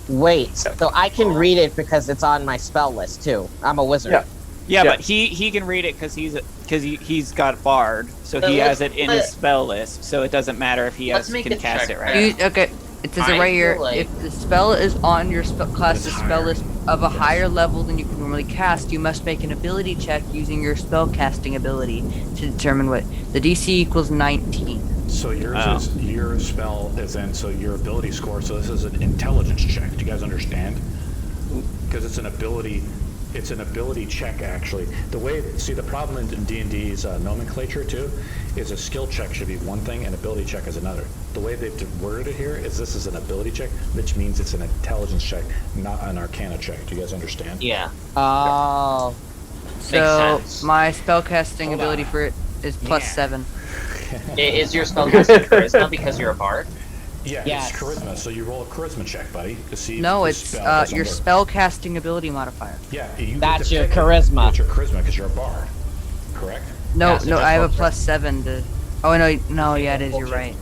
Wait, so I can read it because it's on my spell list too. I'm a wizard. Yeah. Yeah, Yeah. but he can read it because he's got bard, so But he has let's- it in his spell list. So it doesn't matter if he Let's has make can a cast check it right. there. Okay, it says it I right here. feel like- If the spell is on your class's It's spell higher. list of a higher level than you can normally cast, you must make an ability check using your spell casting ability to determine what the DC equals 19. So yours Oh. is your spell is in, so your ability score. So this is an intelligence check. Do you guys understand? Because it's an ability check actually. The way, see, the problem in D&D's nomenclature too is a skill check should be one thing and ability check is another. The way they've worded it here is this is an ability check, which means it's an intelligence check, not an arcana check. Do you guys understand? Yeah. Oh. So sense. my spell casting Hold ability on. for it is +7. Is your spellcasting charisma because you're a bard? Yeah, Yes. it's charisma. So you roll a charisma check, buddy, to see if No, the it's spell doesn't your work. spell casting ability modifier. Yeah, you That's get to your pick it. charisma. It's your charisma because you're a bard, correct? No, Yeah, so no, just I have a roll for it. +7 to. Oh no, yeah, it is. You're right.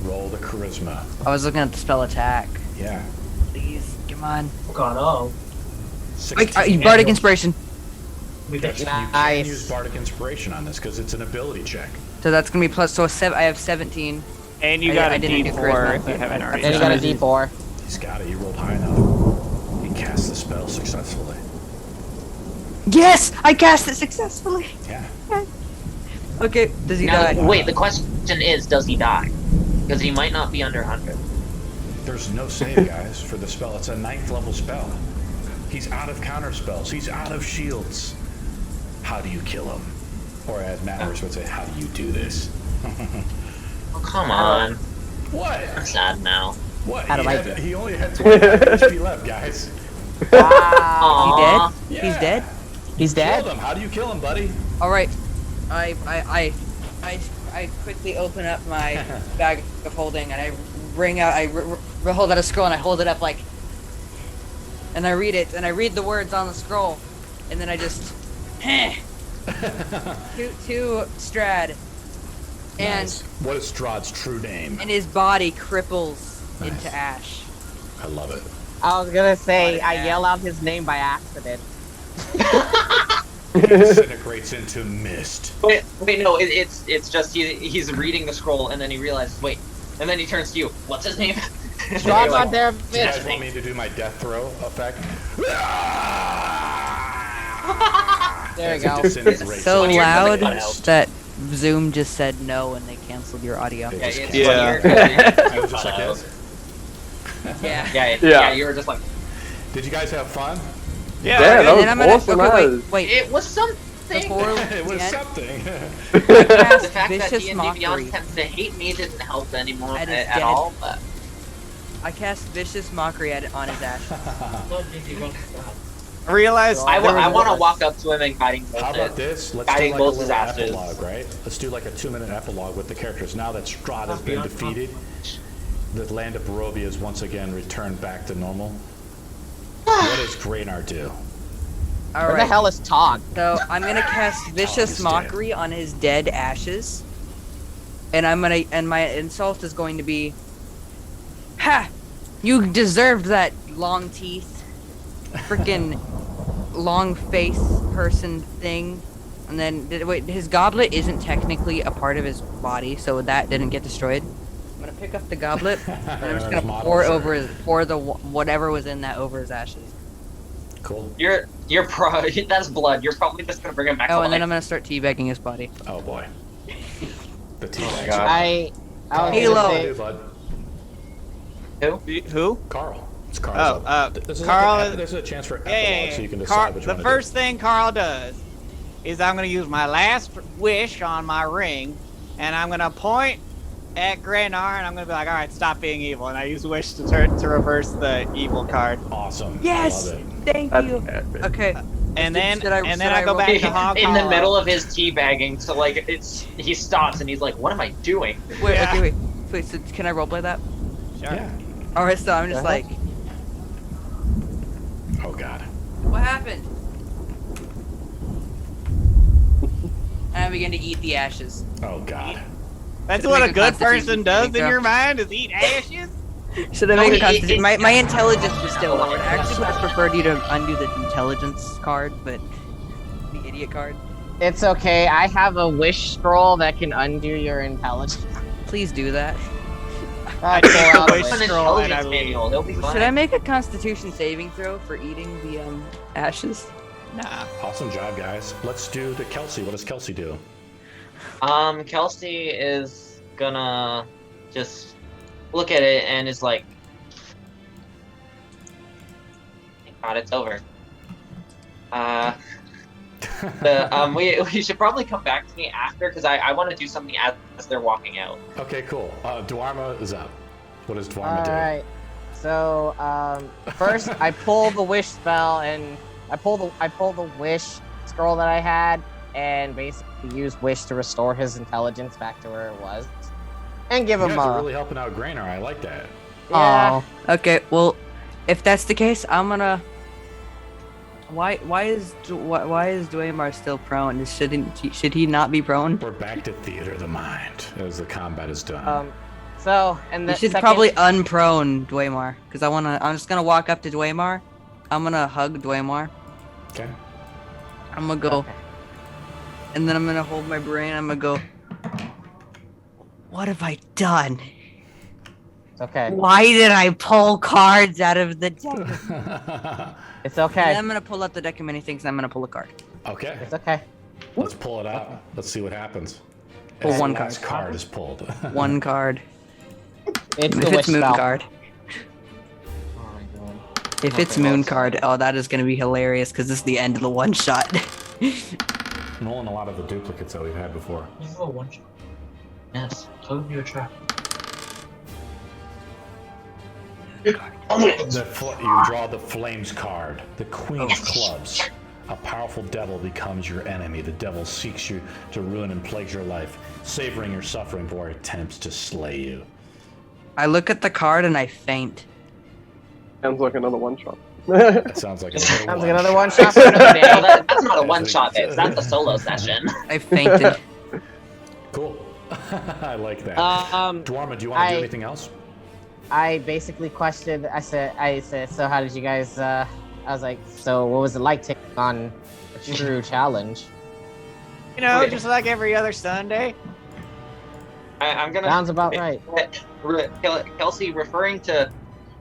Roll the charisma. I was looking at the spell attack. Yeah. Please, come on. God, oh. 16. Bardic inspiration. We That's, got you can Nice. use bardic inspiration on this because it's an ability check. So that's gonna be plus. So I have 17. And you I got a didn't do D4 charisma, if you but- haven't already. And you got a done it. D4. He's got it. He rolled high enough. He cast the spell successfully. Yes, I cast it successfully. Yeah. Okay, does he Now, die? wait, the question is, does he die? Because he might not be under 100. There's no save, guys, for the spell. It's a 9th level spell. He's out of counter spells. He's out of shields. How do you kill him? Or as Matt Harris would say, how do you do this? Oh, come on. What? I'm sad now. What? How do I do? He only had 25 HP left, guys. Wow. Aw. He dead? Yeah. He's dead. He's dead. Killed him. How do you kill him, buddy? All right. I quickly open up my bag of holding and I bring out. I hold out a scroll and I hold it up like. And I read it and I read the words on the scroll, and then I just. to Strahd. And Nice. What is Strahd's true name? his body cripples Nice. into ash. I love it. I was gonna say, I yell out his name by accident. Disintegrates into mist. Wait, no, it's just he's reading the scroll and then he realizes, wait, and then he turns to you. What's his name? Strahd Von Do you Zarovich. guys want me to do my death throw effect? There we go. Disintegrates So into loud mist. that Zoom just said no and they canceled your audio. They Yeah, just it's canceled funnier 'cause it. I was just like this. Yeah. yeah, you were just like, Did you guys have fun? Yeah, Yeah. that was And I'm gonna awesome. wait. it was something. Before It was yeah, something. The cast fact that vicious D&D mockery. Beyond tends to hate me didn't help anymore At his at dead. all. But I cast vicious mockery on his ash. I realized I there was want to walk up to him and guiding bolt How it. about this? Let's do Guiding like a bolts his little asses. epilogue, right? Let's do like a 2-minute epilogue with the characters. Now that Strahd has been defeated, the land of Barovia is once again returned back to normal. What does Graynar do? Where the Alright, hell is Todd? so I'm gonna cast vicious he's mockery on his dead ashes. And my insult is going to be, ha! You deserved that, long teeth, freaking long face person thing. And then, wait, his goblet isn't technically a part of his body, so that didn't get destroyed. I'm gonna pick up the goblet, and I'm just gonna pour whatever was in that over his ashes. Cool. You're that's blood. You're probably just gonna bring him back. Oh, to and then life. I'm gonna start teabagging his body. Oh boy. The teabag. I was Halo. gonna What do say, you do, bud? who? Carl. It's Carl's Oh, up. This is Carl like is- this is a chance for epilogue, Yeah, so you can Carl, decide which the one first thing Carl does is I'm going to use my last wish on my ring, and I'm going to point at Graynar, and I'm going to be like, all right, stop being evil. And I use wish to reverse the evil card. to do. Awesome. Yes! I love it. Thank That's you. epic. Okay. And then Should I I go roll? back to Hog in the Hollow. middle of his teabagging, so like he stops and he's like, "What am I doing?" Wait, Yeah. okay, wait. So can I roleplay that? Sure. Yeah. Alright, so I'm just like, Oh god. what happened? And I begin to eat the ashes. Oh god. That's Should what make a a good constitution person does saving in throw. your mind is eat ashes? Should I No, make a it- constitution? it- My intelligence was still lowered. I actually would have preferred you to undo the intelligence card, but the idiot card. it's okay. I have a wish scroll that can undo your intelligence. Please do that. I pull out a Wish wish It's an scroll and intelligence I leave. manual. He'll be fine. Should I make a constitution saving throw for eating the ashes? Nah. Awesome job, guys. Let's do the Kelsey. What does Kelsey do? Kelsey is gonna just look at it and is like, "Thank God it's over." We should probably come back to me after because I want to do something as they're walking out. Okay, cool. Dwarma is up. What does Dwarma do? Alright. So, first I pull the wish spell and I pull the wish scroll that I had and basically use wish to restore his intelligence back to where it was. And give You him guys are a really helping out Graynar. I like that. yeah. Aw. Okay, well, if that's the case, I'm gonna. Why is Dwaymar still prone? Should he not be prone? We're back to theater of the mind as the combat is done. So and the You should second, probably unprone Dwaymar, because I'm just gonna walk up to Dwaymar. I'm gonna hug Dwaymar. Okay. I'm gonna go, Okay. and then I'm gonna hold my brain. I'm gonna go. What have I done? It's okay. Why did I pull cards out of the deck? It's And okay. then I'm gonna pull out the deck of many things, and I'm gonna pull a card. Okay. It's okay. Let's pull it out. Let's see what happens. Pull As one the last card. card is pulled. One card. It's the If wish it's moon spell. card. If it's moon card, oh, that is gonna be hilarious because this is the end of the one shot. Rolling a lot of the duplicates that we've had before. You have a one shot. Yes, told you a trap. You draw the Flames card, the Queen of Clubs. A powerful devil becomes your enemy. The devil seeks you to ruin and plague your life, savoring your suffering before it attempts to slay you. I look at the card and I faint. Sounds like another one shot. That sounds like Sounds like another one shot for another No, day. that's not a one-shot bit. That's a solo session. I fainted. Cool. I like that. Um, Dwarma, do you want to do I- anything else? I basically questioned. I said, so how did you guys? I was like, so what was it like taking on a true challenge? You know, just like every other Sunday. I'm gonna. Sounds about right. Kelsey, referring to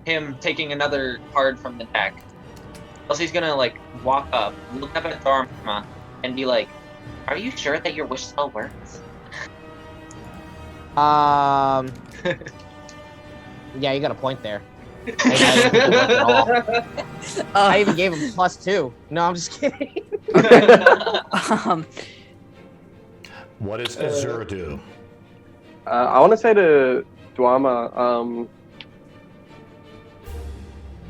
him taking another card from the deck. Kelsey's gonna like walk up, look up at Dharma, and be like, "Are you sure that your wish spell works?" Yeah, you got a point there. I even gave him +2. No, I'm just kidding. What does Azura do? I want to say to Dwama,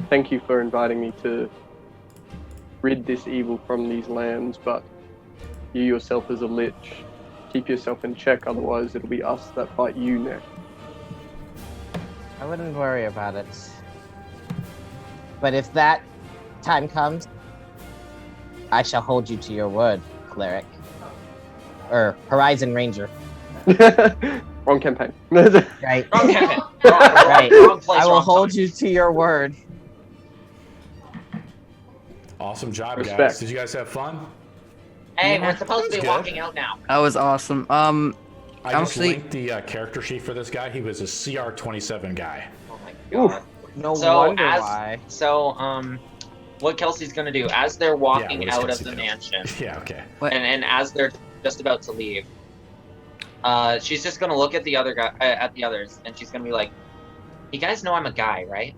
thank you for inviting me to rid this evil from these lands, but you yourself as a lich, keep yourself in check, otherwise it'll be us that fight you next. I wouldn't worry about it. But if that time comes, I shall hold you to your word, cleric. Or Horizon Ranger. Wrong campaign. Right. Wrong campaign. Right. Wrong place, I will wrong hold time. you to your word. Awesome job, guys. Respect. Did you guys have fun? Hey, Yeah. we're supposed to be That's good. walking out now. That was awesome. I just Honestly- linked the character sheet for this guy. He was a CR27 guy. Oh my god. No So, wonder as- why. So, what Kelsey's gonna do as they're walking what does out of Kelsey the do? mansion, Yeah, okay. and as they're just about to leave, she's just gonna look at the other guy, at the others, and she's gonna be like, "You guys know I'm a guy, right?"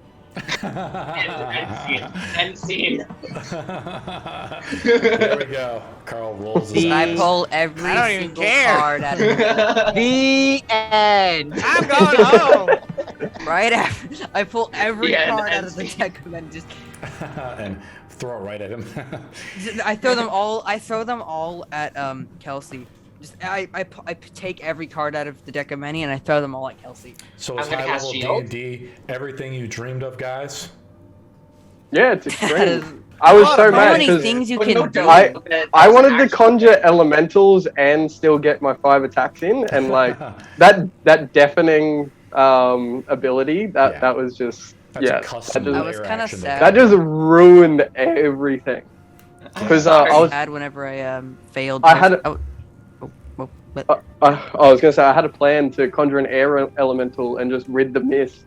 End scene. There we go. Carl rolls his I eyes. pull every I don't even single care. card out of The end. I'm going home. right after I pull every Yeah, card out and of the deck and then just And throw it right at him. I throw them all at Kelsey. Just I take every card out of the deck of many and I throw them all at Kelsey. So it's I'm gonna high cast level shield. D&D, everything you dreamed of, guys. Yeah, it's That is extreme. I was so so mad many 'cause things you But can no do. joke, I wanted to actually- conjure elementals and still get my 5 attacks in, and like that deafening ability Yeah. that was just That's yeah a custom that just, I was layer kinda action sad. that just ruined everything. Because I was bad whenever I failed. I had oh, but I was gonna say I had a plan to conjure an air elemental and just rid the mist.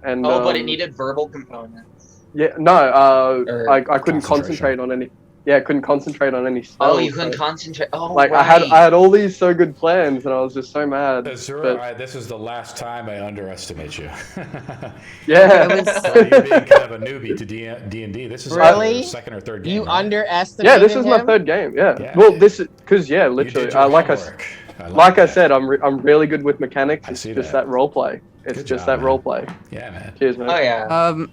And Oh, but it needed verbal components. yeah no Or I couldn't concentration. concentrate on any couldn't concentrate on any spells. Oh, you couldn't so, concentrate. Oh, like right. I had all these so good plans and I was just so mad. Azura, this is the last time I underestimate you. Yeah. I was- So you're being kind of a newbie to D&D. This is Really? your second or third game. You right? underestimated Yeah, this is my him? third game. Yeah. Yeah. Well, this is because You literally, did your like I homework. like I that. said, I'm really good with mechanics. I It's see just that. that role play. It's Good just job, that role man. play. Yeah, man. Cheers, man. Oh yeah.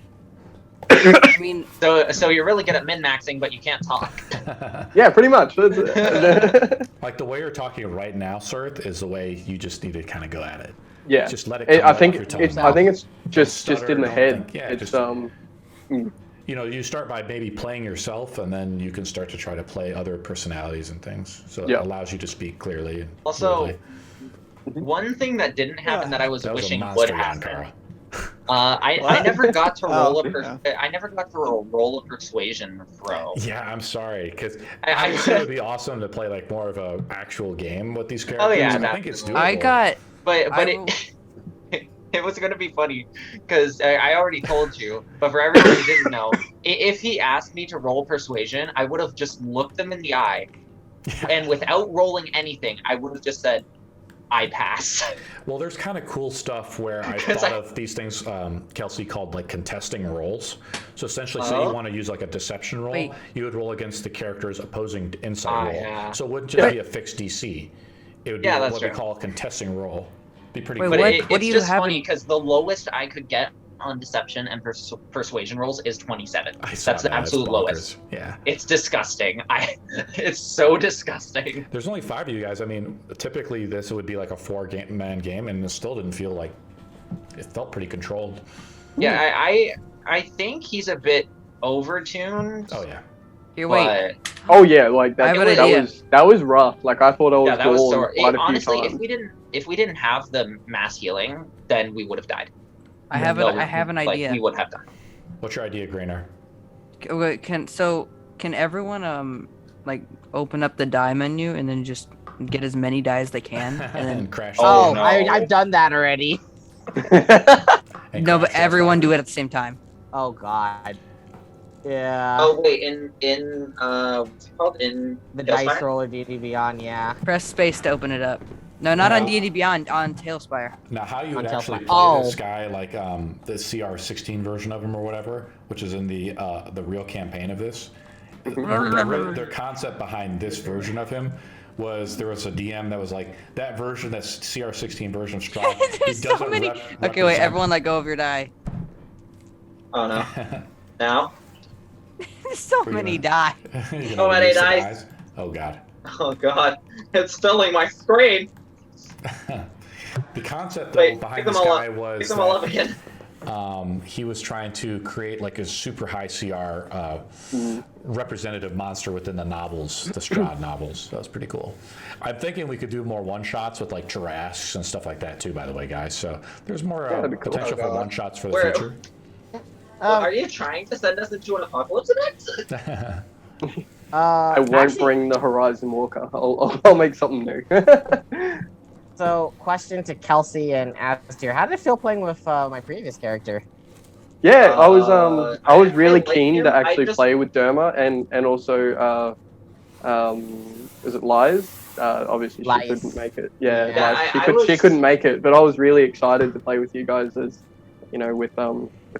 I mean, So you're really good at min-maxing, but you can't talk. Yeah, pretty much. That's- Like the way you're talking right now, Sirth, is the way you just need to kind of go at it. yeah. Just let it I come think off your tongue. it's just stutter, in the don't head. think- yeah, It's just- mm. You know, you start by maybe playing yourself, and then you can start to try to play other personalities and things. So it Yeah. allows you to speak clearly. And Also, fluidly. one thing that didn't happen that I was That was a wishing monster would round, happen. Carl. I What? never got to roll Oh, I never got to roll a persuasion throw. Yeah, I'm sorry, because I- I think it would be awesome to play like more of a actual game with these characters. Oh, yeah, and I think it's doable. I got But I it was gonna be funny because I already told you. But for everyone who didn't know, if he asked me to roll persuasion, I would have just looked them in the eye, and without rolling anything, I would have just said, "I pass." Well, there's kind of cool stuff where I 'Cause thought I- of these things, Kelsey called like contesting rolls. So essentially, say Oh. you want to use like a deception roll, Wait. you would roll against the character's opposing insight roll. Yeah. So it wouldn't just be a fixed DC. It would be Yeah, that's what we true. call a contesting roll. Be pretty Wait, cool. But what it's do you just have funny in- because the lowest I could get on deception and persuasion rolls is 27. I saw That's the that. It's absolute bonkers. lowest. Yeah. It's disgusting. It's so disgusting. There's only 5 of you guys. I mean, typically this would be like a 4-man game, and it still didn't feel like it felt pretty controlled. Yeah, I think he's a bit overtuned. Oh yeah. here. Wait, But Oh yeah, like I that. have an idea. That was rough. Like I thought I was yeah, that was gone so. quite a few Honestly, times. if we didn't have the mass healing, then we would have died. I have an like, idea. we would have done. What's your idea, Grainer? Can everyone like open up the die menu and then just get as many die as they can and then crash. Oh, no. I've done that already. no, but everyone do it at the same time. Oh God. Yeah. Oh wait, in what's it called? In The Talespire? dice roller D&D Beyond, yeah. Press space to open it up. No, not No. on D&D Beyond, on Talespire. Now, how you would On actually Talespire. play Oh. this guy, like the CR16 version of him or whatever, which is in the real campaign of this. The concept behind this version of him was there was a DM that was like that version, that's CR16 version of Strahd. There's so many. Okay, wait, everyone let go of your die. Oh no. Now? There's so Where you many at? die. So many dice. Oh God. Oh god. It's filling my screen. The concept though, Wait, behind pick this them all guy up. was Pick them all up that, again. he was trying to create like a super high CR representative monster within the novels, the Strahd novels. That was pretty cool. I'm thinking we could do more one-shots with like Jurassics and stuff like that too, by the way, guys. So there's more that'd be cool. potential Oh, for God. one-shots for the Where- future. Are you trying to send us into an apocalypse event? I won't Actually, bring the Horizon Walker. I'll make something new. So, question to Kelsey and Astir. How did it feel playing with my previous character? Yeah, I was really I like keen him. to I actually just- play with Derma and also is it Lies? Obviously she Lies. couldn't make it. Yeah, Yeah, Lies. I She was- couldn't make it, but I was really excited to play with you guys as with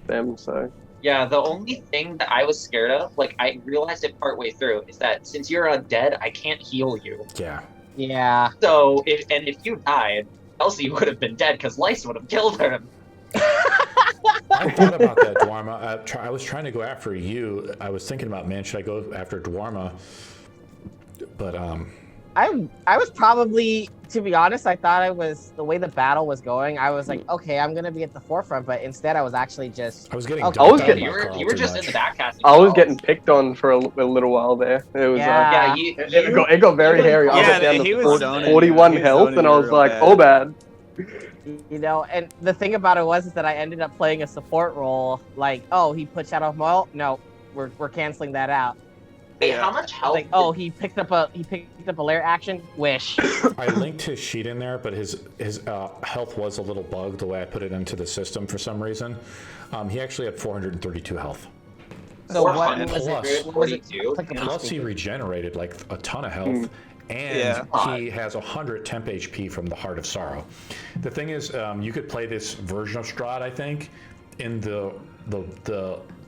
them. So Yeah, the only thing that I was scared of, like I realized it partway through, is that since you're undead, I can't heal you. Yeah. Yeah. So if you died, Elsie would have been dead because Lice would have killed him. I thought about that, Dwarma. I was trying to go after you. I was thinking about, man, should I go after Dwarma? But I was probably, to be honest, I thought the way the battle was going, I was like, okay, I'm gonna be at the forefront, but instead I was actually just I was getting. Okay. dumped I was on getting- by You Carl were too just much. in the backcasting. I was call. getting picked on for a little while there. It was Yeah. Yeah, it got very hairy. I Yeah, was down he to was 40 zoning. 41 He was health, zoning and I you was real like, bad. oh bad. and the thing about it was that I ended up playing a support role. Like, oh, he put Shadow of Moil. No, we're canceling that out. Wait, Yeah. how much health? Like, oh, he picked up a lair action. Wish. I linked his sheet in there, but his health was a little bugged the way I put it into the system for some reason. He actually had 432 health. So what 400 was plus. it? What was it 42. applicable Plus, he to? regenerated like a ton of health, and Yeah. he has 100 temp HP from the Heart of Sorrow. The thing is, you could play this version of Strahd, I think, in the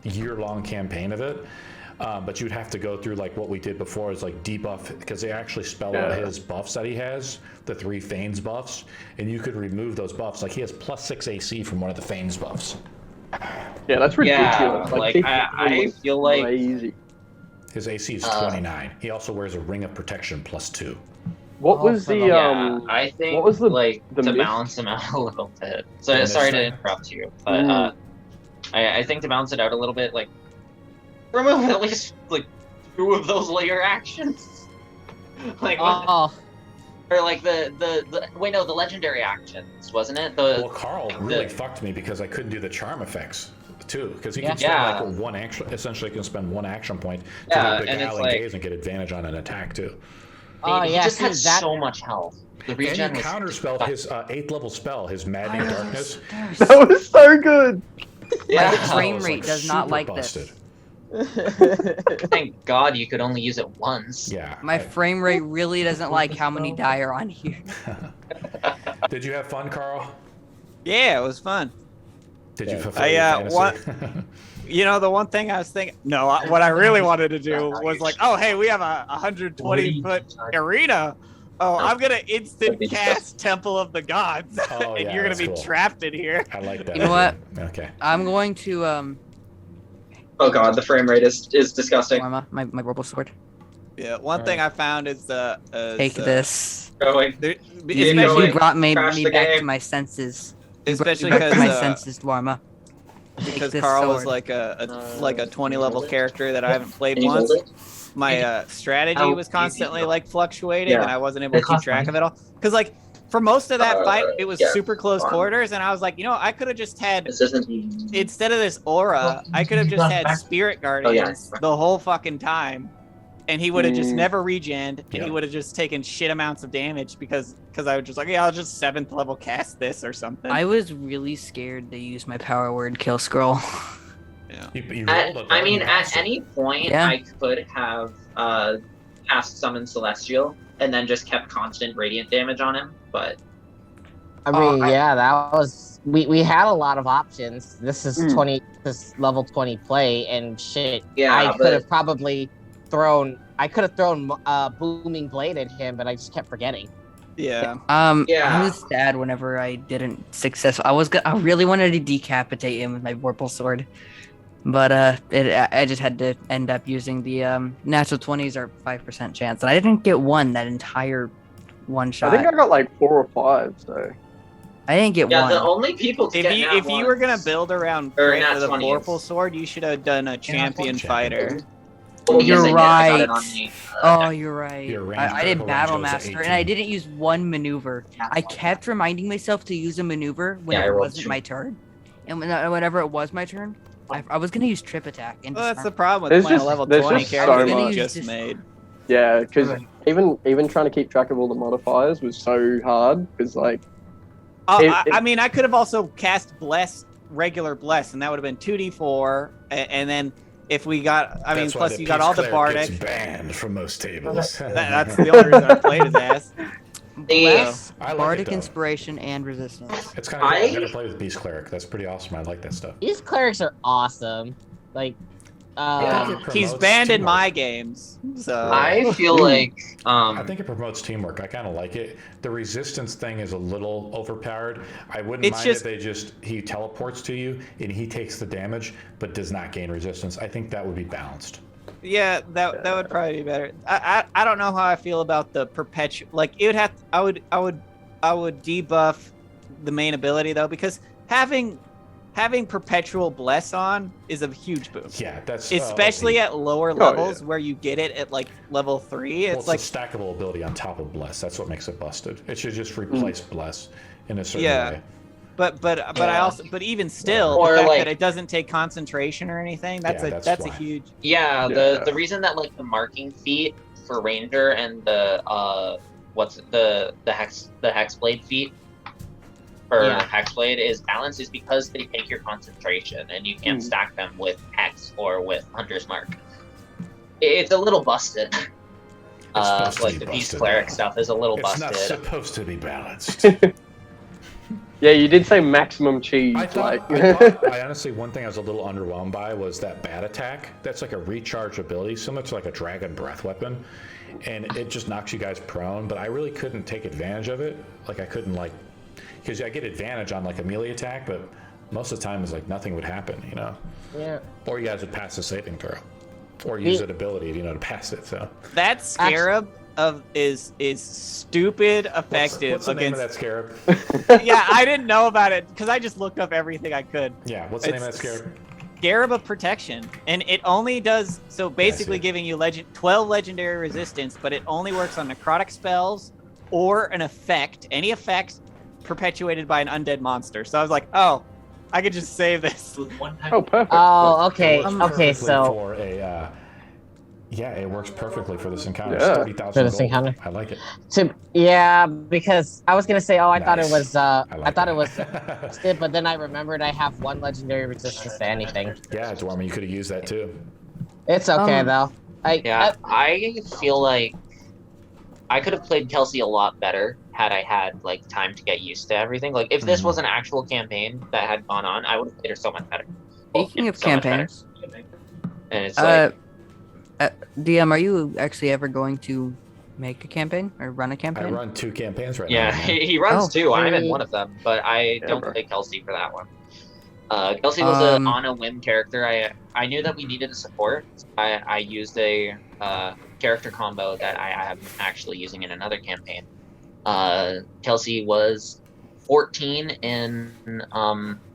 year-long campaign of it. But you'd have to go through like what we did before is like debuff, because they actually spell out his buffs that he has, the 3 Feigns buffs, and you could remove those buffs. Like he has +6 AC from one of the Feigns buffs. Yeah, that's ridiculous. Yeah, like, he- I he was feel like- crazy. His AC is 29. He also wears a Ring of Protection +2. What Oh, was the Yeah, I think what was the- like the to mist? balance him out a little bit. So The sorry mist to thing? interrupt you, but I think to balance it out a little bit, like remove at least like 2 of those layer actions. Like Oh, or like the wait no, the legendary actions, wasn't it? Well, Carl the- really fucked me because I couldn't do the charm effects too, because he Yeah. can spend Yeah. like one action. Essentially, can spend 1 action point to Yeah, do a and big it's Allen like- gaze and get advantage on an attack too. oh he yeah. just See, had that so much health. The regen And he was counterspelled his 8th level spell, his Maddening Darkness. That was so good. yeah. My frame was, rate does not super like busted. this. Thank God you could only use it once. Yeah. My frame rate really doesn't like how many die are on here. Did you have fun, Carl? Yeah, it was fun. Did you fulfill I, your fantasy? You know, the one thing I was thinking, what I really wanted to do was like, oh, hey, we have a 120-foot arena. Oh, I'm going to instant cast Temple of the Gods. Oh, and yeah, you're going to that's be cool. trapped in here. I like that. You know what? Okay. I'm going to Oh god, the frame rate is disgusting. Warma, my robo sword. Yeah, one thing I found is Take this. Going. there, You You going. brought me Crash the back to game. my senses. especially Back to my because senses, Dwarma. because this Carl was sword. like a 20 level character that I haven't played Can you hold once. it? My strategy How was easy constantly though. like fluctuating, Yeah. and I wasn't able to It keep costs track money. of it all. Because like for most of that fight, it was yeah. super close quarters, and I was like, you know, I could have just had This isn't. instead of this aura, I could have just had Spirit Guardians the whole fucking time, and he would have just never regened, and he would have just taken shit amounts of damage because I was just like, yeah, I'll just 7th level cast this or something. I was really scared to use my power word kill scroll. Yeah. I mean, at any point, I could have cast Summon Celestial and then just kept constant radiant damage on him, but. I mean, that was we had a lot of options. This is this level 20 play, and shit. Yeah, I could have probably thrown Booming Blade at him, but I just kept forgetting. Yeah. I was sad whenever I didn't I really wanted to decapitate him with my Vorpal sword, but I just had to end up using the natural 20s are 5% chance, and I didn't get one that entire one shot. I think I got like 4 or 5. So I didn't get one. Yeah, the only people to if you were gonna build around Grant with a Vorpal sword, you should have done a champion fighter. Oh, you're right. Oh, you're right. I did Battle Master, and I didn't use one maneuver. I kept reminding myself to use a maneuver when it wasn't my turn, and whenever it was my turn, I was gonna use Trip Attack. And that's the problem with playing a level 20 character you just made. Yeah, because even trying to keep track of all the modifiers was so hard. Because like, I mean, I could have also cast regular Bless, and that would have been 2d4, and then. If we got, plus you got all the Bardic. Gets banned from most tables. That's the only reason I played his ass. Bless, Bardic Inspiration, and Resistance. It's kind of cool. I'm gonna play with Beast Cleric. That's pretty awesome. I like that stuff. Beast Clerics are awesome. Like, he's banned in my games, so I feel like I think it promotes teamwork. I kind of like it. The resistance thing is a little overpowered. I wouldn't mind if he teleports to you and he takes the damage, but does not gain resistance. I think that would be balanced. Yeah, that would probably be better. I don't know how I feel about the perpetual. Like it would have. I would debuff the main ability though, because having perpetual bless on is a huge boom. Yeah, that's especially at lower levels where you get it at like level 3. It's like a stackable ability on top of bless. That's what makes it busted. It should just replace bless in a certain way. But even still, the fact that it doesn't take concentration or anything, that's a huge. Yeah, the reason that like the marking feat for Ranger and the Hexblade feat for Hexblade is balanced is because they take your concentration and you can't stack them with Hex or with Hunter's Mark. It's a little busted. Like the Beast Cleric stuff is a little busted. It's not supposed to be balanced. Yeah, you did say maximum cheese. I honestly, one thing I was a little underwhelmed by was that Bat Attack. That's like a recharge ability, similar to like a Dragon Breath weapon. And it just knocks you guys prone, but I really couldn't take advantage of it. Like I couldn't because I get advantage on like a melee attack, but most of the time it's like nothing would happen, you know? Yeah. Or you guys would pass the saving throw. Or use an ability, to pass it, so. That Scarab is stupid effective. What's the name of that Scarab? Yeah, I didn't know about it, because I just looked up everything I could. Yeah, what's the name of that Scarab? Scarab of Protection. And it only does, so basically giving you 12 legendary resistance, but it only works on necrotic spells or an effect, any effect perpetuated by an undead monster. So I was like, oh, I could just save this. Oh, perfect. Oh, okay. Okay, so for a it works perfectly for this encounter. Yeah. 30,000 for this gold. encounter. I like it. Because I was gonna say, I thought it was, I thought it was, but then I remembered I have 1 legendary resistance to anything. Yeah, Dwarman, you could have used that too. It's okay though. I feel like I could have played Kelsey a lot better had I had like time to get used to everything. Like if this was an actual campaign that had gone on, I would have played her so much better. Speaking of campaigns, and it's like DM, are you actually ever going to make a campaign or run a campaign? I run 2 campaigns right now. Yeah, he runs 2. I'm in one of them, but I don't play Kelsey for that one. Kelsey was on a whim character. I knew that we needed a support. I used a character combo that I am actually using in another campaign. Kelsey was 14 in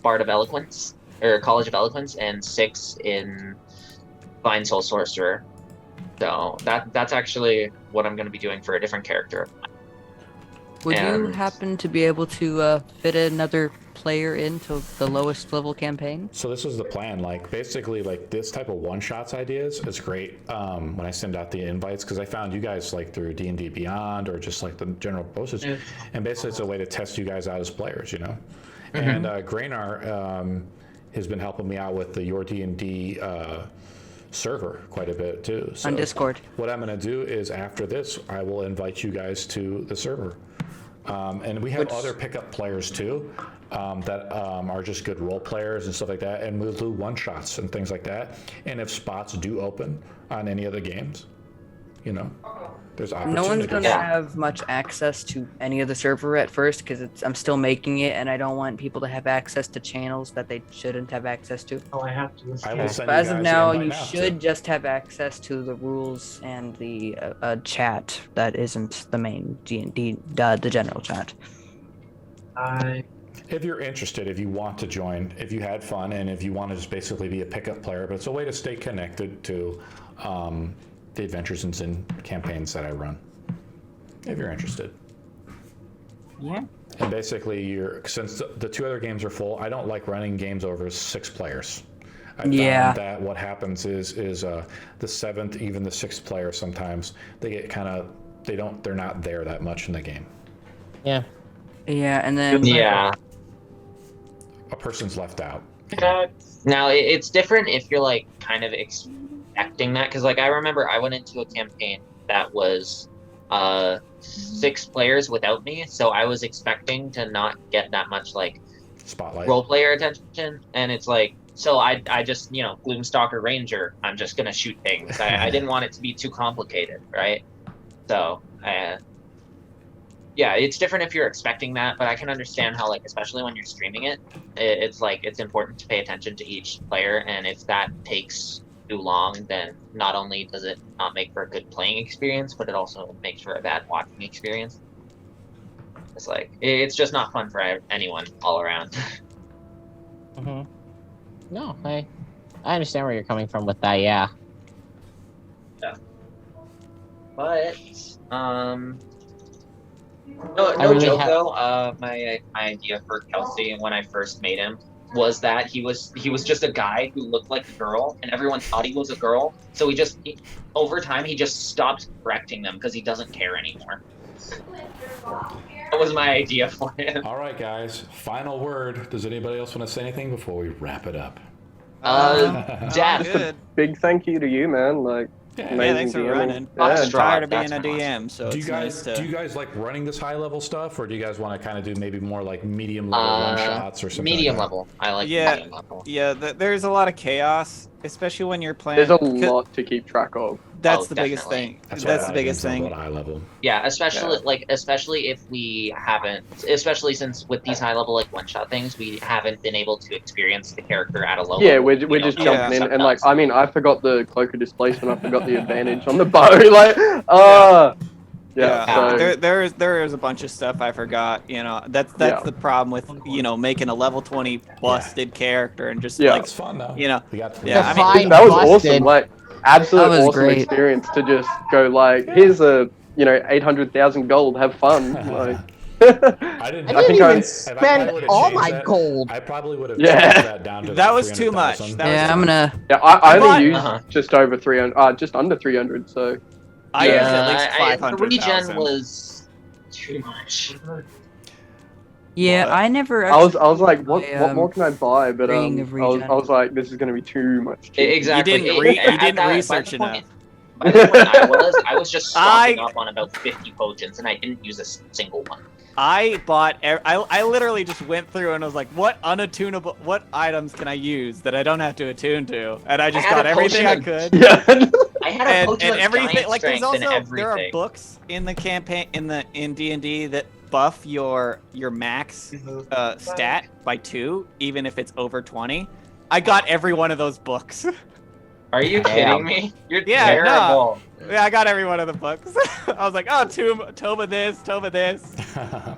Bard of Eloquence or College of Eloquence and 6 in Divine Soul Sorcerer. So that's actually what I'm going to be doing for a different character. Would you happen to be able to fit another player into the lowest level campaign? So this is the plan. Like basically, like this type of one-shots ideas is great when I send out the invites, because I found you guys like through D&D Beyond or just like the general posters, and basically it's a way to test you guys out as players, you know. And Graynar has been helping me out with the Your D&D server quite a bit too. So on Discord. What I'm going to do is after this, I will invite you guys to the server. And we have other pickup players too that are just good role players and stuff like that, and we'll do one-shots and things like that. And if spots do open on any of the games, you know, there's opportunities. No one's going to have much access to any of the server at first because I'm still making it, and I don't want people to have access to channels that they shouldn't have access to. Oh, I have to. I will send But you as of guys now, an invite you now, should too. just have access to the rules and the chat that isn't the main D&D, the general chat. If you're interested, if you want to join, if you had fun, and if you want to just basically be a pickup player, but it's a way to stay connected to the Adventures in Zin campaigns that I run, if you're interested. Yeah. And basically, since the two other games are full, I don't like running games over 6 players. I found that what happens is the 7th, even the 6th player, sometimes they get kind of, they're not there that much in the game. Yeah. Yeah, and then A person's left out. Now it's different if you're like kind of expecting that, because like I remember I went into a campaign that was 6 players without me, so I was expecting to not get that much like spotlight role player attention, and it's like, so I just, you know, Gloomstalker Ranger, I'm just gonna shoot things. I didn't want it to be too complicated, right? So yeah, it's different if you're expecting that, but I can understand how, like, especially when you're streaming it, it's like it's important to pay attention to each player, and if that takes too long, then not only does it not make for a good playing experience, but it also makes for a bad watching experience. It's like, it's just not fun for anyone all around. No, I understand where you're coming from with that, yeah. But no joke though. My idea for Kelsey when I first made him was that he was just a guy who looked like a girl, and everyone thought he was a girl. So over time he just stopped correcting them because he doesn't care anymore. That was my idea for him. All right, guys. Final word. Does anybody else want to say anything before we wrap it up? Jeff. Good. Big thank you to you, man. Like, Yeah, amazing thanks for DMing. running. Yeah, I'm tired of being that's a awesome. DM, so Do it's you nice to... guys like running this high level stuff, or do you guys want to kind of do maybe more like medium level one shots or something? Medium like level. I like Yeah. medium level. Yeah, there's a lot of chaos, especially when you're playing. There's a lot to keep track of. That's Oh, the biggest definitely. thing. That's That's why the I biggest like games thing. at high level. Yeah, especially if we haven't, especially since with these high level like one shot things, we haven't been able to experience the character at a low Yeah, level. we're you know, just jumping in, sometimes. and like, I mean, I forgot the cloak of displacement. I forgot the advantage on the bow. Like, so, There is a bunch of stuff I forgot. You know, that's the problem with, you know, making a level 20 busted character and just like, It's fun though. you know, We got yeah, I Fine, mean, that was busted. awesome. Like, absolute That was awesome great. experience to just go like, here's a 800,000 gold. Have fun. Like, I didn't think even I- spend all my gold. I probably would have Yeah. changed that down to That was too much. 300,000. That was Yeah, too I'm gonna. yeah, I But- only used just over 300, just under 300. So I Yeah, used at least the 500,000. regen was too much. Yeah, I never. I was like, what I, more can I buy? But ring of I was regen. like, this is gonna be too much. Exactly. You didn't research enough. By the point I was just stocking up on about 50 potions, and I didn't use a single one. I bought. I literally just went through and was like, what items can I use that I don't have to attune to? And I just I had got a everything I potion could. Yeah. I had a And potion of everything, giant like there's strength and also everything. there are books in the campaign in D&D that buff your max stat by 2, even if it's over 20. I got every one of those books. Are you kidding me? You're Yeah, terrible. Yeah, I got every one of the books. I was like, oh, Toma this.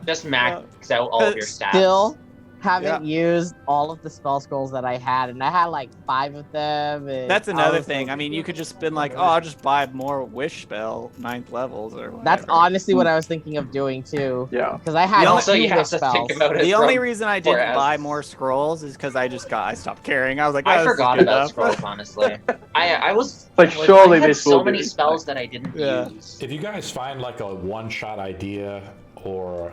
Just max out all of your stats. Still, haven't used all of the spell scrolls that I had, and I had like 5 of them. And That's another thing. I mean, you could just been like, oh, I'll just buy more wish spell 9th levels or whatever. That's honestly what I was thinking of doing too. Yeah. Because I had Also, 2 you have wish to spells. think about it. The only from reason I didn't whereas- buy more scrolls is because I stopped caring. I was like, oh, I this is forgot good about enough. scrolls, honestly. I was Like, like, surely I had this so will many do. spells that I didn't Yeah. use. If you guys find like a one-shot idea or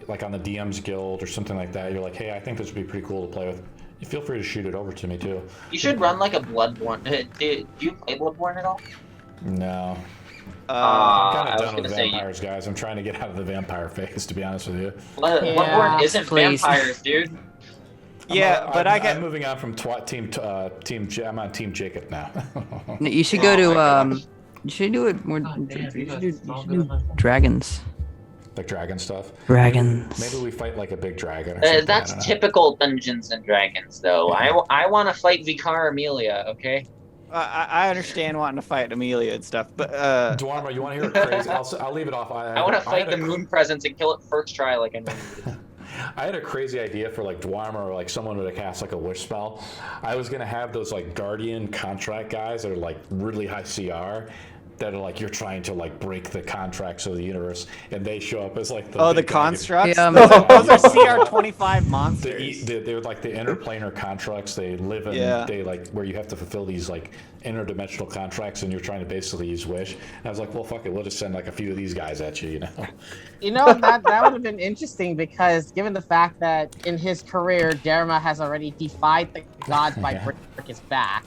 like on the DM's Guild or something like that, you're like, hey, I think this would be pretty cool to play with. You feel free to shoot it over to me too. You should run like a Bloodborne. Do you play Bloodborne at all? No. I'm I kind of was done with gonna say vampires, guys. I'm trying to get out of the vampire phase, to be honest with you. Bloodborne isn't please. vampires, dude. Yeah, but I'm moving on from team. I'm on Team Jacob now. You should go to Oh my You should do it more. God damn, You you should guys do all good enough. dragons. Like dragon stuff. Dragons. Maybe we fight like a big dragon. Or something, I That's don't know. typical Dungeons and Dragons, though. I want to fight Vicar Amelia, okay? I understand wanting to fight Amelia and stuff, but Dwarma, you want to hear a crazy? I'll leave it off. I want to fight had the a- Moon Presence and kill it first try like I know you did. I had a crazy idea for like Dwarma or like someone would have cast like a wish spell. I was gonna have those like Guardian contract guys that are like really high CR. That are like you're trying to like break the contracts of the universe, and they show up as like the big guy. constructs. Yeah, Those are CR25 monsters. They're like the interplanar contracts. They live in they like where you have to fulfill these like interdimensional contracts, and you're trying to basically use wish. And I was like, well, fuck it, we'll just send like a few of these guys at you, you know. You know, that would have been interesting because given the fact that in his career, Dharma has already defied the gods by breaking his back.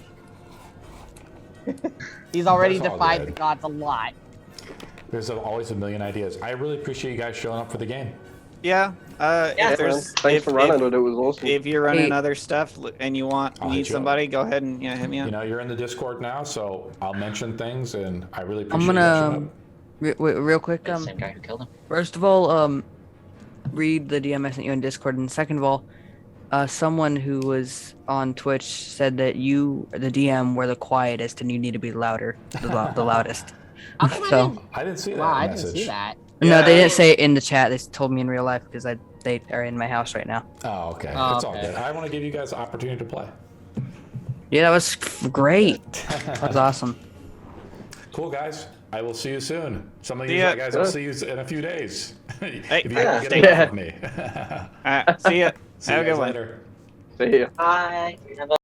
He's already That's all defied good. the gods a lot. There's always a million ideas. I really appreciate you guys showing up for the game. Yeah. Yeah, thanks for running it. It was awesome. If you're running Hey. other stuff and you I'll hit need you up. somebody, go ahead and hit me up. You know, you're in the Discord now, so I'll mention things, and I really I'm appreciate you guys showing gonna up. real quick. The same guy who killed him. First of all, read the DM I sent you on Discord, and second of all, someone who was on Twitch said that you, the DM, were the quietest and you need to be louder, the loudest. How come So- I didn't see that Wow, I message. didn't see that. No, Yeah. they didn't say it in the chat. They told me in real life because they are in my house right now. Oh, okay. Oh, It's all okay. good. I want to give you guys the opportunity to play. Yeah, that was great. That was awesome. Cool, guys. I will see you soon. Some of you See ya. guys will see you in a few days. Hey, if you don't get stay- enough of me. All right, see ya. See Have a you good guys one. later. See ya. Bye. Have a